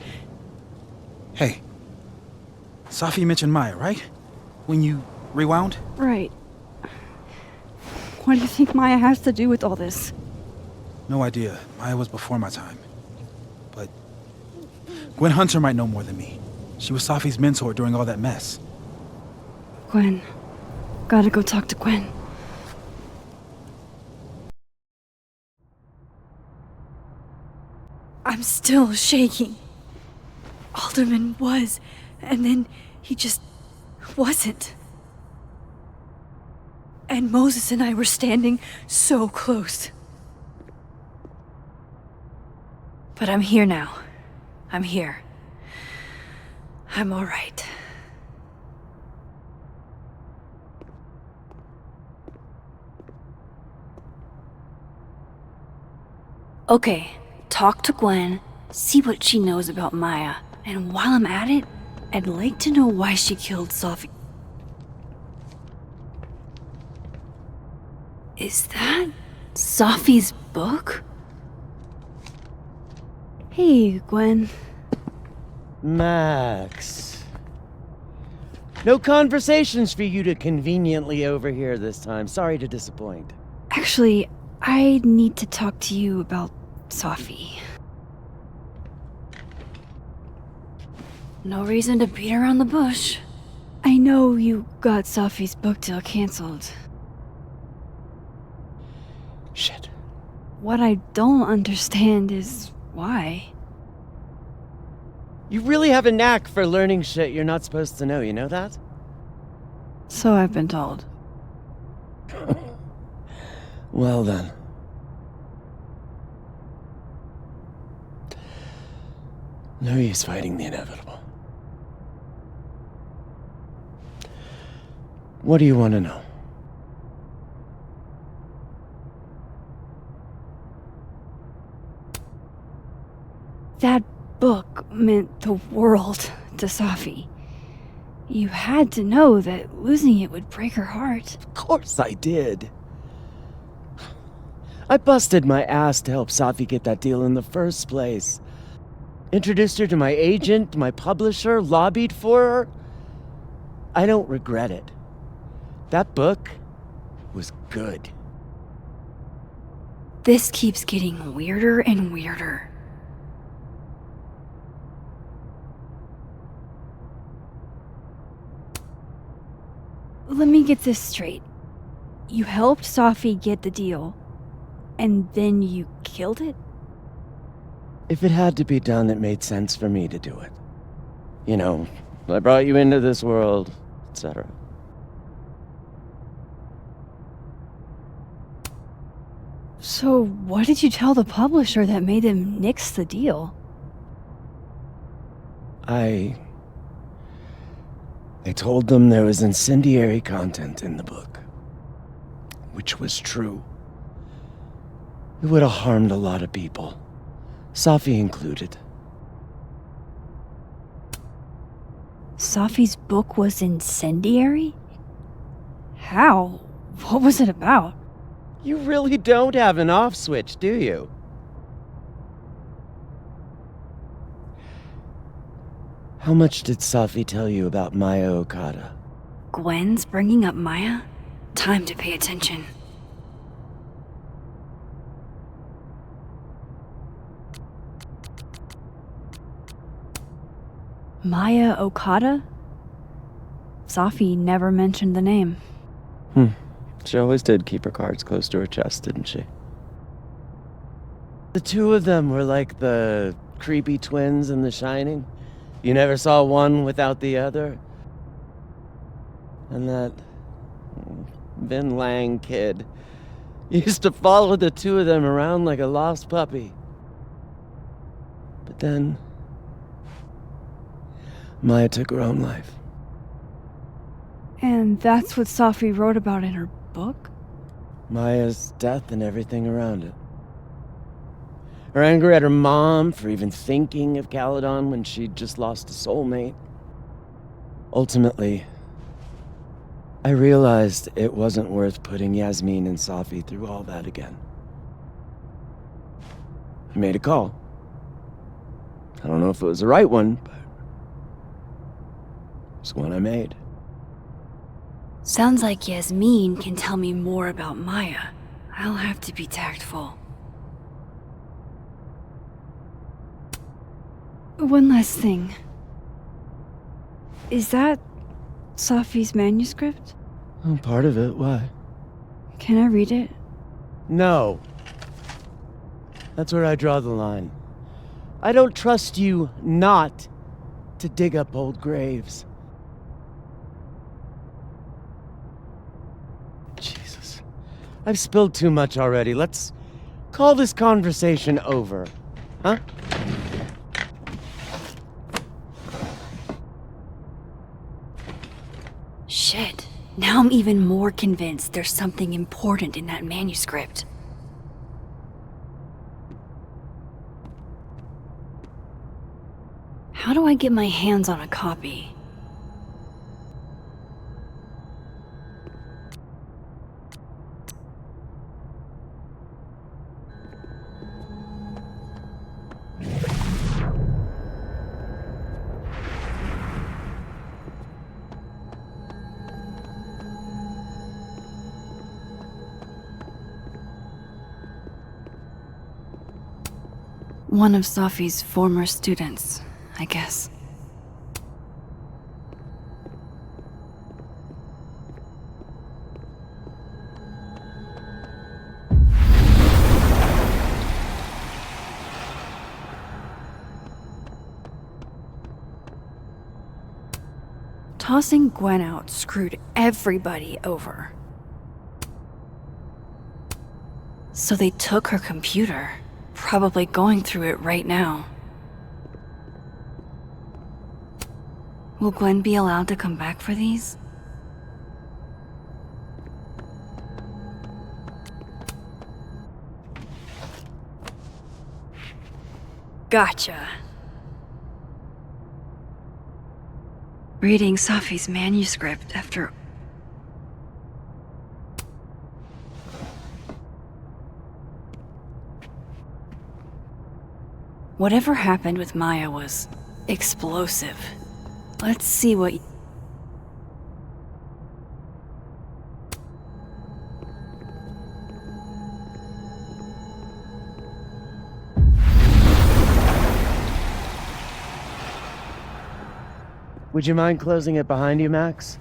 Hey, Safi mentioned Maya, right? When you rewound? Right. What do you think Maya has to do with all this? No idea. Maya was before my time. But Gwen Hunter might know more than me. She was Safi's mentor during all that mess. Gwen. Gotta go talk to Gwen. I'm still shaking. Alderman was, and then he just wasn't. And Moses and I were standing so close. But I'm here now. I'm here. I'm all right. Okay, talk to Gwen, see what she knows about Maya, and while I'm at it, I'd like to know why she killed Safi. Is that Safi's book? Hey, Gwen. Max. No conversations for you to conveniently overhear this time. Sorry to disappoint. Actually, I need to talk to you about Safi. No reason to beat around the bush. I know you got Safi's book deal canceled. Shit. What I don't understand is why. You really have a knack for learning shit you're not supposed to know, you know that? So I've been told. Well then. No use fighting the inevitable. What do you want to know? That book meant the world to Safi. You had to know that losing it would break her heart. Of course I did. I busted my ass to help Safi get that deal in the first place. Introduced her to my agent, my publisher, lobbied for her. I don't regret it. That book was good. This keeps getting weirder and weirder. Let me get this straight. You helped Safi get the deal, and then you killed it? If it had to be done, it made sense for me to do it. You know, I brought you into this world, etc. So what did you tell the publisher that made them nix the deal? I told them there was incendiary content in the book. Which was true. It would have harmed a lot of people. Safi included. Safi's book was incendiary? How? What was it about? You really don't have an off switch, do you? How much did Safi tell you about Maya Okada? Gwen's bringing up Maya? Time to pay attention. Maya Okada? Safi never mentioned the name. She always did keep her cards close to her chest, didn't she? The two of them were like the creepy twins in The Shining. You never saw one without the other. And that Vin Lang kid used to follow the two of them around like a lost puppy. But then Maya took her own life. And that's what Safi wrote about in her book? Maya's death and everything around it. Her anger at her mom for even thinking of Caledon when she'd just lost a soulmate. Ultimately, I realized it wasn't worth putting Yasmin and Safi through all that again. I made a call. I don't know if it was the right one, but it's one I made. Sounds like Yasmin can tell me more about Maya. I'll have to be tactful. One last thing. Is that Safi's manuscript? Oh, part of it. Why? Can I read it? No. That's where I draw the line. I don't trust you not to dig up old graves. Jesus. I've spilled too much already. Let's call this conversation over. Huh? Shit. Now I'm even more convinced there's something important in that manuscript. How do I get my hands on a copy? One of Safi's former students, I guess. Tossing Gwen out screwed everybody over. So they took her computer, probably going through it right now. Will Gwen be allowed to come back for these? Gotcha. Reading Safi's manuscript after... Whatever happened with Maya was explosive. Let's see what... Would you mind closing it behind you, Max?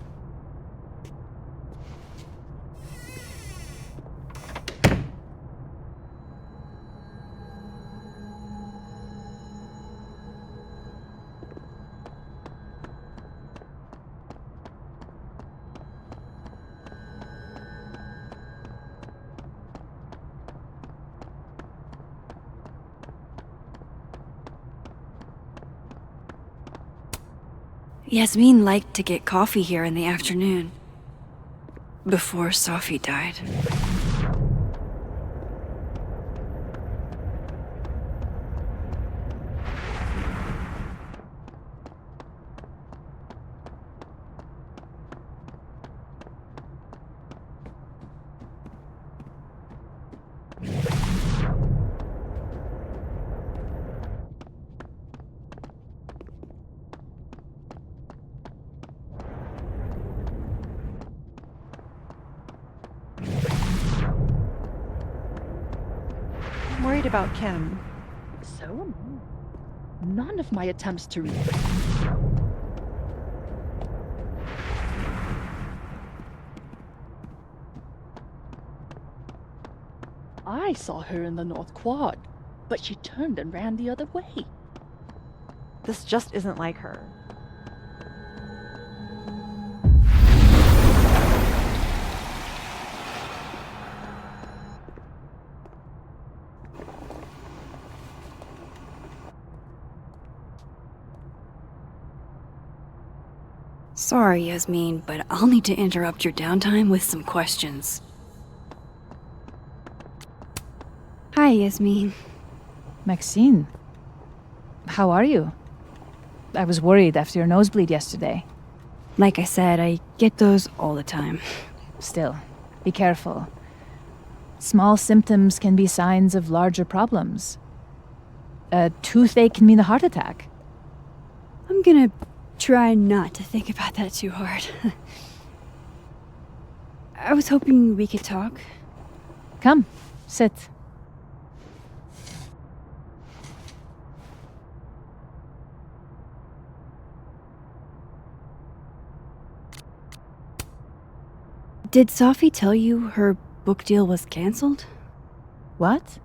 Yasmin liked to get coffee here in the afternoon. Before Safi died. I'm worried about Kim. So am I. None of my attempts to read. I saw her in the North Quad, but she turned and ran the other way. This just isn't like her. Sorry, Yasmin, but I'll need to interrupt your downtime with some questions. Hi, Yasmin. Maxine, how are you? I was worried after your nosebleed yesterday. Like I said, I get those all the time. Still, be careful. Small symptoms can be signs of larger problems. A toothache can mean a heart attack. I'm gonna try not to think about that too hard. I was hoping we could talk. Come, sit. Did Safi tell you her book deal was canceled? What?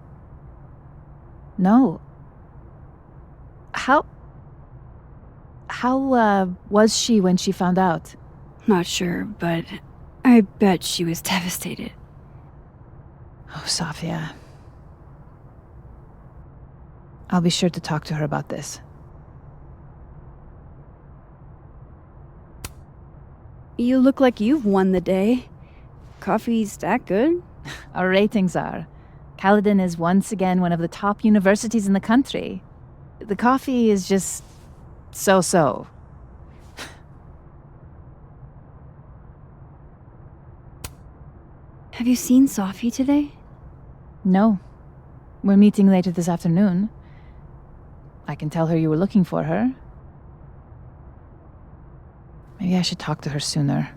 No. How was she when she found out? Not sure, but I bet she was devastated. Oh, Safia. I'll be sure to talk to her about this. You look like you've won the day. Coffee's that good? Our ratings are. Caledon is once again one of the top universities in the country. The coffee is just so-so. Have you seen Safi today? No. We're meeting later this afternoon. I can tell her you were looking for her. Maybe I should talk to her sooner.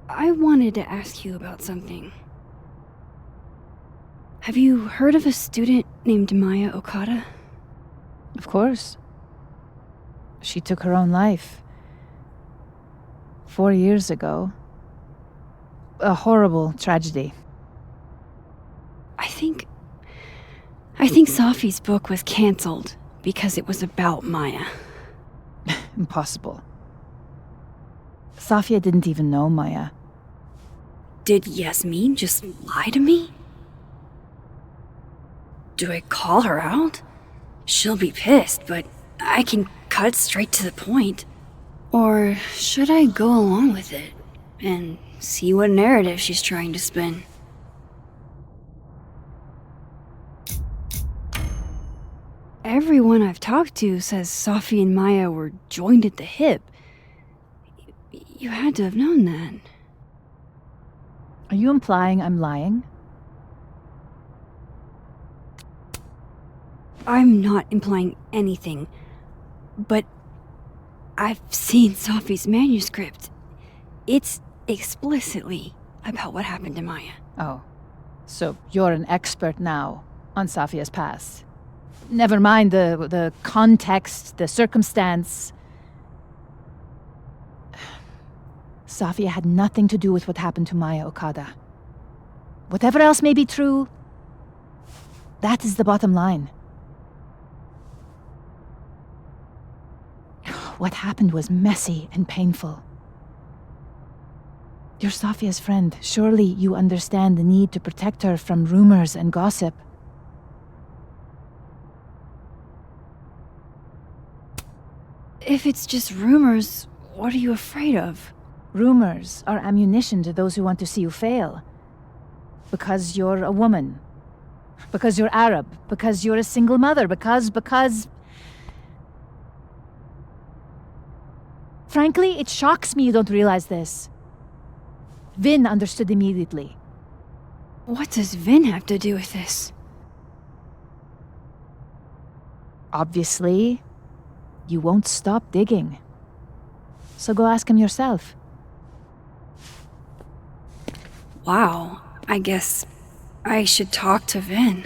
I wanted to ask you about something. Have you heard of a student named Maya Okada? Of course. She took her own life. 4 years ago. A horrible tragedy. I think I think Safi's book was cancelled because it was about Maya. Impossible. Safia didn't even know Maya. Did Yasmin just lie to me? Do I call her out? She'll be pissed, but I can cut straight to the point. Or should I go along with it and see what narrative she's trying to spin? Everyone I've talked to says Safi and Maya were joined at the hip. You had to have known that. Are you implying I'm lying? I'm not implying anything, but I've seen Safi's manuscript. It's explicitly about what happened to Maya. Oh, so you're an expert now on Safia's past. Never mind the context, the circumstance. Safia had nothing to do with what happened to Maya Okada. Whatever else may be true, that is the bottom line. What happened was messy and painful. You're Safia's friend. Surely you understand the need to protect her from rumors and gossip. If it's just rumors, what are you afraid of? Rumors are ammunition to those who want to see you fail. Because you're a woman. Because you're Arab. Because you're a single mother. Because... Frankly, it shocks me you don't realize this. Vin understood immediately. What does Vin have to do with this? Obviously, you won't stop digging. So go ask him yourself. Wow, I guess I should talk to Vin.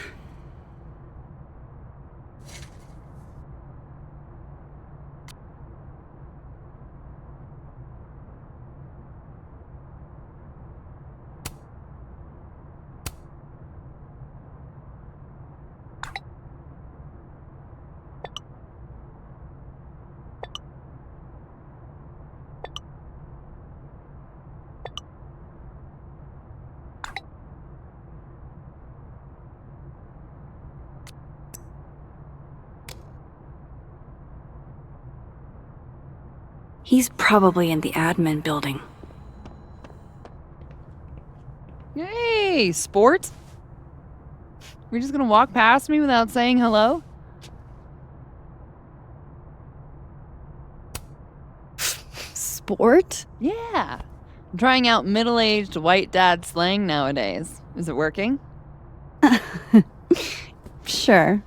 He's probably in the admin building. Hey, sport? We're just gonna walk past me without saying hello? Sport? Yeah. I'm trying out middle-aged white dad slang nowadays. Is it working? Sure.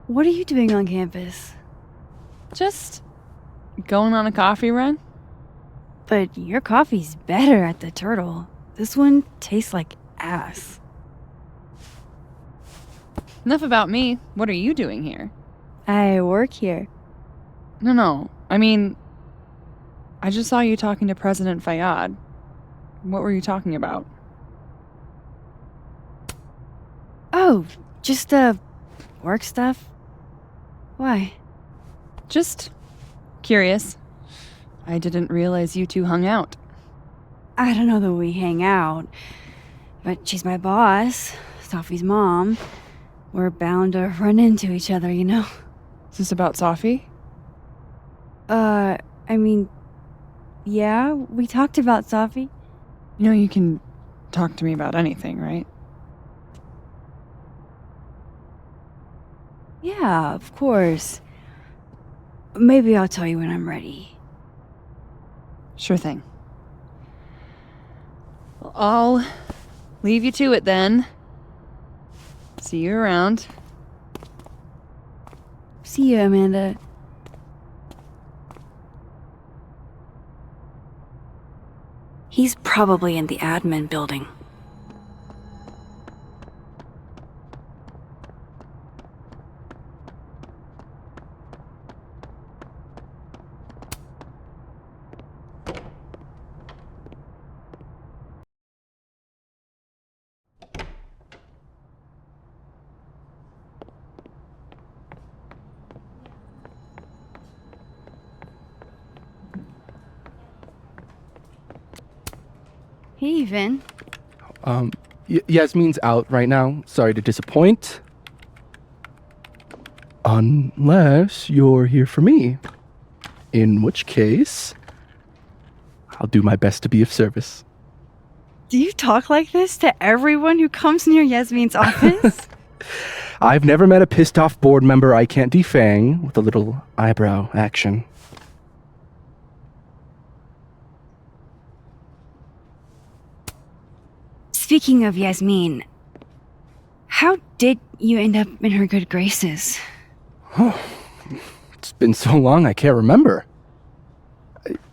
What are you doing on campus? Just going on a coffee run? But your coffee's better at the Turtle. This one tastes like ass. Enough about me. What are you doing here? I work here. No. I mean, I just saw you talking to President Fayyad. What were you talking about? Oh, just, work stuff? Why? Just curious. I didn't realize you two hung out. I don't know that we hang out, but she's my boss, Safi's mom. We're bound to run into each other, you know? Is this about Safi? I mean, yeah, we talked about Safi. You know you can talk to me about anything, right? Yeah, of course. Maybe I'll tell you when I'm ready. Sure thing. Well, I'll leave you to it then. See you around. See you, Amanda. He's probably in the admin building. Hey, Vin. Yasmin's out right now. Sorry to disappoint. Unless you're here for me. In which case, I'll do my best to be of service. Do you talk like this to everyone who comes near Yasmin's office? I've never met a pissed off board member I can't defang with a little eyebrow action. Speaking of Yasmin, how did you end up in her good graces? Oh, it's been so long I can't remember.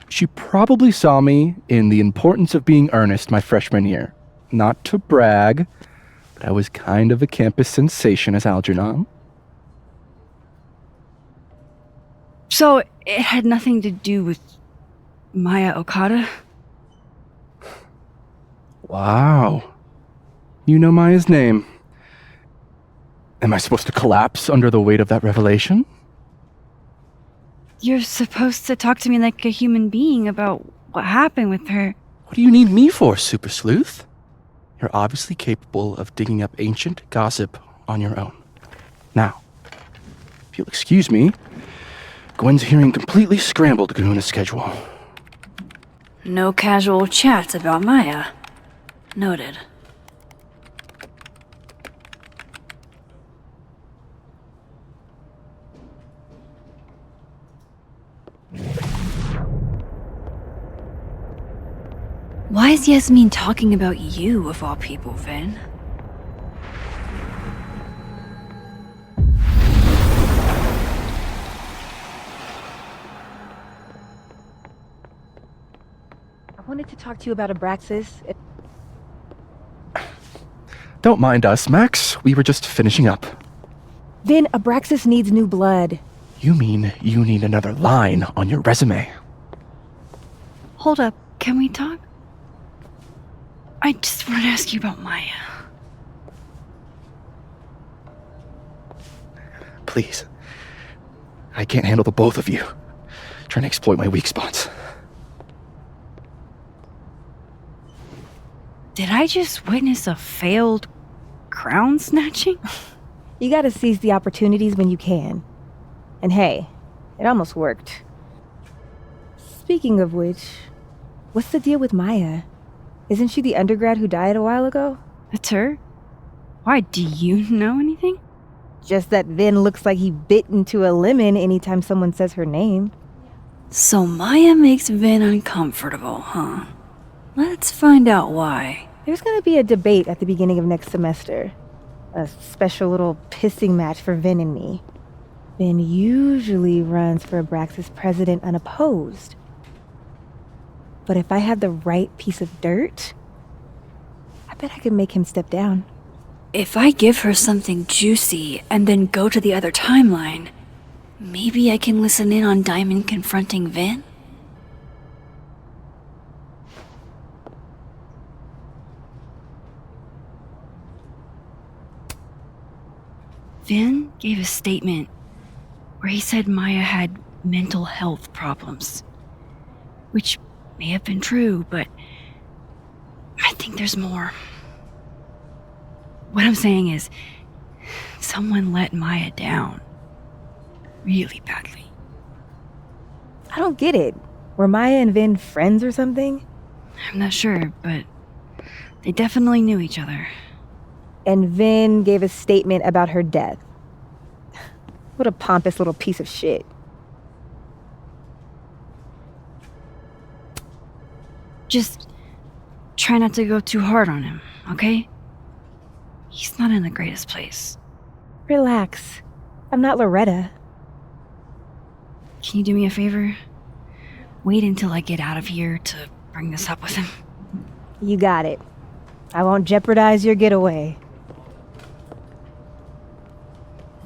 She probably saw me in The Importance of Being Earnest my freshman year. Not to brag, but I was kind of a campus sensation as Algernon. So it had nothing to do with Maya Okada? Wow. You know Maya's name. Am I supposed to collapse under the weight of that revelation? You're supposed to talk to me like a human being about what happened with her. What do you need me for, Super Sleuth? You're obviously capable of digging up ancient gossip on your own. Now, if you'll excuse me, Gwen's hearing completely scrambled Kahuna schedule. No casual chats about Maya. Noted. Why is Yasmin talking about you, of all people, Vin? I wanted to talk to you about Abraxas. Don't mind us, Max. We were just finishing up. Vin, Abraxas needs new blood. You mean you need another line on your resume? Hold up, can we talk? I just wanted to ask you about Maya. Please. I can't handle the both of you trying to exploit my weak spots. Did I just witness a failed crown snatching? You gotta seize the opportunities when you can. And hey, it almost worked. Speaking of which, what's the deal with Maya? Isn't she the undergrad who died a while ago? That's her? Why, do you know anything? Just that Vin looks like he bit into a lemon anytime someone says her name. So Maya makes Vin uncomfortable, huh? Let's find out why. There's gonna be a debate at the beginning of next semester. A special little pissing match for Vin and me. Vin usually runs for Abraxas president unopposed. But if I had the right piece of dirt, I bet I could make him step down. If I give her something juicy and then go to the other timeline, maybe I can listen in on Diamond confronting Vin? Vin gave a statement where he said Maya had mental health problems. Which may have been true, but I think there's more. What I'm saying is, someone let Maya down. Really badly. I don't get it. Were Maya and Vin friends or something? I'm not sure, but they definitely knew each other. And Vin gave a statement about her death. What a pompous little piece of shit. Just try not to go too hard on him, okay? He's not in the greatest place. Relax. I'm not Loretta. Can you do me a favor? Wait until I get out of here to bring this up with him. You got it. I won't jeopardize your getaway.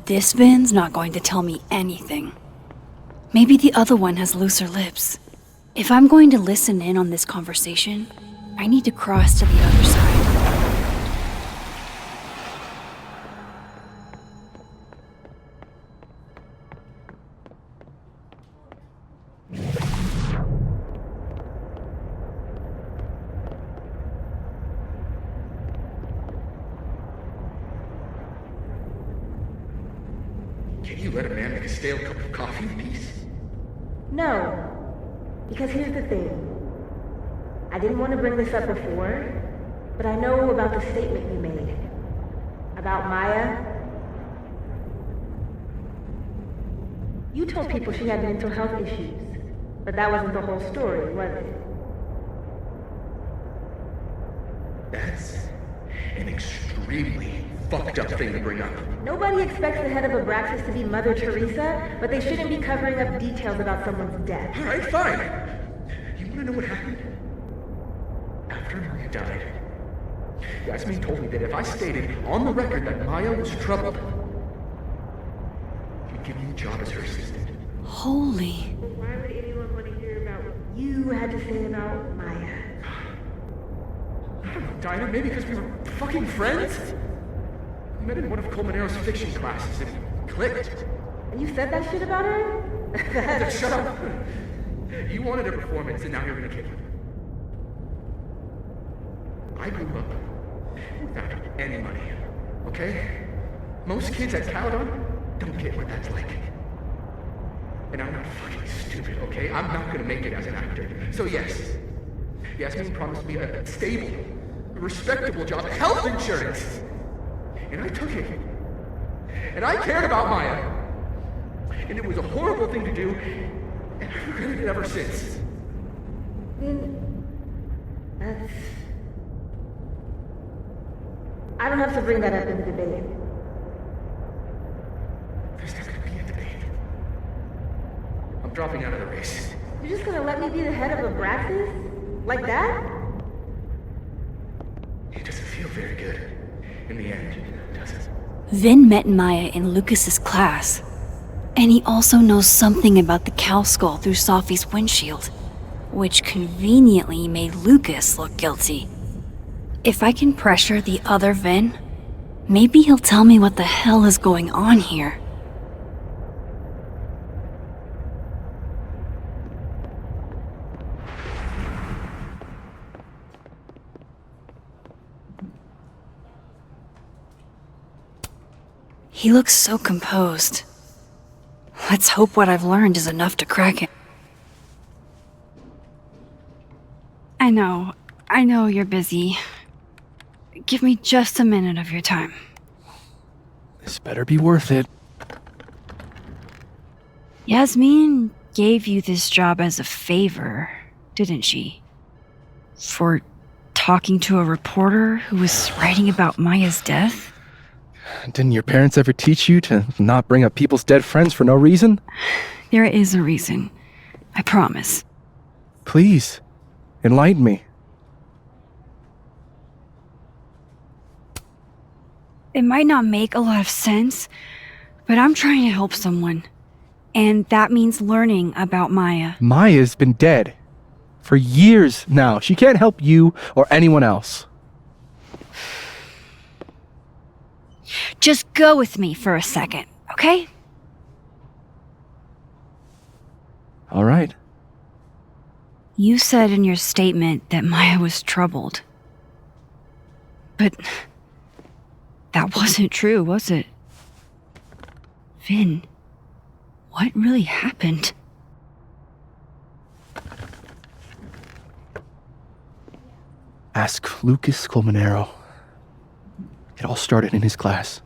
This Vin's not going to tell me anything. Maybe the other one has looser lips. If I'm going to listen in on this conversation, I need to cross to the other side. you let a man make a stale cup of coffee in peace? No. Because here's the thing. I didn't want to bring this up before, but I know about the statement you made. About Maya. You told people she had mental health issues, but that wasn't the whole story, was it? That's an extremely fucked up thing to bring up. Nobody expects the head of Abraxas to be Mother Teresa, but they shouldn't be covering up details about someone's death. Alright, fine. You wanna know what happened? After Maya died, Yasmin told me that if I stated on the record that Maya was troubled, she'd give me a job as her assistant. Holy. Why would anyone want to hear about what you had to say about Maya? I don't know, Dinah, maybe because we were fucking friends? We met in one of Colmenaro's fiction classes and it clicked. And you said that shit about her? Shut up! You wanted a performance and now you're gonna kill it. I grew up without any money, okay? Most kids at Caledon don't get what that's like. And I'm not fucking stupid, okay? I'm not gonna make it as an actor. So yes, Yasmin promised me a stable, respectable job, health insurance. And I took it. And I cared about Maya. And it was a horrible thing to do, and I've regretted it ever since. That's... I don't have to bring that up in the debate. There's not gonna be a debate. I'm dropping out of the race. You're just gonna let me be the head of Abraxas? Like that? It doesn't feel very good. In the end, does it? Vin met Maya in Lucas's class. And he also knows something about the cow skull through Sophie's windshield, which conveniently made Lucas look guilty. If I can pressure the other Vin, maybe he'll tell me what the hell is going on here. He looks so composed. Let's hope what I've learned is enough to crack him. I know you're busy. Give me just a minute of your time. This better be worth it. Yasmin gave you this job as a favor, didn't she? For talking to a reporter who was writing about Maya's death? Didn't your parents ever teach you to not bring up people's dead friends for no reason? There is a reason. I promise. Please, enlighten me. It might not make a lot of sense, but I'm trying to help someone. And that means learning about Maya. Maya's been dead for years now. She can't help you or anyone else. Just go with me for a second, okay? All right. You said in your statement that Maya was troubled. But that wasn't true, was it? Vin, what really happened? Ask Lucas Colmenero. It all started in his class.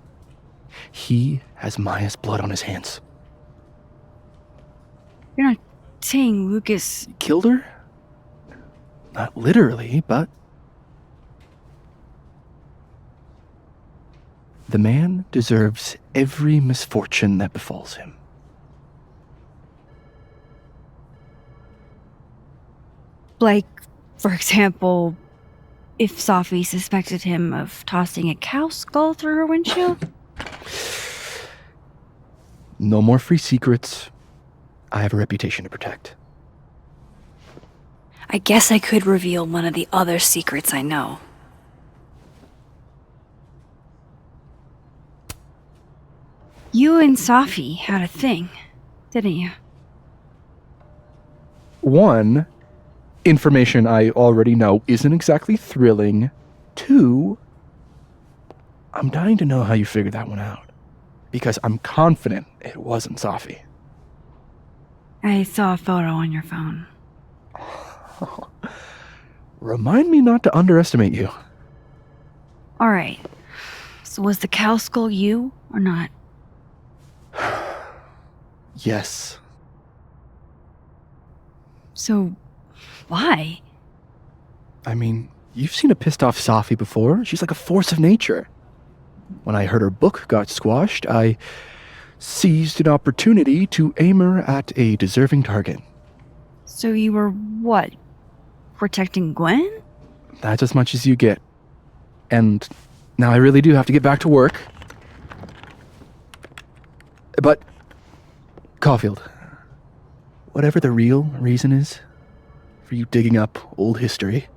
He has Maya's blood on his hands. You're not saying Lucas killed her? Not literally, but... The man deserves every misfortune that befalls him. Like, for example, if Sophie suspected him of tossing a cow skull through her windshield? No more free secrets. I have a reputation to protect. I guess I could reveal one of the other secrets I know. You and Sophie had a thing, didn't you? One, information I already know isn't exactly thrilling. Two, I'm dying to know how you figured that one out. because I'm confident it wasn't Safi. I saw a photo on your phone. Remind me not to underestimate you. Alright. So was the cow skull you or not? Yes. So, why? I mean, you've seen a pissed off Safi before. She's like a force of nature. When I heard her book got squashed, I seized an opportunity to aim her at a deserving target. So you were what? Protecting Gwen? That's as much as you get. And now I really do have to get back to work. But, Caulfield, whatever the real reason is for you digging up old history,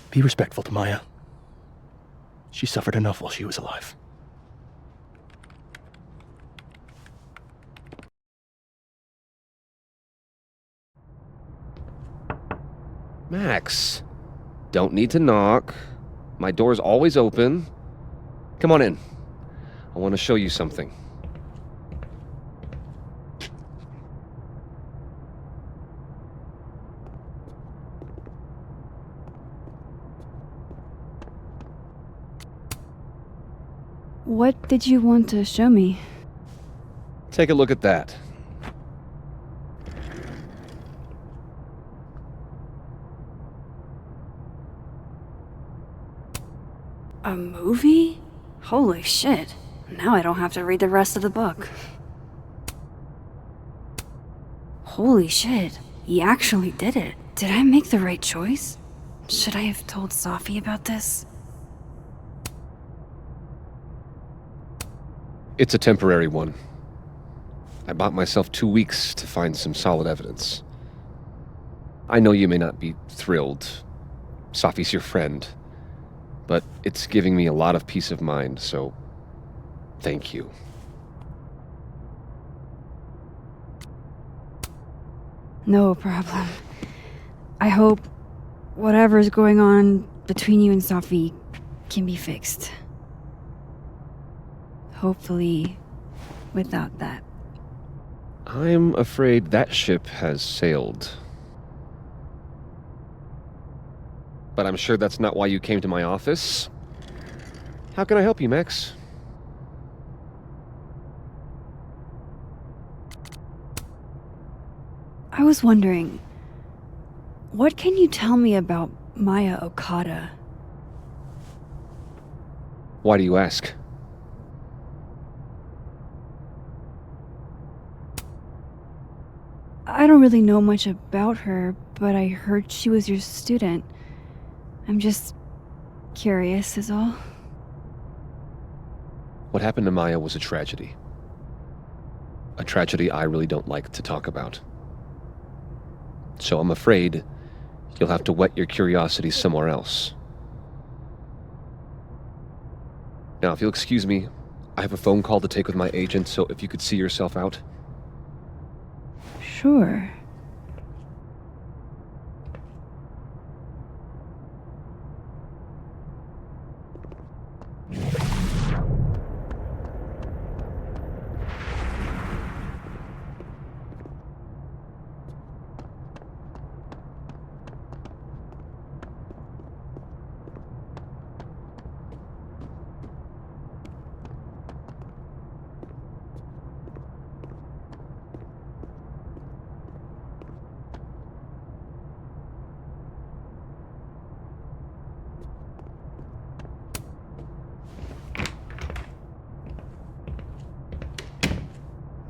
be respectful to Maya. She suffered enough while she was alive. Max, don't need to knock. My door's always open. Come on in. I want to show you something. What did you want to show me? Take a look at that. A movie? Holy shit. Now I don't have to read the rest of the book. Holy shit. He actually did it. Did I make the right choice? Should I have told Safi about this? It's a temporary one. I bought myself 2 weeks to find some solid evidence. I know you may not be thrilled. Safi's your friend. But it's giving me a lot of peace of mind, so thank you. No problem. I hope whatever's going on between you and Safi can be fixed. Hopefully, without that. I'm afraid that ship has sailed. But I'm sure that's not why you came to my office. How can I help you, Max? I was wondering, what can you tell me about Maya Okada? Why do you ask? I don't really know much about her, but I heard she was your student. I'm just curious is all. What happened to Maya was a tragedy. A tragedy I really don't like to talk about. So I'm afraid you'll have to whet your curiosity somewhere else. Now, if you'll excuse me, I have a phone call to take with my agent, so if you could see yourself out. Sure.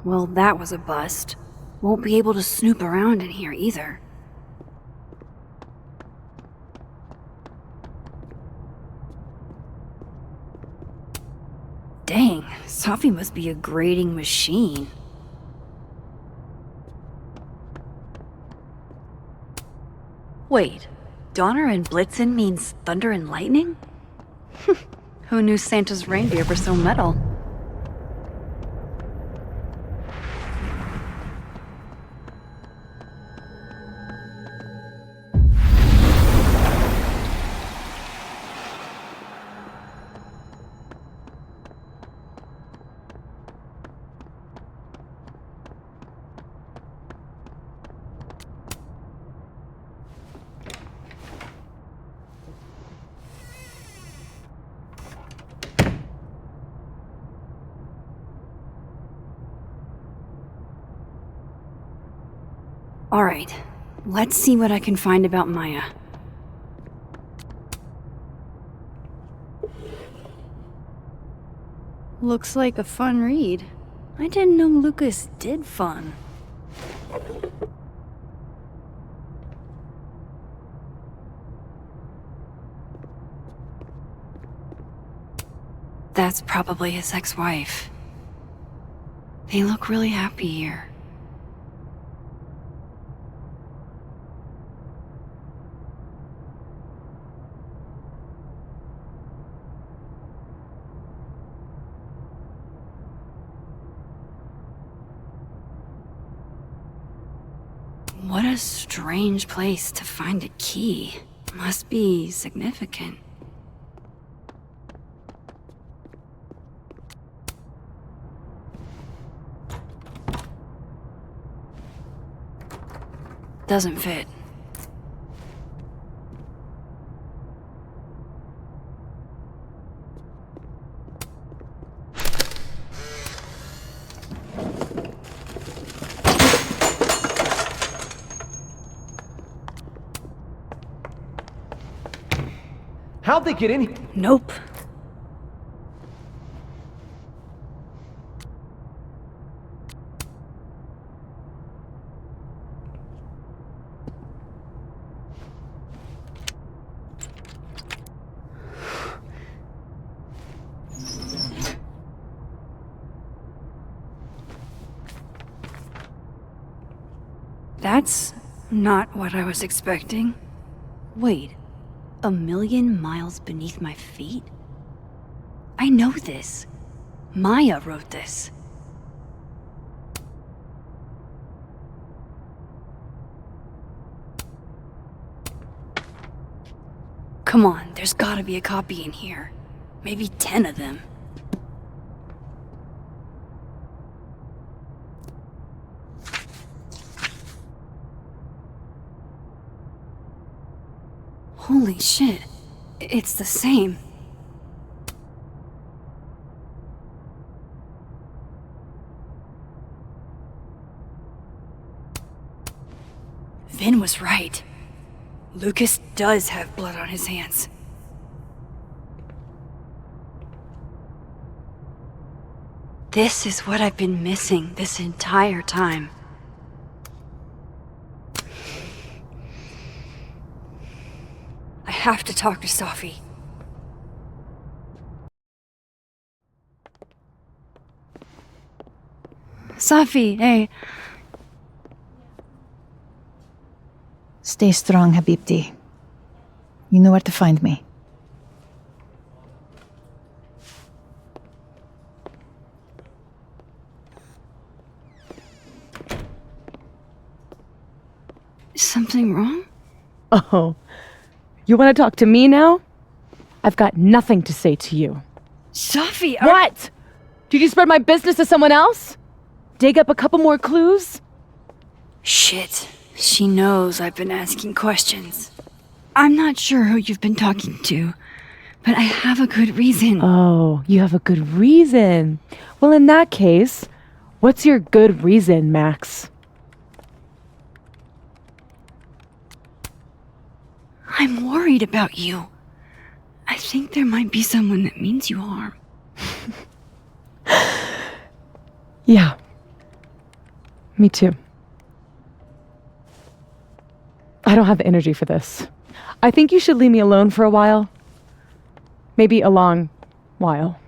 Well, that was a bust. Won't be able to snoop around in here either. Dang, Safi must be a grading machine. Wait, Donner and Blitzen means thunder and lightning? Who knew Santa's reindeer were so metal? Alright, let's see what I can find about Maya. Looks like a fun read. I didn't know Lucas did fun. That's probably his ex-wife. They look really happy here. What a strange place to find a key. Must be significant. Doesn't fit. How'd they get in? Nope. That's not what I was expecting. Wait, 1,000,000 miles beneath my feet? I know this. Maya wrote this. Come on, there's gotta be a copy in here. Maybe 10 of them. Holy shit, it's the same. Vin was right. Lucas does have blood on his hands. This is what I've been missing this entire time. I have to talk to Safi. Safi, hey. Stay strong, Habibti. You know where to find me. Is something wrong? Oh, you want to talk to me now? I've got nothing to say to you. Safi, What? Did you spread my business to someone else? Dig up a couple more clues? Shit. She knows I've been asking questions. I'm not sure who you've been talking to, but I have a good reason. Oh, you have a good reason. Well, in that case, what's your good reason, Max? I'm worried about you. I think there might be someone that means you harm. Yeah. Me too. I don't have the energy for this. I think you should leave me alone for a while. Maybe a long while.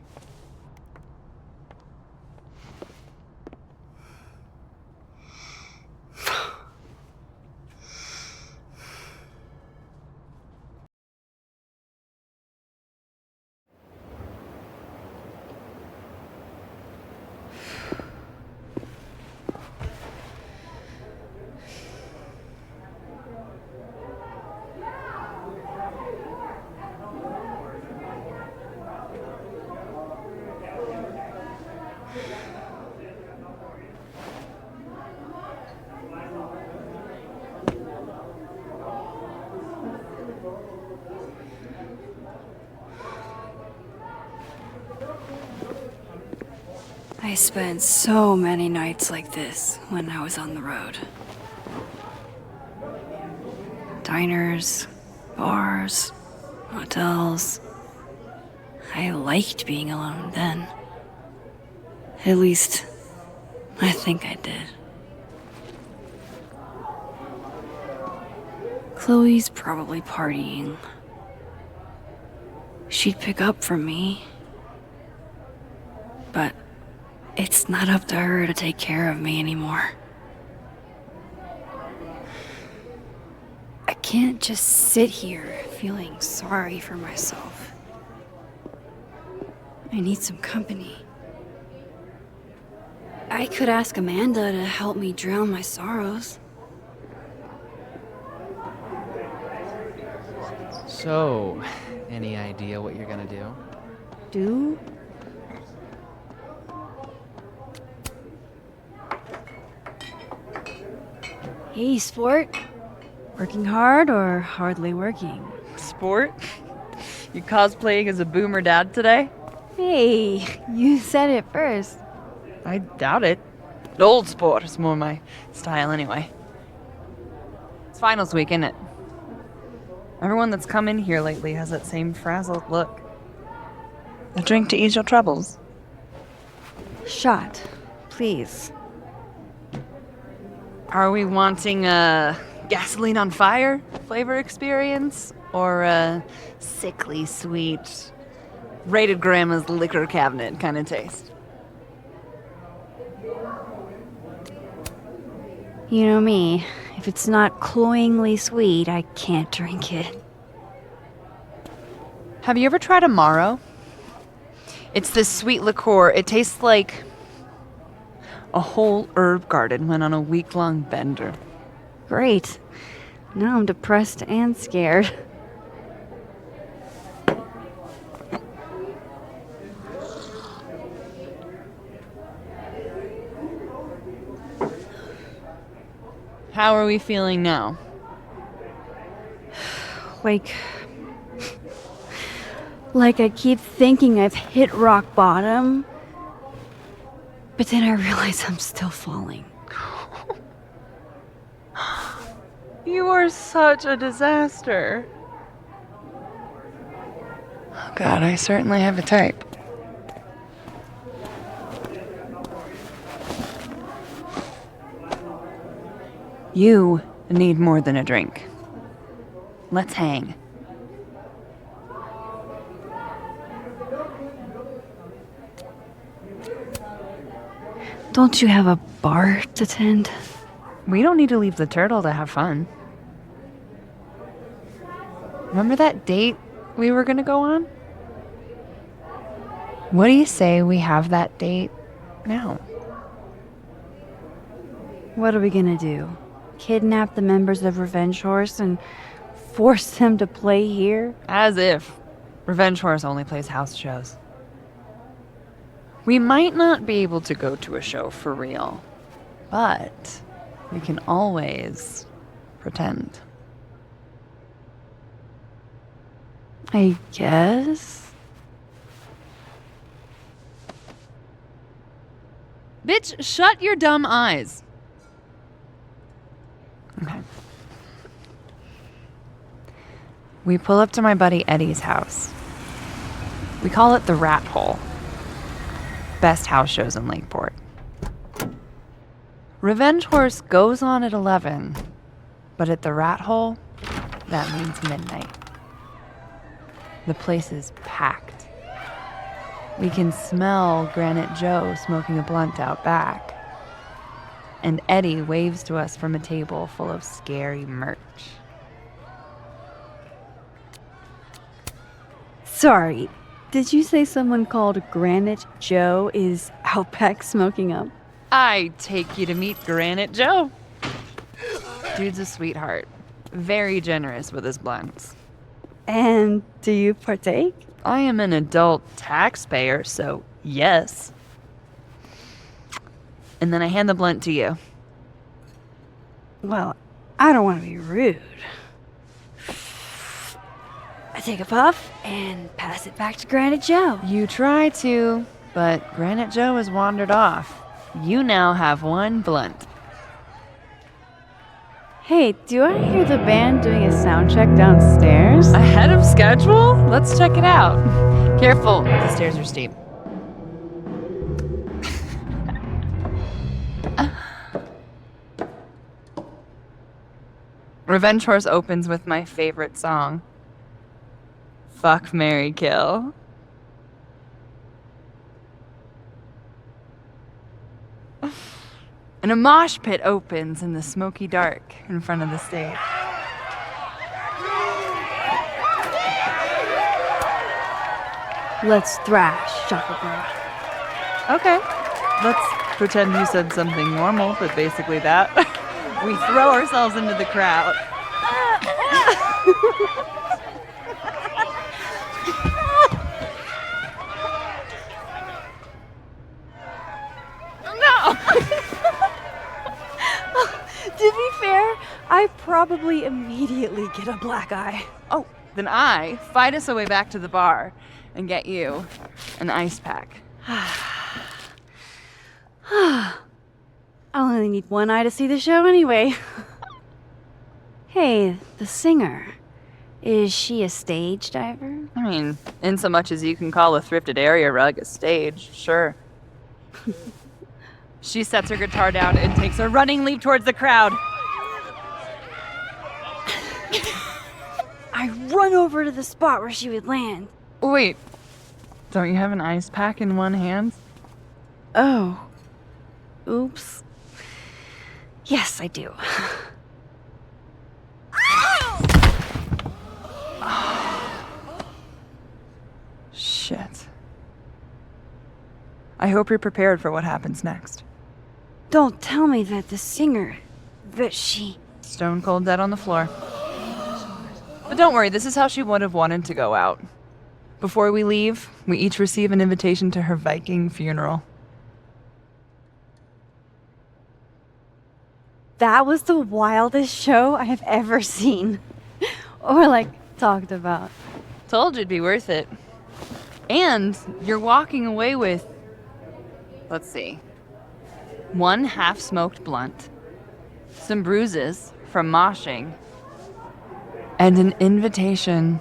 I spent so many nights like this when I was on the road. diners, bars, hotels. I liked being alone then. At least, I think I did. Chloe's probably partying. She'd pick up from me. But it's not up to her to take care of me anymore. I can't just sit here feeling sorry for myself. I need some company. I could ask Amanda to help me drown my sorrows. So, any idea what you're gonna do? Do? Hey, sport. Working hard or hardly working? Sport? You cosplaying as a boomer dad today? Hey, you said it first. I doubt it. Old sport is more my style anyway. It's finals week, isn't it? Everyone that's come in here lately has that same frazzled look. A drink to ease your troubles. Shot, please. Are we wanting a gasoline on fire flavor experience? Or a sickly sweet, rated grandma's liquor cabinet kind of taste? You know me. If it's not cloyingly sweet, I can't drink it. Have you ever tried Amaro? It's this sweet liqueur. It tastes like a whole herb garden went on a week-long bender. Great. Now I'm depressed and scared. How are we feeling now? Like I keep thinking I've hit rock bottom, but then I realize I'm still falling. You are such a disaster. Oh God, I certainly have a type. You need more than a drink. Let's hang. Don't you have a bar to tend? We don't need to leave the turtle to have fun. Remember that date we were gonna go on? What do you say we have that date now? What are we gonna do? Kidnap the members of Revenge Horse and force them to play here? As if. Revenge Horse only plays house shows. We might not be able to go to a show for real, but we can always pretend. I guess. Bitch, shut your dumb eyes. Okay. We pull up to my buddy Eddie's house. We call it the Rat Hole. Best house shows in Lakeport. Revenge Horse goes on at 11, but at the Rat Hole, that means midnight. The place is packed. We can smell Granite Joe smoking a blunt out back. And Eddie waves to us from a table full of scary merch. Sorry, did you say someone called Granite Joe is out back smoking up? I take you to meet Granite Joe. Dude's a sweetheart. Very generous with his blunts. And do you partake? I am an adult taxpayer, so yes. And then I hand the blunt to you. Well, I don't want to be rude. I take a puff and pass it back to Granite Joe. You try to, but Granite Joe has wandered off. You now have one blunt. Hey, do I hear the band doing a sound check downstairs? Ahead of schedule? Let's check it out. Careful, the stairs are steep. Revenge Horse opens with my favorite song. Fuck, Marry, Kill. And a mosh pit opens in the smoky dark in front of the stage. Let's thrash, Shaka. Okay. Let's pretend you said something normal, but basically that. We throw ourselves into the crowd. No! To be fair, I probably immediately get a black eye. Oh, then I fight us a way back to the bar and get you an ice pack. I only need one eye to see the show anyway. Hey, the singer. Is she a stage diver? I mean, in so much as you can call a thrifted area rug a stage, sure. She sets her guitar down and takes a running leap towards the crowd. I run over to the spot where she would land. Wait, don't you have an ice pack in one hand? Oh. Oops. Yes, I do. Shit. I hope you're prepared for what happens next. Don't tell me that the singer, that she... Stone cold dead on the floor. But don't worry, this is how she would have wanted to go out. Before we leave, we each receive an invitation to her Viking funeral. That was the wildest show I have ever seen. Or, talked about. Told you it'd be worth it. And you're walking away with, let's see, 1 half-smoked blunt, some bruises from moshing, and an invitation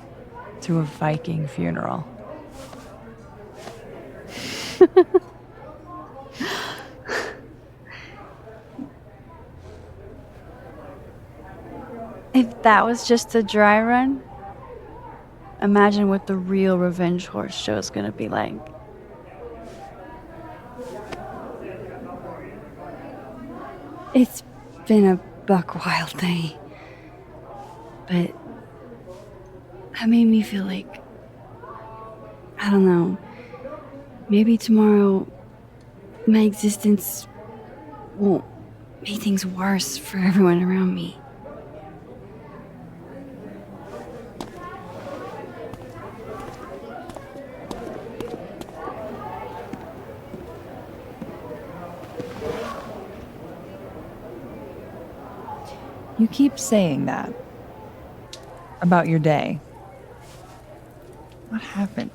to a Viking funeral. If that was just a dry run, imagine what the real Revenge Horse show is gonna be like. It's been a buck wild day, but that made me feel like, I don't know, maybe tomorrow my existence won't make things worse for everyone around me. You keep saying that. About your day. What happened?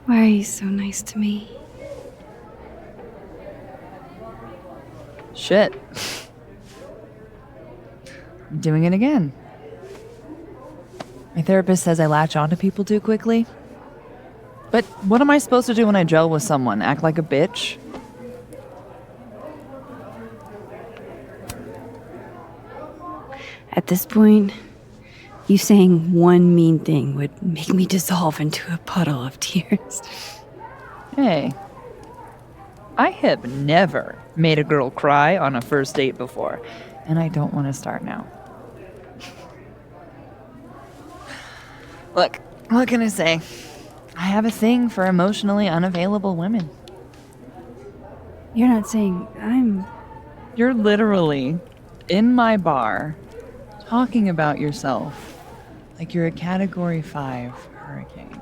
Why are you so nice to me? Shit. I'm doing it again. My therapist says I latch onto people too quickly. But what am I supposed to do when I gel with someone? Act like a bitch? At this point, you saying one mean thing would make me dissolve into a puddle of tears. Hey. I have never made a girl cry on a first date before, and I don't want to start now. Look, what can I say? I have a thing for emotionally unavailable women. You're not saying I'm... You're literally in my bar talking about yourself like you're a Category 5 hurricane.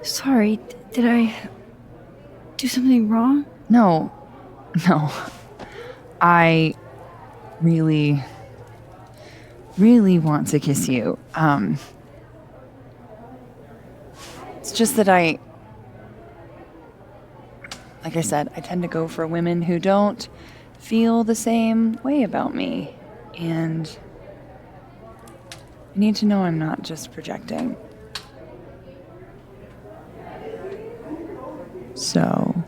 Sorry, did I do something wrong? No, I really, really want to kiss you. It's just that like I said, I tend to go for women who don't feel the same way about me. And I need to know I'm not just projecting. So,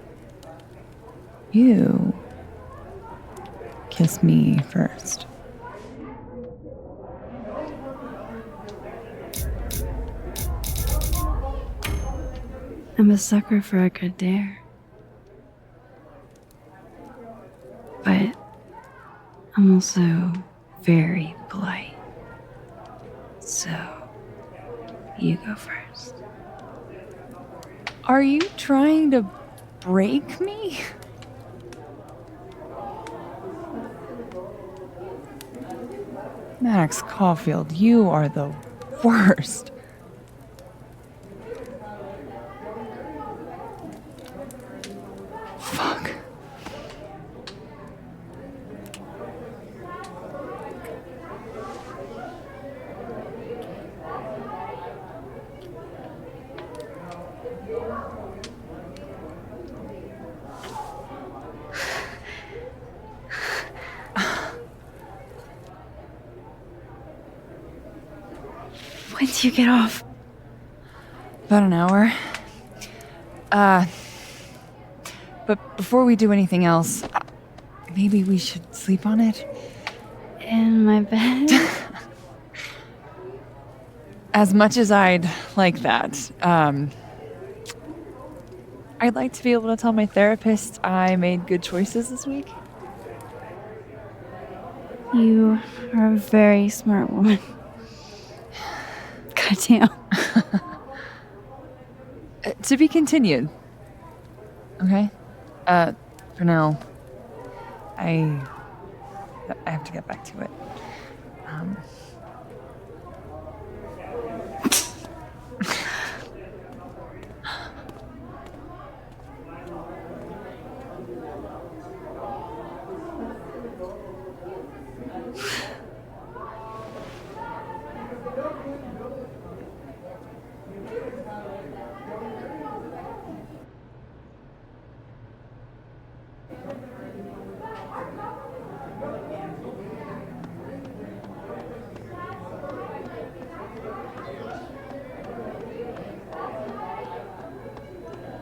you kiss me first. I'm a sucker for a good dare. But I'm also very polite. So, you go first. Are you trying to break me? Max Caulfield, you are the worst. Fuck. When do you get off? About an hour. But before we do anything else, maybe we should sleep on it? In my bed? As much as I'd like that, I'd like to be able to tell my therapist I made good choices this week. You are a very smart woman. Goddamn. To be continued. Okay? For now, I have to get back to it.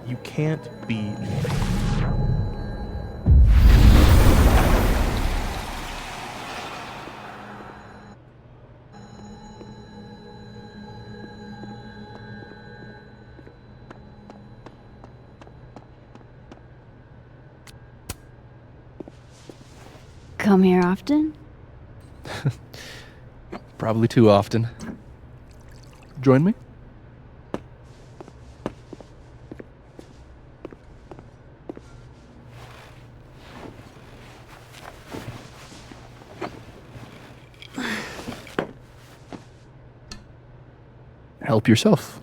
You can't be. Come here often? Probably too often. Join me? Help yourself.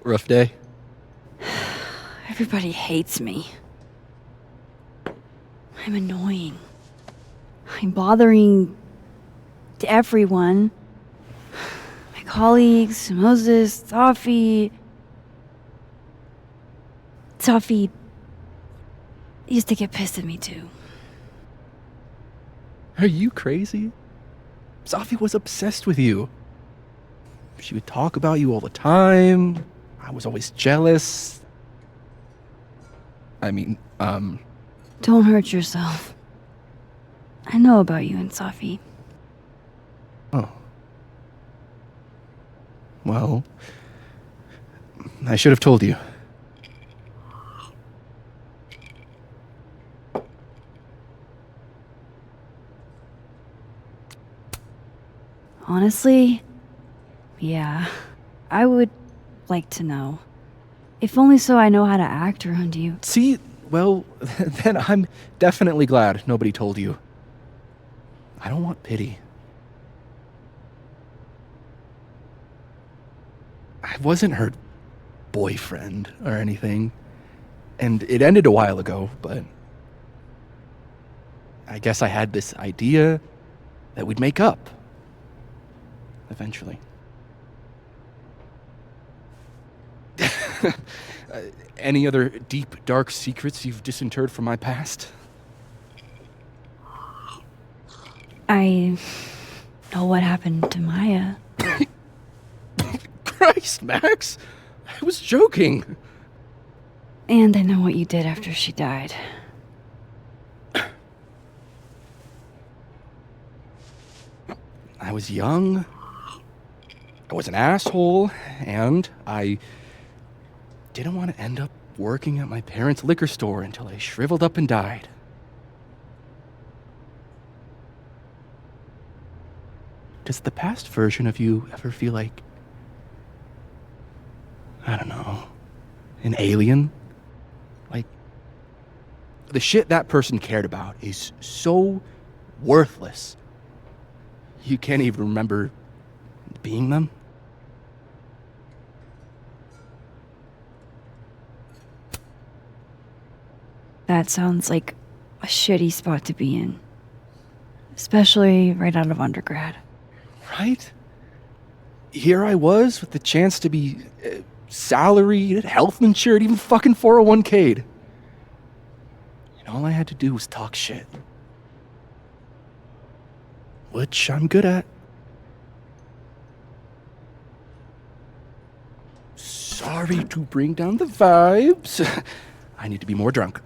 Rough day. Everybody hates me. I'm annoying. I'm bothering everyone. My colleagues, Moses, Safi. Safi used to get pissed at me too. Are you crazy? Safi was obsessed with you. She would talk about you all the time. I was always jealous. I mean, Don't hurt yourself. I know about you and Safi. Oh. Well, I should have told you. Honestly, yeah, I would like to know. If only so I know how to act around you. See, well, then I'm definitely glad nobody told you. I don't want pity. I wasn't her boyfriend or anything, and it ended a while ago, but I guess I had this idea that we'd make up eventually. Any other deep, dark secrets you've disinterred from my past? I know what happened to Maya. Christ, Max! I was joking. And I know what you did after she died. I was young, I was an asshole, and I didn't want to end up working at my parents' liquor store until I shriveled up and died. Does the past version of you ever feel like, I don't know, an alien? Like, the shit that person cared about is so worthless, you can't even remember being them? That sounds like a shitty spot to be in. Especially right out of undergrad. Right? Here I was with the chance to be salaried, health insured, even fucking 401k'd. And all I had to do was talk shit. Which I'm good at. Sorry to bring down the vibes. I need to be more drunk.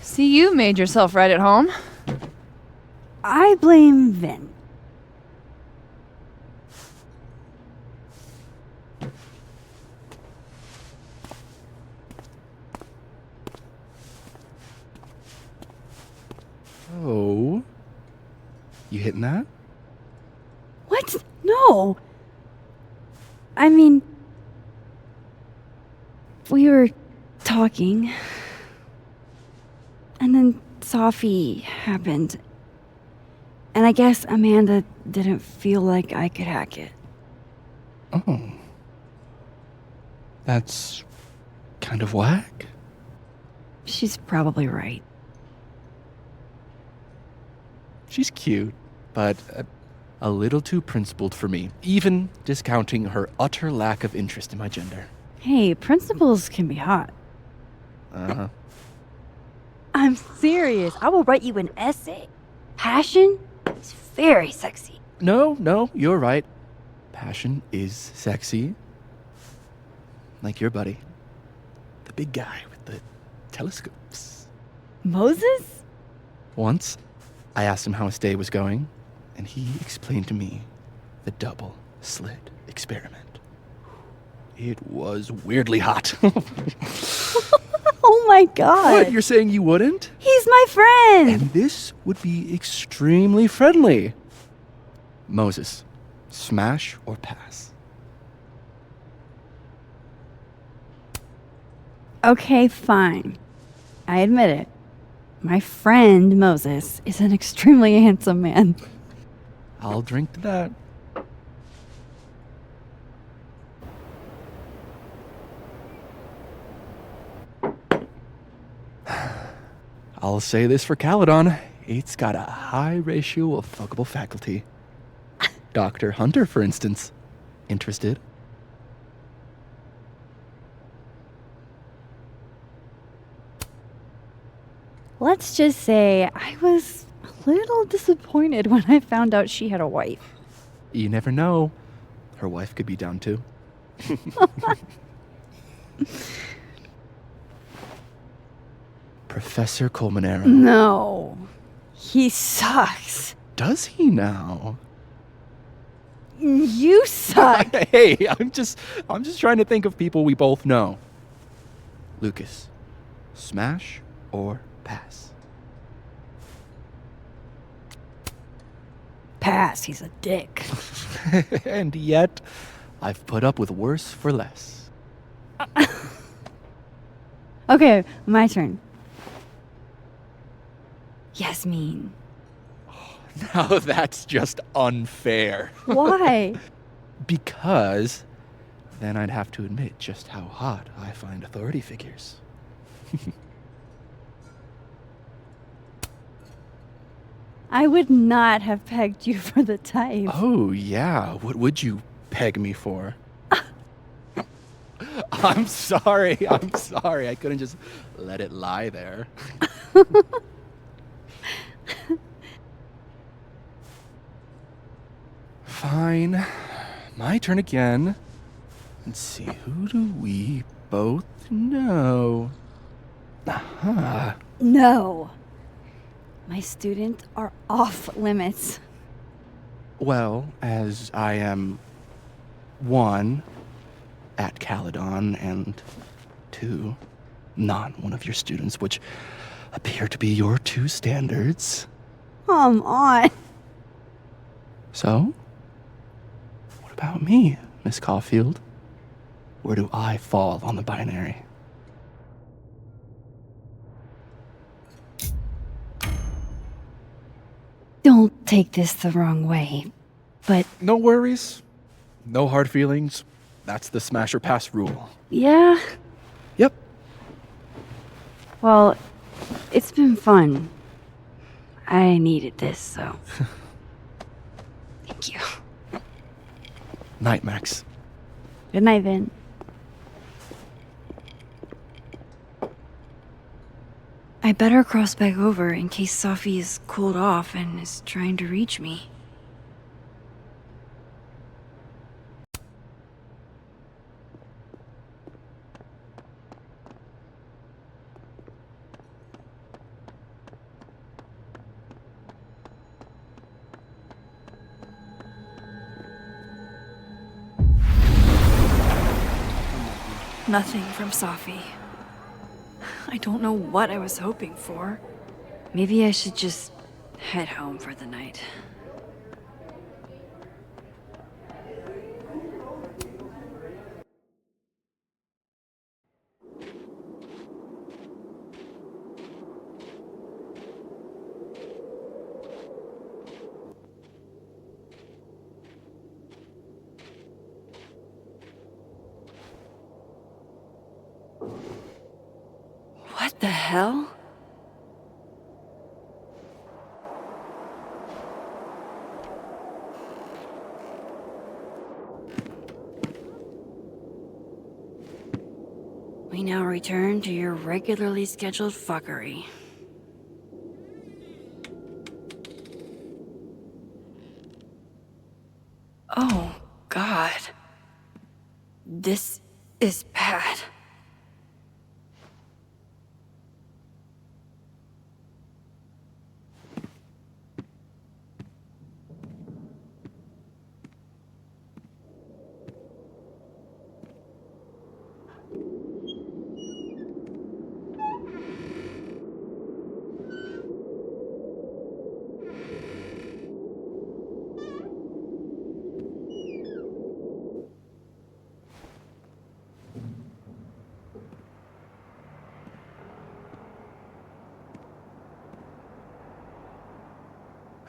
See, you made yourself right at home. I blame Vin. Oh. You hitting that? What? No. I mean, we were talking, and then Sophie happened. And I guess Amanda didn't feel like I could hack it. Oh. That's kind of whack. She's probably right. She's cute, but a little too principled for me, even discounting her utter lack of interest in my gender. Hey, principles can be hot. Uh-huh. I'm serious. I will write you an essay. Passion is very sexy. No, you're right. Passion is sexy. Like your buddy. The big guy with the telescopes. Moses? Once, I asked him how his day was going, and he explained to me the double slit experiment. It was weirdly hot. Oh my god. What, you're saying you wouldn't? He's my friend. And this would be extremely friendly. Moses, smash or pass? Okay, fine. I admit it. My friend Moses is an extremely handsome man. I'll drink to that. I'll say this for Caledon. It's got a high ratio of fuckable faculty. Dr. Hunter, for instance. Interested? Let's just say I was a little disappointed when I found out she had a wife. You never know. Her wife could be down too. Professor Colmenero. No. He sucks. Does he now? You suck. Hey, I'm just trying to think of people we both know. Lucas, smash or pass? Pass, he's a dick. And yet, I've put up with worse for less. Okay, my turn. Yasmin. Now that's just unfair. Why? Because then I'd have to admit just how hot I find authority figures. I would not have pegged you for the type. Oh, yeah. What would you peg me for? I'm sorry. I couldn't just let it lie there. Fine. My turn again. Let's see, who do we both know? Aha. No. My students are off limits. Well, as I am 1, at Caledon, and 2, not one of your students, which appear to be your 2 standards. Come on. So, what about me, Miss Caulfield? Where do I fall on the binary? Don't take this the wrong way, but... No worries. No hard feelings. That's the smash or pass rule. Yeah? Yep. Well, it's been fun. I needed this, so... Thank you. Night, Max. Good night, Vin. I better cross back over in case Safi is cooled off and is trying to reach me. Nothing from Safi. I don't know what I was hoping for. Maybe I should just head home for the night. What the hell? We now return to your regularly scheduled fuckery. Oh, God. This is bad.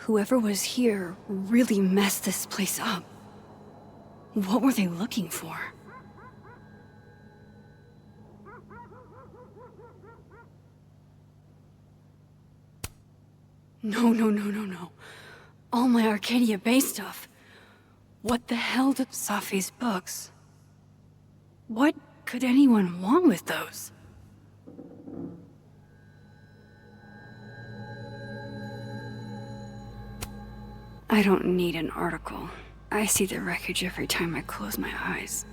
Whoever was here really messed this place up. What were they looking for? No. All my Arcadia Bay stuff. What the hell did Safi's books? What could anyone want with those? I don't need an article. I see the wreckage every time I close my eyes.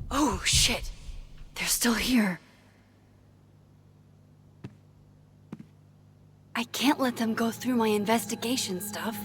Oh, shit! They're still here. I can't let them go through my investigation stuff.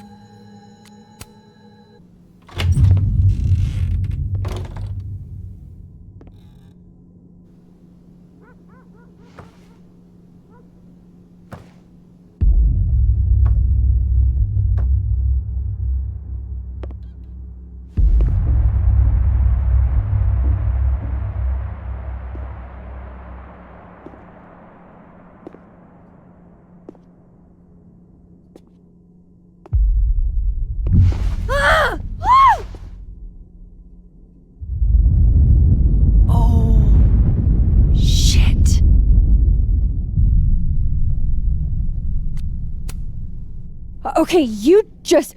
Okay, you just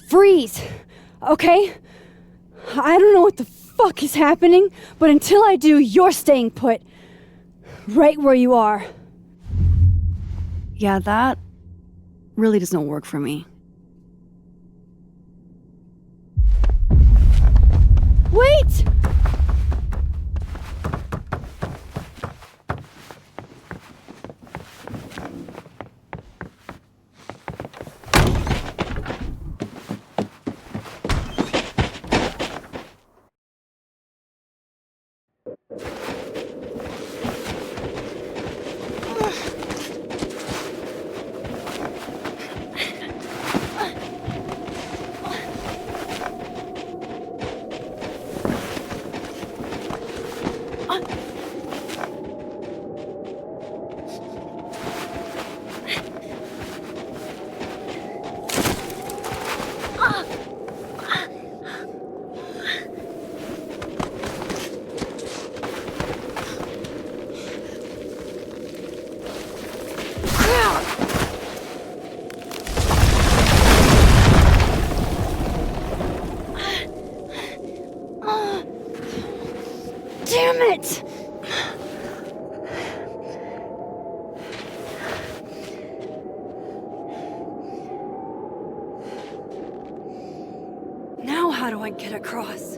freeze, okay? I don't know what the fuck is happening, but until I do, you're staying put. Right where you are. Yeah, that really doesn't work for me. Wait! Damn it! Now how do I get across?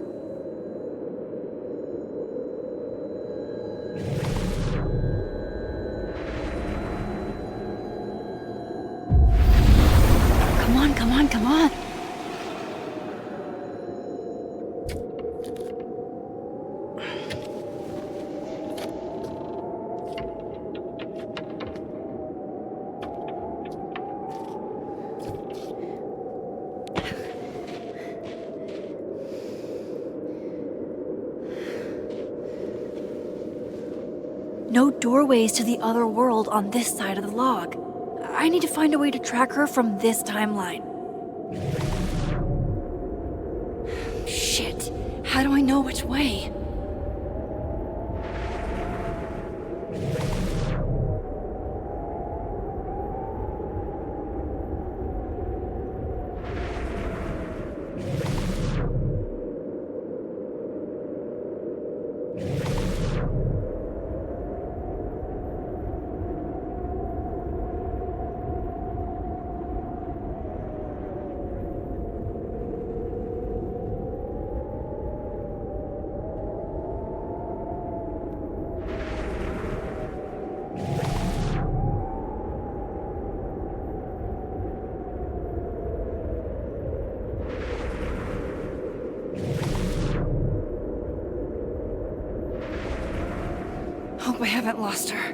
Come on, come on, come on. No doorways to the other world on this side of the log. I need to find a way to track her from this timeline. Shit, how do I know which way? Hope I haven't lost her.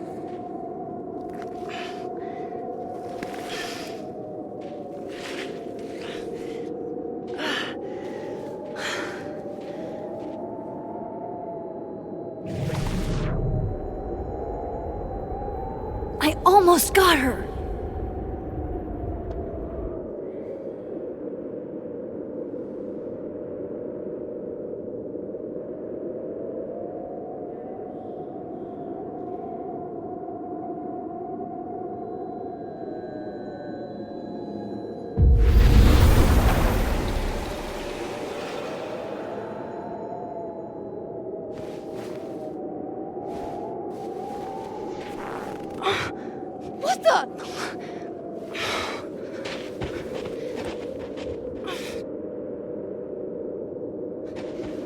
I almost got her! What the?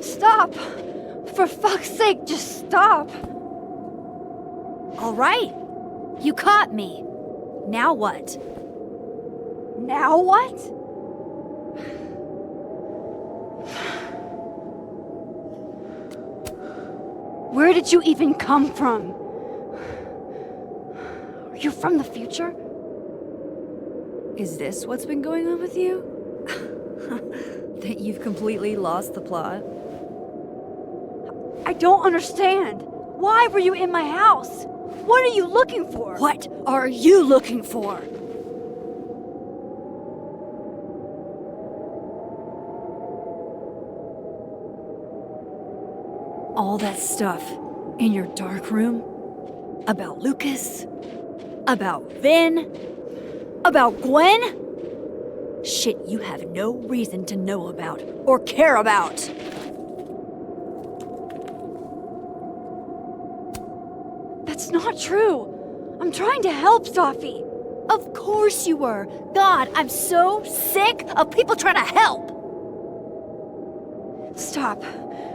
Stop! For fuck's sake, just stop! All right. You caught me. Now what? Now what? Where did you even come from? Are you from the future? Is this what's been going on with you? That you've completely lost the plot? I don't understand. Why were you in my house? What are you looking for? What are you looking for? All that stuff in your dark room about Lucas, about Vin, about Gwen? Shit you have no reason to know about or care about. That's not true. I'm trying to help, Safi. Of course you were. God, I'm so sick of people trying to help. Stop.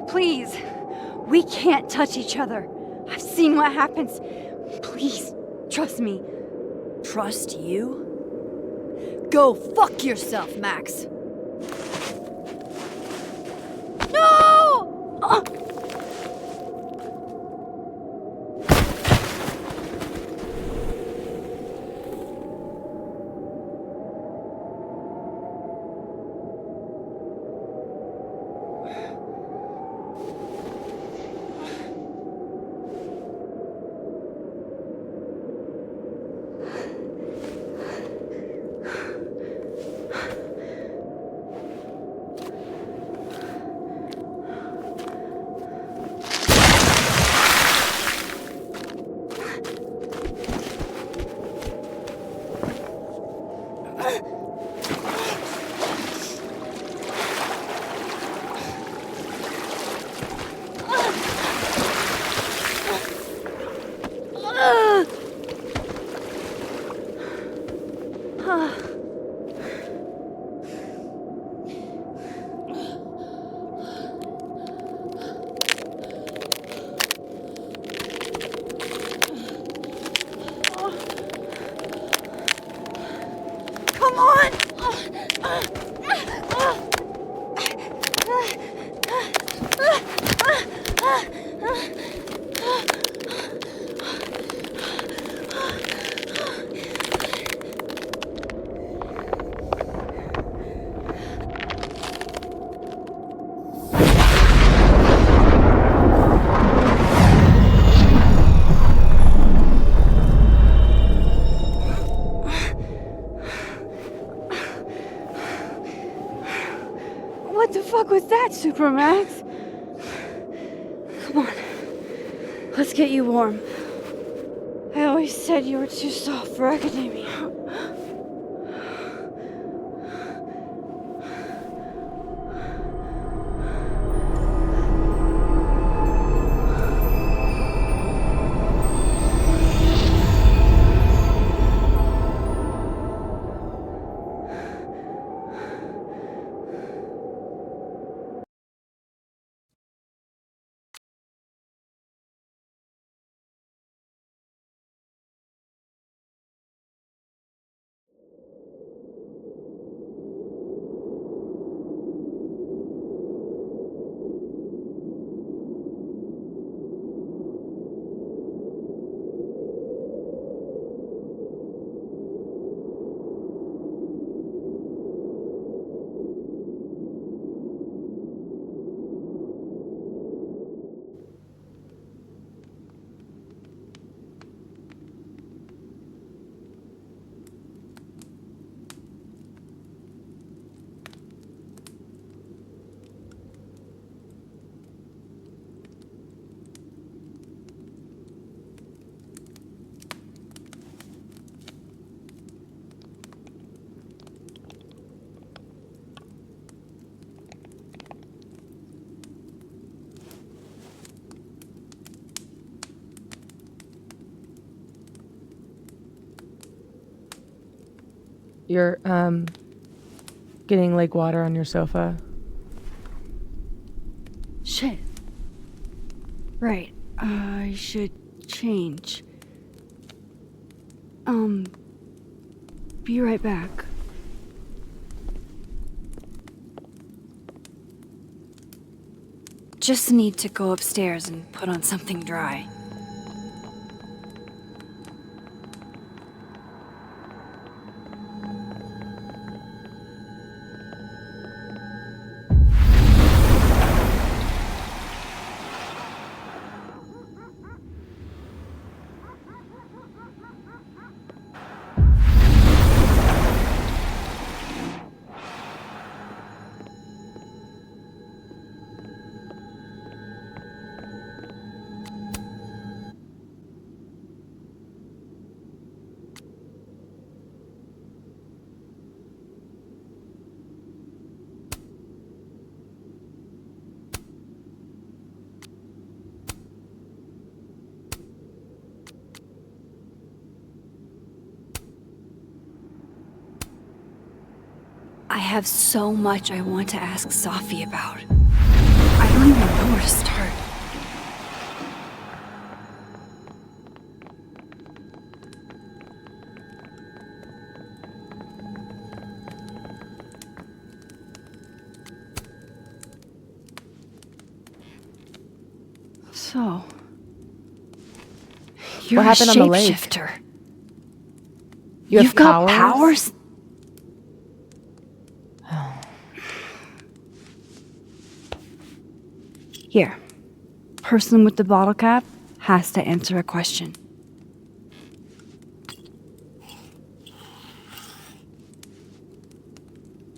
Please. We can't touch each other. I've seen what happens. Please, trust me. Trust you? Go fuck yourself, Max. No! Come on! What the fuck was that, Supermax? Come on. Let's get you warm. I always said you were too soft for academia. You're, getting lake water on your sofa. Shit. Right. I should change. Be right back. Just need to go upstairs and put on something dry. have so much I want to ask Safi about. I don't even know where to start. So, you're What happened a on the lake? shapeshifter. You've got powers? Here, person with the bottle cap has to answer a question.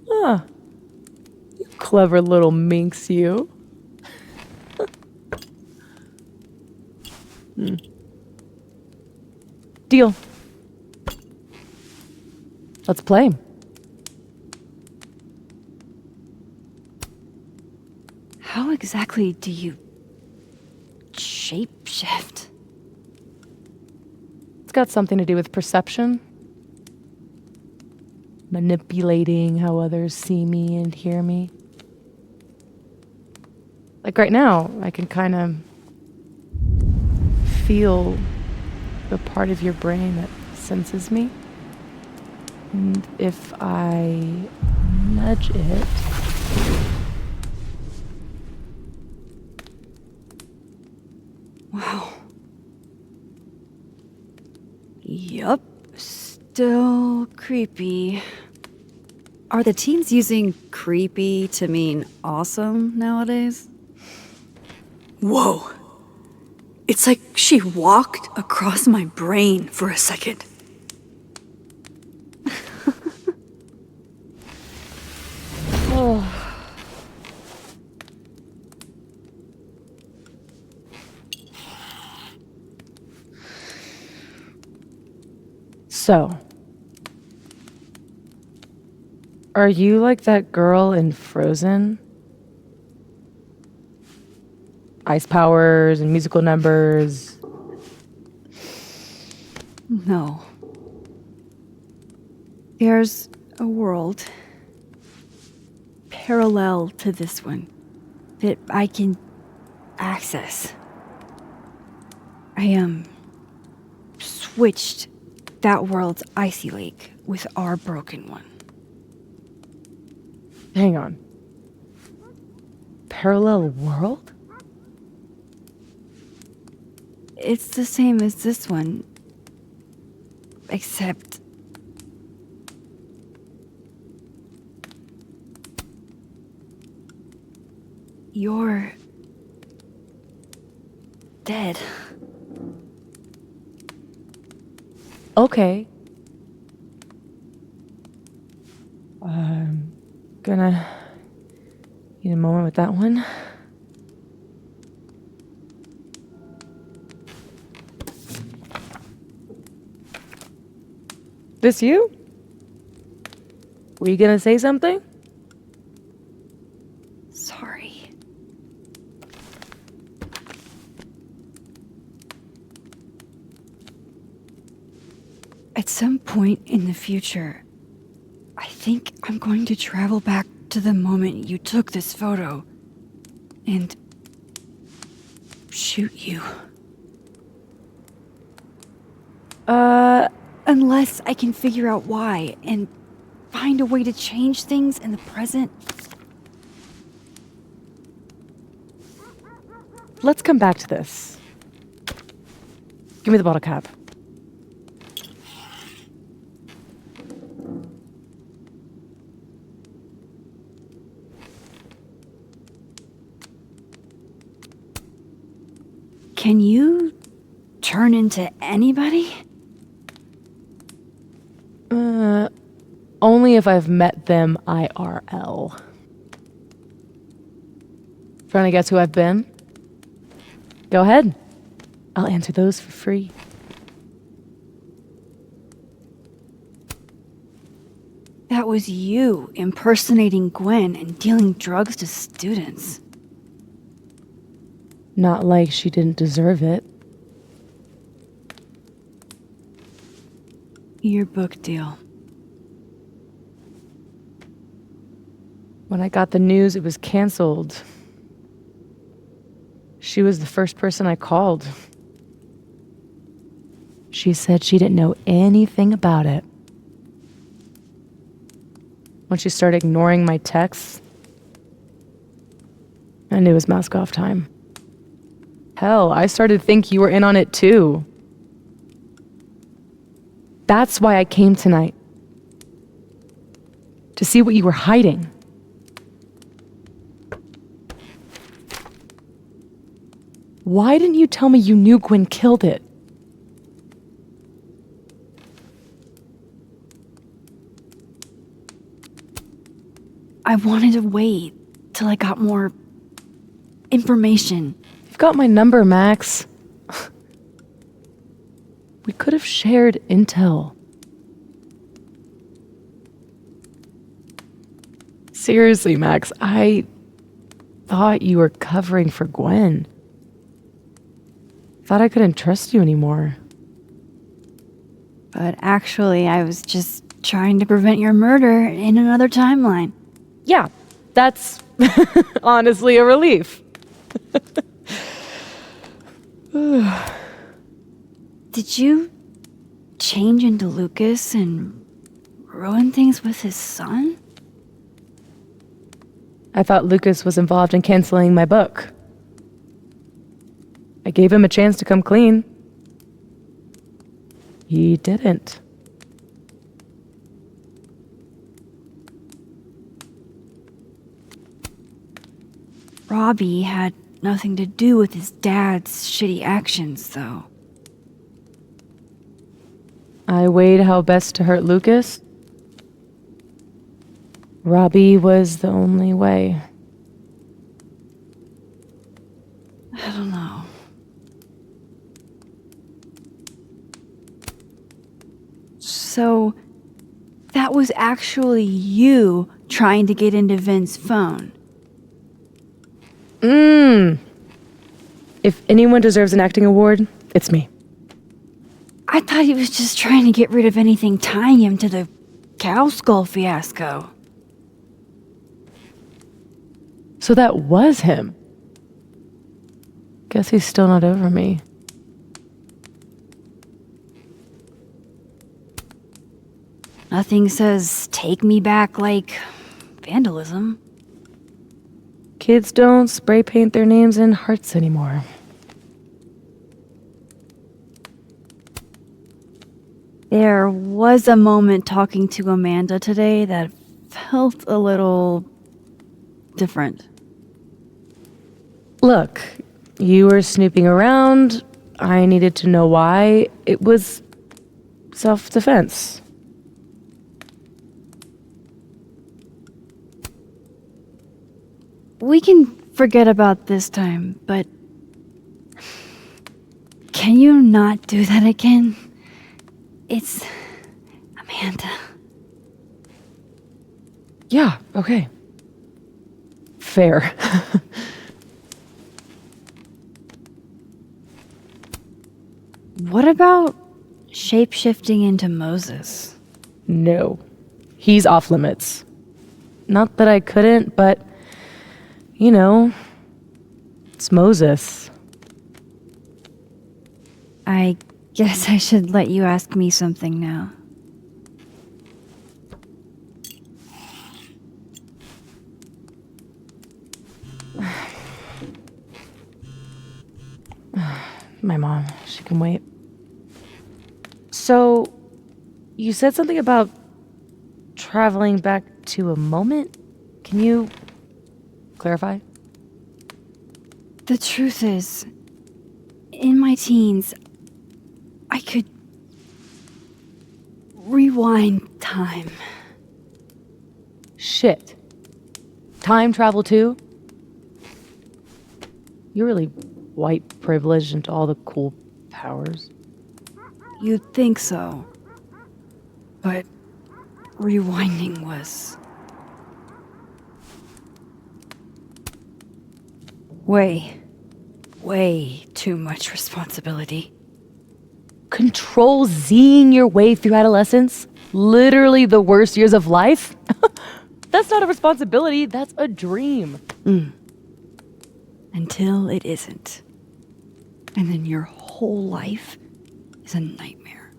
Huh. You clever little minx, you. Deal. Let's play. How exactly do you shapeshift? It's got something to do with perception. Manipulating how others see me and hear me. Like right now, I can kind of feel the part of your brain that senses me. And if I nudge it, Wow. Yup. Still creepy. Are the teens using creepy to mean awesome nowadays? Whoa. It's like she walked across my brain for a second. oh. So, are you like that girl in Frozen? Ice powers and musical numbers. No. There's a world parallel to this one that I can access. I switched that world's icy lake with our broken one. Hang on. Parallel world? It's the same as this one, except you're dead. Okay. I'm gonna need a moment with that one. This you? Were you gonna say something? Sorry. At some point in the future, I think I'm going to travel back to the moment you took this photo and shoot you. Unless I can figure out why and find a way to change things in the present. Let's come back to this. Give me the bottle cap. Can you turn into anybody? Only if I've met them IRL. Trying to guess who I've been? Go ahead. I'll answer those for free. That was you impersonating Gwen and dealing drugs to students. Not like she didn't deserve it. Your book deal. When I got the news it was canceled, she was the first person I called. She said she didn't know anything about it. When she started ignoring my texts, I knew it was mask off time. Hell, I started to think you were in on it too. That's why I came tonight. To see what you were hiding. Why didn't you tell me you knew Gwen killed it? I wanted to wait till I got more information. You've got my number, Max. We could have shared intel. Seriously, Max, I thought you were covering for Gwen. Thought I couldn't trust you anymore. But actually, I was just trying to prevent your murder in another timeline. Yeah, that's honestly a relief. Did you change into Lucas and ruin things with his son? I thought Lucas was involved in canceling my book. I gave him a chance to come clean. He didn't. Robbie had nothing to do with his dad's shitty actions, though. I weighed how best to hurt Lucas. Robbie was the only way. I don't know. So, that was actually you trying to get into Vin's phone. If anyone deserves an acting award, it's me. I thought he was just trying to get rid of anything tying him to the cow skull fiasco. So that was him. Guess he's still not over me. Nothing says take me back like vandalism. Kids don't spray paint their names in hearts anymore. There was a moment talking to Amanda today that felt a little different. Look, you were snooping around. I needed to know why. It was self-defense. We can forget about this time, but can you not do that again? It's Amanda. Yeah, okay. Fair. What about shape-shifting into Moses? No. He's off limits. Not that I couldn't, but, you know, it's Moses. I guess I should let you ask me something now. My mom, she can wait. So, you said something about traveling back to a moment? Can you clarify? The truth is, in my teens, I could rewind time. Shit. Time travel too? You're really white privileged into all the cool powers. You'd think so. But rewinding was way too much responsibility. Control Zing your way through adolescence? Literally the worst years of life? That That's not a responsibility, that's a dream. Until it isn't. And then your whole life is a nightmare.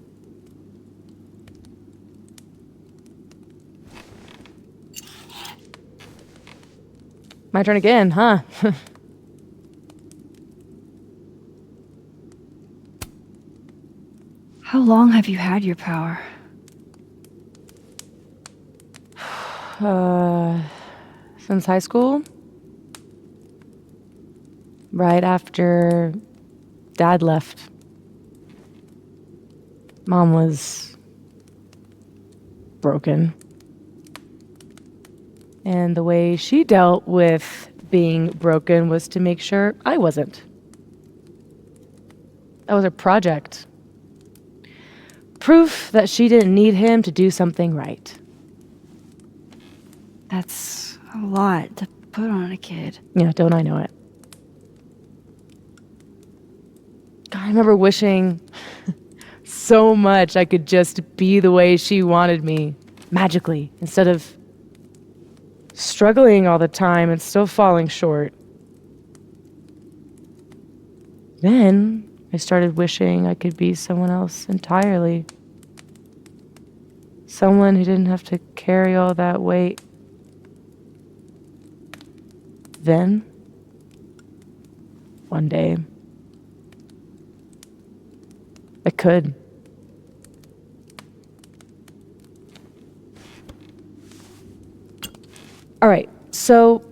My turn again, huh? How long have you had your power? Since high school? Right after Dad left. Mom was broken. And the way she dealt with being broken was to make sure I wasn't. That was her project. Proof that she didn't need him to do something right. That's a lot to put on a kid. Yeah, don't I know it? God, I remember wishing so much I could just be the way she wanted me, magically, instead of struggling all the time and still falling short. Then I started wishing I could be someone else entirely. Someone who didn't have to carry all that weight. Then, one day, I could. All right, so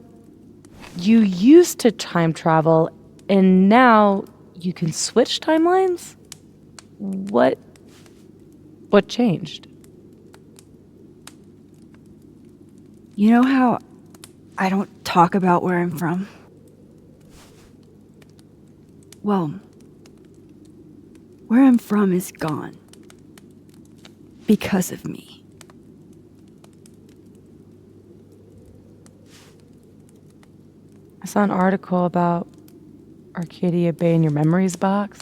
you used to time travel, and now you can switch timelines? What changed? You know how I don't talk about where I'm from? Well, where I'm from is gone. Because of me. I saw an article about Arcadia Bay in your memories box.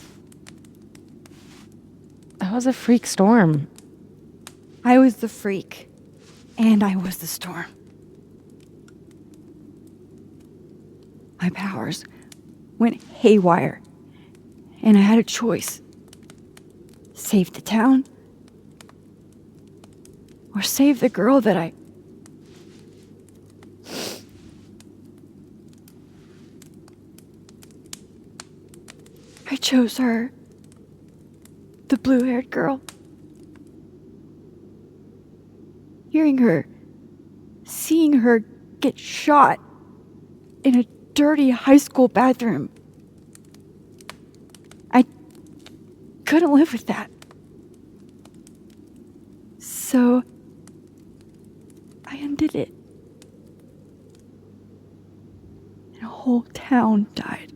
That was a freak storm. I was the freak. And I was the storm. My powers went haywire. And I had a choice. Save the town. Or save the girl that I chose her. The blue-haired girl. Hearing her, seeing her get shot in a dirty high school bathroom. I couldn't live with that. So I undid it. And a whole town died.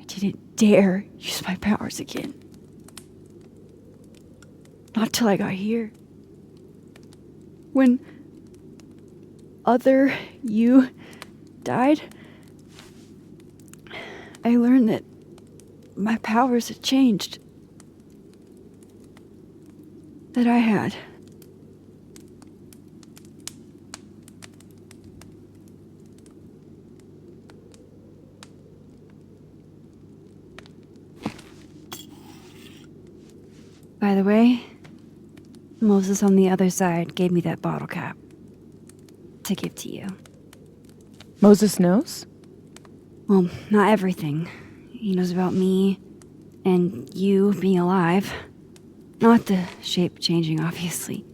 I didn't dare use my powers again. Not till I got here. When other you died, I learned that my powers had changed. That I had. By the way, Moses on the other side gave me that bottle cap to give to you. Moses knows? Well, not everything. He knows about me and you being alive. Not the shape changing, obviously.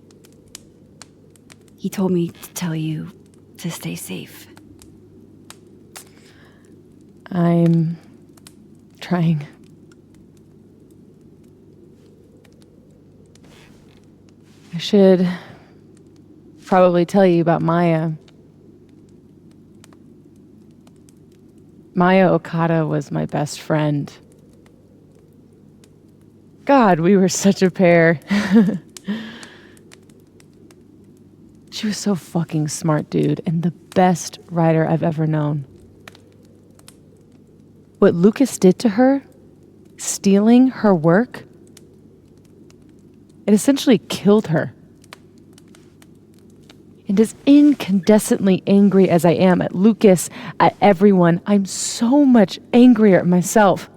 He told me to tell you to stay safe. I'm trying. I should probably tell you about Maya. Maya Okada was my best friend. God, we were such a pair. She was so fucking smart, dude, and the best writer I've ever known. What Lucas did to her, stealing her work, it essentially killed her. And as incandescently angry as I am at Lucas, at everyone, I'm so much angrier at myself.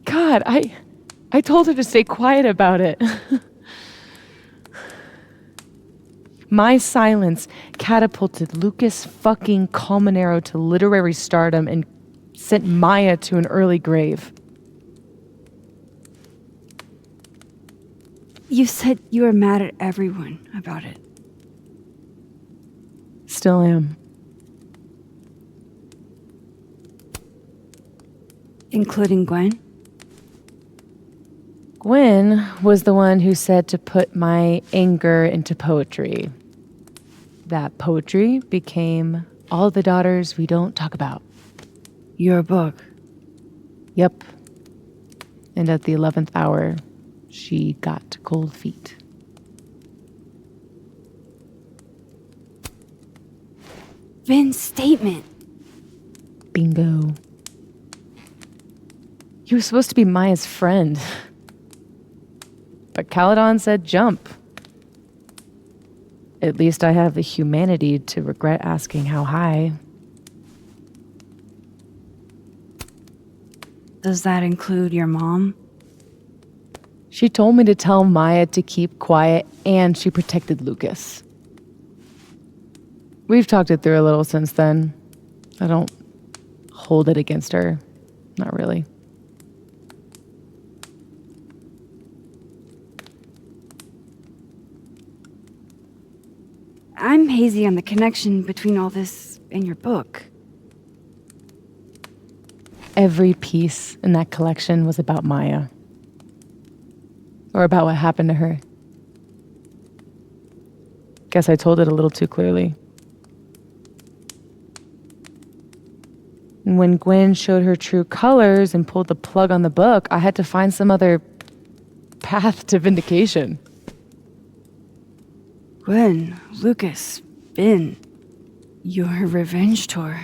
God, I told her to stay quiet about it. My silence catapulted Lucas fucking Colmenero to literary stardom and sent Maya to an early grave. You said you were mad at everyone about it. Still am. Including Gwen? Gwen was the one who said to put my anger into poetry. That poetry became All the Daughters We Don't Talk About. Your book? Yep. And at the 11th hour, she got cold feet. Vin's statement. Bingo. He was supposed to be Maya's friend. But Caledon said jump. At least I have the humanity to regret asking how high. Does that include your mom? She told me to tell Maya to keep quiet, and she protected Lucas. We've talked it through a little since then. I don't hold it against her. Not really. I'm hazy on the connection between all this and your book. Every piece in that collection was about Maya. Or about what happened to her. Guess I told it a little too clearly. And when Gwen showed her true colors and pulled the plug on the book, I had to find some other path to vindication. Gwen, Lucas, Ben, your revenge tour.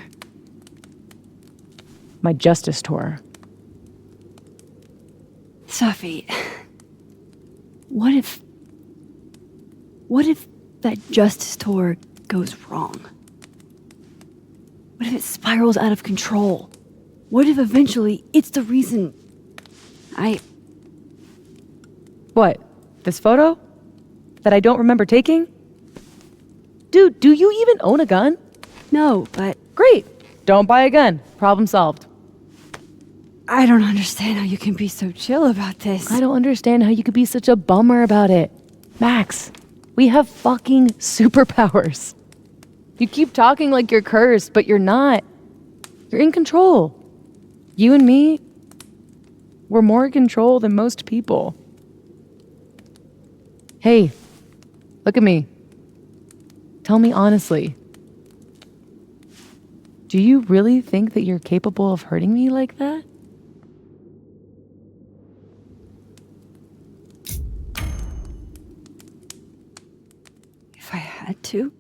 My justice tour. Safi, what if that justice tour goes wrong? What if it spirals out of control? What if eventually it's the reason What? This photo? That I don't remember taking? Dude, do you even own a gun? No, but... Great! Don't buy a gun. Problem solved. I don't understand how you can be so chill about this. I don't understand how you could be such a bummer about it. Max, we have fucking superpowers. You keep talking like you're cursed, but you're not. You're in control. You and me, we're more in control than most people. Hey, look at me. Tell me honestly. Do you really think that you're capable of hurting me like that? If I had to?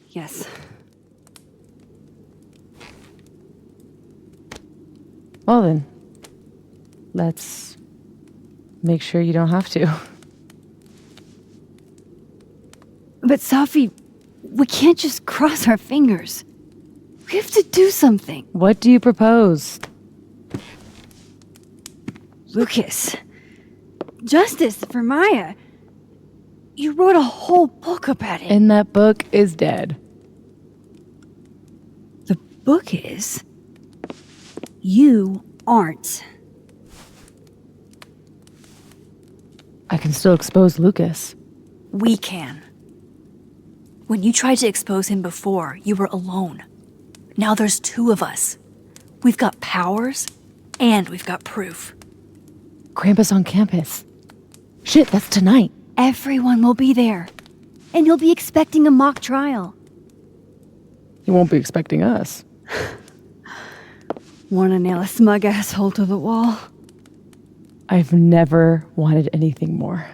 Yes. Well then, let's make sure you don't have to. But Safi, we can't just cross our fingers. We have to do something. What do you propose? Lucas. Justice for Maya. You wrote a whole book about it. And that book is dead. The book is... You aren't. I can still expose Lucas. We can. When you tried to expose him before, you were alone. Now there's two of us. We've got powers, and we've got proof. Krampus on campus. Shit, that's tonight. Everyone will be there. And you'll be expecting a mock trial. He won't be expecting us. Wanna nail a smug asshole to the wall? I've never wanted anything more.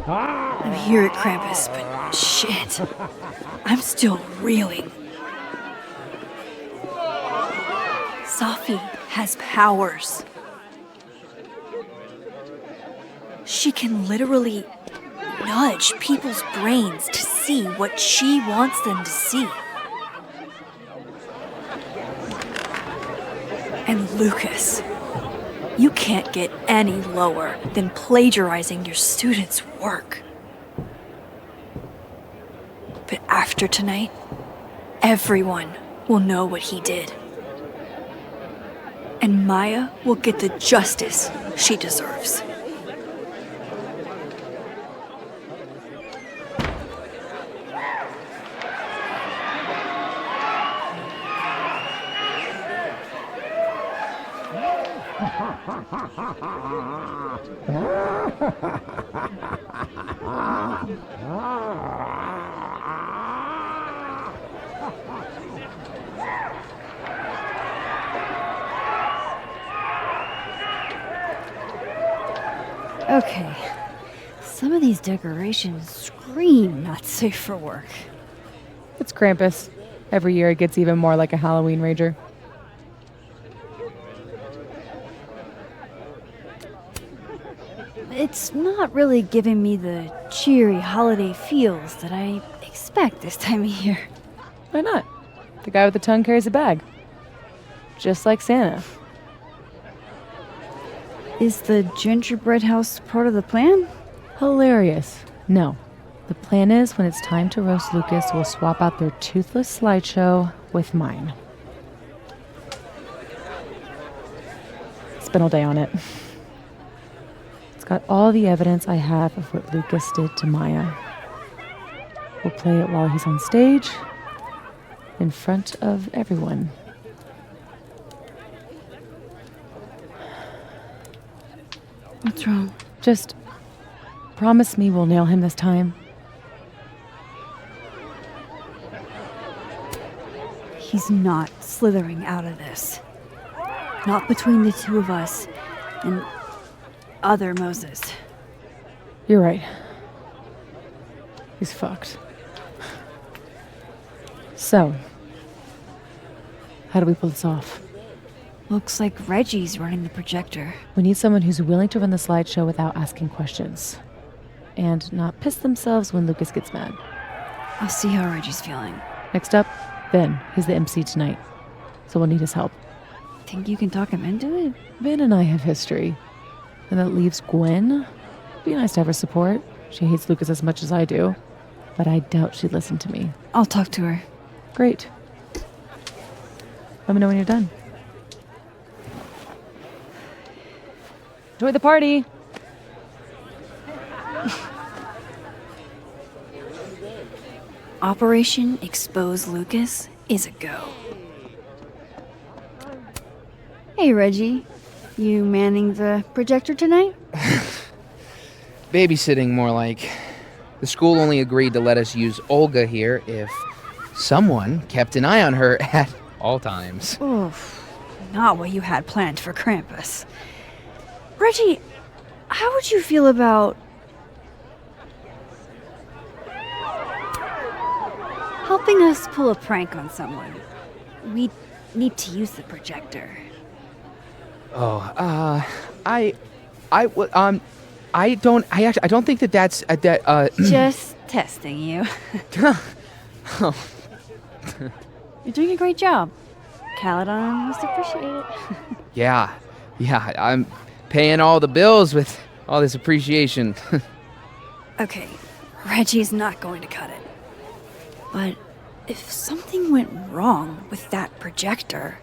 I'm here at Krampus, but shit. I'm still reeling. Sophie has powers. She can literally nudge people's brains to see what she wants them to see. And Lucas, you can't get any lower than plagiarizing your students' work. But after tonight, everyone will know what he did. And Maya will get the justice she deserves. Okay. Some of these decorations scream not safe for work. It's Krampus. Every year it gets even more like a Halloween rager. It's not really giving me the cheery holiday feels that I expect this time of year. Why not? The guy with the tongue carries a bag. Just like Santa. Is the gingerbread house part of the plan? Hilarious. No. The plan is when it's time to roast Lucas, we'll swap out their toothless slideshow with mine. Spent all day on it. It's got all the evidence I have of what Lucas did to Maya. We'll play it while he's on stage, in front of everyone. What's wrong? Just promise me we'll nail him this time. He's not slithering out of this. Not between the two of us and other Moses. You're right. He's fucked. So, how do we pull this off? Looks like Reggie's running the projector. We need someone who's willing to run the slideshow without asking questions. And not piss themselves when Lucas gets mad. I'll see how Reggie's feeling. Next up, Ben. He's the MC tonight. So we'll need his help. Think you can talk him into it? Ben and I have history. And that leaves Gwen. Be nice to have her support. She hates Lucas as much as I do. But I doubt she'd listen to me. I'll talk to her. Great. Let me know when you're done. Enjoy the party! Operation Expose Lucas is a go. Hey, Reggie. You manning the projector tonight? Babysitting, more like. The school only agreed to let us use Olga here if someone kept an eye on her at all times. Oof. Not what you had planned for Krampus. Reggie, how would you feel about helping us pull a prank on someone? We need to use the projector. Oh, I don't think that's Just testing you. Oh. You're doing a great job. Caledon must appreciate it. Yeah, I'm paying all the bills with all this appreciation. Okay, Reggie's not going to cut it. But if something went wrong with that projector,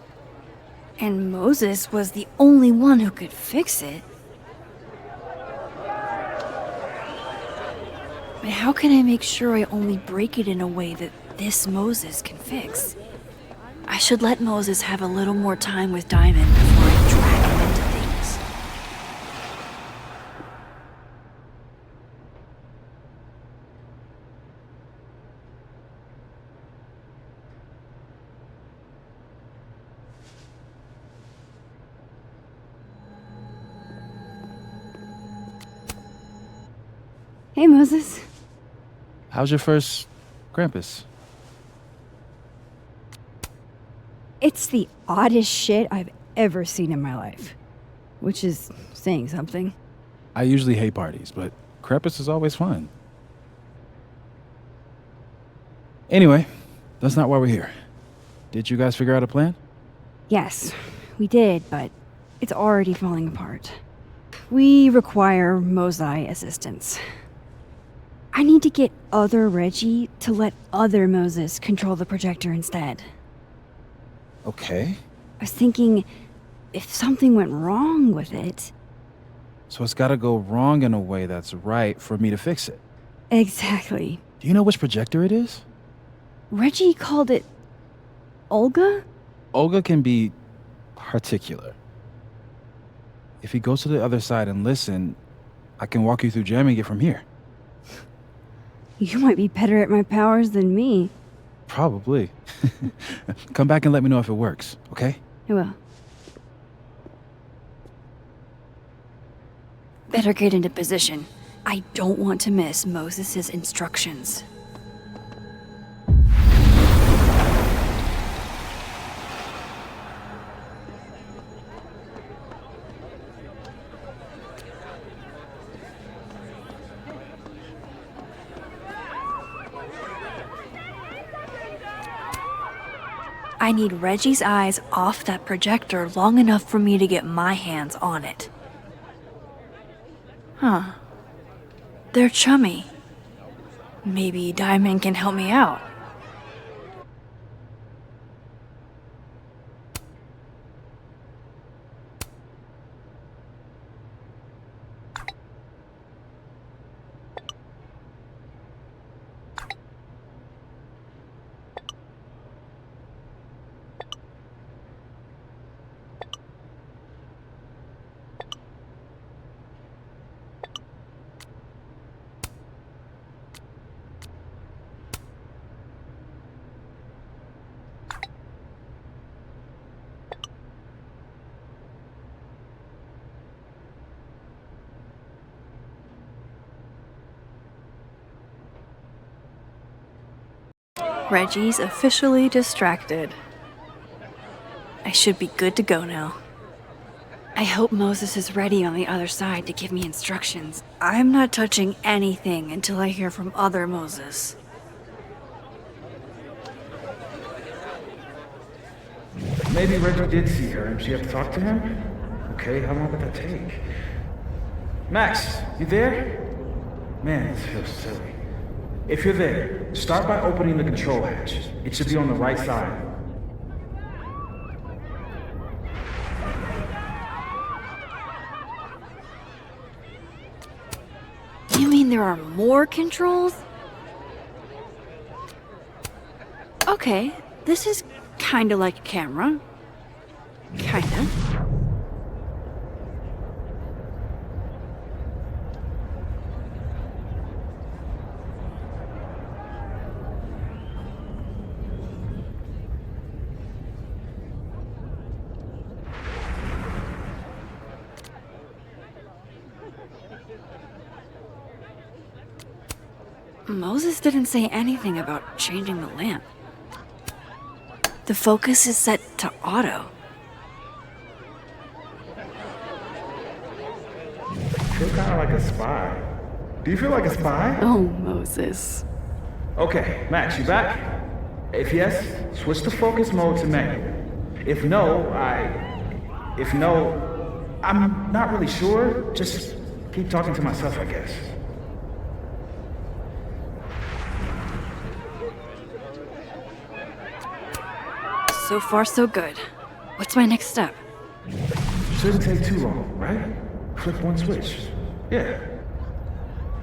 and Moses was the only one who could fix it, but how can I make sure I only break it in a way that this Moses can fix? I should let Moses have a little more time with Diamond before I drag him into things. Hey, Moses. How's your first Krampus? It's the oddest shit I've ever seen in my life. Which is saying something. I usually hate parties, but Krampus is always fun. Anyway, that's not why we're here. Did you guys figure out a plan? Yes, we did, but it's already falling apart. We require Mosai assistance. I need to get other Reggie to let other Moses control the projector instead. Okay. I was thinking, if something went wrong with it... So it's gotta go wrong in a way that's right for me to fix it. Exactly. Do you know which projector it is? Reggie called it... Olga? Olga can be particular. If he goes to the other side and listen, I can walk you through jamming it from here. You might be better at my powers than me. Probably. Come back and let me know if it works, okay? I will. Better get into position. I don't want to miss Moses' instructions. I need Reggie's eyes off that projector long enough for me to get my hands on it. Huh. They're chummy. Maybe Diamond can help me out. Reggie's officially distracted. I should be good to go now. I hope Moses is ready on the other side to give me instructions. I'm not touching anything until I hear from other Moses. Maybe Reggie did see her and she had to talk to him? Okay, how long did that take? Max, you there? Man, this feels silly. If you're there, start by opening the control hatch. It should be on the right side. You mean there are more controls? Okay, this is kinda like a camera. Kinda. Moses didn't say anything about changing the lamp. The focus is set to auto. I feel kind of like a spy. Do you feel like a spy? Oh, Moses. Okay, Max, you back? If yes, switch to focus mode to manual. If no, I'm not really sure. Just keep talking to myself, I guess. So far, so good. What's my next step? Shouldn't take too long, right? Flip one switch. Yeah.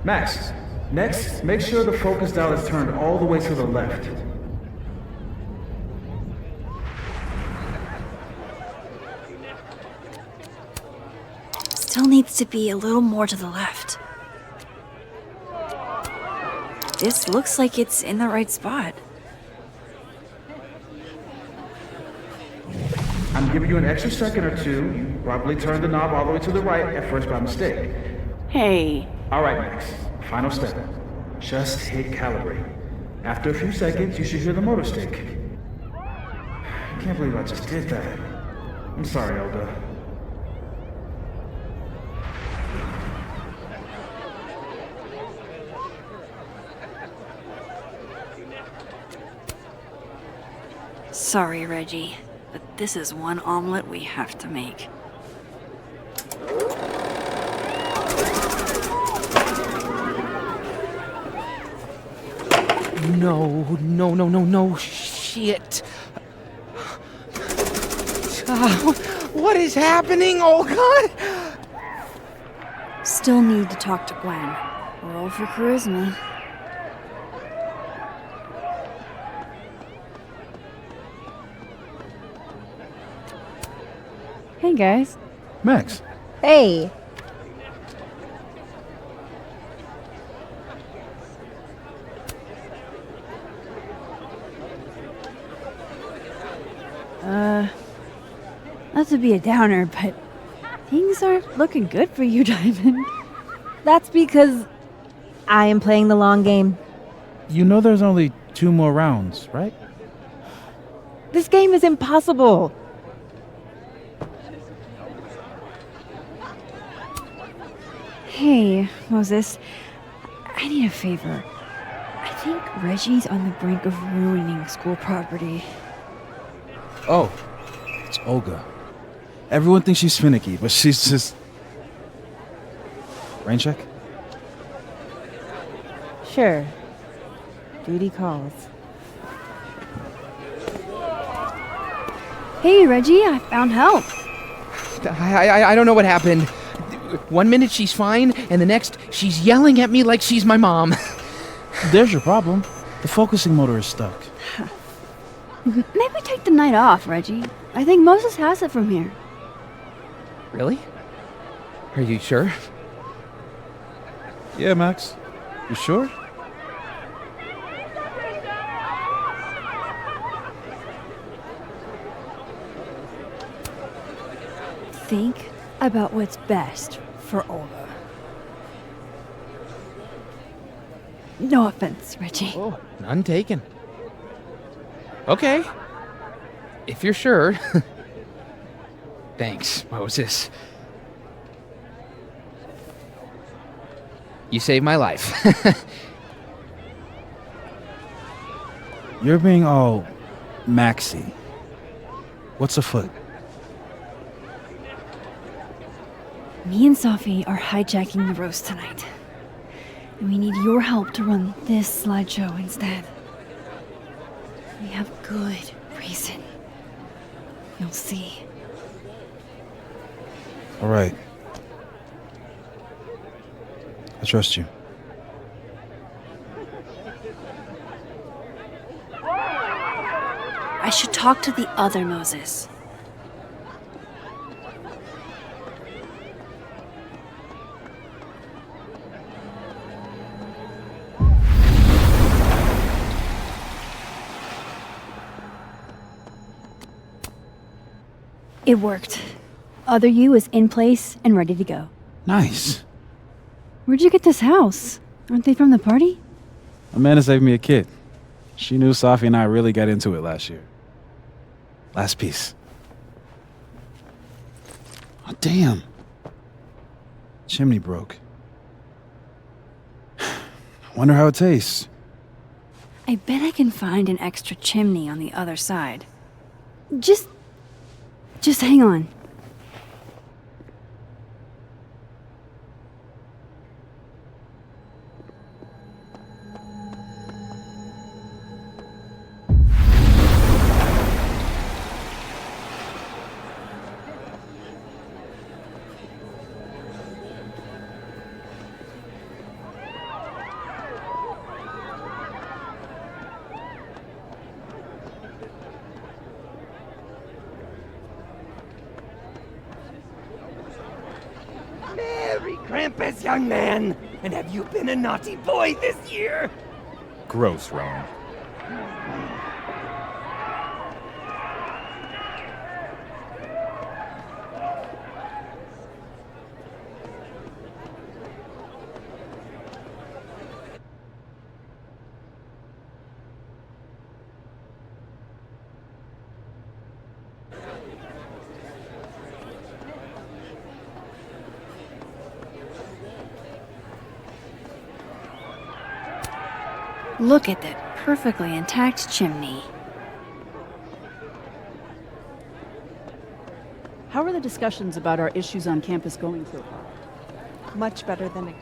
Max, next, make sure the focus dial is turned all the way to the left. Still needs to be a little more to the left. This looks like it's in the right spot. I'm giving you an extra second or two. You probably turned the knob all the way to the right at first by mistake. Hey. All right, Max. Final step. Just hit calibrate. After a few seconds, you should hear the motor stick. I can't believe I just did that. I'm sorry, Olga. Sorry, Reggie, but this is one omelet we have to make. No, shit. What is happening? Oh, God! Still need to talk to Gwen. Roll for charisma. Hey, guys. Max. Hey. Not to be a downer, but things aren't looking good for you, Diamond. That's because I am playing the long game. You know there's only 2 more rounds, right? This game is impossible. Hey, Moses. I need a favor. I think Reggie's on the brink of ruining school property. Oh, it's Olga. Everyone thinks she's finicky, but she's just... Rain check? Sure. Duty calls. Hey, Reggie, I found help. I don't know what happened. 1 minute she's fine, and the next she's yelling at me like she's my mom. There's your problem. The focusing motor is stuck. Maybe take the night off, Reggie. I think Moses has it from here. Really? Are you sure? Yeah, Max. You sure? Think about what's best for Olga. No offense, Reggie. Oh, none taken. Okay. If you're sure. Thanks, Moses. You saved my life. You're being all Maxy. What's afoot? Me and Sophie are hijacking the roast tonight. And we need your help to run this slideshow instead. We have good reason. You'll see. All right. I trust you. I should talk to the other Moses. It worked. Other you is in place and ready to go. Nice. Where'd you get this house? Aren't they from the party? Amanda saved me a kid. She knew Sophie and I really got into it last year. Last piece. Oh, damn. Chimney broke. Wonder how it tastes. I bet I can find an extra chimney on the other side. Just hang on. Merry Krampus, young man! And have you been a naughty boy this year? Gross, Ron. Look at that perfectly intact chimney. How are the discussions about our issues on campus going so far? Much better than it.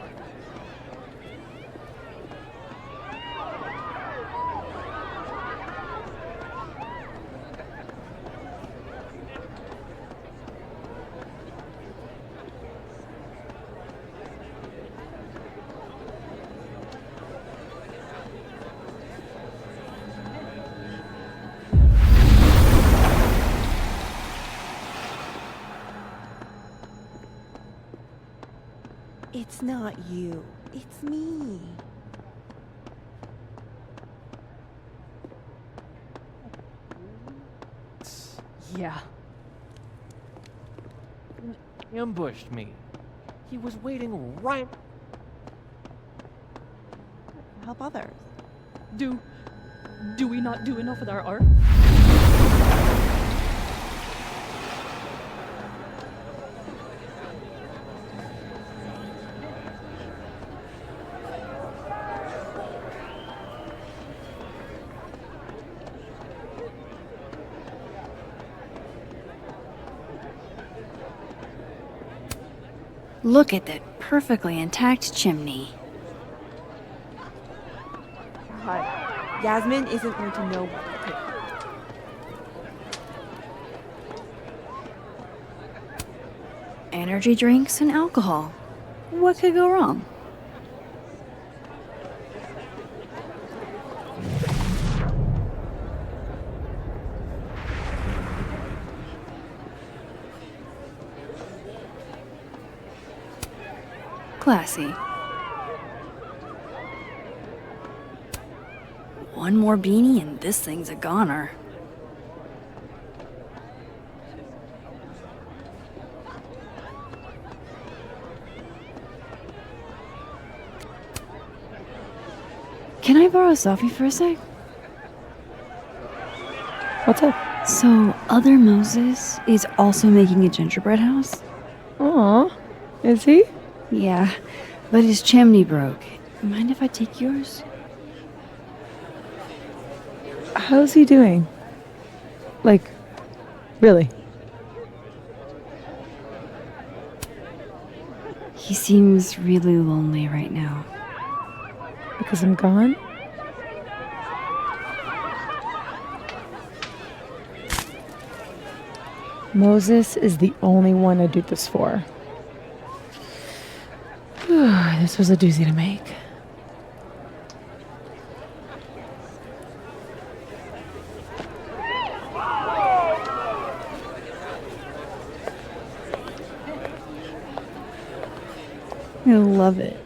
It's not you. It's me. Yeah. He ambushed me. He was waiting right. Help others. Do we not do enough with our art? Look at that perfectly intact chimney. God, Yasmin isn't going to know what to pick. Energy drinks and alcohol. What could go wrong? Classy. One more beanie and this thing's a goner. Can I borrow Sophie for a sec? What's up? So, other Moses is also making a gingerbread house? Aw, is he? Yeah, but his chimney broke. Mind if I take yours? How's he doing? Like, really? He seems really lonely right now. Because I'm gone? Moses is the only one I do this for. This was a doozy to make. I love it.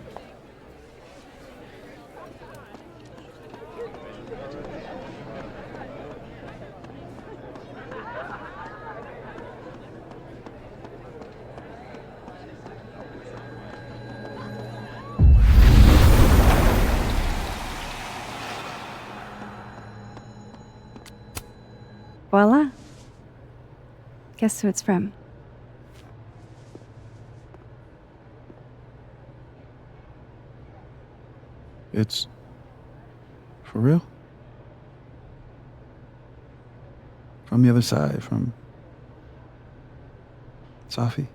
Voila. Guess who it's from? It's for real? From the other side, from Safi?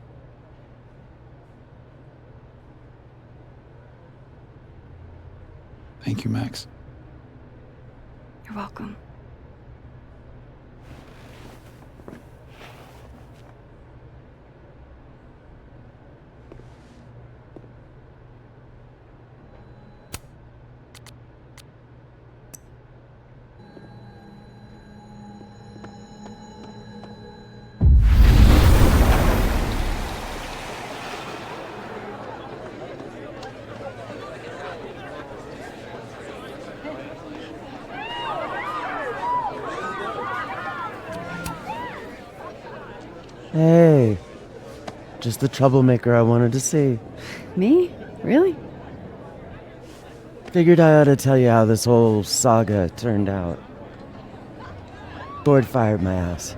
Thank you, Max. You're welcome. Hey, just the troublemaker I wanted to see. Me? Really? Figured I ought to tell you how this whole saga turned out. Board fired my ass.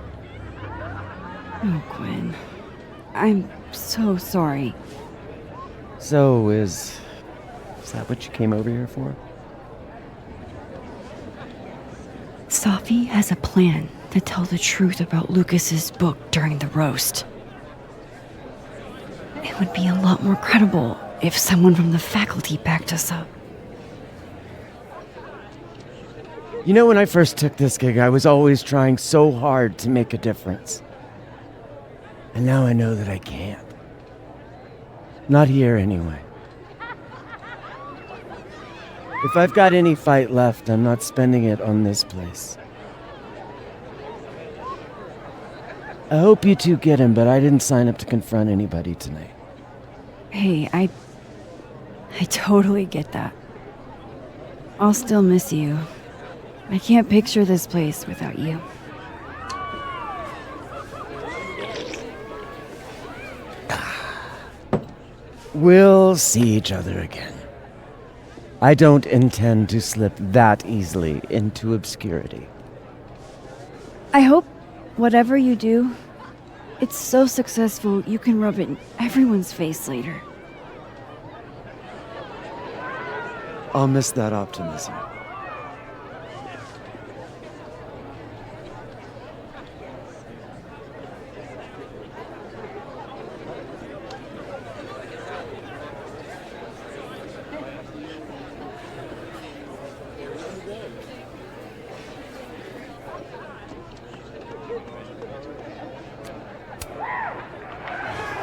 Oh, Gwen. I'm so sorry. So, is that what you came over here for? Safi has a plan to tell the truth about Lucas's book during the roast. It would be a lot more credible if someone from the faculty backed us up. You know, when I first took this gig, I was always trying so hard to make a difference. And now I know that I can't. Not here, anyway. If I've got any fight left, I'm not spending it on this place. I hope you two get him, but I didn't sign up to confront anybody tonight. Hey, I totally get that. I'll still miss you. I can't picture this place without you. We'll see each other again. I don't intend to slip that easily into obscurity. I hope whatever you do, it's so successful you can rub it in everyone's face later. I'll miss that optimism.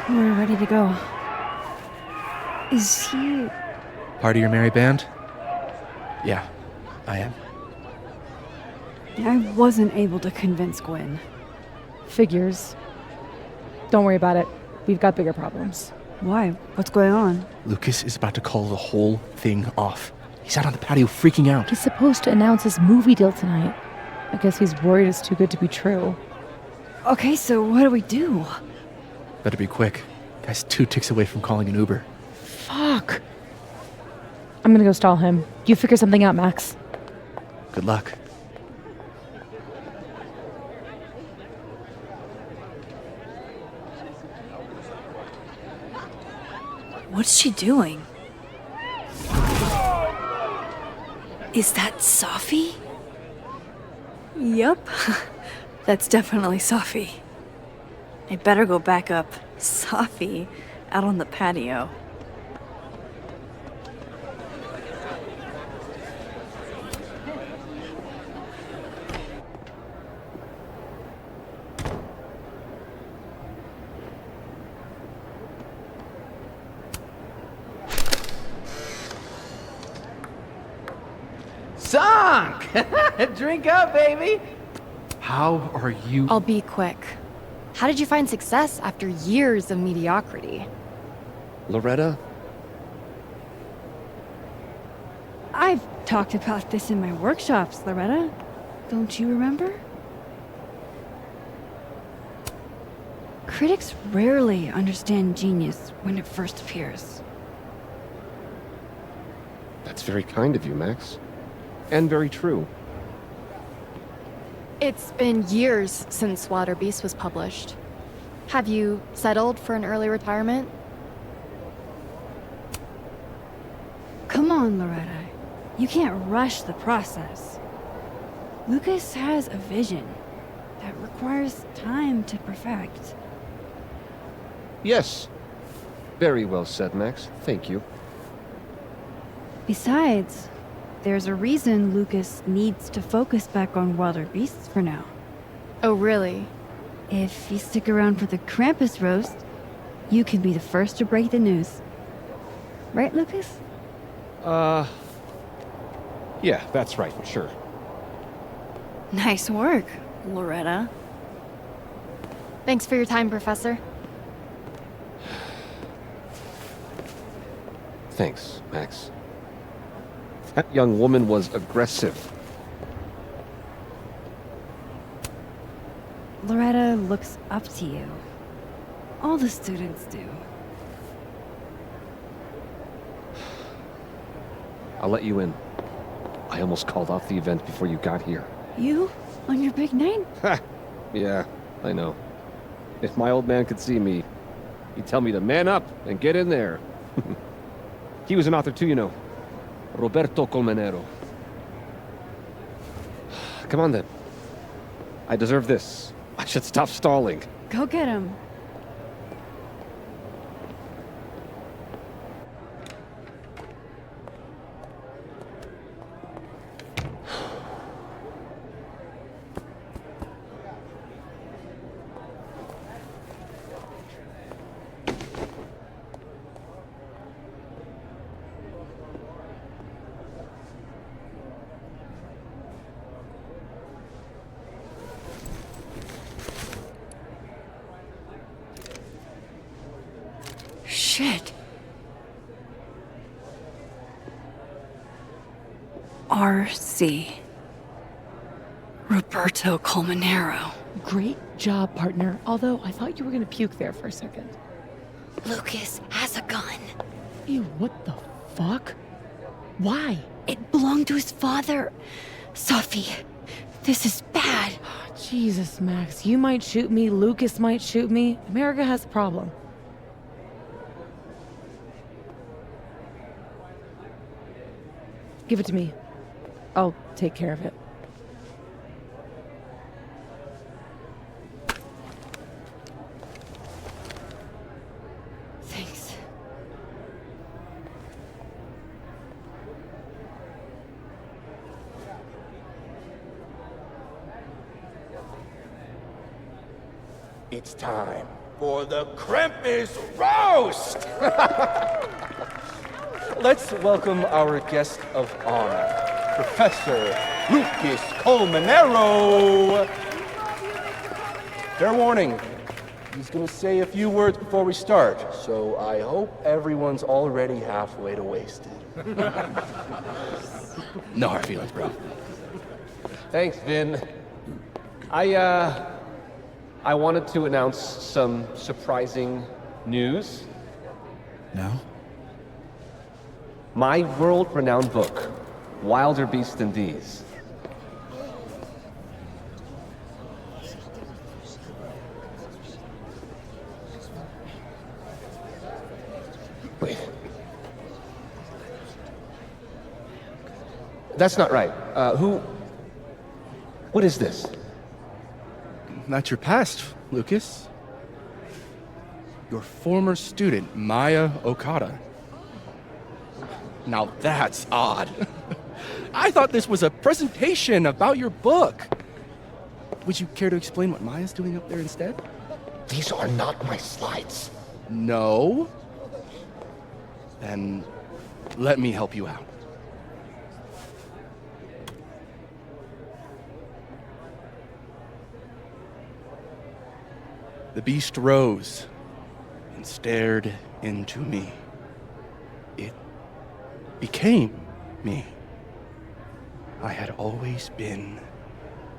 We're ready to go. Is he... Part of your merry band? Yeah, I am. I wasn't able to convince Gwen. Figures. Don't worry about it. We've got bigger problems. Why? What's going on? Lucas is about to call the whole thing off. He's out on the patio freaking out. He's supposed to announce his movie deal tonight. I guess he's worried it's too good to be true. Okay, so what do we do? Better be quick. Guy's 2 ticks away from calling an Uber. Fuck. I'm gonna go stall him. You figure something out, Max. Good luck. What's she doing? Is that Safi? Yup. That's definitely Safi. I better go back up. Safi out on the patio. Sunk! Drink up, baby! How are you? I'll be quick. How did you find success after years of mediocrity? Loretta? I've talked about this in my workshops, Loretta. Don't you remember? Critics rarely understand genius when it first appears. That's very kind of you, Max. And very true. It's been years since Water Beast was published. Have you settled for an early retirement? Come on, Loretta. You can't rush the process. Lucas has a vision that requires time to perfect. Yes. Very well said, Max. Thank you. Besides, there's a reason Lucas needs to focus back on Wilder Beasts for now. Oh, really? If you stick around for the Krampus roast, you can be the first to break the news. Right, Lucas? Yeah, that's right, sure. Nice work, Loretta. Thanks for your time, Professor. Thanks, Max. That young woman was aggressive. Loretta looks up to you. All the students do. I'll let you in. I almost called off the event before you got here. You? On your big night? Ha! Yeah, I know. If my old man could see me, he'd tell me to man up and get in there. He was an author too, you know. Roberto Colmenero. Come on then. I deserve this. I should stop stalling. Go get him. Shit. R.C. Roberto Colmenero. Great job, partner. Although I thought you were gonna puke there for a second. Lucas has a gun. Ew, what the fuck? Why? It belonged to his father. Sophie, this is bad. Jesus, Max. You might shoot me, Lucas might shoot me. America has a problem. Give it to me. I'll take care of it. Thanks. It's time for the Krampus roast! Let's welcome our guest of honor, Professor Lucas Colmenero. Fair warning, he's gonna say a few words before we start, so I hope everyone's already halfway to wasted. No hard feelings, bro. Thanks, Vin. I wanted to announce some surprising news. No? My world-renowned book, Wilder Beasts Than These. Wait. That's not right. What is this? Not your past, Lucas. Your former student, Maya Okada. Now that's odd. I thought this was a presentation about your book. Would you care to explain what Maya's doing up there instead? These are not my slides. No? Then let me help you out. The beast rose and stared into me. It became me. I had always been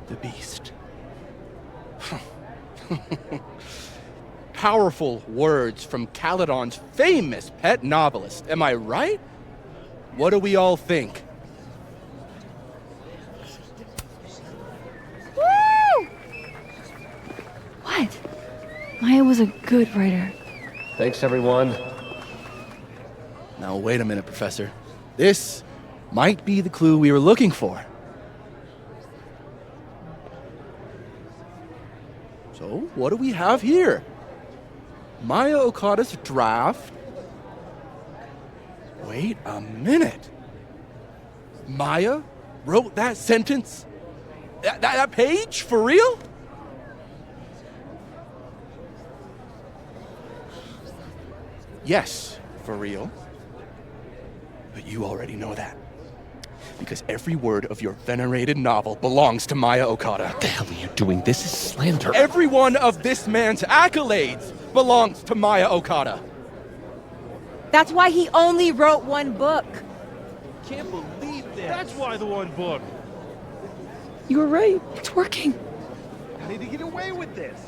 the beast. Powerful words from Caledon's famous pet novelist. Am I right? What do we all think? Woo! What? Maya was a good writer. Thanks, everyone. Now, wait a minute, Professor. This might be the clue we were looking for. So, what do we have here? Maya Okada's draft. Wait a minute. Maya wrote that sentence? That page? For real? Yes, for real. But you already know that. Because every word of your venerated novel belongs to Maya Okada. What the hell are you doing? This is slander. Every one of this man's accolades belongs to Maya Okada. That's why he only wrote one book. Can't believe this. That's why the one book. You were right. It's working. How did he get away with this?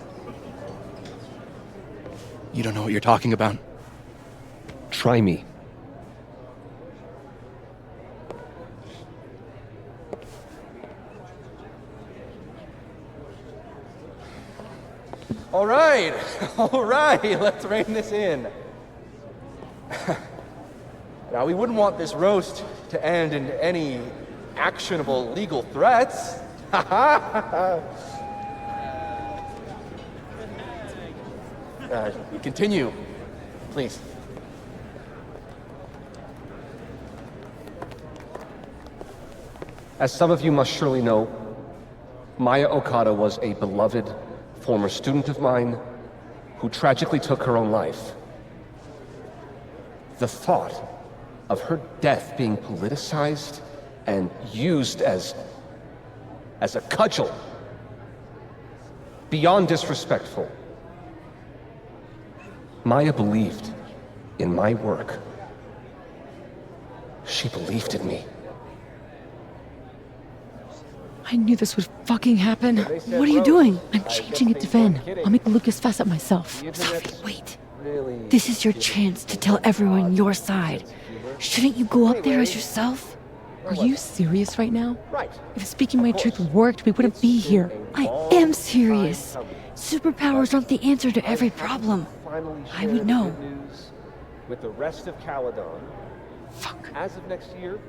You don't know what you're talking about. Try me. All right, let's rein this in. Now, we wouldn't want this roast to end in any actionable legal threats. Continue, please. As some of you must surely know, Maya Okada was a beloved former student of mine who tragically took her own life. The thought of her death being politicized and used as a cudgel, beyond disrespectful. Maya believed in my work. She believed in me. I knew this would fucking happen. What are you doing? I'm changing it to Vin. I'll make Lucas fess up myself. Sophie, wait. This is your chance to tell everyone your side. Shouldn't you go up there as yourself? Are you serious right now? If speaking my truth worked, we wouldn't be here. I am serious. Superpowers aren't the answer to every problem. I would know. With the rest of Caledon. Fuck. As of next year,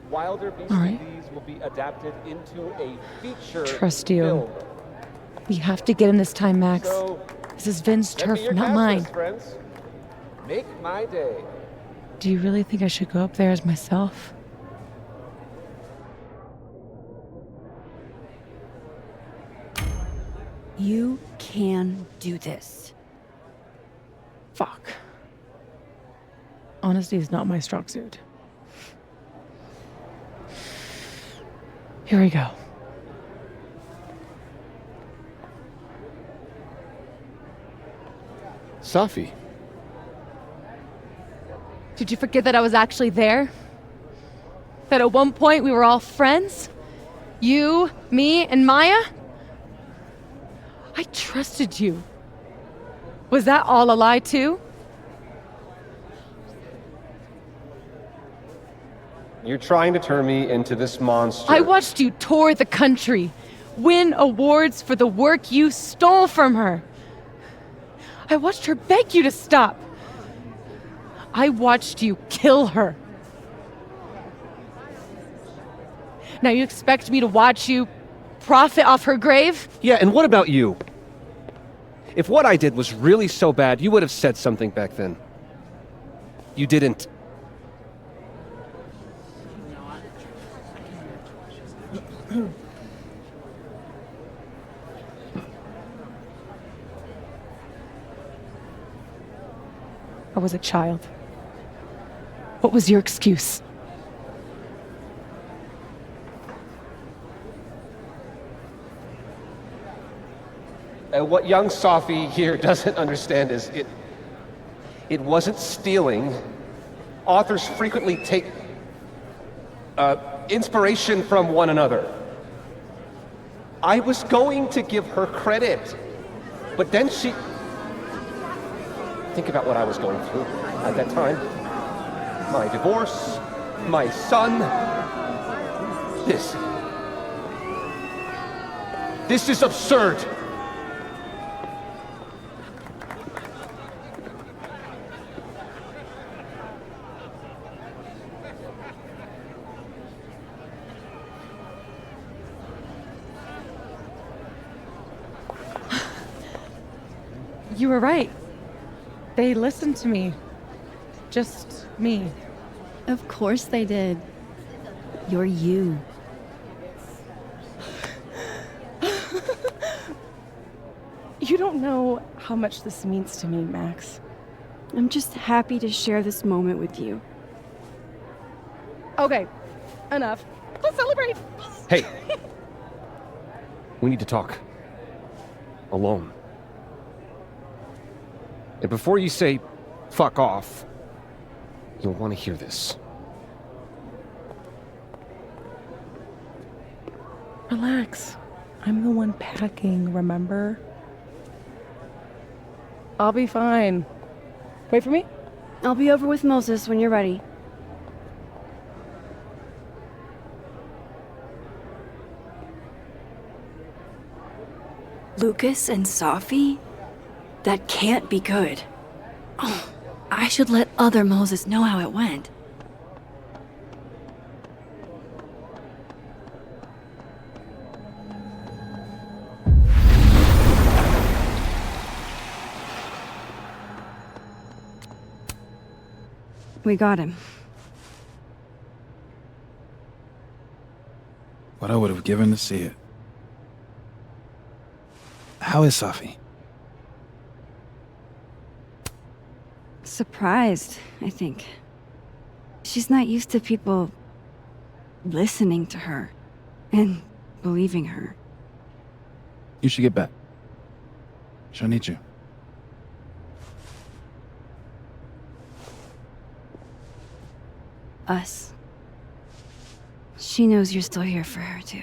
Wilder Beast All right. Disease will be adapted into a feature Trust you. film. We have to get him this time, Max. So, This is Vin's send me turf, your not cast mine. list, friends. Make my day. Do you really think I should go up there as myself? You can do this. Fuck. Honesty is not my strong suit. Here we go. Safi. Did you forget that I was actually there? That at one point we were all friends? You, me, and Maya? I trusted you. Was that all a lie, too? You're trying to turn me into this monster. I watched you tour the country, win awards for the work you stole from her. I watched her beg you to stop. I watched you kill her. Now you expect me to watch you profit off her grave? Yeah, and what about you? If what I did was really so bad, you would have said something back then. You didn't. I was a child. What was your excuse? What young Safi here doesn't understand is it wasn't stealing. Authors frequently take inspiration from one another. I was going to give her credit, but then she... Think about what I was going through at that time. My divorce, my son. This is absurd. You were right. They listened to me. Just me. Of course they did. You're you. You don't know how much this means to me, Max. I'm just happy to share this moment with you. Okay, enough. Let's celebrate. Hey. We need to talk. Alone. And before you say, fuck off, you'll want to hear this. Relax. I'm the one packing, remember? I'll be fine. Wait for me? I'll be over with Moses when you're ready. Lucas and Safi? That can't be good. Oh, I should let other Moses know how it went. We got him. What I would have given to see it. How is Safi? Surprised, I think. She's not used to people listening to her and believing her. You should get back. She'll need you. Us. She knows you're still here for her, too.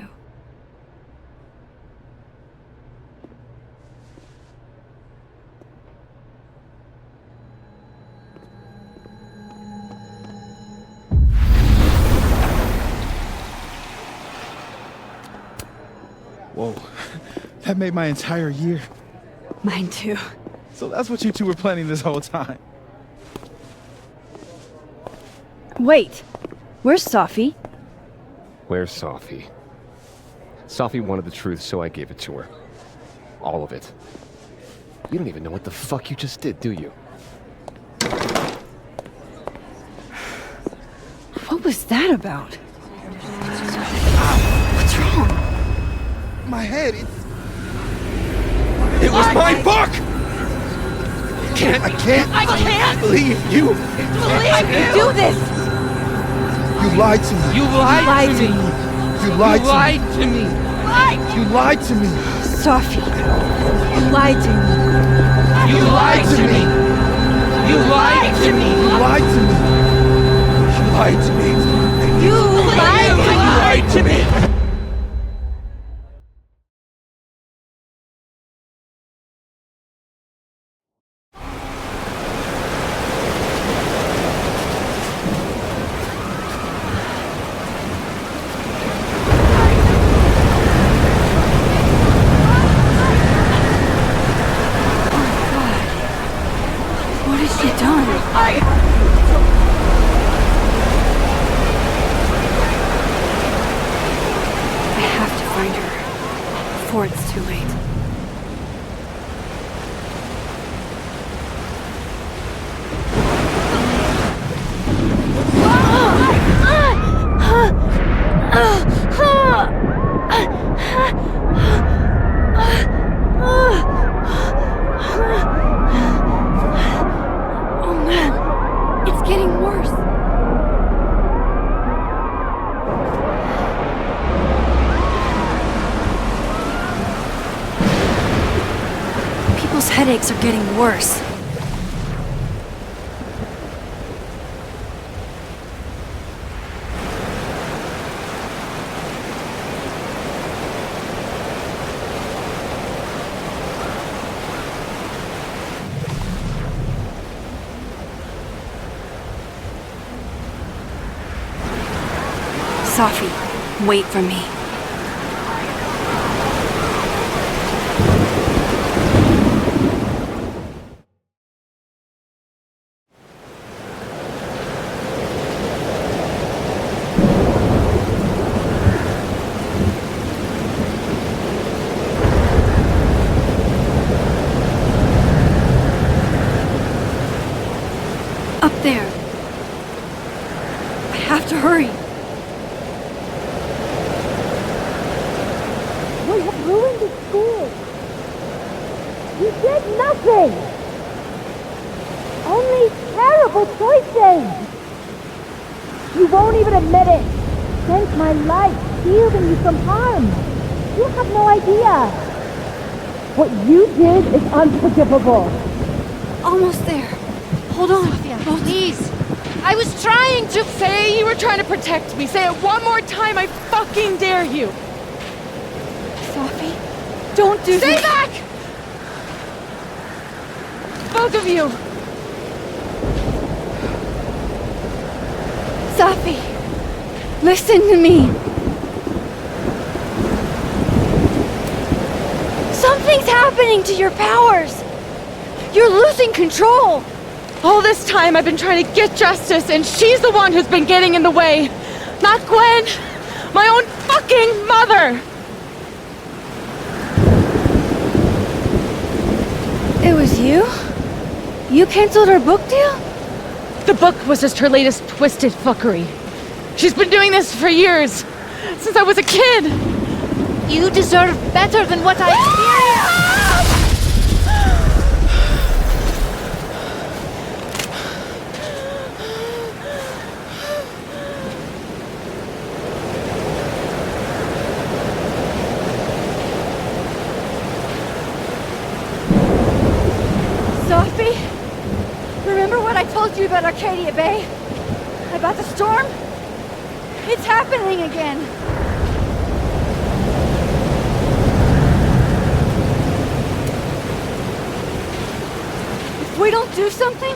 Whoa. That made my entire year. Mine too. So that's what you two were planning this whole time. Wait! Where's Safi? Where's Safi? Safi wanted the truth, so I gave it to her. All of it. You don't even know what the fuck you just did, do you? What was that about? What's wrong? My head, It was my book! I can't believe you. Do this! You lied to me. You lied to me. You lied You lied to me. You lied to me. Safi, you lied to me. You lied to me. You lied to me. You lied to me. You lied to me. You lied to me. What has she done? I have to find her before it's too late. Oh man, it's getting worse. People's headaches are getting worse. Safi, wait for me. Up there. I have to hurry. We have ruined the school. You did nothing. Only terrible choices. You won't even admit it. Spent my life shielding you from harm. You have no idea. What you did is unforgivable. Almost there. Hold on. Please. I was trying to say you were trying to protect me. Say it one more time. I fucking dare you. Safi, Don't do Stay back! Both of you. Safi, listen to me. Something's happening to your powers. You're losing control. All this time I've been trying to get justice, and she's the one who's been getting in the way. Not Gwen. My own fucking mother. It was you? You canceled our book deal? The book was just her latest twisted fuckery. She's been doing this for years, since I was a kid. You deserve better than what I experienced. Sophie? Remember what I told you about Arcadia Bay? About the storm? It's happening again. If we don't do something,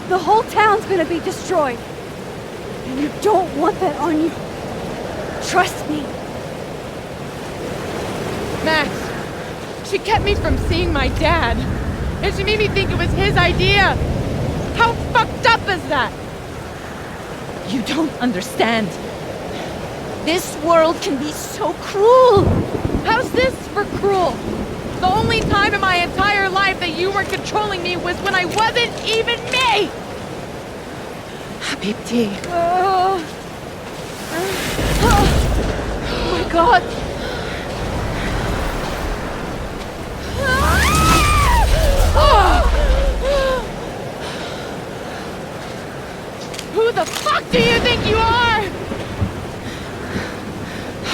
the whole town's gonna be destroyed. And you don't want that on you. Trust me. Max, she kept me from seeing my dad. And she made me think it was his idea. How fucked up is that? You don't understand. This world can be so cruel. How's this for cruel? The only time in my entire life that you weren't controlling me was when I wasn't even me! Habibti. Oh my god. Who the fuck do you think you are?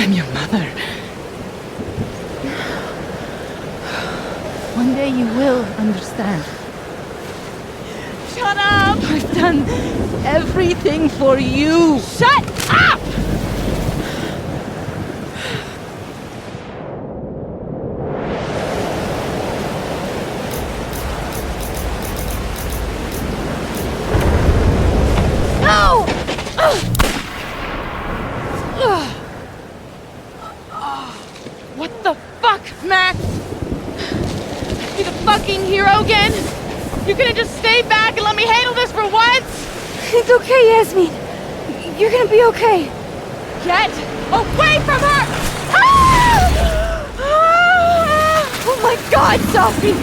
I'm your mother. One day you will understand. Shut up! I've done everything for you. Shut up! No! What the fuck, Max? You the fucking hero again? You couldn't just stay back and let me handle this for once? It's okay, Yasmin. You're gonna be okay. Get away from her! Oh my god, Sophie!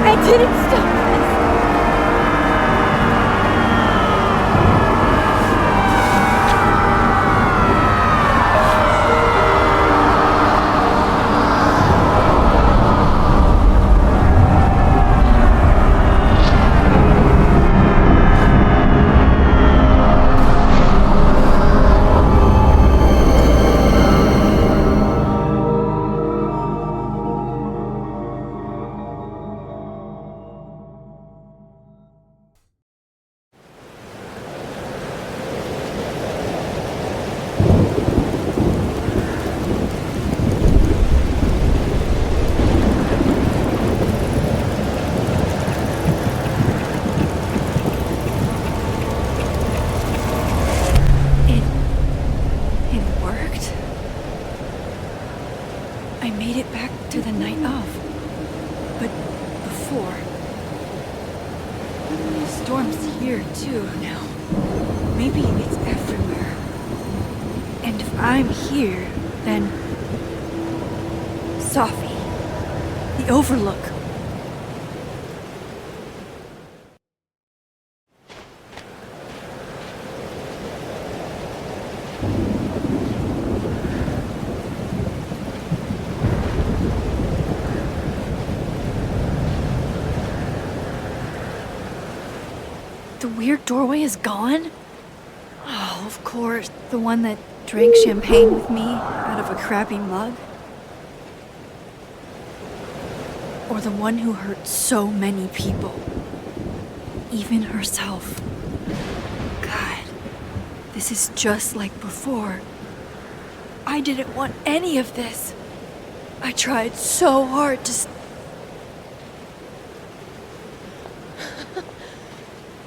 I didn't stop this. I made it back to the night of. But before... The storm's here too now. Maybe it's everywhere. And if I'm here, then... Sophie. The Overlook. The weird doorway is gone? Oh, of course. The one that drank champagne with me out of a crappy mug? Or the one who hurt so many people. Even herself. God, this is just like before. I didn't want any of this. I tried so hard to...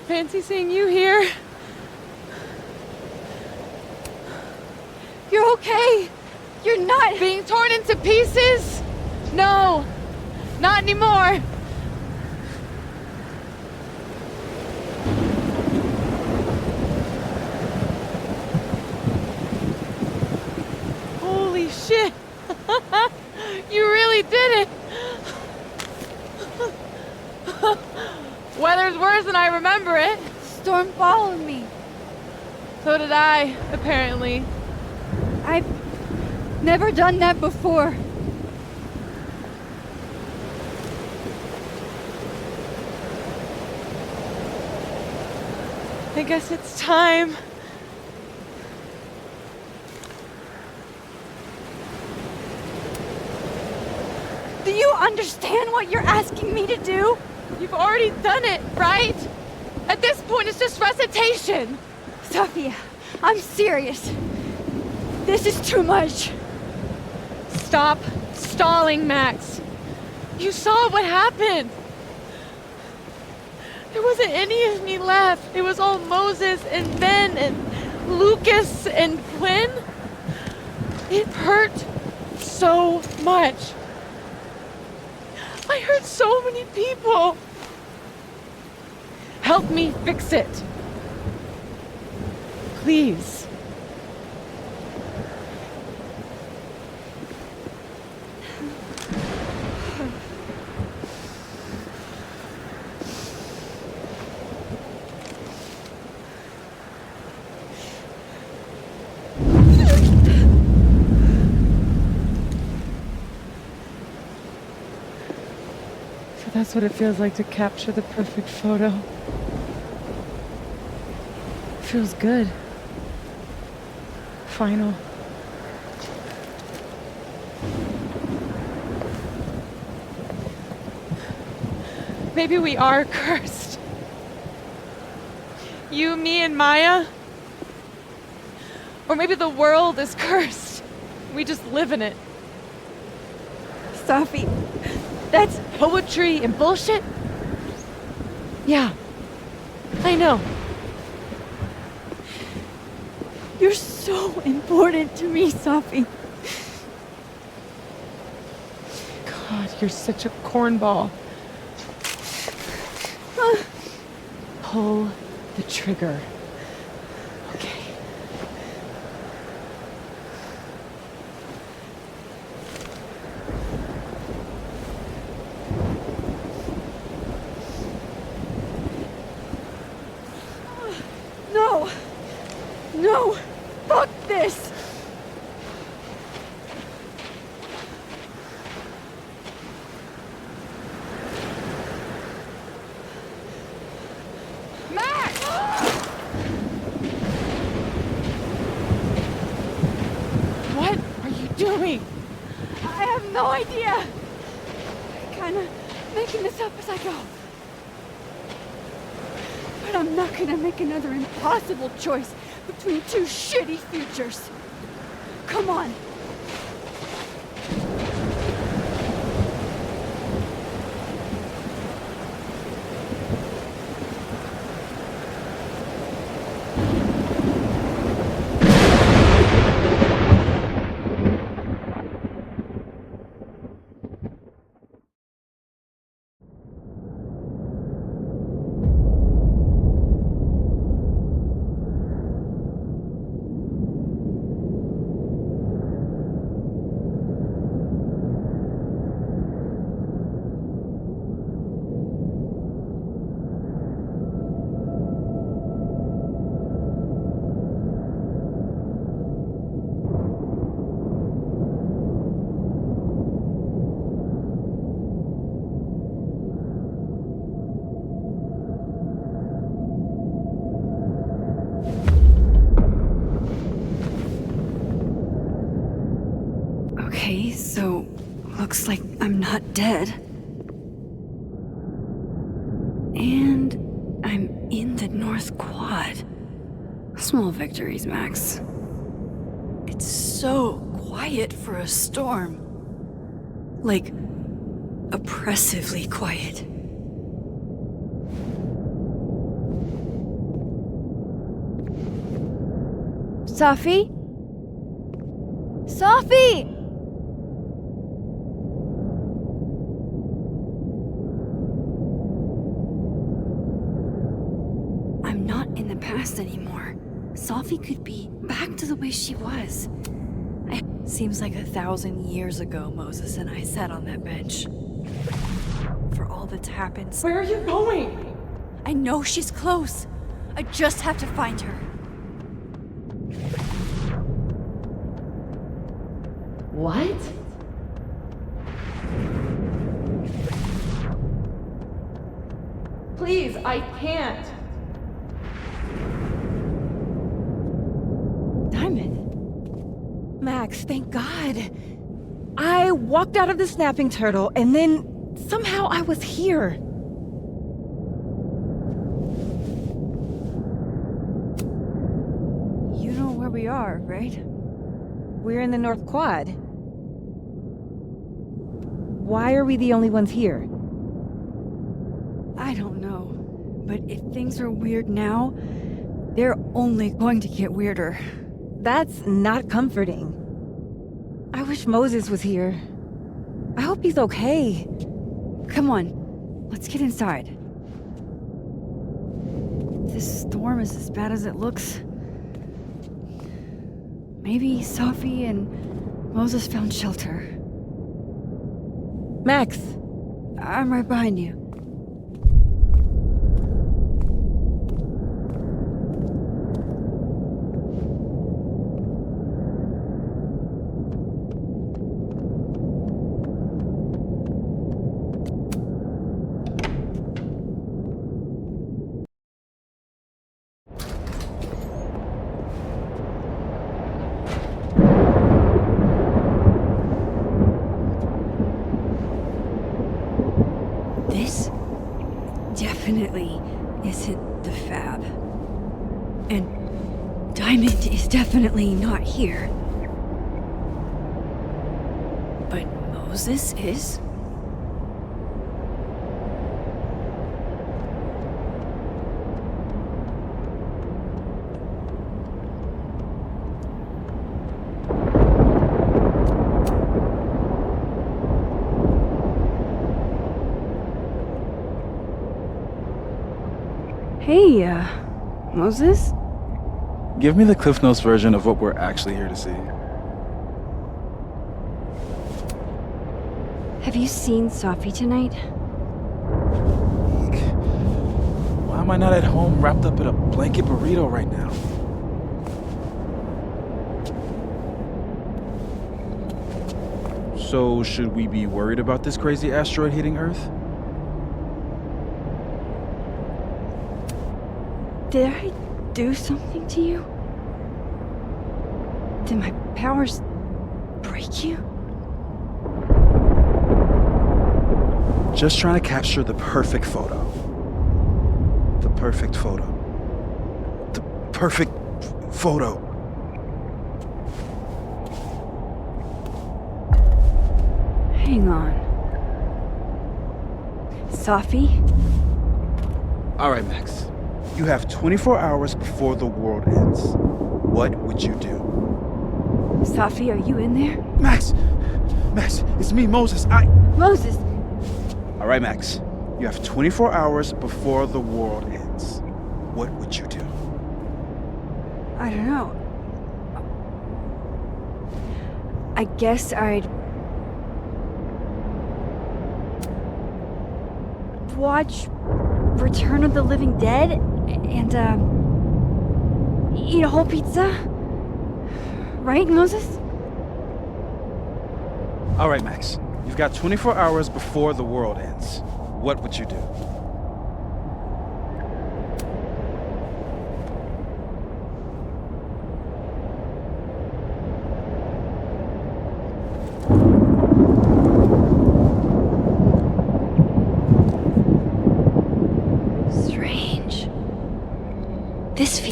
Fancy seeing you here. You're okay. You're not being torn into pieces? No, not anymore. Holy shit. You really did it. Weather's worse than I remember it. Storm followed me. So did I, apparently. I've never done that before. I guess it's time. Do you understand what you're asking me to do? You've already done it, right? At this point, it's just recitation. Sophia, I'm serious. This is too much. Stop stalling, Max. You saw what happened. There wasn't any of me left. It was all Moses and Ben and Lucas and Quinn. It hurt so much. I hurt so many people. Help me fix it. Please. So that's what it feels like to capture the perfect photo. It feels good. Final. Maybe we are cursed. You, me, and Maya. Or maybe the world is cursed. We just live in it. Sophie, that's poetry and bullshit? Yeah, I know. You're so important to me, Sophie. God, you're such a cornball. Pull the trigger. Okay. No! No! Fuck this! Max! What are you doing? I have no idea. Kinda making this up as I go. But I'm not gonna make another impossible choice between two shitty futures. Come on. Okay, so looks like I'm not dead. And I'm in the North Quad. Small victories, Max. It's so quiet for a storm. Like, oppressively quiet. Sophie? Sophie! I'm not in the past anymore. Sophie could be back to the way she was. Seems like 1,000 years ago Moses and I sat on that bench. For all that's happened. Where are you going? I know she's close. I just have to find her. What? Please, I can't. Max, thank God. I walked out of the snapping turtle, and then somehow I was here. You know where we are, right? We're in the North Quad. Why are we the only ones here? I don't know. But if things are weird now, they're only going to get weirder. That's not comforting. I wish Moses was here. I hope he's okay. Come on, let's get inside. This storm is as bad as it looks. Maybe Sophie and Moses found shelter. Max! I'm right behind you. This definitely isn't the Fab. And Diamond is definitely not here. But Moses is? Hey, Moses? Give me the Cliff Notes version of what we're actually here to see. Have you seen Sophie tonight? Why am I not at home wrapped up in a blanket burrito right now? So, should we be worried about this crazy asteroid hitting Earth? Did I do something to you? Did my powers break you? Just trying to capture the perfect photo. The perfect photo. The perfect photo. Hang on. Sophie? All right, Max. You have 24 hours before the world ends. What would you do? Sophie, are you in there? Max! Max, it's me, Moses. Moses! All right, Max. You have 24 hours before the world ends. What would you do? I don't know. I guess I'd watch Return of the Living Dead and eat a whole pizza. Right, Moses? All right, Max. You've got 24 hours before the world ends. What would you do?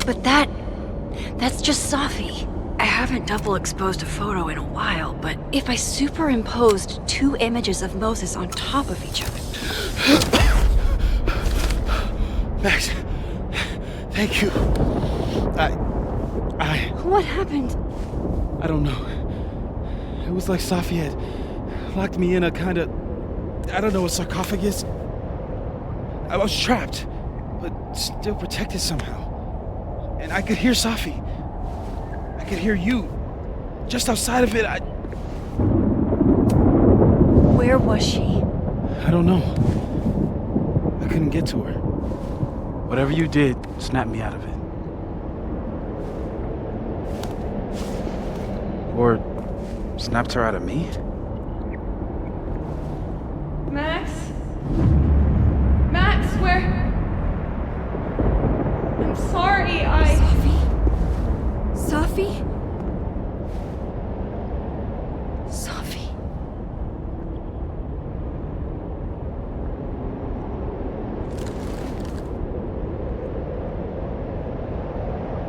But that's just Sophie. I haven't double exposed a photo in a while, but if I superimposed two images of Moses on top of each other. Max, thank you. What happened? I don't know. It was like Safi had locked me in a kind of, I don't know, a sarcophagus. I was trapped, but still protected somehow. And I could hear Safi. I could hear you. Just outside of it, Where was she? I don't know. I couldn't get to her. Whatever you did snapped me out of it. Or snapped her out of me? Max? Max, where? I'm sorry, Safi? Safi?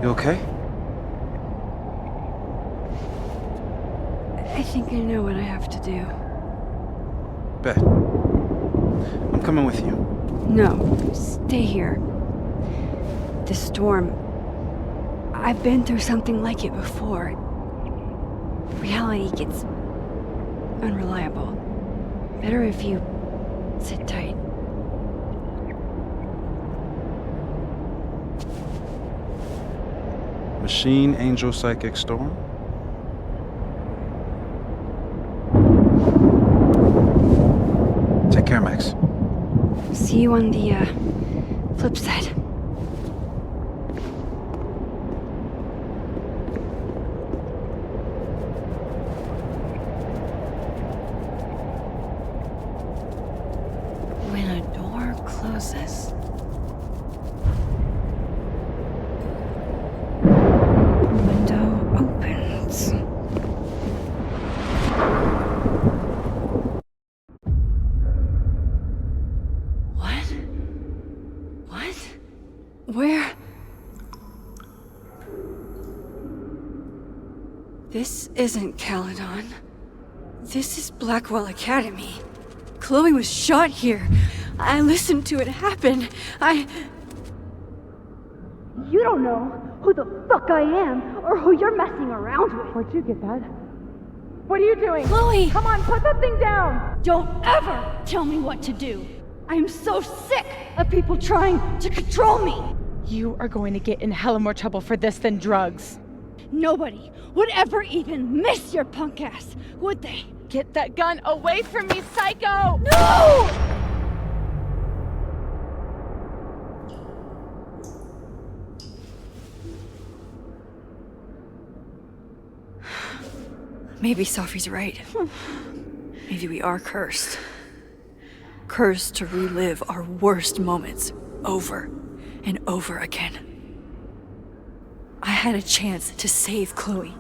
You okay? I think I know what I have to do. Bet. I'm coming with you. No, stay here. The storm. I've been through something like it before. Reality gets unreliable. Better if you sit tight. Machine Angel Psychic Storm? Take care, Max. See you on the, flip side. When a door closes, window opens. Where? This isn't Caledon. This is Blackwell Academy. Chloe was shot here. I listened to it happen. You don't know who the fuck I am or who you're messing around with. Where'd you get that? What are you doing? Chloe! Come on, put that thing down! Don't ever tell me what to do. I am so sick of people trying to control me. You are going to get in hella more trouble for this than drugs. Nobody would ever even miss your punk ass, would they? Get that gun away from me, psycho! No! Maybe Safi's right. Maybe we are cursed. Cursed to relive our worst moments over and over again. I had a chance to save Chloe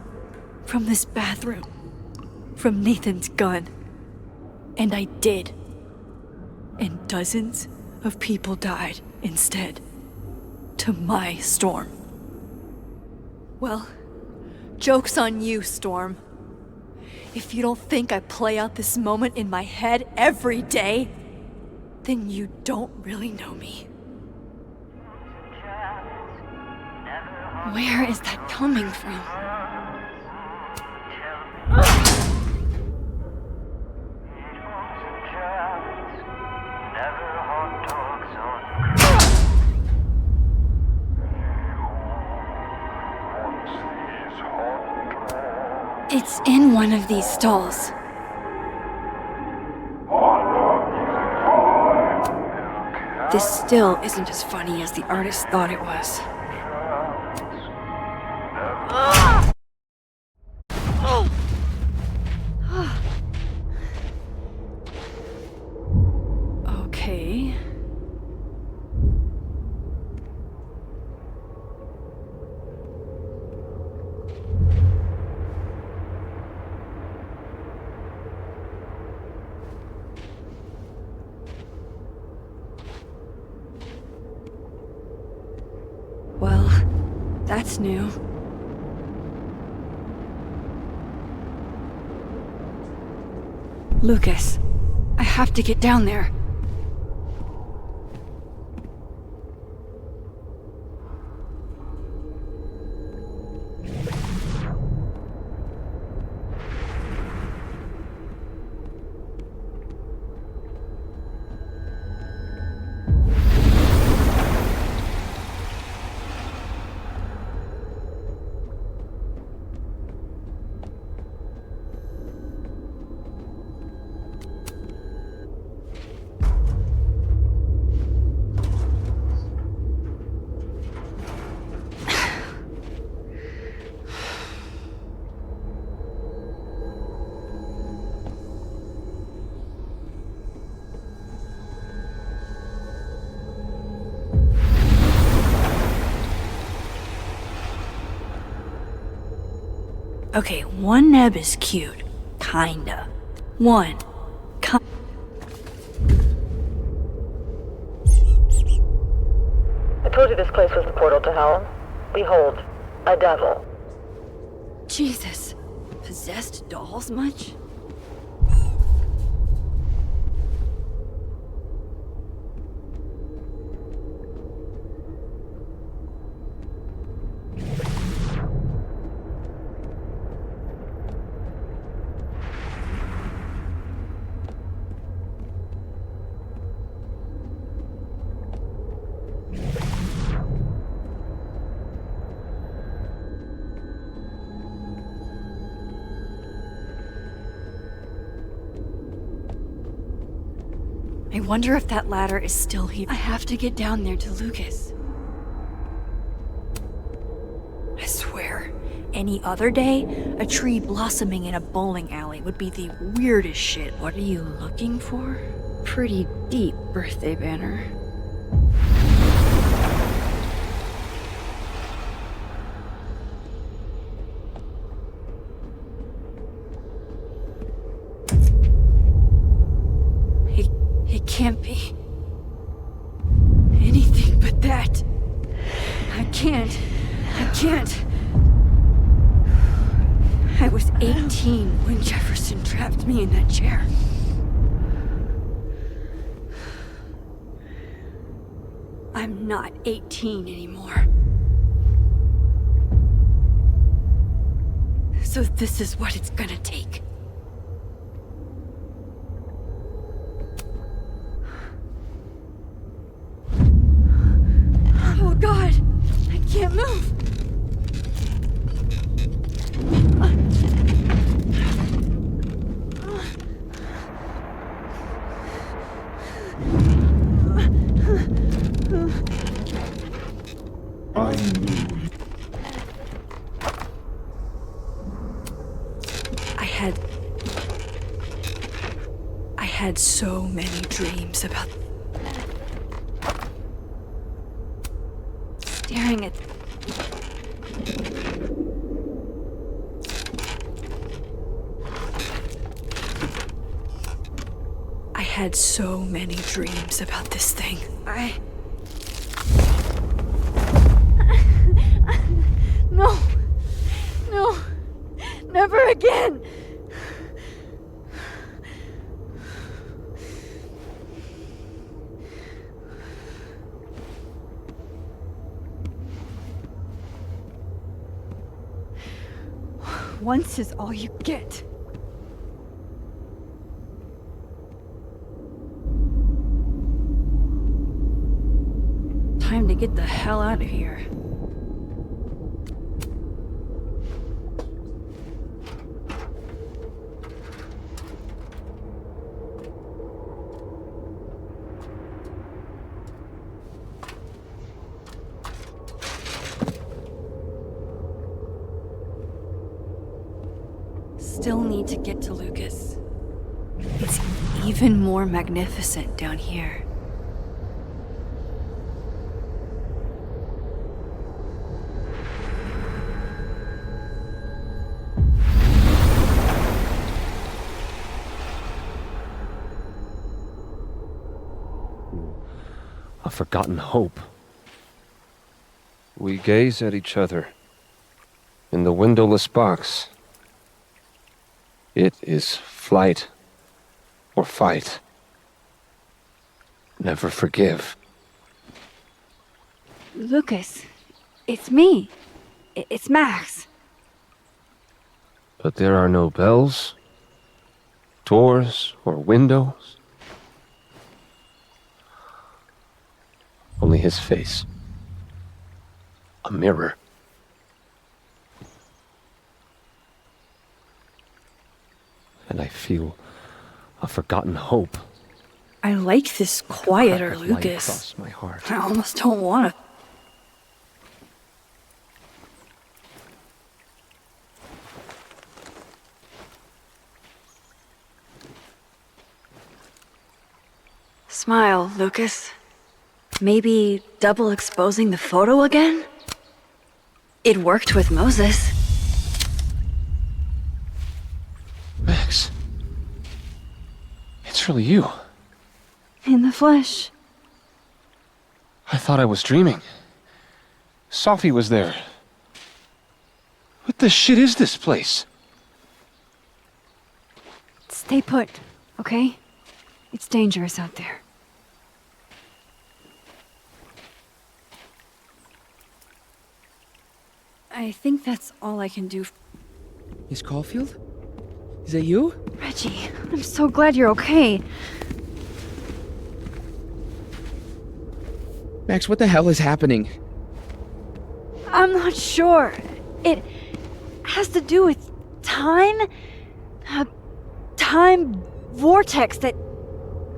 from this bathroom, from Nathan's gun, and I did. And dozens of people died instead, to my Storm. Well, joke's on you, Storm. If you don't think I play out this moment in my head every day, then you don't really know me. Where is that coming from? It's in one of these stalls. This still isn't as funny as the artist thought it was. Okay. Well, that's new. Lucas, I have to get down there. Okay, one Neb is cute. Kinda. One. I told you this place was the portal to hell. Behold, a devil. Jesus. Possessed dolls much? I wonder if that ladder is still here. I have to get down there to Lucas. I swear, any other day, a tree blossoming in a bowling alley would be the weirdest shit. What are you looking for? Pretty deep birthday banner. It can't be anything but that. I can't. I was 18 when Jefferson trapped me in that chair. I'm not 18 anymore. So this is what it's gonna take. Oh God, I can't move. I had so many dreams about staring at I had so many dreams about this thing. No, never again. Once is all you get. Time to get the hell out of here. Still need to get to Lucas. It's even more magnificent down here. A forgotten hope. We gaze at each other in the windowless box. It is flight or fight. Never forgive. Lucas, it's me. It's Max. But there are no bells, doors, or windows. Only his face. A mirror. And I feel a forgotten hope. I like this quieter Crack of light Lucas. across my heart. I almost don't want to. Smile, Lucas. Maybe double exposing the photo again? It worked with Moses. It's really you. In the flesh. I thought I was dreaming. Sophie was there. What the shit is this place? Stay put, okay? It's dangerous out there. I think that's all I can do. Miss Caulfield? Is that you? Reggie, I'm so glad you're okay. Max, what the hell is happening? I'm not sure. It has to do with time? A time vortex that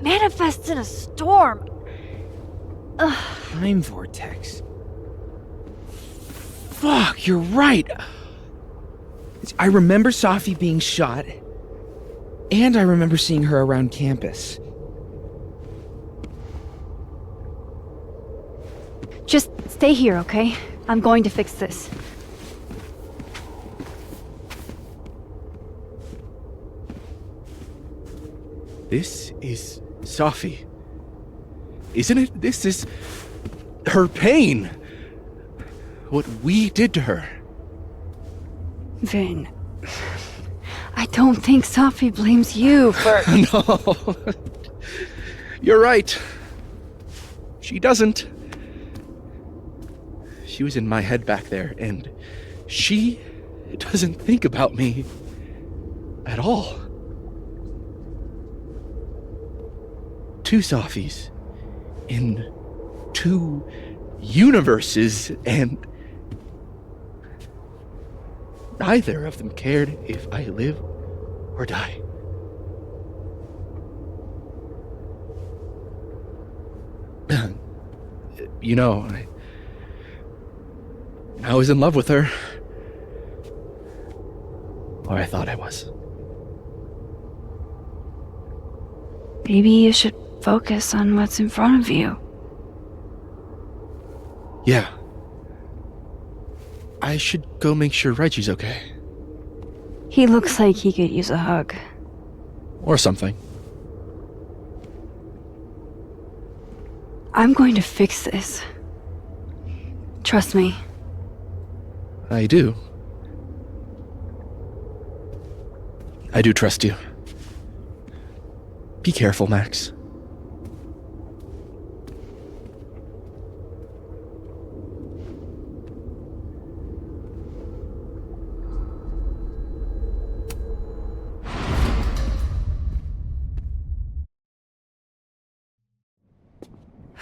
manifests in a storm. Ugh. Time vortex. Fuck, you're right. I remember Sophie being shot, and I remember seeing her around campus. Just stay here, okay? I'm going to fix this. This is Sophie. Isn't it? This is her pain. What we did to her. Vin, I don't think Sophie blames you for... No. You're right. She doesn't. She was in my head back there, and she doesn't think about me at all. Two Sophies in two universes, and neither of them cared if I live or die. You know, I was in love with her. Or I thought I was. Maybe you should focus on what's in front of you. Yeah. I should go make sure Reggie's okay. He looks like he could use a hug. Or something. I'm going to fix this. Trust me. I do. I do trust you. Be careful, Max.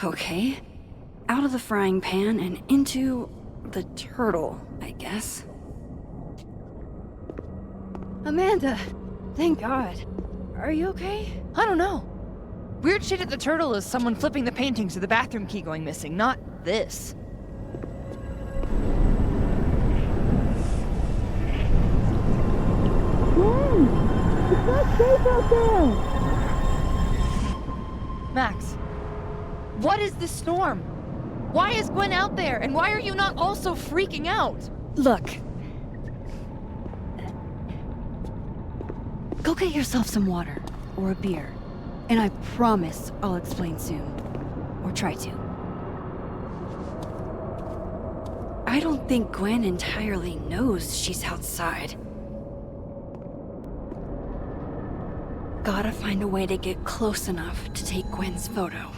Okay. Out of the frying pan and into the turtle, I guess. Amanda! Thank God. Are you okay? I don't know. Weird shit at the turtle is someone flipping the paintings or the bathroom key going missing, not this. It's not safe out there! Max, what is this storm? Why is Gwen out there, and why are you not also freaking out? Look. Go get yourself some water, or a beer. And I promise I'll explain soon. Or try to. I don't think Gwen entirely knows she's outside. Gotta find a way to get close enough to take Gwen's photo.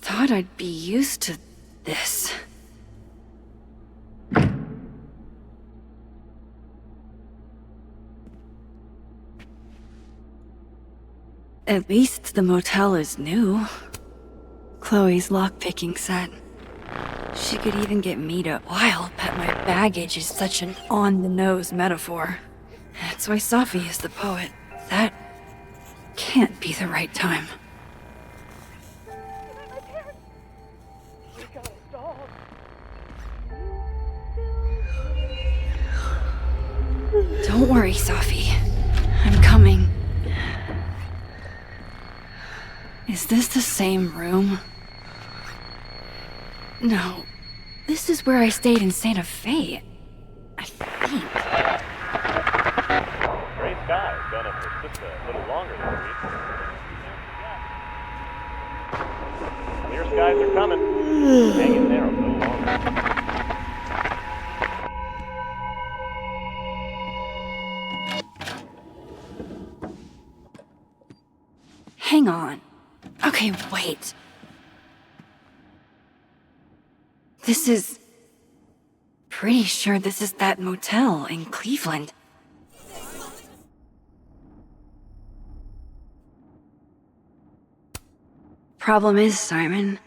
Thought I'd be used to this. At least the motel is new. Chloe's lockpicking set. She could even get me to wild bet my baggage is such an on-the-nose metaphor. That's why Sophie is the poet. That can't be the right time. Don't worry, Sophie. I'm coming. Is Is this the same room? No. This is where I stayed in Santa Fe. I think. Gray skies gonna persist a little longer this week. Clear skies are coming. Hang in there a little longer. Hang on. Okay, wait. This is... Pretty sure this is that motel in Cleveland. Problem is, Simon,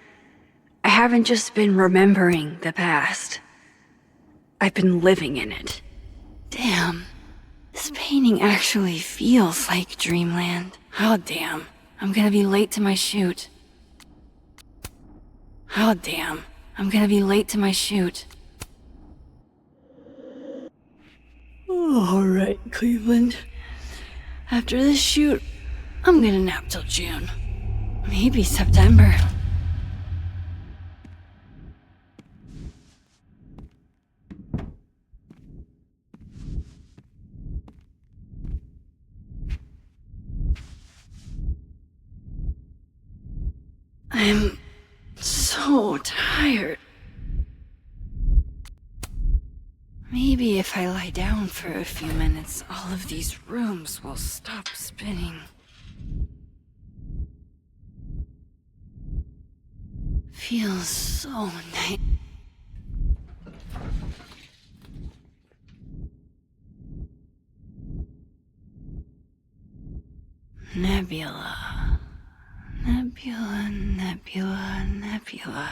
I haven't just been remembering the past. I've been living in it. Damn. This painting actually feels like dreamland. Oh, damn. I'm gonna be late to my shoot. Oh, damn. I'm gonna be late to my shoot. Alright, Cleveland. After this shoot, I'm gonna nap till June. Maybe September. I'm so tired. Maybe if I lie down for a few minutes, all of these rooms will stop spinning. Feels so nice. Nebula. Nebula, nebula, nebula.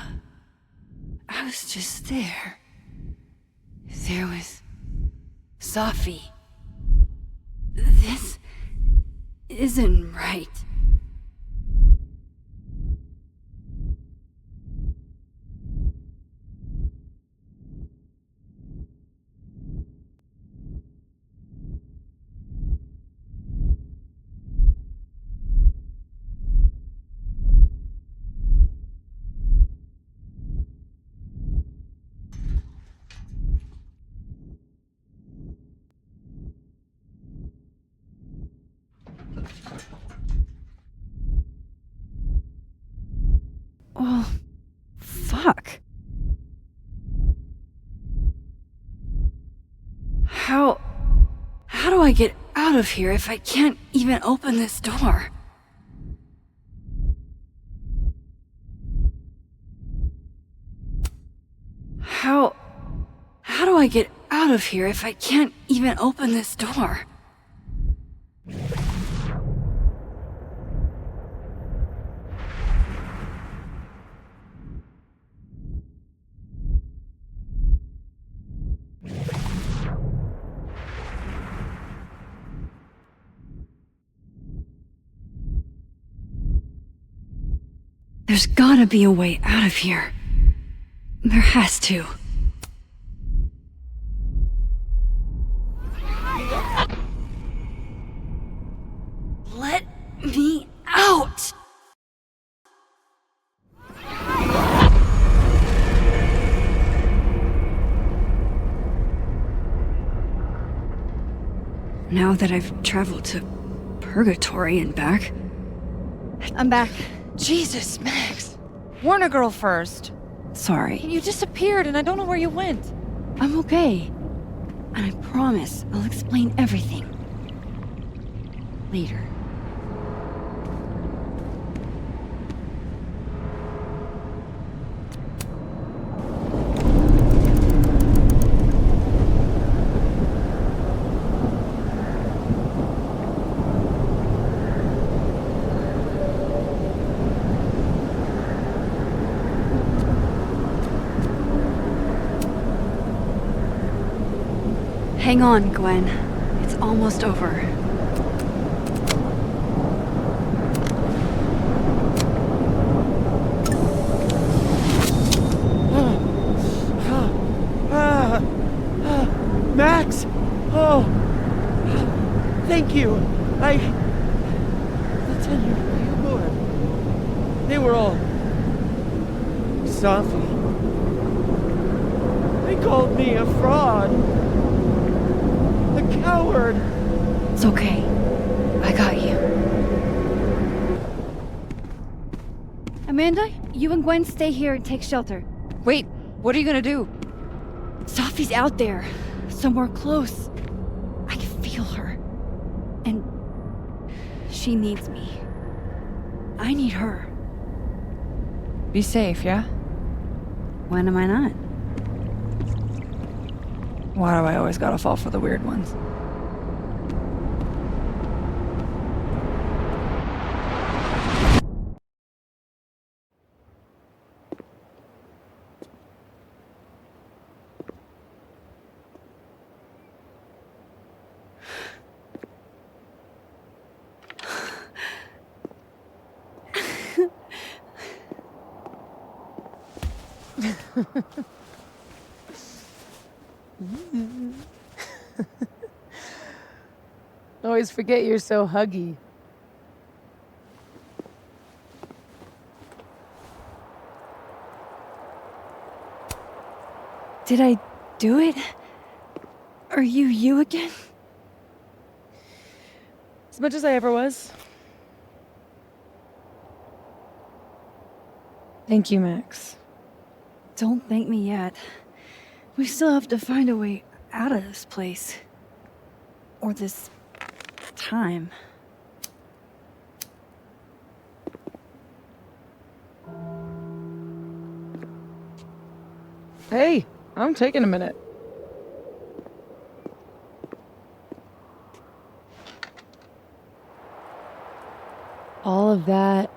I was just there. There was... Safi. This... isn't right. Well, fuck. How do I get out of here if I can't even open this door? How do I get out of here if I can't even open this door? There's gotta be a way out of here. There has to. Let me out! Now that I've traveled to Purgatory and back... I'm back. Jesus, Max. Warn a girl first. Sorry. You disappeared and I don't know where you went. I'm okay. And I promise I'll explain everything. Later. Hang on, Gwen. It's almost over. Max! Oh! Thank you! That's on your board. They were all... Safi. They called me a fraud. A coward. It's okay. I got you. Amanda, you and Gwen stay here and take shelter. Wait, what are you gonna do? Safi's out there, somewhere close. I can feel her. And she needs me. I need her. Be safe, yeah? When am I not? Why do I always gotta fall for the weird ones? Always forget you're so huggy. Did I do it? Are you again? As much as I ever was. Thank you, Max. Don't thank me yet. We still have to find a way out of this place. Or this time. Hey, I'm taking a minute. All of that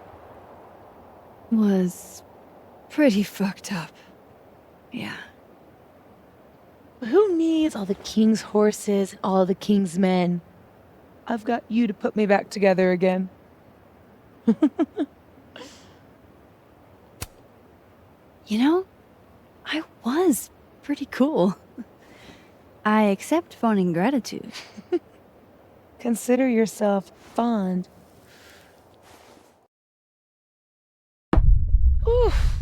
was pretty fucked up. Yeah. Who needs all the king's horses and all the king's men? I've got you to put me back together again. You know, I was pretty cool. I accept fawning gratitude. Consider yourself fond. Oof.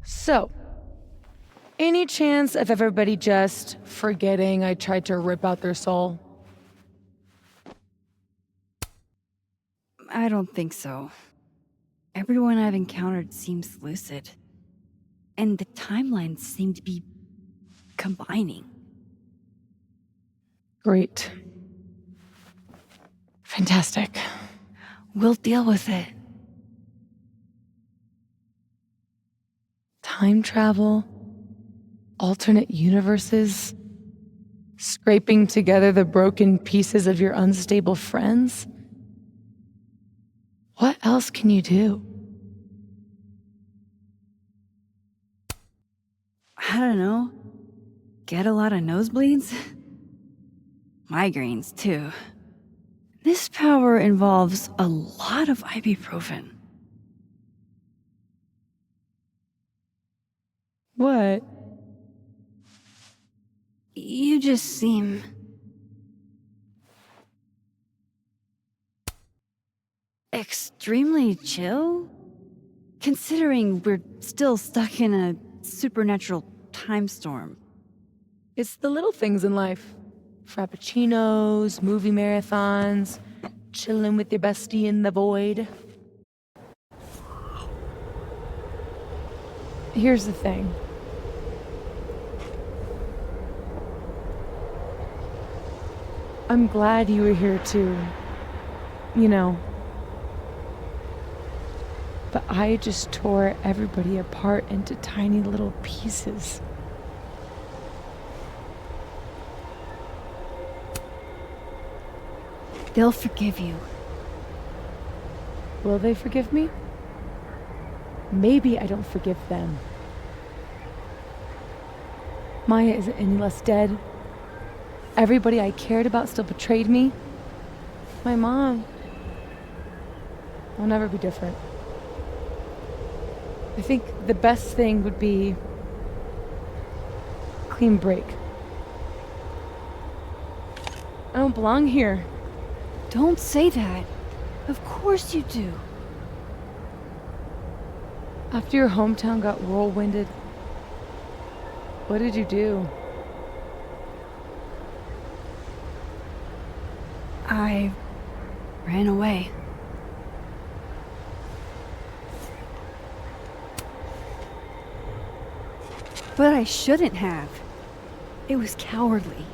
So, any chance of everybody just forgetting I tried to rip out their soul? I don't think so. Everyone I've encountered seems lucid. And the timelines seem to be combining. Great. Fantastic. We'll deal with it. Time travel, alternate universes, scraping together the broken pieces of your unstable friends. What else can you do? I don't know. Get a lot of nosebleeds? Migraines, too. This power involves a lot of ibuprofen. What? You just seem... extremely chill? Considering we're still stuck in a supernatural time storm. It's the little things in life. Frappuccinos, movie marathons, chilling with your bestie in the void. Here's the thing. I'm glad you were here too. You know. But I just tore everybody apart into tiny little pieces. They'll forgive you. Will they forgive me? Maybe I don't forgive them. Maya isn't any less dead. Everybody I cared about still betrayed me. My mom will never be different. I think the best thing would be a clean break. I don't belong here. Don't say that. Of course you do. After your hometown got whirlwinded, what did you do? I ran away. But I shouldn't have. It was cowardly.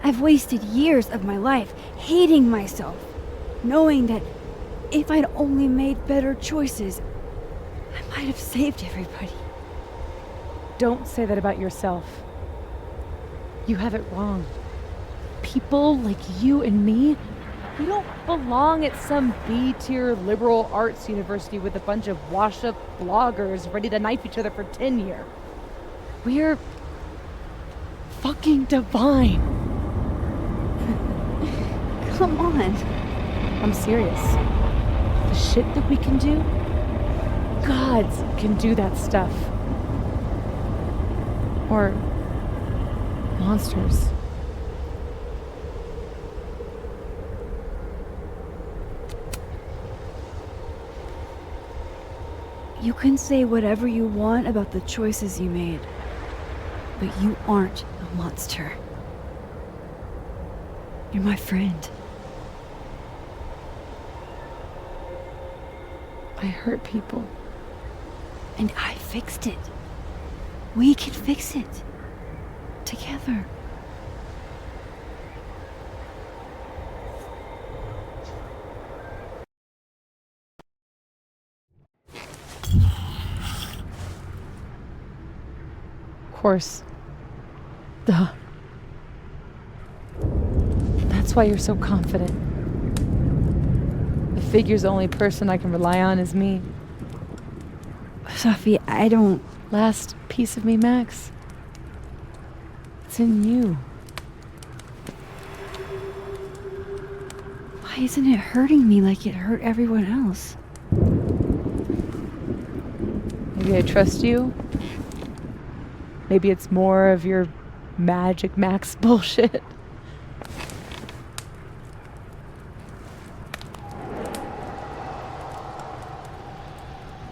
I've wasted years of my life hating myself, knowing that if I'd only made better choices, I might have saved everybody. Don't say that about yourself. You have it wrong. People like you and me, we don't belong at some B-tier liberal arts university with a bunch of washed-up bloggers ready to knife each other for tenure. We're fucking divine. Come on. I'm serious. The shit that we can do, gods can do that stuff. Or monsters. You can say whatever you want about the choices you made, but you aren't a monster. You're my friend. I hurt people. And I fixed it. We can fix it. Together. Of course. Duh. That's why you're so confident. The figure's only person I can rely on is me. Sophie, I don't... Last piece of me, Max. It's in you. Why isn't it hurting me like it hurt everyone else? Maybe I trust you. Maybe it's more of your Magic Max bullshit.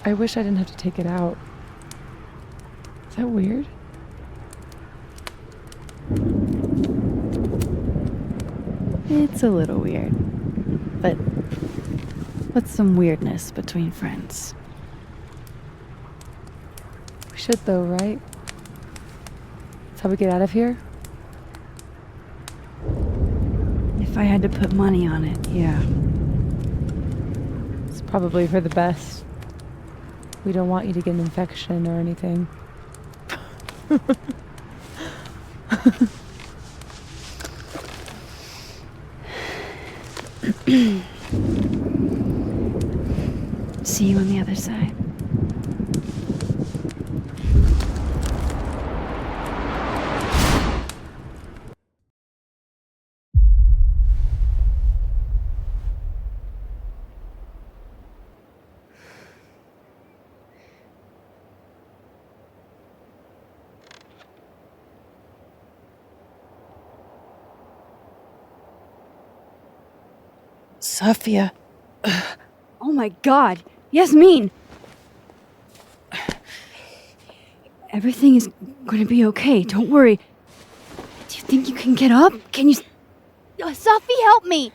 I wish I didn't have to take it out. Is that weird? It's a little weird. But what's some weirdness between friends? We should though, right? That's how we get out of here? If I had to put money on it, yeah. It's probably for the best. We don't want you to get an infection or anything. See you on the other side. Safia. Oh my god! Yasmin! Everything is gonna be okay, don't worry. Do you think you can get up? Can you... Sophie, help me!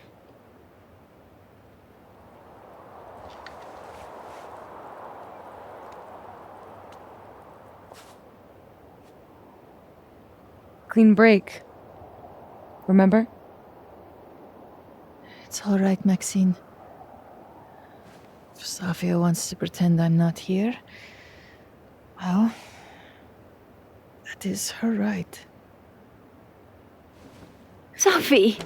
Clean break. Remember? It's all right, Maxine. If Safia wants to pretend I'm not here, well, that is her right. Sophie!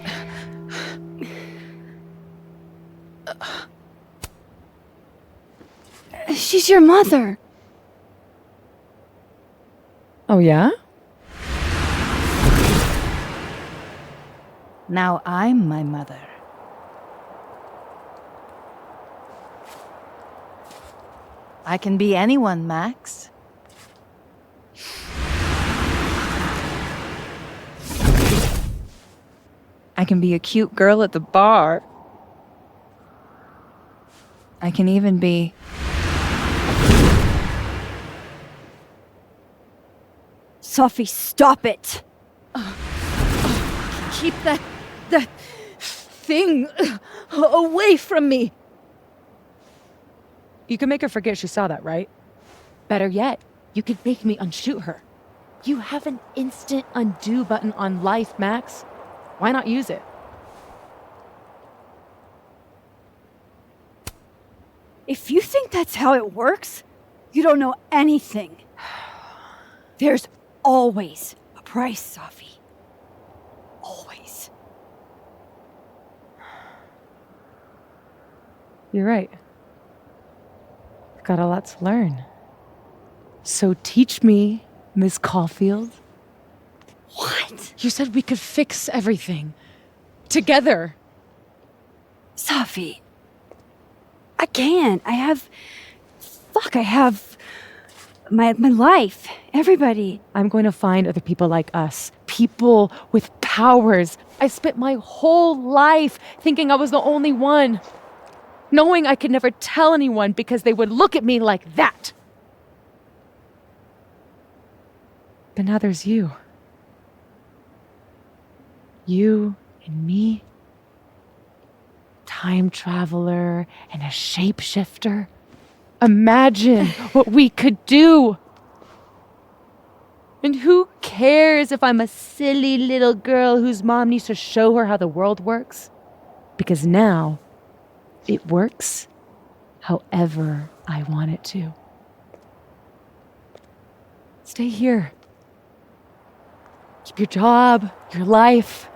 She's your mother. Oh, yeah? Now I'm my mother. I can be anyone, Max. I can be a cute girl at the bar. I can even be Sophie, stop it! Keep that thing away from me. You can make her forget she saw that, right? Better yet, you could make me unshoot her. You have an instant undo button on life, Max. Why not use it? If you think that's how it works, you don't know anything. There's always a price, Sophie. Always. You're right. I've got a lot to learn. So teach me, Miss Caulfield. What? You said we could fix everything. Together. Sophie. I can't. I have my life. Everybody. I'm going to find other people like us. People with powers. I spent my whole life thinking I was the only one. Knowing I could never tell anyone because they would look at me like that. But now there's you. You and me. Time traveler and a shapeshifter. Imagine what we could do. And who cares if I'm a silly little girl whose mom needs to show her how the world works? Because now, it works however I want it to. Stay here. Keep your job, your life,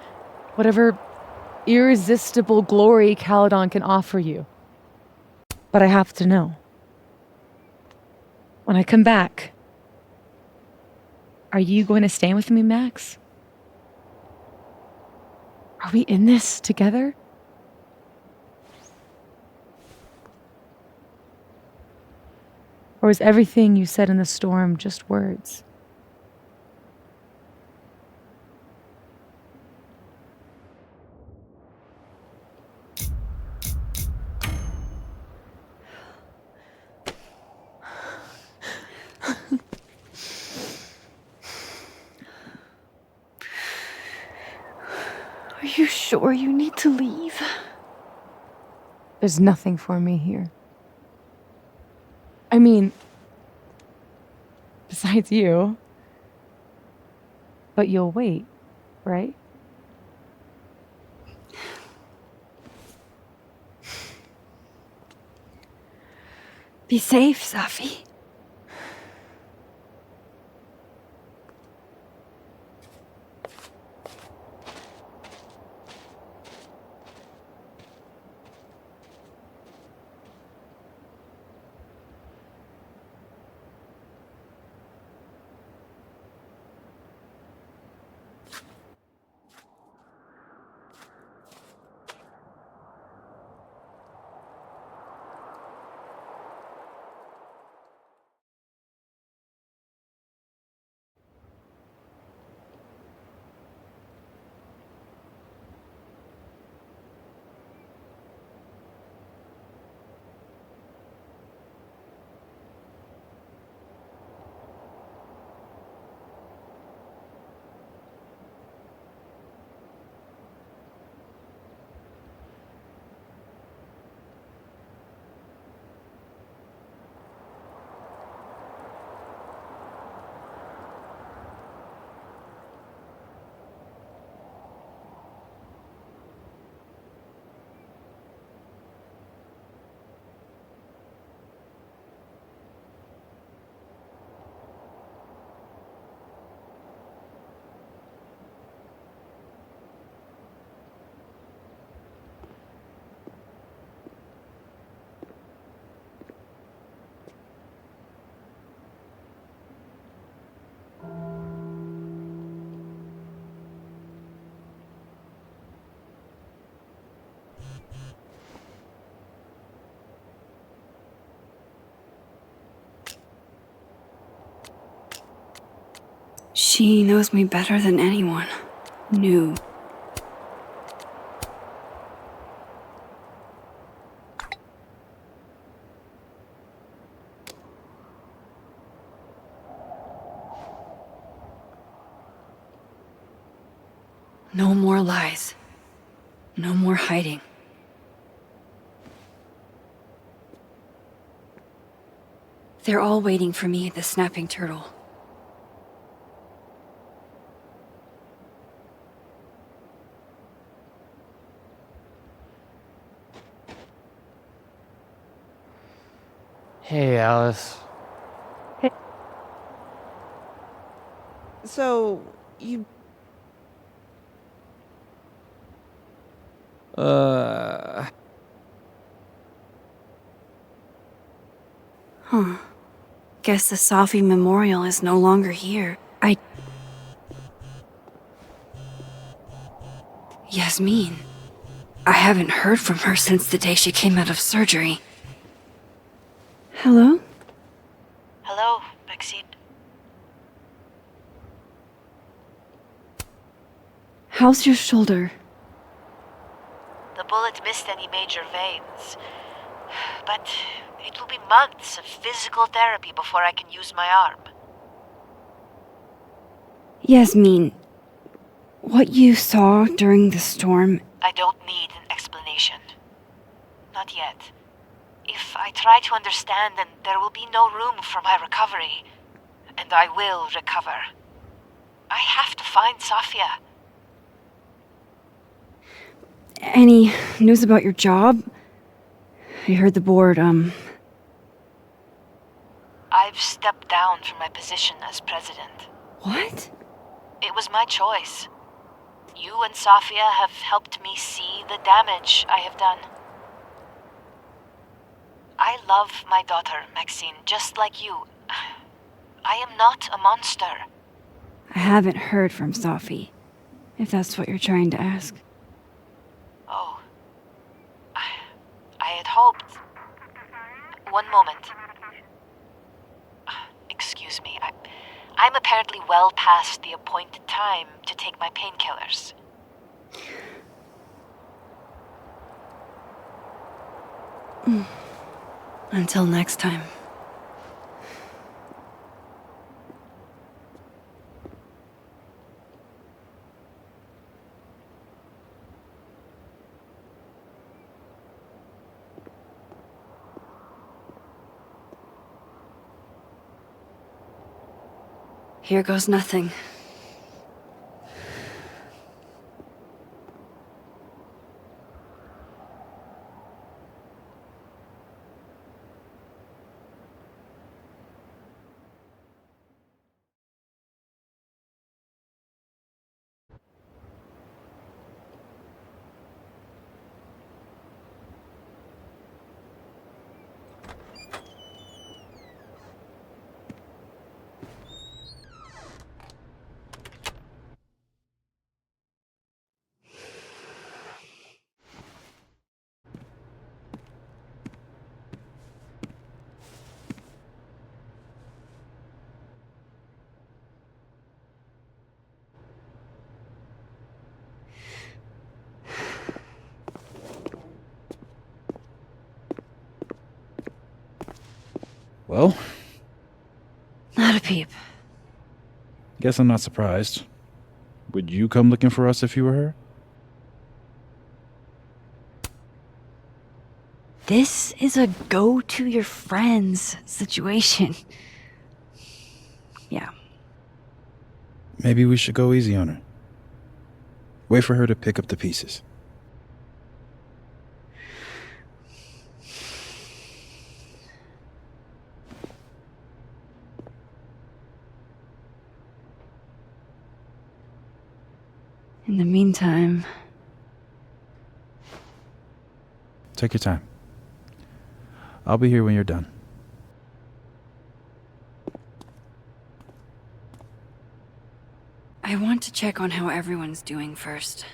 whatever irresistible glory Caledon can offer you. But I have to know. When I come back, are you going to stay with me, Max? Are we in this together? Or is everything you said in the storm just words? Are you sure you need to leave? There's nothing for me here. I mean, besides you. But you'll wait, right? Be safe, Sophie. She knows me better than anyone knew. No more lies. No more hiding. They're all waiting for me at the Snapping Turtle. Hey, Alice. So, you... Huh. Guess the Safi Memorial is no longer here. Yasmin. I haven't heard from her since the day she came out of surgery. Hello? Hello, Maxine. How's your shoulder? The bullet missed any major veins. But it will be months of physical therapy before I can use my arm. Yasmin, what you saw during the storm... I don't need an explanation. Not yet. If I try to understand, then there will be no room for my recovery. And I will recover. I have to find Safia. Any news about your job? I heard the board, I've stepped down from my position as president. What? It was my choice. You and Safia have helped me see the damage I have done. I love my daughter, Maxine, just like you. I am not a monster. I haven't heard from Safi, if that's what you're trying to ask. Oh. I had hoped... One moment. Excuse me. I'm apparently well past the appointed time to take my painkillers. Until next time. Here goes nothing. Well? Not a peep. Guess I'm not surprised. Would you come looking for us if you were her? This is a go-to-your-friends situation. Yeah. Maybe we should go easy on her. Wait for her to pick up the pieces. In the meantime... Take your time. I'll be here when you're done. I want to check on how everyone's doing first.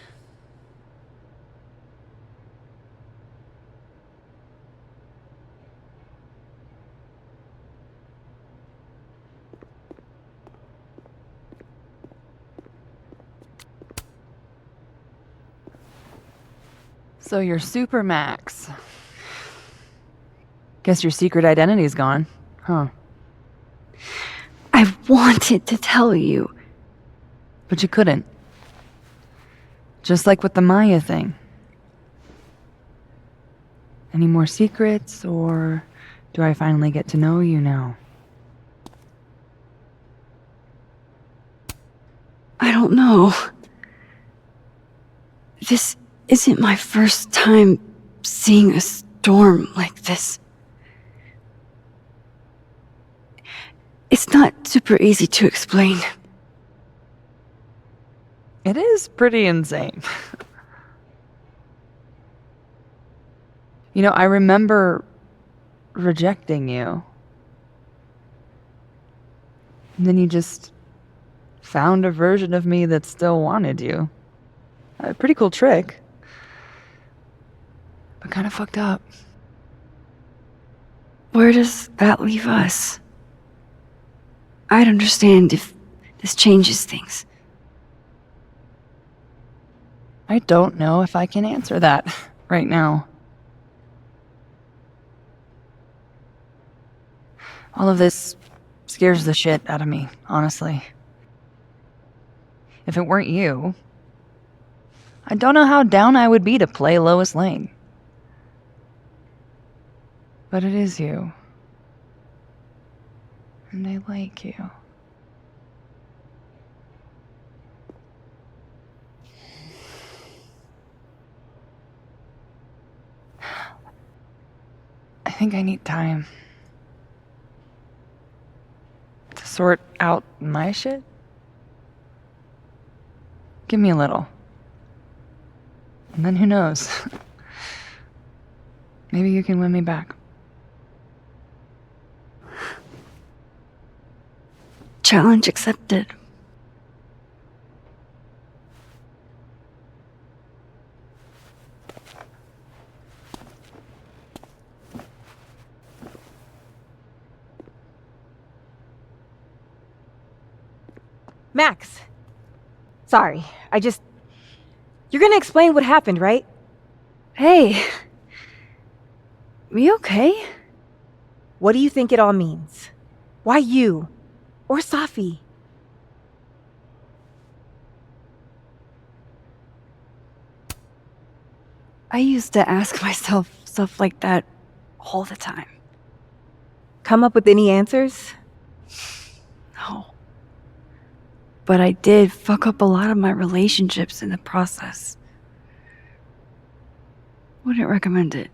So you're Super Max. Guess your secret identity's gone, huh? I wanted to tell you. But you couldn't. Just like with the Maya thing. Any more secrets, or do I finally get to know you now? I don't know. This isn't my first time seeing a storm like this. It's not super easy to explain. It is pretty insane. You know, I remember rejecting you. And then you just found a version of me that still wanted you. A pretty cool trick. But kind of fucked up. Where does that leave us? I'd understand if this changes things. I don't know if I can answer that right now. All of this scares the shit out of me, honestly. If it weren't you, I don't know how down I would be to play Lois Lane. But it is you. And I like you. I think I need time to sort out my shit. Give me a little. And then who knows? Maybe you can win me back. Challenge accepted. Max. Sorry, You're gonna explain what happened, right? Hey. We okay? What do you think it all means? Why you? Or Safi? I used to ask myself stuff like that all the time. Come up with any answers? No. But I did fuck up a lot of my relationships in the process. Wouldn't recommend it.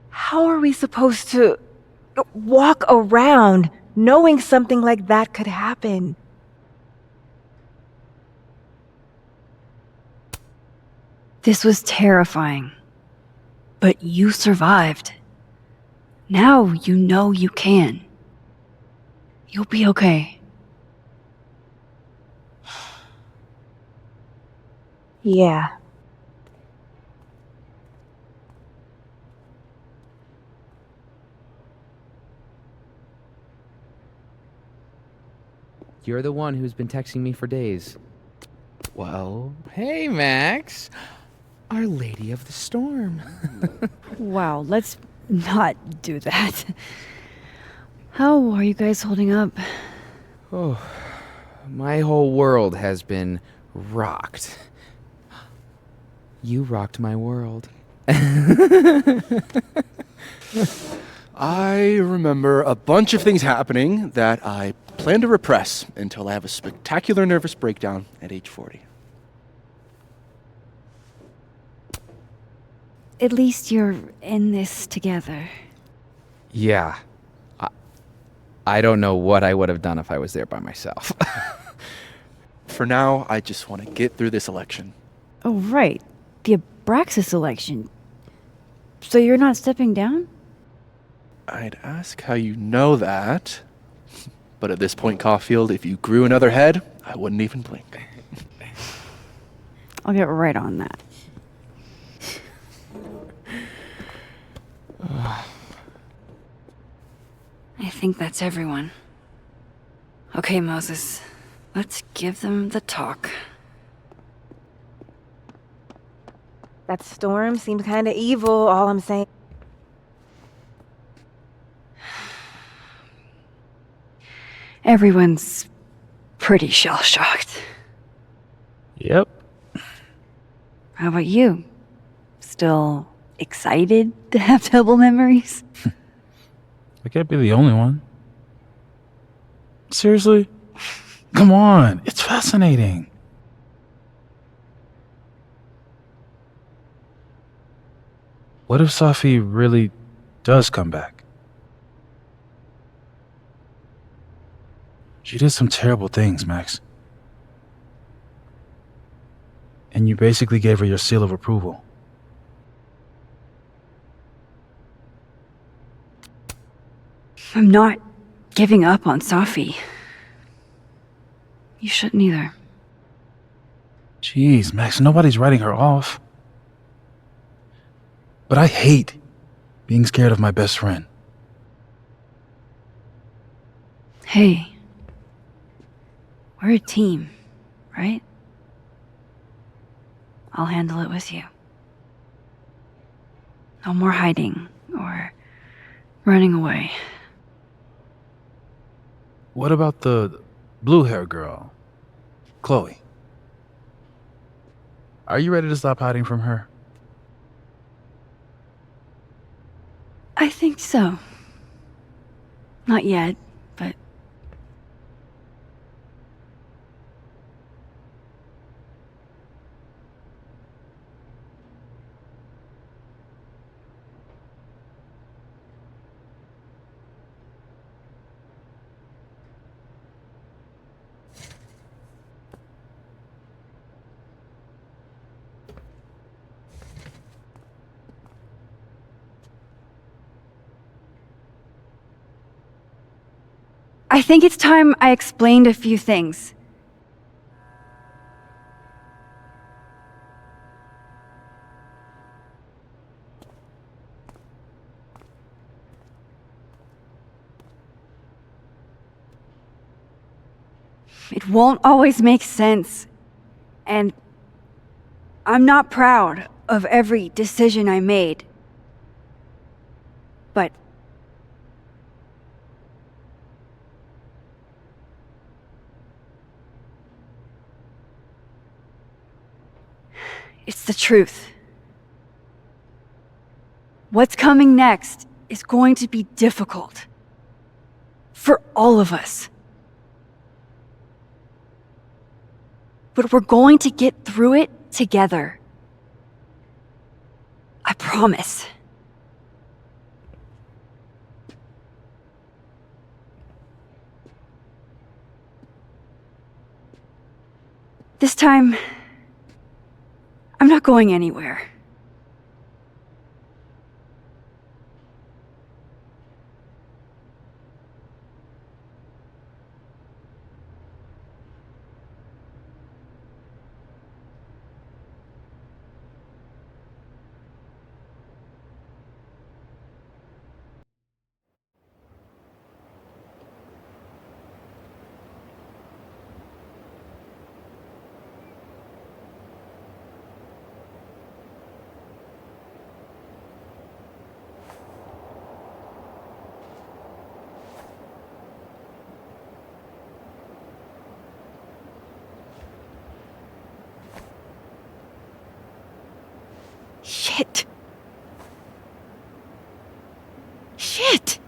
How are we supposed to walk around knowing something like that could happen? This was terrifying. But you survived. Now you know you can. You'll be okay. Yeah. You're the one who's been texting me for days. Well, hey, Max. Our Lady of the Storm. Wow, let's not do that. How are you guys holding up? Oh, my whole world has been rocked. You rocked my world. I remember a bunch of things happening that I plan to repress until I have a spectacular nervous breakdown at age 40. At least you're in this together. Yeah. I don't know what I would have done if I was there by myself. For now, I just want to get through this election. Oh, right. The Abraxas election. So you're not stepping down? I'd ask how you know that. But at this point, Caulfield, if you grew another head, I wouldn't even blink. I'll get right on that. I think that's everyone. Okay, Moses. Let's give them the talk. That storm seemed kind of evil, all I'm saying. Everyone's pretty shell-shocked. Yep. How about you? Still excited to have double memories? I can't be the only one. Seriously? Come on, it's fascinating. What if Safi really does come back? She did some terrible things, Max. And you basically gave her your seal of approval. I'm not giving up on Safi. You shouldn't either. Jeez, Max, nobody's writing her off. But I hate being scared of my best friend. Hey. We're a team, right? I'll handle it with you. No more hiding or running away. What about the blue hair girl, Chloe? Are you ready to stop hiding from her? I think so. Not yet, but... I think it's time I explained a few things. It won't always make sense, and I'm not proud of every decision I made. But it's the truth. What's coming next is going to be difficult. For all of us. But we're going to get through it together. I promise. This time, I'm not going anywhere. Shit. Shit.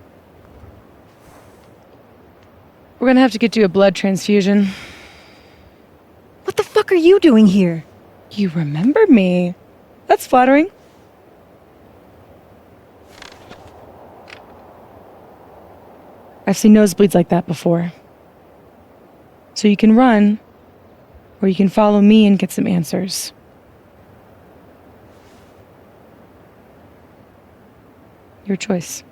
We're gonna have to get you a blood transfusion. What the fuck are you doing here? You remember me. That's flattering. I've seen nosebleeds like that before. So you can run, or you can follow me and get some answers. Your choice.